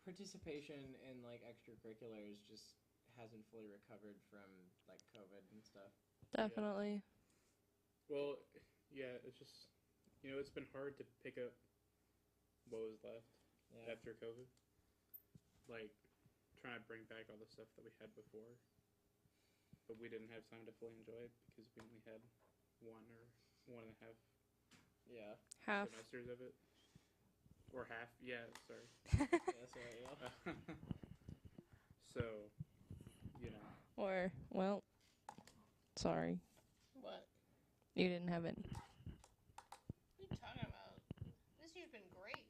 participation in like extracurriculars just hasn't fully recovered from like COVID and stuff. Definitely. Well, yeah, it's just, it's been hard to pick up what was left Yeah. after COVID. Like, trying to bring back all the stuff that we had before. But we didn't have time to fully enjoy it because we only had 1 or 1.5 Yeah. Half. semesters of it. Or half, yeah, sorry. That's right. Yeah. So, Or, well, sorry. What? You didn't have any. What are you talking about? This year's been great.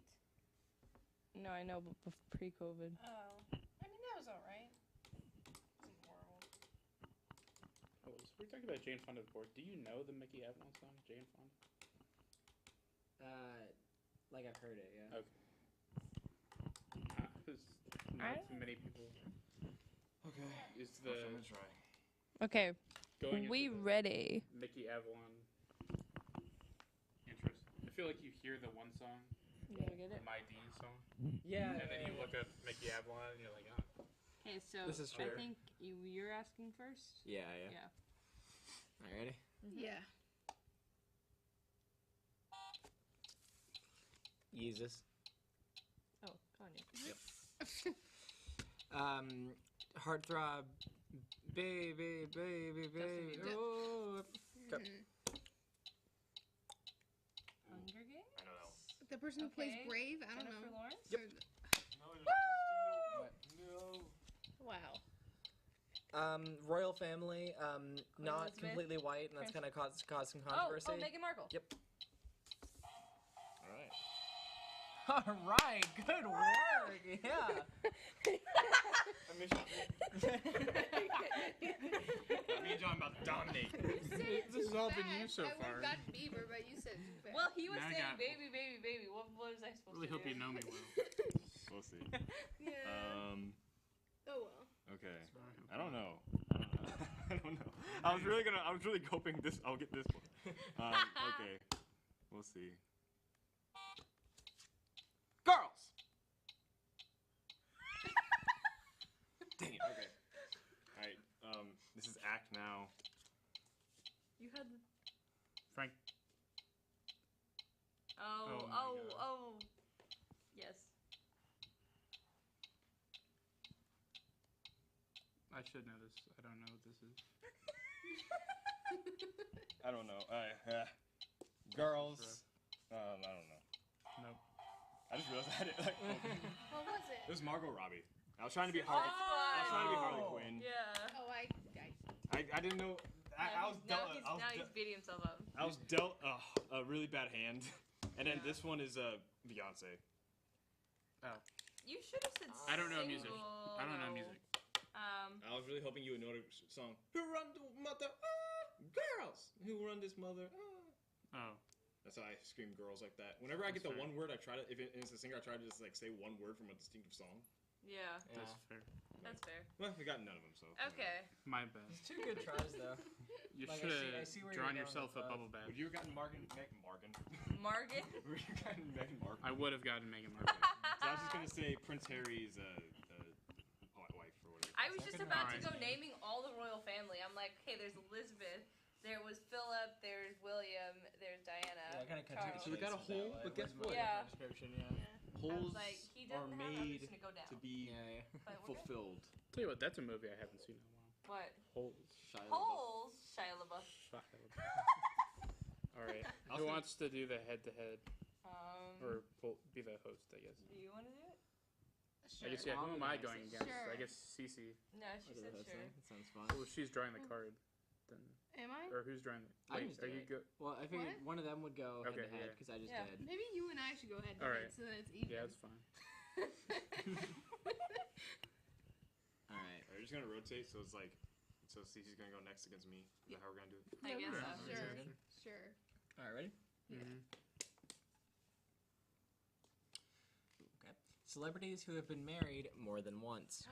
No, I know, but pre-COVID. Oh. I mean, that was alright. Wasn't horrible. Oh, so we're talking about Jane Fonda before. Do you know the Mickey Avalon song, Jane Fonda? Like I've heard it. Yeah. Okay. Not too many people. Okay. Is I'm the gonna try. Okay, going we into the ready. Mickey Avalon interest? I feel like you hear the one song, You gotta get the it. My D song, Yeah. and then you look up Mickey Avalon and you're like, oh. Okay, so This is true. I think you're asking first. Yeah. Yeah. All right, ready? Yeah. Jesus. Oh, Kanye. Heartthrob, baby, baby, baby. Bieber. Oh. Go. Hunger Games? I know that one. The person who plays Okay. Brave? I don't Jennifer know. Lawrence? Yep. Wow. Royal family, not Elizabeth, completely white, and that's Prince- kind of caused some Oh, controversy. Meghan Markle. Yep. All right. All right, good work. Yeah. Me and John about to dominate. This has all been you so I far. would've got Bieber, but you said too fast. Well, he was Now I saying got- baby, baby, baby. What was I supposed Really to hope do? you know me well. We'll see. Yeah. Oh well. Okay. I don't know. I don't know. I was really hoping this. I'll get this one. Okay. We'll see. Girls. Dang it. Okay. All right. This is act now. You had the. Frank. Oh, Oh my God. Yes. I should know this. I don't know what this is. I don't know. Girls. I don't know. Nope. I just realized I had it. Like, What was it it? was Margot Robbie. I was trying to be Harley. I was trying to be Harley Quinn. Yeah. Oh, I I didn't know. I was dealt. Now he's beating himself up. I was dealt a really bad hand, and then this one is Beyonce. You should have said. I don't know music. single. I don't know music. I was really hoping you would know the song. Who run the mother? Girls. Who run this mother? Oh. That's how I scream girls like that. Whenever I get That's the fair. one word, I try to. If it's a singer, I try to just like say one word from a distinctive song. Yeah, That's fair. that's fair. Well, we got none of them, so. Okay. My bad. It's 2 good tries though. You Like, should I have see where you're drawn going yourself with a that. bubble bath. Would you have gotten Morgan? Margaret. Would you have gotten Meghan Markle? I would have gotten Meghan Markle. So I was just gonna say Prince Harry's wife or whatever. I was just about to Alright. go naming all the royal family. I'm like, okay, there's Elizabeth, there was Philip, there's William, there's Diana. Yeah, I kind of cut Charles. So we got a hole, but guess what? Yeah. Description, yeah. Holes like, he are doesn't have an made option to go down. to be But we're good. fulfilled. Tell you what, that's a movie I haven't seen in a while. What? Holes. Shia LaBeouf. Holes, Shia LaBeouf. All right. Who wants to do the head-to-head or be the host? I guess. Do you want to do it? Sure. I guess yeah. Who am I going against? Sure. I guess Cece. No, she said sure. That sounds fun. Well, she's drawing the card. Then, Am I? or who's drawing the? I Wait, just are do you it. go? Well, I figured What? one of them would go Okay, head to head yeah. because I just Yeah. did. Maybe you and I should go ahead. All right. So that it's even. Yeah, that's fine. All right. We're just gonna rotate, so it's like, so Cece's gonna go next against me. Is that how we're gonna do it? I guess so. Sure. Sure. All right, ready? Mm-hmm. Okay. Celebrities who have been married more than once.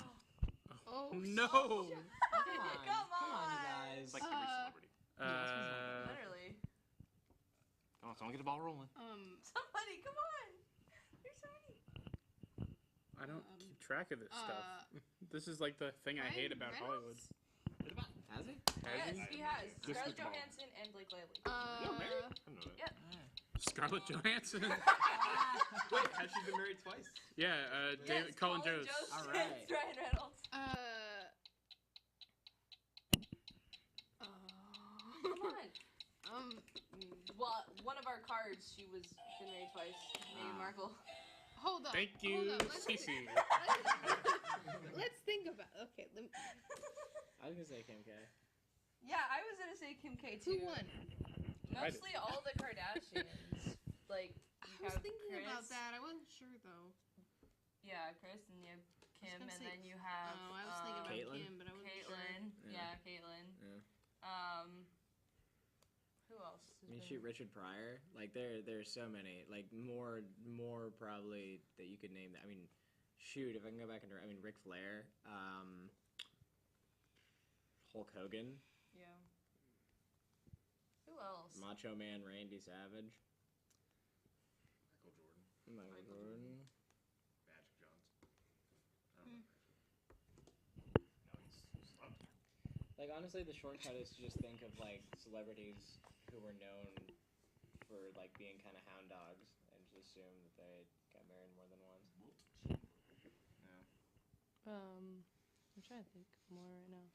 Oh. No. Come on, Come you on. guys. It's like every celebrity. Literally. Come on, someone get the ball rolling. Somebody, come on. There's so many. I don't keep track of this stuff. This is like the thing I hate about Hollywood. Has he? Yes, he has. Just Scarlett the ball. Johansson and Blake Lively. I didn't know that. Scarlett Johansson. Wait, has she been married twice? Yeah, Yes, Colin Jost. All right. and Ryan Reynolds. Come on. Well, one of our cards, she was been married twice. Meghan Markle. Hold on. Thank you, Hold on. Cece. Let's think about. Okay. I was gonna say Kim K. Yeah, I was gonna say Kim K Who too. won? Mostly all the Kardashians. Like, I you was have thinking Kris. about that. I wasn't sure though. Yeah, Kris, and you have Kim, gonna and say- then you have Oh, I was thinking about Caitlyn? Kim, but I wasn't Caitlyn. sure. Yeah, Caitlyn. Yeah. Who else? I mean, shoot, Richard Pryor. Like, there's so many. Like, more probably that you could name. That. I mean, shoot, if I can go back and Ric Flair, Hulk Hogan, Yeah. Who else? Macho Man Randy Savage, Michael Jordan. Michael Jordan. Magic Johnson. I don't know. No, he's up. Like, honestly, the shortcut is to just think of, like, celebrities who were known for, like, being kind of hound dogs and just assume that they got married more than once. I'm trying to think more right now.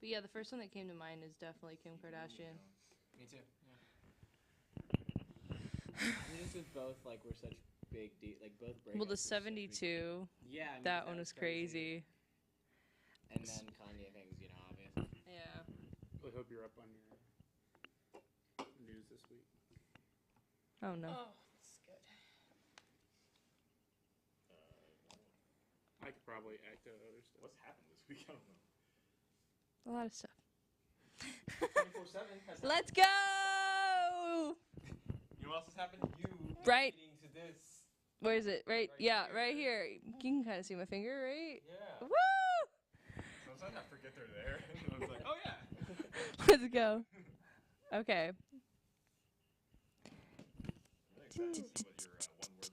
But yeah, the first one that came to mind is definitely Kim Kardashian. Me too, yeah. I mean, it's just both, like, we're such big, like, both breakups. Well, the were such big- 72, Yeah, I mean, that one was crazy. And then Kanye things, you know, obvious. Yeah. I hope you're up on your news this week. Oh no. Oh, that's good. I could probably act out other stuff. What's happened this week? I don't know. A lot of stuff. 24/7. Let's go! You know what else has happened? You Right. leading to this. Where is it? Right? Right Yeah, here. right here. You can kind of see my finger, right? Yeah. Woo! Sometimes I forget they're there. I was like, oh yeah. Let's go. Okay. I'm really excited to see what your one-word one is.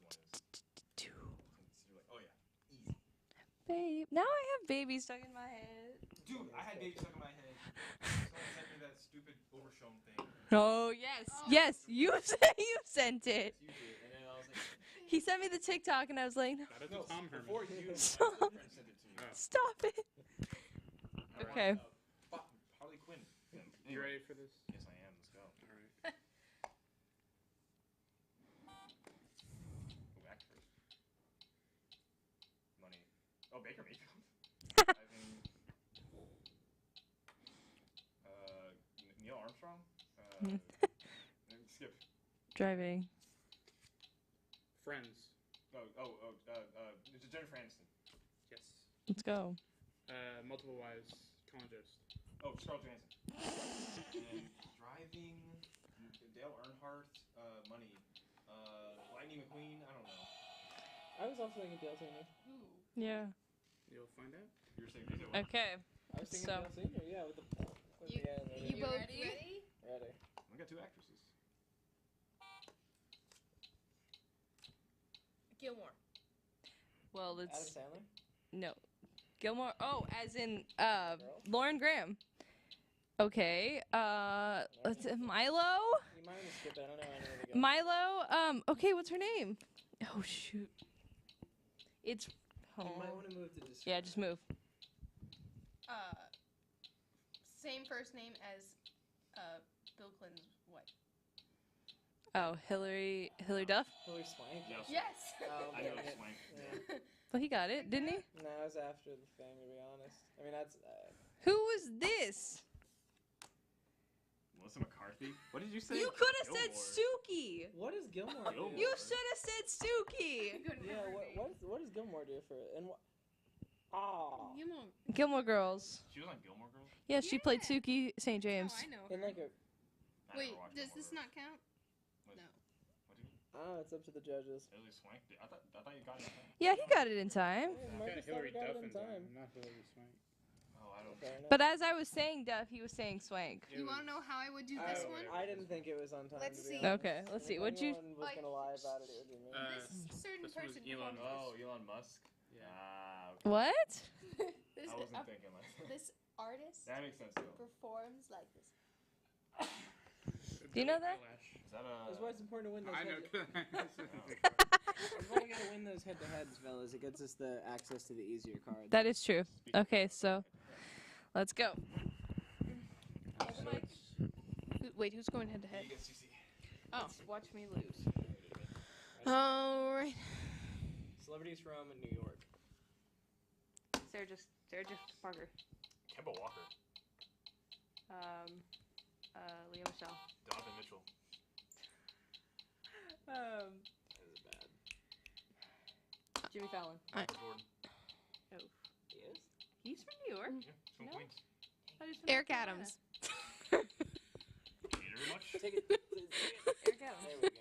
Since you're like, oh yeah, easy. Babe. Now I have baby stuck in my head. Dude, I had baby stuck in my head. Someone sent me that stupid overshown thing. Oh, yes. Yes, you sent it. You did, and then I was like, He sent me the TikTok, and I was like, Shout out to no, Tom Herman. before you, my Stop. friend sent it to me. stop it. All right. Okay. Harley Quinn. You ready for this? Yes, I am. Let's go. All right. Go back first. Money. Oh, Baker Mayfield. Driving. Neil Armstrong. Skip. Driving. Friends. It's Jennifer Aniston. Yes. Let's go. Multiple wives. Colin Jost. Oh, Scarlett Johansson. And driving. Dale Earnhardt. Money. Lightning McQueen. I don't know. I was also thinking Dale Senior. Yeah. You'll find out. You were saying you said what? Okay. I was thinking So- Dale Senior. Yeah, with the. You- You You both ready? ready? Ready. We got two actresses. Gilmore. Well, Adam it's Sandler. no. Gilmore. Oh, as in Girl? Lauren Graham. Okay. Let's Milo. You might want to skip it. I don't know any of the girls. Milo. Okay, what's her name? Oh shoot. It's You might home. want to move to describe. Yeah, just move. Same first name as Bill Clinton's wife. Oh, Hillary Duff. Hillary Swank. Yes. Yes. Oh, I know dang it's it. Swank. Yeah. Well, he got it, didn't he? No, it was after the thing, to be honest. I mean, that's. Who was this? Melissa McCarthy. What did you say? You could have said Gilmore. Suki. What does Gilmore do? Gilmore. You should have said Suki. Yeah, what does Gilmore do for it? And what? Oh. Gilmore Girls. She was on Gilmore Girls. Yeah, she played Suki St. James. Oh, I know. In like a. I Wait, never watched does Gilmore this Girls. not count? What? No. What do you? Oh, it's up to the judges. Hillary Swank. I thought you got it. Yeah, he got it in time. Yeah, I Marcus got Hillary got Duff it in in time. time, not Hillary Swank. Oh, I don't. Fair enough. But as I was saying Duff, he was saying Swank. You want to know how I would do this one? I didn't think it was on time. Let's to be see. honest. Okay, let's see. If What'd you? anyone was Like- gonna lie about it, it would be me. This certain this was person. Elon performs Oh, Elon Musk. Yeah. Ah. Okay. What? this. This, I wasn't thinking like that. this artist That makes sense though. performs like this. Do you know that? Is that a? That's why it's important to win those. I know. That's why we gotta win those head-to-heads, fellas. It gets us the access to the easier cards. That is true. Okay, so let's go. Wait, who's going head to head? You get CC. Oh. Watch me lose. All right. Celebrities from New York. Sarah Parker. Kemba Walker. Leah Michelle. Donovan Mitchell. That is bad. Jimmy Fallon. Michael Jordan. He is? He's from New York. Yeah, he's from No. Queens. Eric Adams. Thank you very much. Take it. Eric Adams. There we go.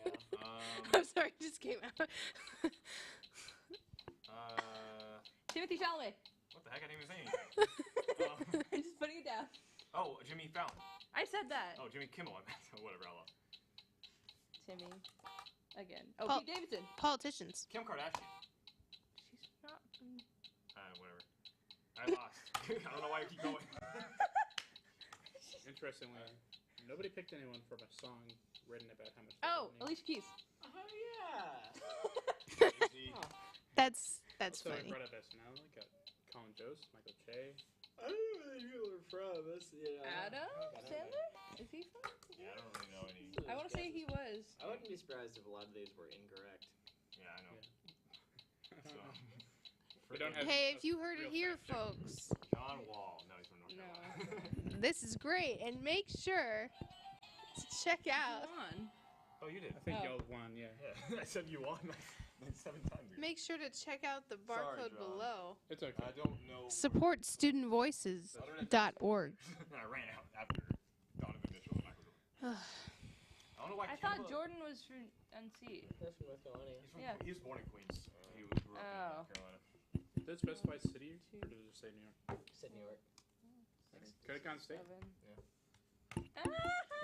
I'm sorry, it just came out. Timothy Chalamet. What the heck? I didn't even say anything. I'm just putting it down. Oh, Jimmy Fallon. I said that. Oh, Jimmy Kimmel. I meant. Whatever. I lost. Timmy. Again. Oh, Paul- Pete Davidson. Politicians. Kim Kardashian. She's not from. Whatever. I lost. I don't know why you keep going. Interestingly, nobody picked anyone from a song written about how much. Oh, Alicia Keys. Oh yeah. That's Also, I funny. brought up SNL. I got Colin Jost, Michael Che. I don't know where you were from. That's, Adam Sandler? Is he from? Yeah, I don't really know any. I want to say he was. I wouldn't be surprised if a lot of these were incorrect. Yeah, I know. So, We don't have Hey, a if you heard it real here, fact check. folks, John Wall. No, he's from North Carolina. this is great. And make sure to check out. Come on. Oh, you did. I think Oh. y'all won, yeah. Yeah, I said you won like 7 times. ago. Make sure to check out the barcode John. below. It's okay. I don't know. Supportstudentvoices.org. I ran out after Donovan Mitchell and Michael Jordan. I don't know why. I thought Kemba- Jordan was from NC. That's from North Carolina. He's, from, Yeah. he was born in Queens. He grew up in Oh. North Carolina. Did it specify city or did it just say New York? Said New York. Could have gone state.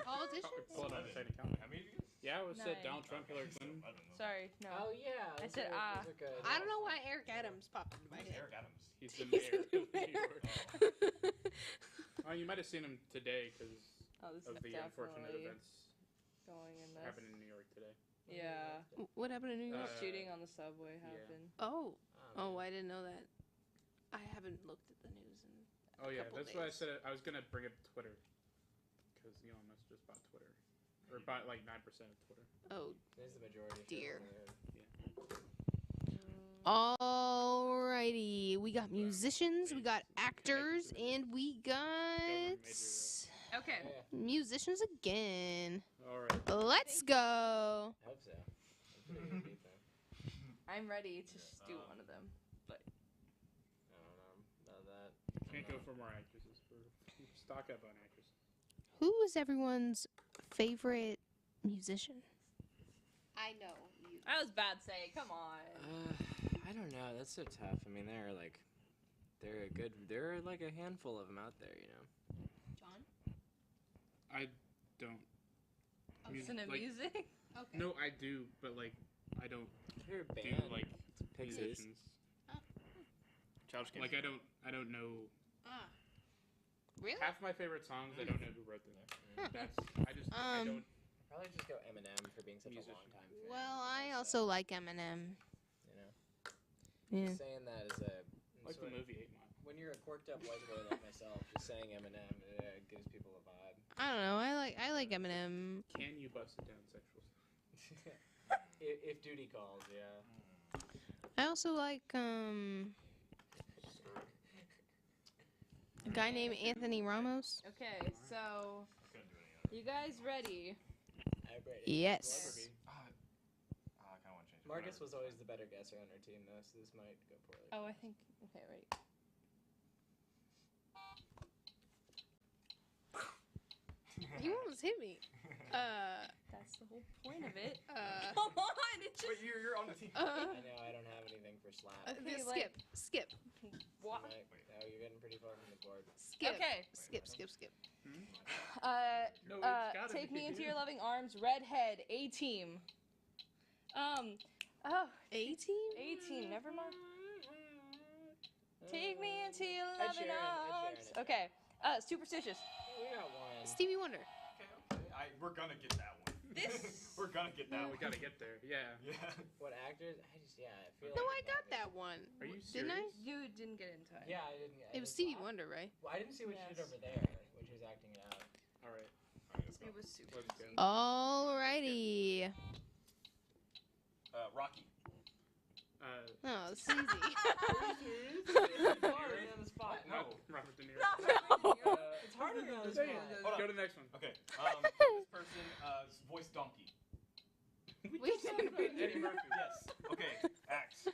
Politicians? Pull it out of state and count. How many did you get? Yeah, I would say Nine. Donald Trump, Hillary So, Clinton. I don't know. Sorry, no. Oh yeah. I said, ah. I don't know why Eric Adams popped into my Who's head. Eric Adams? He's the He's mayor the of New mayor. York. Oh, you might have seen him today because Oh, this of is the unfortunate definitely events going in this. happening in New York today. Yeah. What happened in New York? Shooting on the subway yeah. happened. Oh. Oh, I didn't know that. I haven't looked at the news in Oh yeah, couple that's why I days. said I was gonna bring up Twitter because Elon Musk just bought Twitter, or bought like 9% of Twitter. Oh, There's the majority. Dear. Yeah. alrighty. We got musicians, we got actors, and we got Okay. musicians again. All right. Let's go. I hope so. I'm pretty good beat them. I'm ready to just do one of them. I don't know about that. Can't go for more actresses. We're stock up on actresses. Who is everyone's favorite musician? I know you. That was bad saying. Come on. I don't know. That's so tough. I mean, they're like a handful of them out there, you know. John? I don't. Listen to like- music? Okay. No, I do, but like I don't They're a do band. like Pixies. musicians. Childish Like I don't know Ah. Really? half my favorite songs. I don't know who wrote them. That's I just I don't. Probably just go Eminem for being such Musician. a long time fan. Well, I That's, also like Eminem. you know. Yeah. Just saying that is a. Like the movie 8 Mile. When you're a corked up white boy like myself, just saying Eminem gives people a vibe. I don't know. I like Eminem. Can you bust it down sexual? If duty calls, yeah. I also like a guy named Anthony Ramos. Okay, so you guys ready? I'm ready. Yes. I kind of want to change it. Marcus Whatever. was always the better guesser on our team, though, so this might go poorly. Oh, I think. Okay, ready. You almost hit me. That's the whole point of it. Uh, Come on, it just. Wait, you're on the team. I know I don't have anything for slap. Okay, skip. What? Now you're getting pretty far from the board. Skip. Okay. Skip. No, it's gotta Take be me into you. your loving arms, redhead, A team. Oh, 18? A team. Never mind. Take me into your Ed loving Sheeran, arms. Okay. Superstitious. We got one. Stevie Wonder. Okay. We're gonna get that one. This. We're gonna get that We one. gotta get there. Yeah. Yeah. What actors? I feel No, like I got that one. Are you Didn't I? serious? You didn't get in time. Yeah, I didn't. It was Stevie Wonder, right? Well, I didn't see what she did Yes. over there when she was acting it out. All right. Alright, let's go. It was super. Let's go. Alrighty. Rocky. Oh, it's easy. Sorry, on the spot. No. Robert De Niro. It's harder on the spot. Hold on. Go to the next one. Okay. This person voice donkey. We didn't do Eddie Murphy. Yes. Okay. Axe.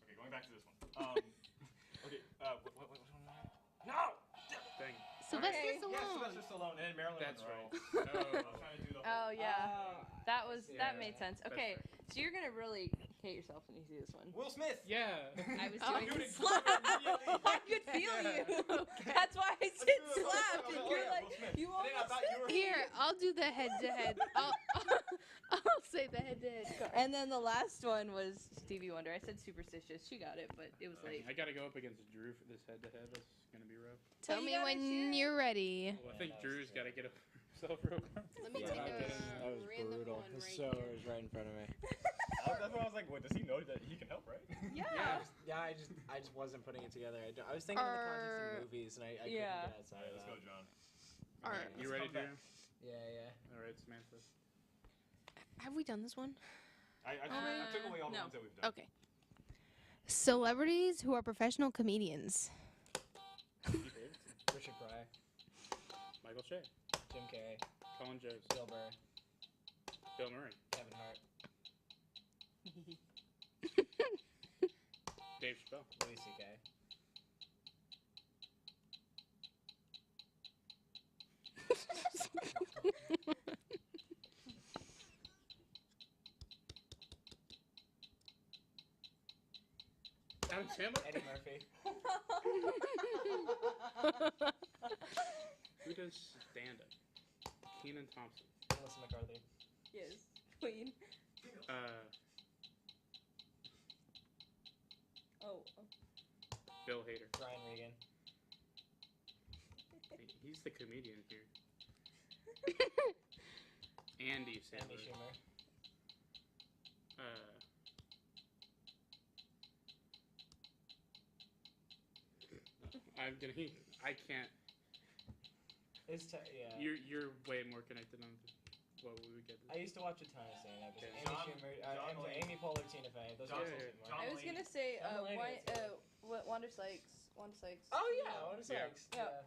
Okay, going back to this one. Okay. What one? No. Dang. Sylvester Okay. Stallone. Yeah, Sylvester Stallone and Marilyn That's Monroe. right. I was trying to do the Oh whole. yeah. That was that Yeah, made sense. that's Okay, right. so you're gonna really hate yourself when you see this one. Will Smith. Yeah. I was Oh. doing You the did slap. immediately. I could feel you. That's why I said slapped, and you're like, you I think I almost thought you were Here, I'll do the head-to-head. I'll say the head-to-head. And then the last one was Stevie Wonder. I said superstitious. She got it, but it was late. I gotta go up against Drew for this head-to-head. That's gonna be rough. Tell you me gotta when cheer. you're ready. Well, I Yeah, think that was Drew's gotta terrible. get up himself real quick. Let me Yeah, take that was a random brutal. one right So here. it was right in front of me. That's why I was like, wait, does he know that he can help, right? Yeah. I just wasn't putting it together. I was thinking in the context of movies, and I couldn't Yeah. get outside Alright, of let's go, that. John. Alright. You Let's ready, come back. Drew? Yeah. All right, Samantha. Have we done this one? I took away all the no. ones that we've done. Okay. Celebrities who are professional comedians. Richard Pryor, Michael Shea, Jim Carrey, Colin Jost, Bill Burr, Bill Murray, Kevin Hart, Dave Chappelle, Louis C.K. Adam Sandler. Eddie Murphy. Who does stand-up? Keenan Thompson. Melissa McCarthy. Yes. Queen. Oh. Bill Hader. Brian Regan. He's the comedian here. Andy Sandler. Andy Schumer. I'm gonna. I can't. Yeah. You're way more connected on what we would get. I used to watch a ton of stand-up. Okay. Andy John- Schumer, John Mulaney. Amy Poehler, Tina Fey. Those John- are Yeah, two more. John I was Mulaney. gonna say John Mulaney, that's good. Wanda Sykes. Wanda Sykes. Oh yeah, what is Yeah. Sykes? Yeah.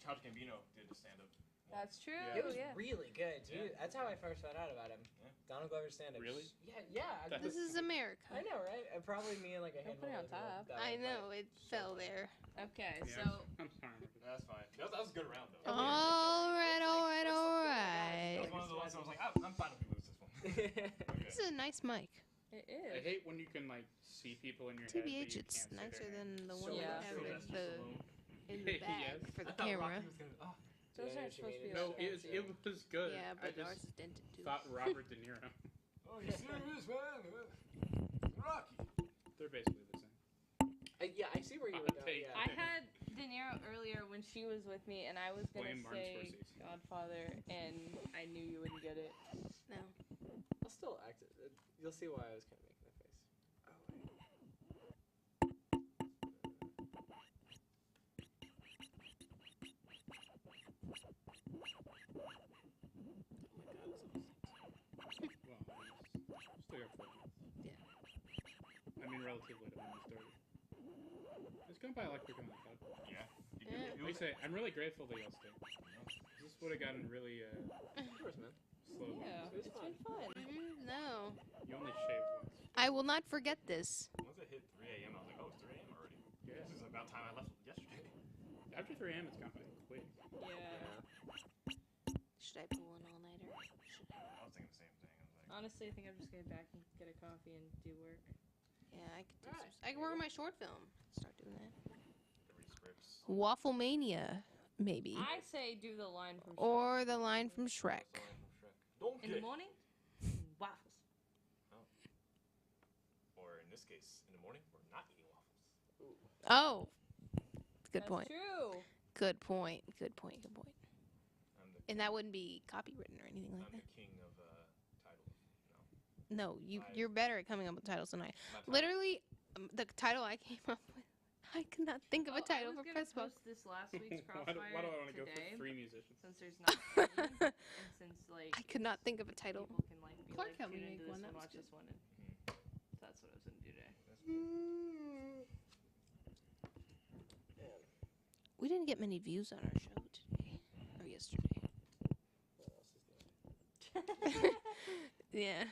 Childish Gambino did a stand-up. That's true. Yeah. It was Yeah. really good, dude. Yeah. That's how I first found out about him. Yeah. Donald Glover's stand-up. Really? Yeah. That- This is America. I know, right? And probably me and like a Don't handful put it on of people top. that I was, know, like, it so fell funny. there. Okay, Yeah, so I'm sorry. That's fine. That was a good round though. Alright. That was one of the ones I was like, I'm fine if we lose this one. Okay. This is a nice mic. it I is. hate when you can like see people in your head. but TBH, you it's can't say nicer their name. than the one Yeah. we have Sylvester Stallone. in the bag Yes. for the I thought camera. Rocky was gonna. Oh. Those Yeah, aren't she supposed to made be. it. No, like it that. was good. Yeah, I but just ours is dented too. thought Robert De Niro. Oh, you serious, man? Rocky. They're basically the same. Yeah, I see where you Hot were going. take. Yeah. I had De Niro earlier when she was with me, and I was gonna William Martin say Scorsese. Godfather, and I knew you wouldn't get it. No. I'll still act it. You'll see why I was kind of making that face. Well, still got 4 months. Yeah. I mean, relatively to when we started. It's gone by like quick on the pod. Yeah. Yeah. Like I say, I'm really grateful that y'all stayed. This would have gotten really Of course, man. slow. Yeah, It was it's fun. been fun. No. You only shaved once. I will not forget this. Once it hit 3 a.m., I was like, oh, it's 3 a.m. already. Yeah. This is about time I left yesterday. After 3 a.m., it's gone by quick. Yeah. Should I pull an all-nighter? I was thinking the same thing. I was like, Honestly, I think I'm just gonna back and get a coffee and do work. Yeah, I could do Alright. some. I could work on my short film. Start doing that. read scripts. Waffle Mania, maybe. I say do the line from Or the line from Shrek. Don't in the morning. Waffles. Or in this case, in the morning, we're not eating waffles. Oh. Good That's point. true. Good point. Good point. Good point. I'm the, And that wouldn't be copywritten or anything like I'm that. the king of titles. No, you're better at coming up with titles than I. My title. Literally, the title I came up with, I could not think of a title for I was Press gonna Box. post this last week's why, Crossfire why do I want to go today, for 3 musicians? since there's not three, and since like I could not think of a title. people can like be Clark like helped me tune into make one, this that one, was watch good. this one, and so that's what I was gonna do today. We didn't get many views on our show today or yesterday. What else is doing? Yeah.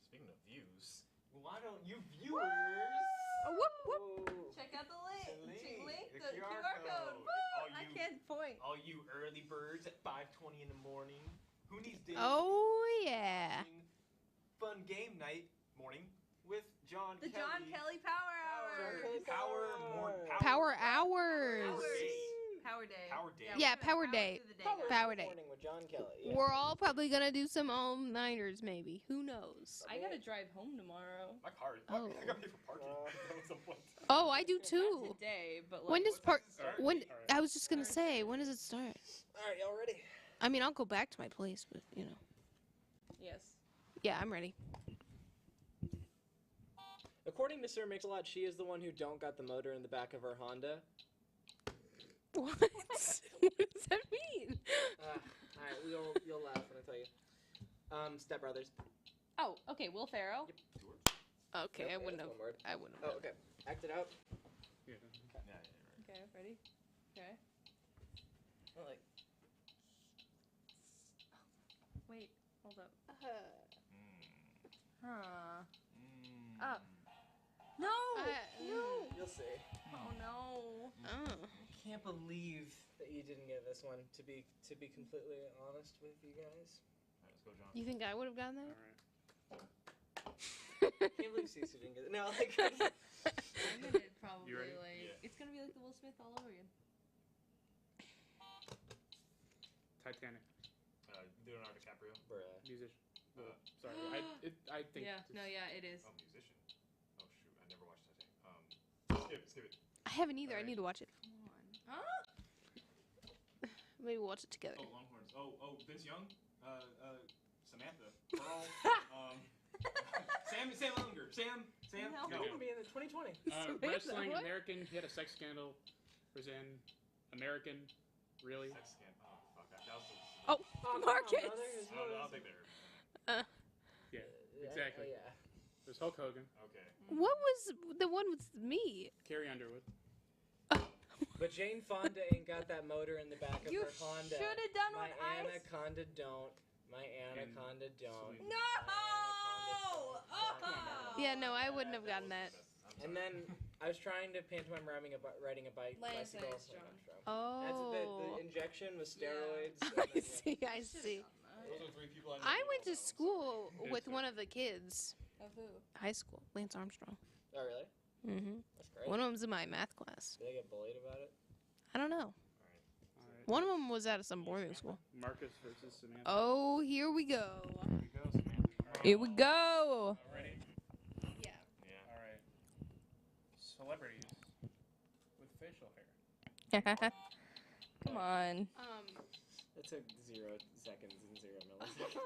Speaking of views, why don't you viewers? Oh, whoop, whoop. Check out the link. The The QR QR code. code. Woo! All I you- can't point. All you early birds at 5:20 in the morning. Who needs dinner? Oh yeah. Fun game night morning with John The Kelley. John Kelley Power Hour. Power hours. Power Day. Power Day. Yeah, Power Power Day. through the day, Power, guys. Power Day. Morning with John Kelley. Yeah. We're all probably gonna do some all-nighters, maybe. Who knows? I gotta drive home tomorrow. My car is Oh. I got paid for parking at some point. Oh, I do Not too. today, but like. When does What time part? does it start? When Alright. I was just gonna say, when does it start? All right, y'all ready? I mean, I'll go back to my place, but you know. Yes. Yeah, I'm ready. According to Sir Mix-a-Lot, she is the one who don't got the motor in the back of her Honda. What? What does that mean? All right, you'll laugh when I tell you. Step Brothers. Oh, okay. Will Ferrell. Okay, I wouldn't have. One word. I wouldn't Oh, have. okay. Act it out. Yeah. Okay, ready? Okay. Oh, like, Wait, hold up. Huh. Mm. Up. No. No. you'll see. Oh no. Oh. Can't believe that you didn't get this one. To be completely honest with you guys, Alright, let's go, John. You think I would have gotten All that? right. can't believe Cece didn't get it. No, like. I'm gonna probably You ready? like. Yeah. It's gonna be like the Will Smith all over again. Titanic. Leonardo DiCaprio. Bruh. Musician. Sorry. I think. Yeah. this- No. Yeah. It is. Oh, musician. Oh shoot, I never watched Titanic. Skip it. I haven't either. I Alright. need to watch it. Come on. Huh? Maybe we'll watch it together. Oh, Longhorns. Oh, Vince Young. Samantha. Pearl. Sam Unger. Sam. No. No. Gonna be in the 2020. Samantha, Wrestling what? American. He had a sex scandal. Was in American. Really? Sex scandal. Oh, fuck that. That was so. Oh, come on, Marcus. brother. There's no- I don't think they heard. Yeah. Exactly. Yeah. There's Hulk Hogan. Okay. What was the one with me? Carrie Underwood. But Jane Fonda ain't got that motor in the back of You her Honda. should have done My what I. anaconda don't. My anaconda don't. Sweet. No. Oh. Yeah, no, I wouldn't have gotten that. And then I was trying to pantomime riding a Lance bicycle. Armstrong. That's Oh. the injection with steroids. I see. I see. Those are 3 people I went to school Yeah, with sure. one of the kids. Of who? High school, Lance Armstrong. Oh really? Mm-hmm. That's great. One of them's in my math class. Did I get bullied about it? I don't know. All right. One of them was out of some boarding school. Marcus versus Samantha. Oh, here we go. Here we go, Samantha. All right. Here we go. Ready? Yeah. Yeah. All right. Celebrities with facial hair. Come on. It took 0 seconds and 0 milliseconds.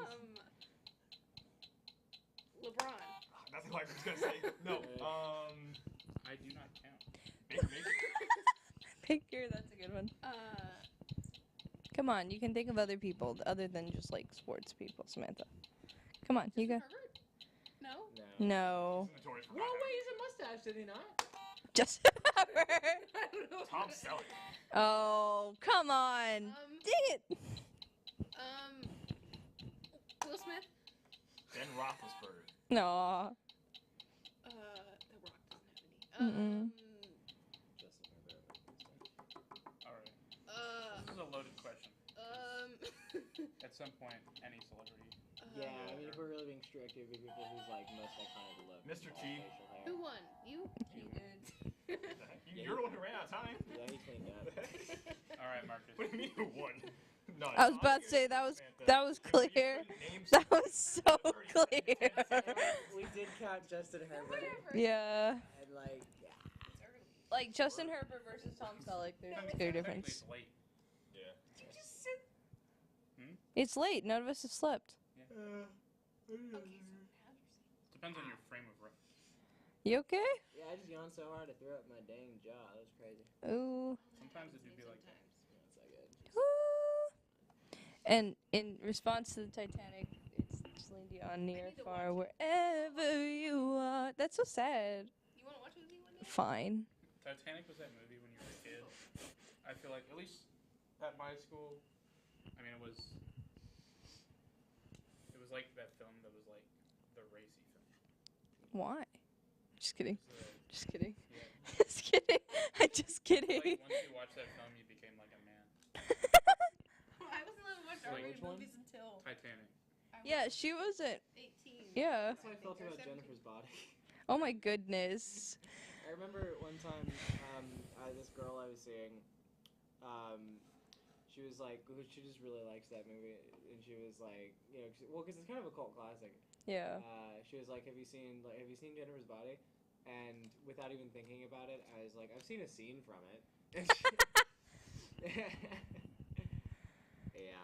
LeBron. That's what I was gonna say. No. I do not count. Baker. Baker, that's a good one. Come on, you can think of other people other than just like sports people, Samantha. Come on, you go. Herbert? No. No. He's notorious for No way, he's a mustache, did he not? Justin Herbert. I don't know. Tom Selleck. Oh, come on. Dang it. Will Smith. Ben Roethlisberger. No. The Rock doesn't have any. Justin Herbert. All right. This is a loaded question. At some point, any celebrity. Yeah, I mean, if we're really being strict, it would be people who's like most iconic look. Mr. T. Facial hair. Who won? You? He did. You're the one who ran out of time. Yeah, he cleaned up. All right, Marcus. What do you mean who won? No, I was about to say that was clear. That was so clear. We did count Justin Herbert. Yeah. And like, Like Justin Herbert versus Tom Selleck, there's a clear difference. It's late. Yeah. It's late. None of us have slept. Depends on your frame of reference. You okay? yeah, I just yawned so hard I threw up my dang jaw. That was crazy. Ooh. Sometimes it do be like that. That's not good. And in response to the Titanic, it's Celine Dion, near, far, wherever you are. That's so sad. You want to watch it with me one day? Fine. Titanic was that movie when you were a kid. I feel like, at least at my school, I mean, it was like that film that was like the racy film. Why? Just kidding. So, Just kidding. yeah. Just kidding. I'm just kidding. Like, once you watch that film, you became like a man. I wasn't allowed to watch Like, R-rated movies until Titanic. I was Yeah, she wasn't. 18. Yeah. That's how I felt about Jennifer's body. Oh my goodness. I remember one time, this girl I was seeing, she was like, she just really likes that movie, and she was like, you know, well, because it's kind of a cult classic. Yeah. She was like, have you seen Jennifer's Body? And without even thinking about it, I was like, I've seen a scene from it. Yeah.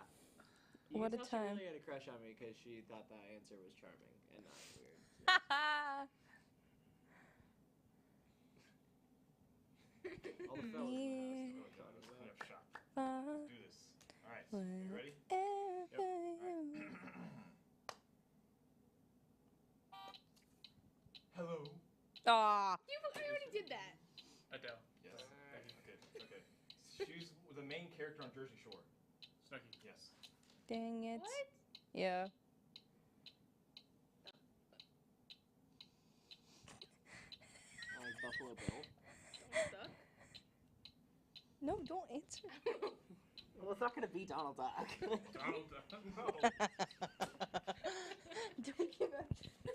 You What can a tell time. She really had a crush on me because she thought that answer was charming and not weird. All the fellas in the house. Oh, God, it was clean up shop. Uh, Let's do this. All right. You ready? Hello. Aw. I already did that. Adele. Yes. Okay. She's the main character on Jersey Shore. Snooki. Yes. Dang it. What? Yeah. Like Buffalo Bill. Duck? No, don't answer. Well, it's not gonna be Donald Duck. Donald Duck. No. Don't give up.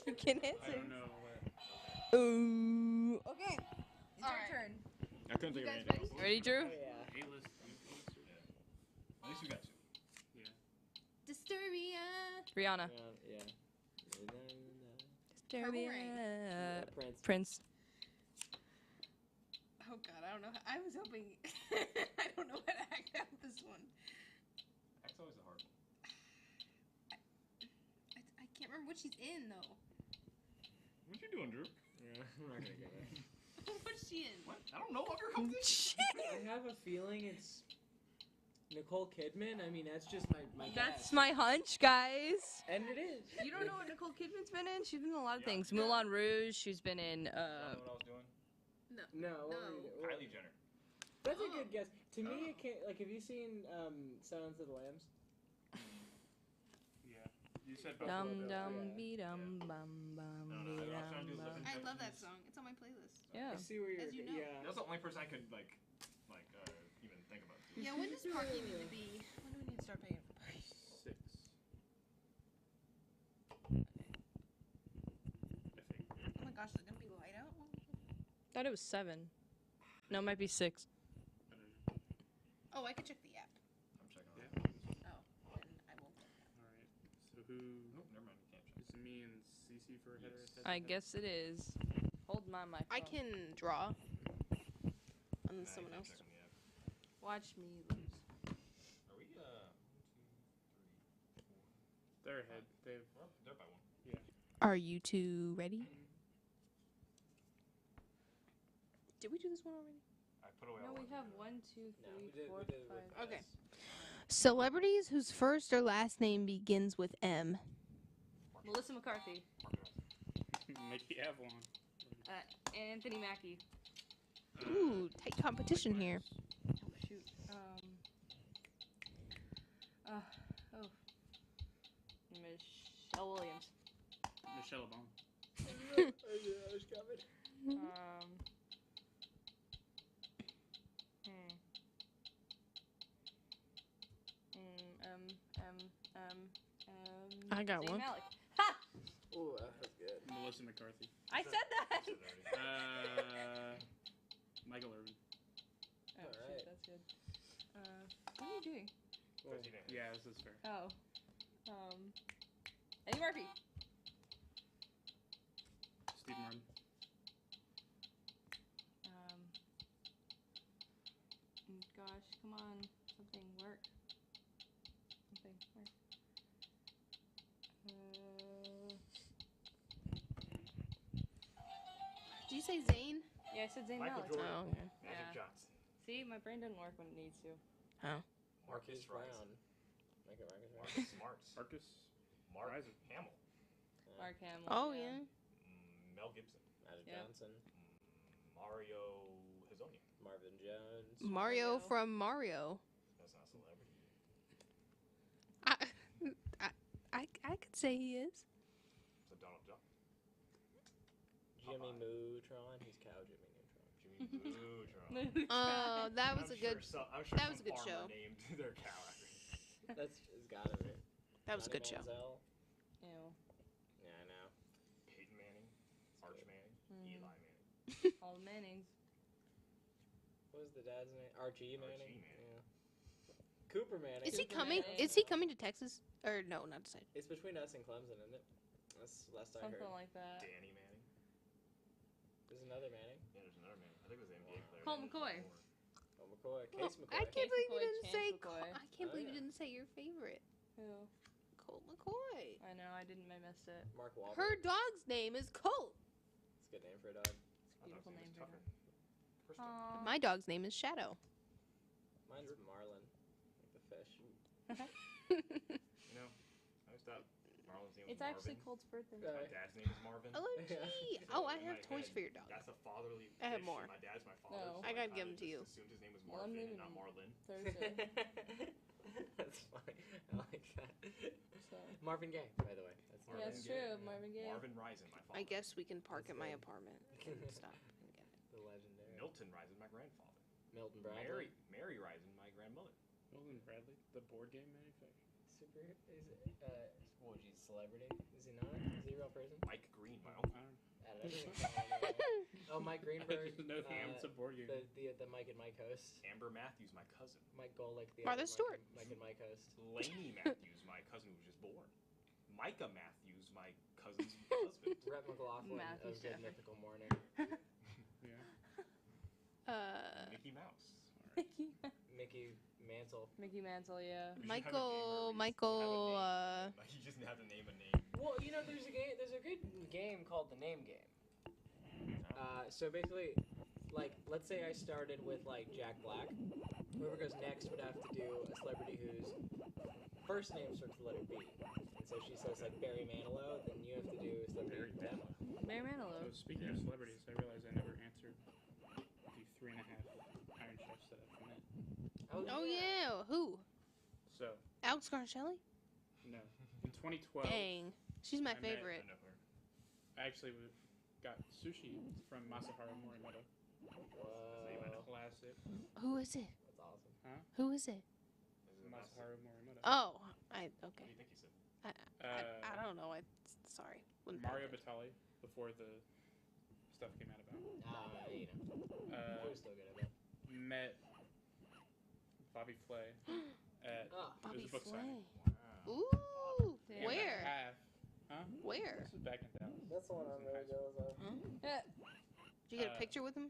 You can I answer. don't know what. Ooh. Okay. It's All your right. turn. I couldn't You think of guys anything else. Ready, Drew? Oh, yeah. A-list. At least we got two. Disturbia. Rihanna. Yeah. Disturbia. Yeah, Prince. Prince. Oh God, I don't know. I was hoping. I don't know how to act out this one. That's always the hard one. I can't remember what she's in though. What you doing, Drew? Yeah, I'm not gonna get it. What's she in? What? I don't know what her comes in. I have a feeling it's Nicole Kidman. I mean, that's just my That's guess. my hunch, guys. And it is. You don't know what Nicole Kidman's been in? She's been in a lot of Yeah. things. Moulin Rouge. She's been in. I don't know what I was doing. No. What No. were you doing? Kylie Jenner. That's a good guess. To me, it can't. Like, have you seen Silence of the Lambs? Yeah. You said Buffalo Dum Bill. dum Yeah. be dum bum bum No, be I was trying to do dum bum. I love that song. It's on my playlist. Yeah. I see where you're. As you know. Yeah. That's the only person I could even think about. Yeah, when does parking need to be? When do we need to start paying for parking? 6. I think. Oh my gosh, is it gonna be light out? Thought it was 7. No, it might be 6. I don't know. Oh, I could check the app. I'm checking Yeah. on that. Oh, then I won't. All right. So who? Nope, never mind. You can't check. Is it me and Cece for a header? Yes. I guess it is. Hold my mic. I can draw. Nah, Unless someone you else. can't check on the app. Watch me lose. Are we, 1, 2, 3, 4? They're ahead. They've. Well, they're by 1. Are you two ready? Did we do this one already? I put away No, all we ones have together. 1, 2, 3, 4, we did with 5. Okay. S. Celebrities whose first or last name begins with M. Melissa McCarthy. Mickey Avalon. Anthony Mackie. Ooh, tight competition here. Oh, shoot. Michelle Williams. Michelle Obama. I was coming. I got Zayn one. Malik. Ha! Ooh, that was good. Melissa McCarthy. I said that. Michael Irvin. Oh, Alright. shit, that's good. What are you doing? Well, yeah, this is fair. Oh. Eddie Murphy. Steve Martin. Gosh, come on. Something work. Something work. Did you say Zayn? Yeah, I said Zayn Michael Malik. Jordan. Oh, okay. Magic Yeah. Johnson. See, my brain doesn't work when it needs to. Marcus Brown. Brown. Make it Marcus Brown. Marcus Smarts. Marcus. Mark Rising. Hamill. Mark Hamill. Oh, yeah. Mel Gibson. Magic Yeah. Johnson. Mario Hazonia. Marvin Jones. Mario Mario. from Mario. That's not a celebrity. I could say he is. So Donald Duck. Jimmy Popeye. Neutron. He's cow Jimmy Neutron. Jimmy Neutron. Oh, that was I'm a good. Sure I'm sure that was some a good farmer show. named their cow after him. That's it's gotta be. That was a Johnny good show. Manziel. Ew. Yeah, I know. Peyton Manning. Arch Manning. Mm. Eli Manning. All the Mannings. What was the dad's name? Archie Manning. Manning. Yeah. Cooper Manning. Is he Cooper coming? Manning. Is he coming to Texas? Or no, not to say. It's between us and Clemson, isn't it? That's last I Something heard. like that. Danny Manning. There's another Manning. Yeah, there's another Manning. I think it was an NBA player. Colt named McCoy. Moore. Oh, McCoy. Oh, Case McCoy. I can't Case believe McCoy, you didn't Chance say. McCoy. I can't Oh, believe yeah. you didn't say your favorite. Who? Colt McCoy. I know, I didn't. I missed it. Mark Wahlberg. Her dog's name is Colt. It's a good name for a dog. It's a I thought beautiful his name was for Tucker. her. First time. My dog's name is Shadow. Mine's Marlin, like the fish. You know, I always thought Marlon's name was It's actually Marvin. Colt's birthday. Yeah. My dad's name is Marvin. OMG. So Oh, I in have my toys head, for your dog. That's a fatherly I have fish, more. and my dad's my father. No. So I gotta kinda give 'em to just you. Assumed his name was Well, I'm Marvin and leaving not him. Marlin. Thursday. That's funny. I like that. So. Marvin Gaye, by the way. That's Yeah, it's true. Marvin Gaye. Marvin Risen, my father. I guess we can park That's at my good. apartment and stop and get it. the legendary. Milton Risen, my grandfather. Milton Bradley. Mary Risen, my grandmother. Milton Bradley, the board game manufacturer. Super. Is it? What would you celebrity? Is he not? Is he a real person? Mike Green, my uncle. I don't know. Out of everything. Oh, Mike I Greenberg. just know the it's a board game. The Mike and Mike host. Amber Matthews, my cousin. Mike Golick, the Martha other Stewart. Mike and Mike host. Laney Matthews, my cousin who was just born. Micah Matthews, my cousin's husband. Rhett McLaughlin Matthew of Good Stafford. Mythical Morning. Yeah. Mickey Mouse. Mickey Mantle. Mickey Mantle, yeah. We should have a Michael. game where we Michael. have a name. Like, you just have to name a name. Well, you know, there's a game. There's a good game called the Name Game. So basically, like, let's say I started with like Jack Black. Whoever goes next would have to do a celebrity whose first name starts with the letter B. And so she says like Barry Manilow, then you have to do a celebrity. Barry Manilow. So speaking of celebrities, I realized I never answered the 3.5 Iron Chefs that I've met. Oh yeah. Who? So Alex Garcelli? no, in 2012, Dang. She's my I met favorite. I know her. I actually got sushi from Masaharu Morimoto. Whoa. Classic. Who is it? That's awesome. Who is it? Is it Masaharu Morimoto. Oh, What okay. do you think he said? I don't know. Sorry. Wouldn't Mario bet. Batali before the stuff came out about. You know, we're still good at it. Met Bobby Flay at Ah. it was Bobby a book Flay. signing. Ooh. Damn. Where? Half. Huh? Where? This is back in Dallas. That's the one I'm really jealous of. Did you get a picture with him?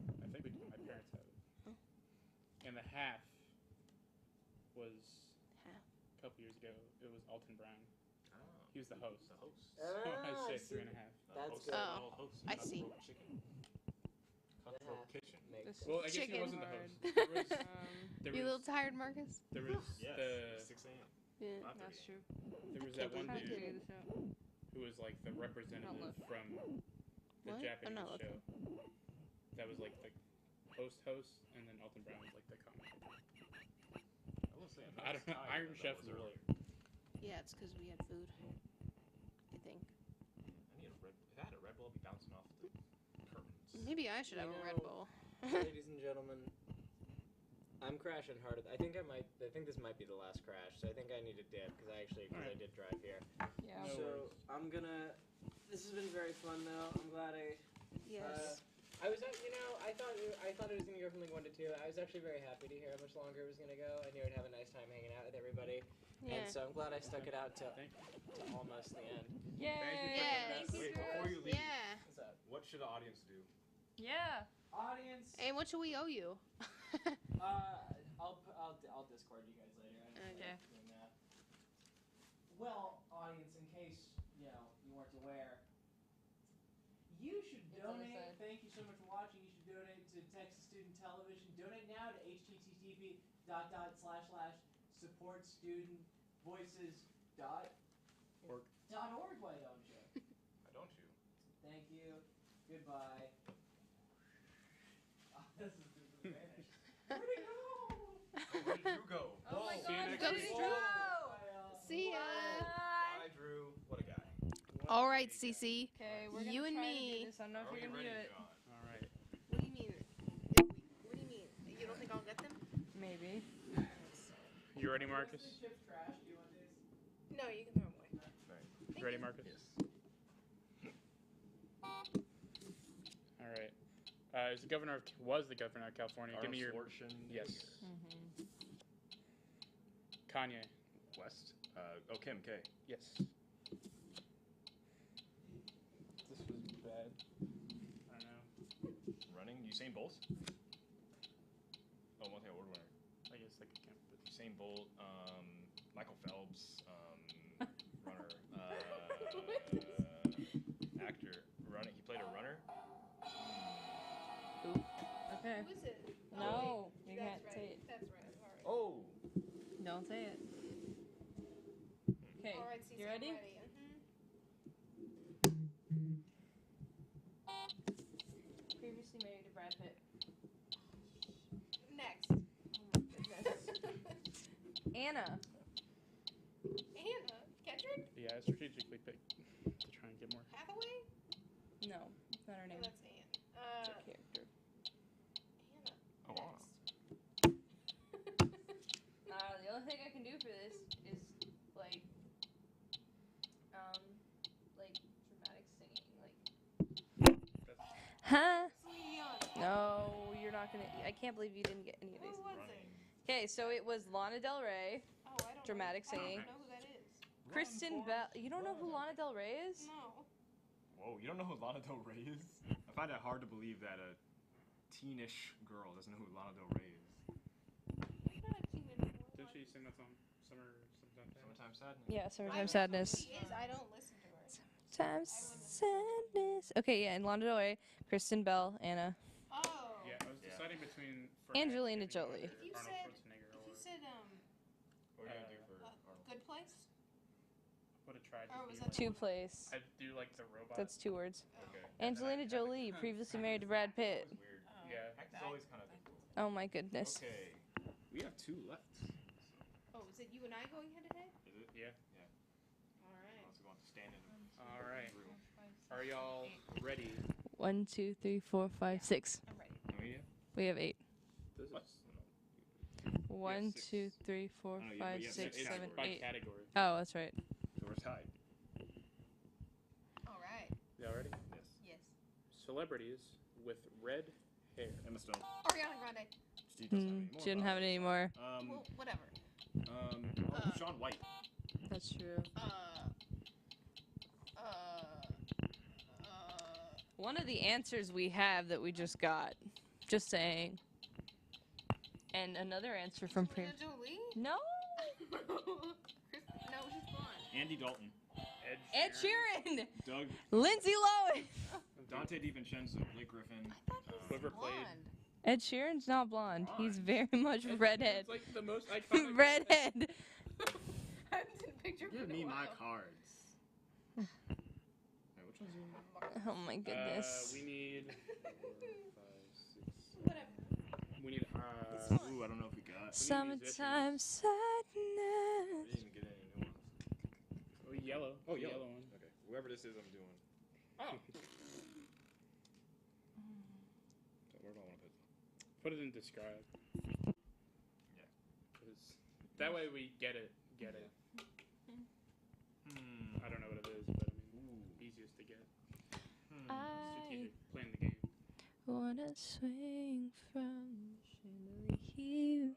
I think we did. My parents have it. and the half was Half. a couple years ago. It was Alton Brown. Oh. He was the host. The host. So I Ah, say I see. 3.5. That's host, good. Oh, host I of see. Cutthroat Chicken. Cutthroat Kitchen. Makes Well, I guess Chicken he wasn't the hard. host. There was, there You a little was, tired, Marcus? there was Yes. the 6 a.m. Yeah. 5:30 That's true. there was I that can't one believe dude you did the show. who was like the representative look. from the What? I'm Japanese not show. looking. That was like the host, and then Alton Brown was like the commentator. I will say, I don't know. tired Iron that Chef's was the earlier. Yeah, it's because we had food. I think. I need a Red. If I had a Red Bull, I'd be bouncing off the curtains. Maybe I should You have a Red know, Bull. Ladies and gentlemen, I'm crashing hard. I think this might be the last crash. So I think I need to dip because I did drive here. Yeah. No So worries. I'm gonna. This has been very fun though. I'm glad I. Yes. I was, I thought it was gonna go from like 1 to 2. I was actually very happy to hear how much longer it was gonna go. I knew I'd have a nice time hanging out with everybody, Yeah. and so I'm glad I stuck it out to Thank you. almost the end. Yay! Yeah. Wait, before you leave, Yeah. What's up, what should the audience do? Yeah. audience? And what should we owe you? I'll Discord you guys later. I don't feel Okay. like doing that. Well, audience, in case you weren't aware, you should It's on the donate. side. Thank you so much for watching. You should donate to Texas Student Television. Donate now to http://supportstudentvoices.org. Why don't you? Why don't you? Thank you. Goodbye. Oh, this is just vanished. Where'd it go? Where did Drew go? Oh my See you God! next Go week. Drew. Bye, See ya. Bye, Drew. What a guy. All right, Cece. Okay, we're gonna You and try me. to do this. I don't know Are if we you're gonna ready, do it. John? All right. What do you mean? What do you mean? You don't think I'll get them? Maybe. You ready, Marcus? Chips trash. Do you want these? No, you can throw them away. You ready, Marcus? Yes. All right. Was the governor of California? Give me your yes. Mm-hmm. Kanye. West. Kim K. Yes. This was bad. I don't know. Running. Usain Bolt. Oh, one thing. Award winner. I guess I could count. But Usain Bolt. Michael Phelps. Runner. Actor. Running. He played a runner. Okay. Who is it? No, you That's can't right. say it. That's right. All right. Oh. Don't say it. Okay. All right, Cece, You I'm ready? Previously married to Brad Pitt. Next. Oh my goodness. Anna. Anna. Kendrick? yeah, I strategically picked to try and get more. Hathaway? No, it's not her No, name. that's Anne. It's her character. Anna. Oh, wow. The only thing I can do for this is like dramatic singing, Huh? Leon. No, you're not gonna. I can't believe you didn't get any of Who these. was it? Running. Okay, so it was Lana Del Rey, Oh, I don't dramatic know. singing. I don't know who that is. Kristen Bell. You don't know who Lana Del Rey is? No. Whoa, you don't know who Lana Del Rey is? I find it hard to believe that a teenish girl doesn't know who Lana Del Rey is. I'm not a teenager. Didn't she sing that song? Sometime. Summertime Sadness. Yeah, I Summertime don't know Sadness. who she is. I don't listen to her. Time Sadness. Okay, yeah, and Lana Del Rey, Kristen Bell, Anna. Oh. Yeah, I was deciding between Angelina Jolie. If you Arnold said- Schwarzenegger If or you said What are you gonna do for Arnold? Good Place. would have tried Or to was be that like, Two place. I'd do like the robot. That's 2 words. Okay. Angelina Jolie, previously married to Brad Pitt. That was weird. Oh. Yeah. Heck's always kind of cool. Oh my goodness. Okay. We have 2 left. Oh, is it you and I going head to head? Is it? Yeah. All right. Also going to stand in. All right. Are y'all ready? 1, 2, 3, 4, 5, 6. I'm ready. We have 8. This What? is 1, six. 2, 3, 4, No, you- 5, you have 6, six 7, by 8. category. Oh, that's right. So we're tied. All right. Y'all ready? Yes. Yes. Celebrities with red hair. Emma Stone. Ariana Grande. Steve doesn't have any more. She didn't have it anymore. Well, whatever. Sean White. That's true. One of the answers we have that we just got. Just saying. And another answer from pre. Angelina Jolie? No. No, she's blonde. Andy Dalton. Ed Sheeran. Doug. Lindsay Lohan. Dante DiVincenzo. Blake Griffin. Whoever played. Ed Sheeran's not blonde. He's very much redhead. It's like the most iconic. Redhead. I haven't seen a picture of Give her in me a my while. cards. Wait, which one's yours? Oh my goodness. We need. Whatever. We need. Ooh, I don't know if we got. Summertime We sadness. didn't even get any new ones. Oh, yellow. Oh, The yellow. yellow one. Okay, whoever this is, I'm doing. Oh. So where do I want to put? Put it in describe. Yeah. 'Cause that way we get it. I don't know what it is, but I mean, easiest to get. Strategic, playing the game. Wanna swing from chandelier.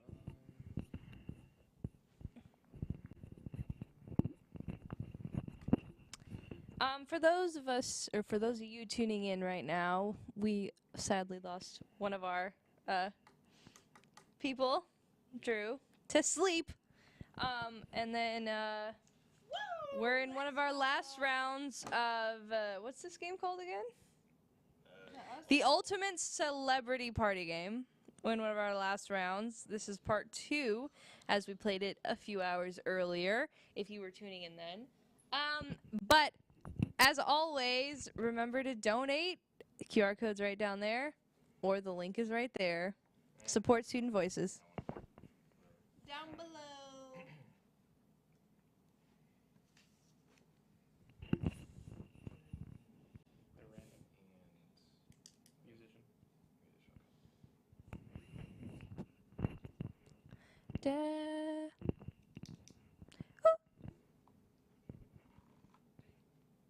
For those of us, or for those of you tuning in right now, we sadly lost one of our people, Drew, to sleep. And then we're in one of our last rounds of what's this game called again? The Ultimate Celebrity Party Game. In one of our last rounds. This is part 2, as we played it a few hours earlier, if you were tuning in then. But as always, remember to donate. The QR code's right down there, or the link is right there. Support Student Voices. Down below. A random musician.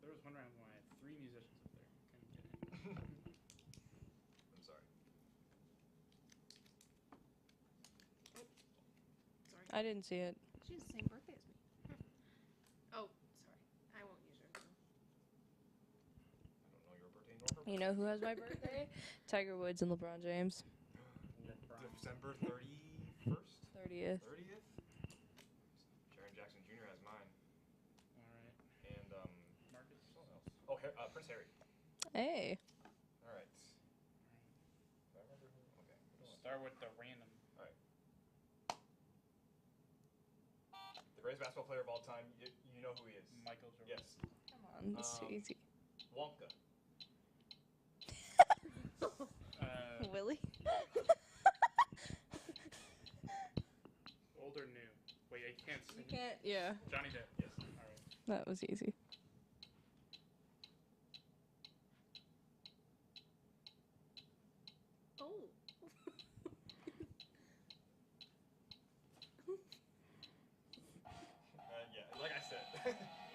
There was one round when I had 3 musicians up there. Couldn't get in. I'm sorry. Sorry. I didn't see it. She has the same birthday as me. Oh, sorry. I won't use her. I don't know your birthday nor her. You know who has my birthday? Tiger Woods and LeBron James. December 31st? 30th. 30th? Sharon Jackson Jr. has mine. Alright. And, Marcus? someone else. Oh, Prince Harry. Hey. Alright. Do I remember who? Okay. Start with the random. The greatest basketball player of all time. You know who he is. Michael Jordan. Yes. Come on, that's too easy. Wonka. Willie? Old or new? Wait, I can't see. You can't, yeah. Johnny Depp. Yes. Alright. That was easy. Oh. Yeah, like I said.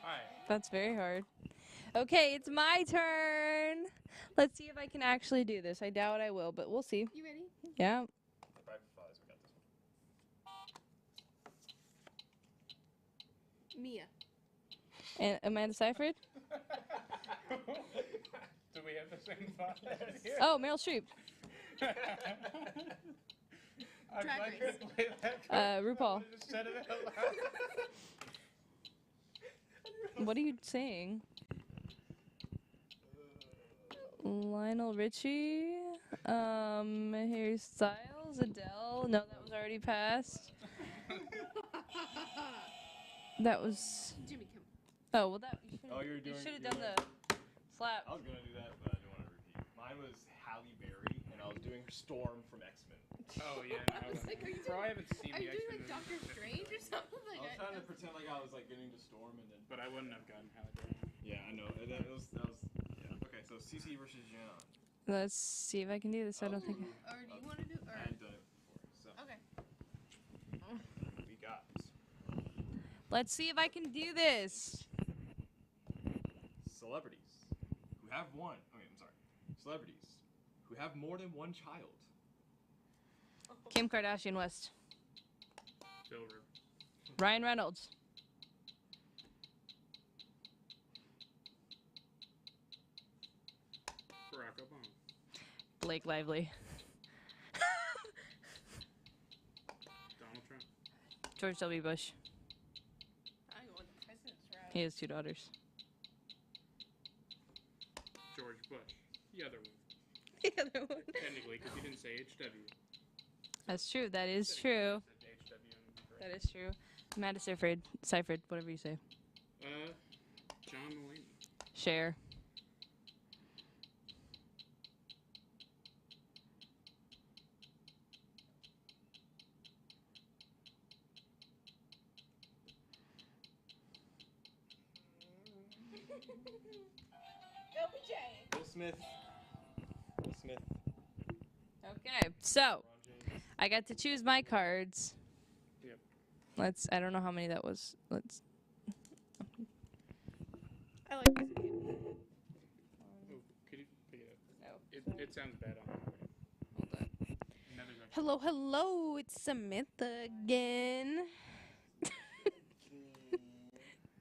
Alright. That's very hard. Okay, it's my turn. Let's see if I can actually do this. I doubt I will, but we'll see. You ready? Yeah. Private files, we got this one. Mia. And am I deciphered? Do we have the same files here? Oh, Meryl Streep. I'm Drag glad Race. you played that. RuPaul. I just said it out loud. What are you saying? Lionel Richie. Harry Styles. Adele. No, that was already passed. That was. Jimmy Kimmel. Oh, well, that. Oh, you were You doing. should have you done were- the slap. I was gonna do that, but I didn't want to repeat. Mine was Halle Berry, and I was doing Storm from X-Men. Oh, yeah. I was like, are you Bro, I doing, haven't seen are the you doing X-Men like Doctor movies. Strange or something? Like, I was trying to pretend like I was like getting to Storm, and then. But I wouldn't have gotten Halle Berry. Yeah, I know. That was. Yeah. Okay, so CC versus John. Let's see if I can do this. I don't think. Or do you want to do? Or, I hadn't done it before, so okay. we got Let's see if I can do this. celebrities who have one. Okay, I'm sorry. Celebrities who have more than one child. Kim Kardashian West. Bill Rivers. Ryan Reynolds. Barack Obama. Blake Lively. George W. Bush. I go with the president's route. He has 2 daughters. George Bush. The other one. The other one. Technically, because he didn't say HW. That's true. That is true. Said HW and it'd be great. That is true. Matt Seifert, whatever you say. John Mulaney. Share. Will Smith. Will Smith. Okay, so I got to choose my cards. Yep. I don't know how many that was. I like this game. Oh, could you pick it up? Oh, It sounds bad on hold on. another guy. Hello, hello, it's Samantha again.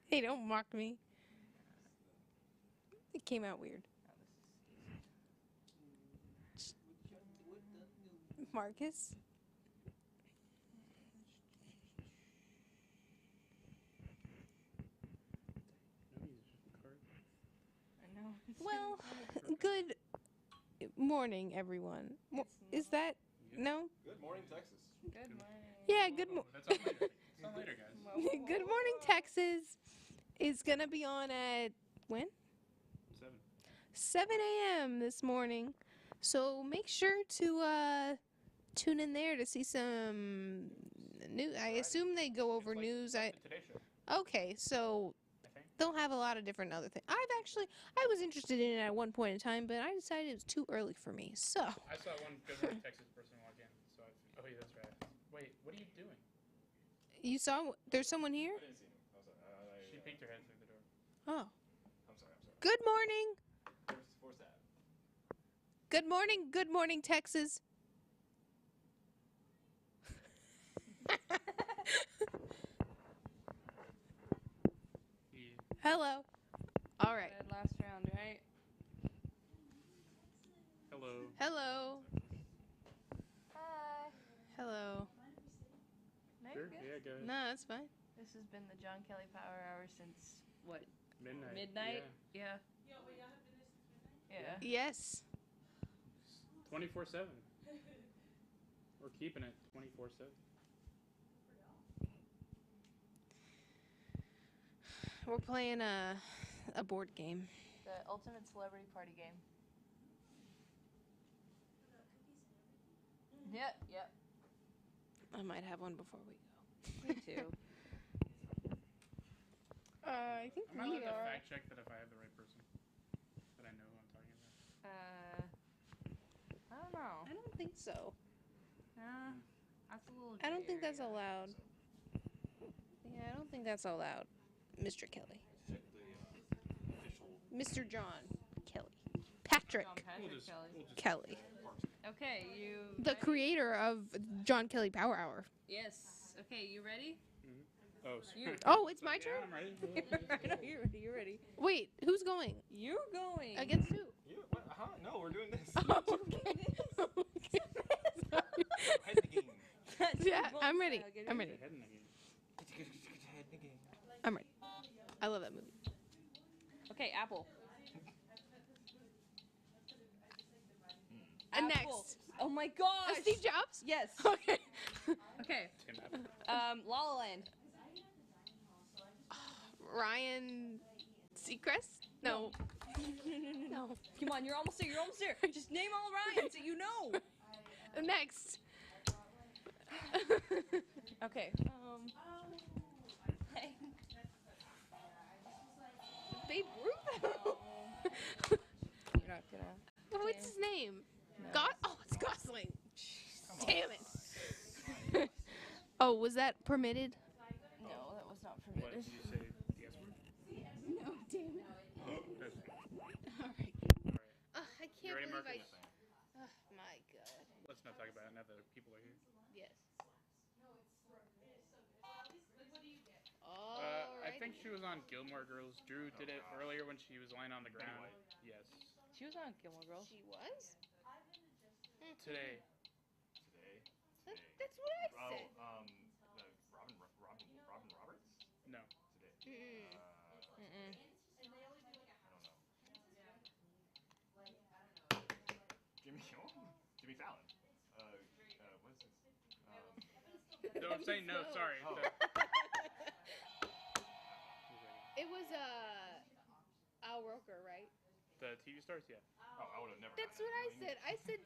Hey, don't mock me. It came out weird. Marcus? I know. Well, good morning, everyone. Is that no? Good morning, Texas. Good morning. Yeah, good Oh, that's on later. It's on later, guys. Good morning, Texas is gonna be on at when? 7 a.m. this morning. So make sure to tune in there to see some news. I assume they go over news. The Today Show, Okay, so I think. they'll have a lot of different other things. I was interested in it at one point in time, but I decided it was too early for me. So I saw one Good Morning Texas person walk in. So oh yeah, that's right. Wait, what are you doing? you saw there's someone here. I didn't see him. I was like, She peeked her head through the door. Oh, I'm sorry. good morning. Where's that? Good morning. Good morning, Texas. Yeah. Hello. All right. Last round, right? Hello. Hello. Hi. Hello. No, Sure. you're good. Yeah, go ahead. No, that's fine. This has been the John Kelley Power Hour since what? Midnight. Midnight? Yeah. Yeah. Yes. 24/7. We're keeping it 24/7. We're playing a board game. The ultimate celebrity party game. Yep. I might have one before we go. Me too. I think I'm we allowed to are. fact check that if I have the right person, that I know who I'm talking about. I don't know. I don't think so. That's a little. I don't think gray that's area. allowed. Yeah, I don't think that's allowed. Mr. Kelley. Check the official. Mr. John Kelley. Patrick John Patrick We'll just Kelley. Okay, you. The ready? creator of John Kelley Power Hour. Yes. Okay, you ready? Oh, You. Oh, it's my yeah, turn? I'm ready. No, you're ready. You're ready. Wait, who's going? You're going. Against who? You? What? Huh? No, we're doing this. Okay. Head the game. Yeah, I'm ready. I'm ready. Head in the game. Head the game. I'm ready. I love that movie. Okay, Apple. And Apple. next. Oh my gosh. Steve Jobs? Yes. Okay. Okay. Tim Apple. La La Land. Ryan Seacrest? No. No. Come on, you're almost there. You're almost there. Just name all Ryans that you know. Next. Okay. Hey. Babe Ruth? You're not gonna. What's his name? No. Oh, it's Gosling. Damn it. Oh, was that permitted? No, that was not What permitted. did you say? The S word? No, damn it. That's All right. Alright. I You can't ready, believe Marcus? Oh, my God. Let's not talk about it now that people are here. Yes. I think she was on Gilmore Girls. Drew did it earlier when she was lying on the ground. White. Yes. She was on Gilmore Girls. She was? Today. Today. That's what I said. The Robin Mm. Mm-mm. Jimmy Fallon. What is this? No, I'm saying no. Sorry. Oh. It was Al Roker, right? The TV stars, yeah. Oh, I would have never. That's what I said. I said.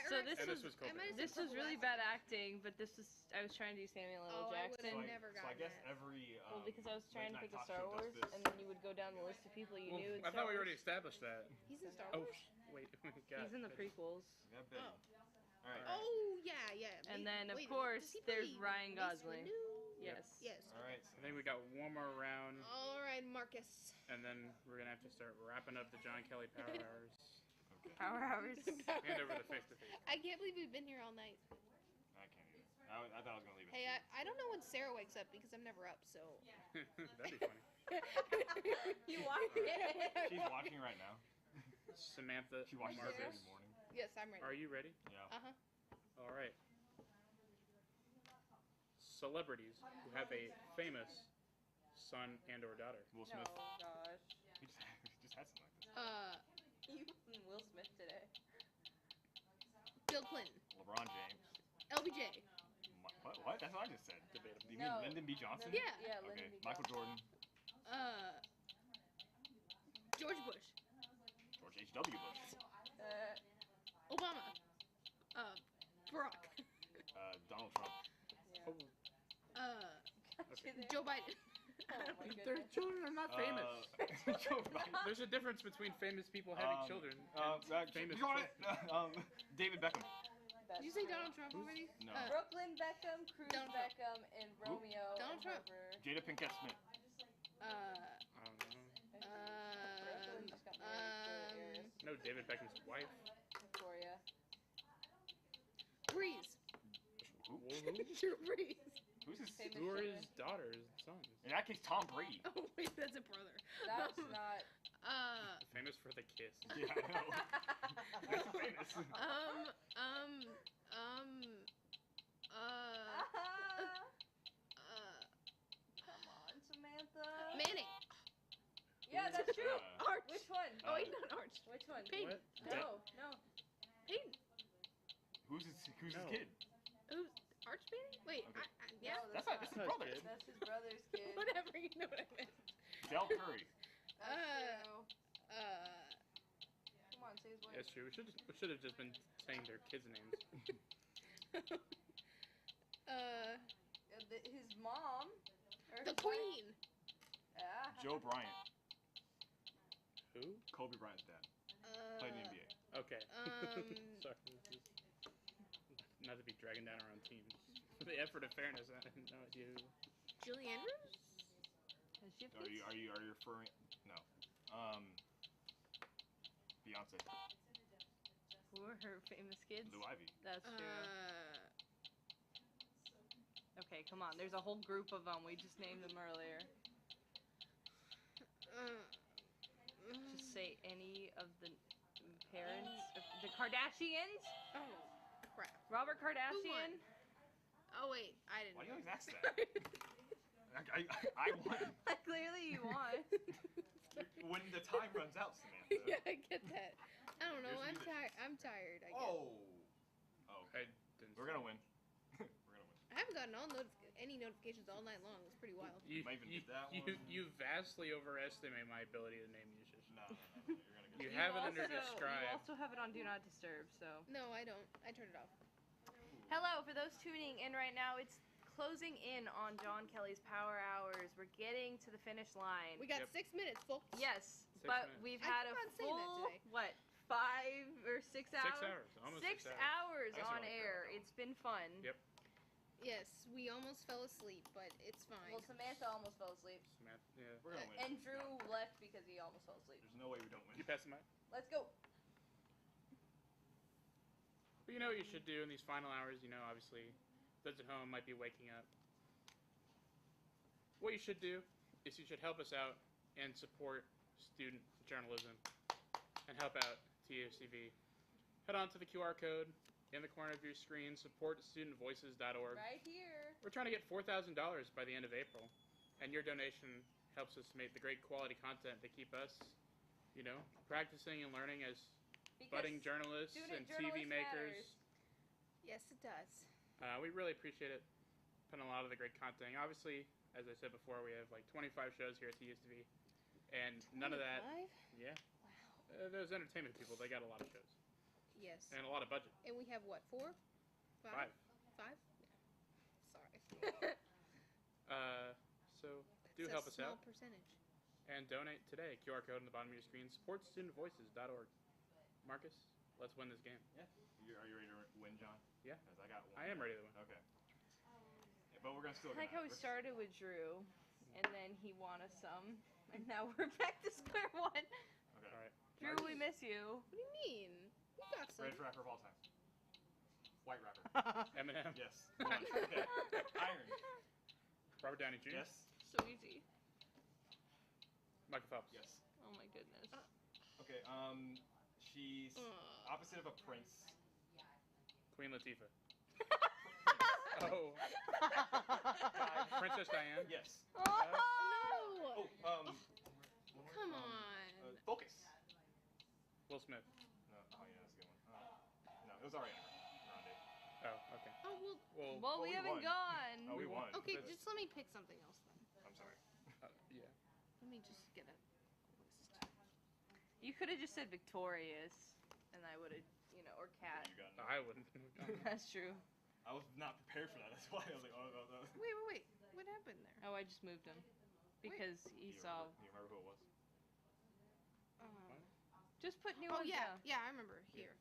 So this And was, this was I Colbert. might have said this was Purple really Lassie. bad acting, but this was I was trying to do Samuel L. Oh, I Jackson. would've never So I gotten guess that. every. Well, because I was trying to late pick night a talk Star show does Wars, this. and then you would go down the list of people you Well, knew. in I Star thought we Wars. already established that. He's in Star Oh, Wars. wait. He's in the prequels. Yeah, Betty. Oh. All right. Oh yeah. And Wait, then, of wait, course, does he there's play Ryan Mace Gosling. Windu? Yes. Yes. All right. I think we got one more round, All right, Marcus. and then we're going to have to start wrapping up the John Kelley Power Hours. Power hours. Hand over the face-to-face. I can't believe we've been here all night. I can't either. I thought I was gonna leave it. Hey, I don't know when Sarah wakes up because I'm never up, so. That'd be funny. You watch She's watching right now. Samantha, She watches this Marcus, every morning. Yes, I'm ready. are you ready? Yeah. Uh-huh. All right. Celebrities who have a famous son and or daughter. Will No, Smith. gosh. He just had something like this. You and Will Smith today. Bill Clinton. LeBron James. LBJ. What? That's what I just said. Debatable. Do you mean No. Lyndon B. Johnson? Yeah. Yeah, Okay. Lyndon B. Michael Johnson. Jordan. George Bush. George H.W. Bush. Obama. Barack. Donald Trump. Joe Biden. Oh my Their goodness. children are not famous. Joe Biden. There's a difference between famous people having children and famous David Beckham. Did you say Donald Trump already? No. Brooklyn Beckham, Cruz Donald Trump. Beckham, and Romeo. Donald and Trump. Harper. Jada Pinkett Smith. I don't know. Brooklyn just got married to Iris No, David Beckham's wife. Victoria. Breeze. Who? Drew Brees. Who's his? Famous Who are singer. his daughters and sons? In that case, Tom Brady. Oh wait, that's a brother. That's not. Famous for the kiss. Yeah, I know. That's famous. Come on, Samantha. Manning. Yeah, that's true. Arch. Which one? Oh wait, not Arch. Which one? Peyton. What? No. Peyton. Who's his No. kid? Who's Arch Manning? Wait, Okay. yeah. No, That's that's his not brother. his kid. That's his brother's kid. Whatever, you know what I meant. Del Curry. That's true. Come on, say his wife. That's true. We should have just been saying their kids' names. His mom. Or The his wife. Queen. Ah. Joe Bryant. Who? Kobe Bryant's dad. Played in the NBA. Okay. Sorry. Not to be dragging down our own teams. For the effort of fairness, I have no idea who. Julie Andrews. Has she Are you referring? No. Beyonce. Who are her famous kids? Lou Ivy. That's true. Okay, come on. There's a whole group of them. We just named them earlier. Just say any of the parents. The Kardashians? Oh, crap. Robert Kardashian? Oh wait, I didn't. Why do you know. always ask that? I won. Clearly you want. When the time runs out, Samantha. Yeah, I get that. I don't know. Here's I'm the tired. I'm tired. I guess. Oh. I didn't. We're gonna win. We're gonna win. I haven't gotten any notifications all night long. It's pretty wild. You, Might even you, get that you, one. you vastly overestimate my ability to name musicians. No. You're gonna get. You have it under You describe. also have it on Do Not Disturb, so. No, I don't. I turned it off. Hello, for those tuning in right now, it's closing in on John Kelley's Power Hours. We're getting to the finish line. We got Yep. 6 minutes, folks. Yes, 6 but minutes. we've I had keep a on saying that full, today. what, 5 or 6 hours? 6 hours. Almost 6 6 hours. hours I guess on I don't care air. about that It's been fun. Yep. Yes, we almost fell asleep, but it's fine. Well, Samantha almost fell asleep. Samantha, yeah. We're gonna win. And Drew left because he almost fell asleep. There's no way we don't win. You pass the mic. Let's go. But you know what you should do in these final hours? You know, obviously, those at home might be waking up. What you should do is you should help us out and support student journalism and help out THCV. Head on to the QR code in the corner of your screen, supportstudentvoices.org. Right here. We're trying to get $4,000 by the end of April, and your donation helps us make the great quality content to keep us, practicing and learning as budding journalists and TV makers. Yes, it does. We really appreciate it. Putting a lot of the great content. Obviously, as I said before, we have like 25 shows here at TSTV, and none of that. 25? Yeah. Wow. Those entertainment people, they got a lot of shows Yes. and a lot of budget. And we have what, 4? 5. 5? Yeah. Sorry. So do That's help a us small out percentage. and donate today. QR code on the bottom of your screen. SportsStudentVoices.org. Marcus, let's win this game. Yeah. Are you ready to win, John? Yeah. Because I got one. I am ready to win. Okay. Yeah, but we're gonna still. I like how we started with Drew, and then he won us some, and now we're back to square one. Okay. All right. Drew, we miss you. What do you mean? We got some. Greatest rapper of all time. White rapper. Eminem. Yes. One. Okay. Iron. Robert Downey Jr. Yes. So easy. Michael Phelps. Yes. Oh my goodness. Okay. She's opposite of a prince. Queen Latifah. Oh. Princess Diane. Yes. No! Oh. Come on. Focus. Will Smith. No. Oh yeah, that's a good one. No, it was Ariana Grande. Oh, okay. Oh, well, Well, we we haven't won. gone. Oh, we won. okay, just let me pick something else then. I'm sorry. Yeah. Let me just get a list. You could have just said Victorious, and I would have, or Cat. You got it. I wouldn't. That's true. I was not prepared for that. That's why I was like, oh. Wait. What happened there? Oh, I just moved him because he saw. Do you remember who it was? Just put new Oh, ones yeah. down. Yeah, I remember. Here.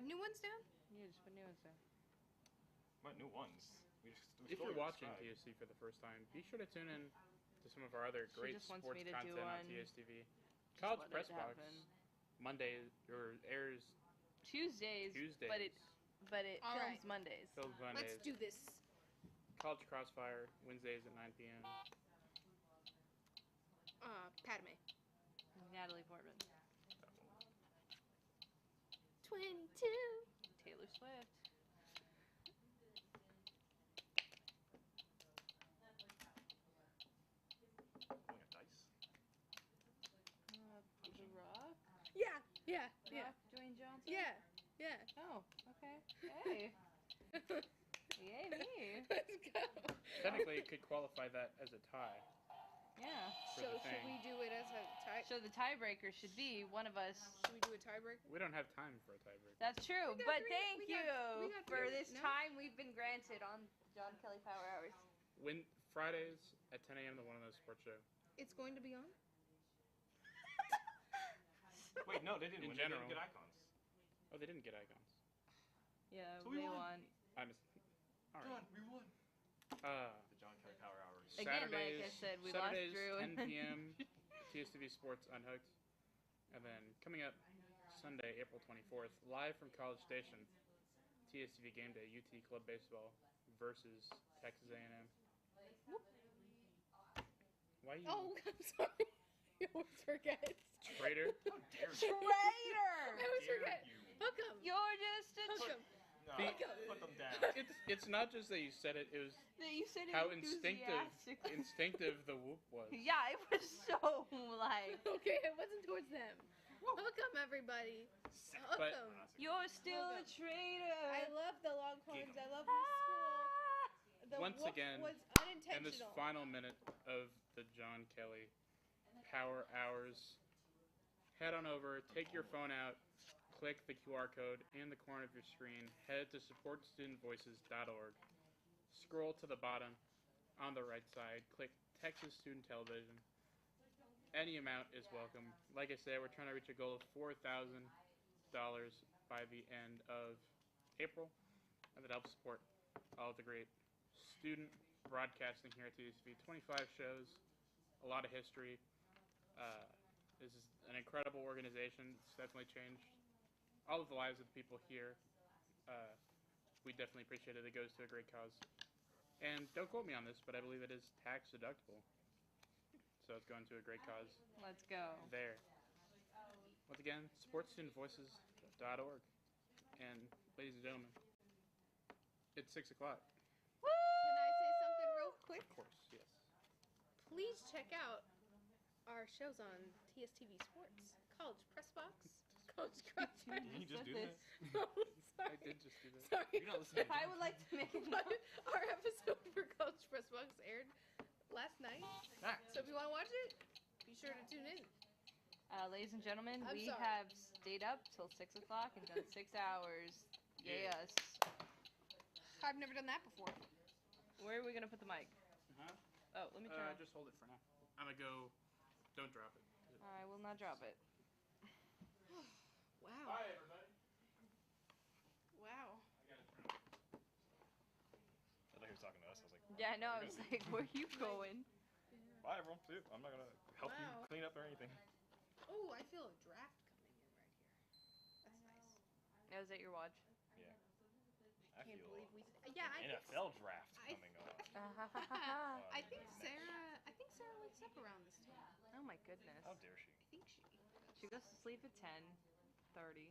New ones down? Yeah, just put new ones down. What new ones? We If stole you're your watching scribe. TSC for the first time, be sure to tune in to some of our other She great just wants sports me to do content on one. TSTV. Just College let Press it Box happen. Monday airs Tuesdays, Tuesdays. but it All films right. Mondays. Films Mondays. Let's do this. College Crossfire Wednesdays at 9 p.m. Padme. Natalie Portman. 22. Taylor Swift. Pulling a dice. The Rock. Yeah. Rock. Dwayne Johnson. Yeah. Oh, okay. Hey. Yay me. Let's go. Technically, it could qualify that as a tie. Yeah. For So the should thing. we do it as a tie? So the tiebreaker should be one of us. Should we do a tiebreaker? We don't have time for a tiebreaker. That's true, We got but three- thank we got- you we got for three- this no? time we've been granted on John Kelley Power Hours. When Fridays at 10 a.m. the One of Those Sports Show. It's going to be on? Wait, no, they didn't. In win. They general. didn't get icons. Oh, they didn't get icons. Yeah, So we they won. won. I missed. All right. John, we won. Uh, The John Kelly Power Hours. Again, like I Saturdays, said, we lost Saturdays, Drew. 10 p.m. TSTV Sports Unhooked. And then coming up Sunday, April 24th, live from College Station, TSTV Game Day, UT Club Baseball versus Texas A&M. Why you Oh, I'm sorry. I always forget. traitor? How dare you? Traitor! I always Dare forget. you? Hook 'em. You're just a Hook 'em. No, The- put them down. It's not just that you said it, it was You said it how instinctive enthusiastically. the whoop was. Yeah, it was so like Okay, it wasn't towards them. Hook 'em, everybody. Hook But- 'em. you're still a Welcome. traitor. I love the Longhorns. I love this school. The Once whoop again, was And this unintentional. final minute of the John Kelley Power Hours, head on over, take your phone out, click the QR code in the corner of your screen, head to supportstudentvoices.org, scroll to the bottom on the right side, click Texas Student Television. Any amount is welcome. Like I said, we're trying to reach a goal of $4,000 by the end of April, and that helps support all of the great student broadcasting here at TSV. 25 shows, a lot of history. This is an incredible organization. It's definitely changed all of the lives of the people here. We definitely appreciate it. It goes to a great cause. And don't quote me on this, but I believe it is tax deductible. So it's going to a great cause Let's go. there. Once again, sportsstudentvoices.org. And ladies and gentlemen, it's 6 o'clock. Can I say something real quick, Of course, yes. please check out our shows on TSTV Sports. College Press Box. College Press Box. Did you just do that? Oh, I sorry. did just do that. Sorry. You're not listening. I would like to make a But our episode for College Press Box aired last night. Ah. So if you want to watch it, be sure to tune in. Ladies and gentlemen, I'm we sorry. have stayed up till 6 o'clock and done 6 hours. Yeah. Yes. I've never done that before. Where are we gonna put the mic? Uh-huh. Oh, let me turn. Just hold it for now. I'm gonna go. Don't drop it. I will not drop it. Wow. Bye, everybody. Wow. I thought he was talking to us. I was like, Yeah, I know. I was like, where are you going? bye, everyone. See you. I'm not gonna help you Wow. clean up or anything. Oh, I feel a draft coming in right here. That's nice. Oh, is that your watch? Yeah. I can't feel believe we. Yeah, I think. NFL draft I- coming up. I think Sarah. I think Sarah wakes up around this time. Oh my goodness. How dare she? I think she. She goes to sleep at 10:30.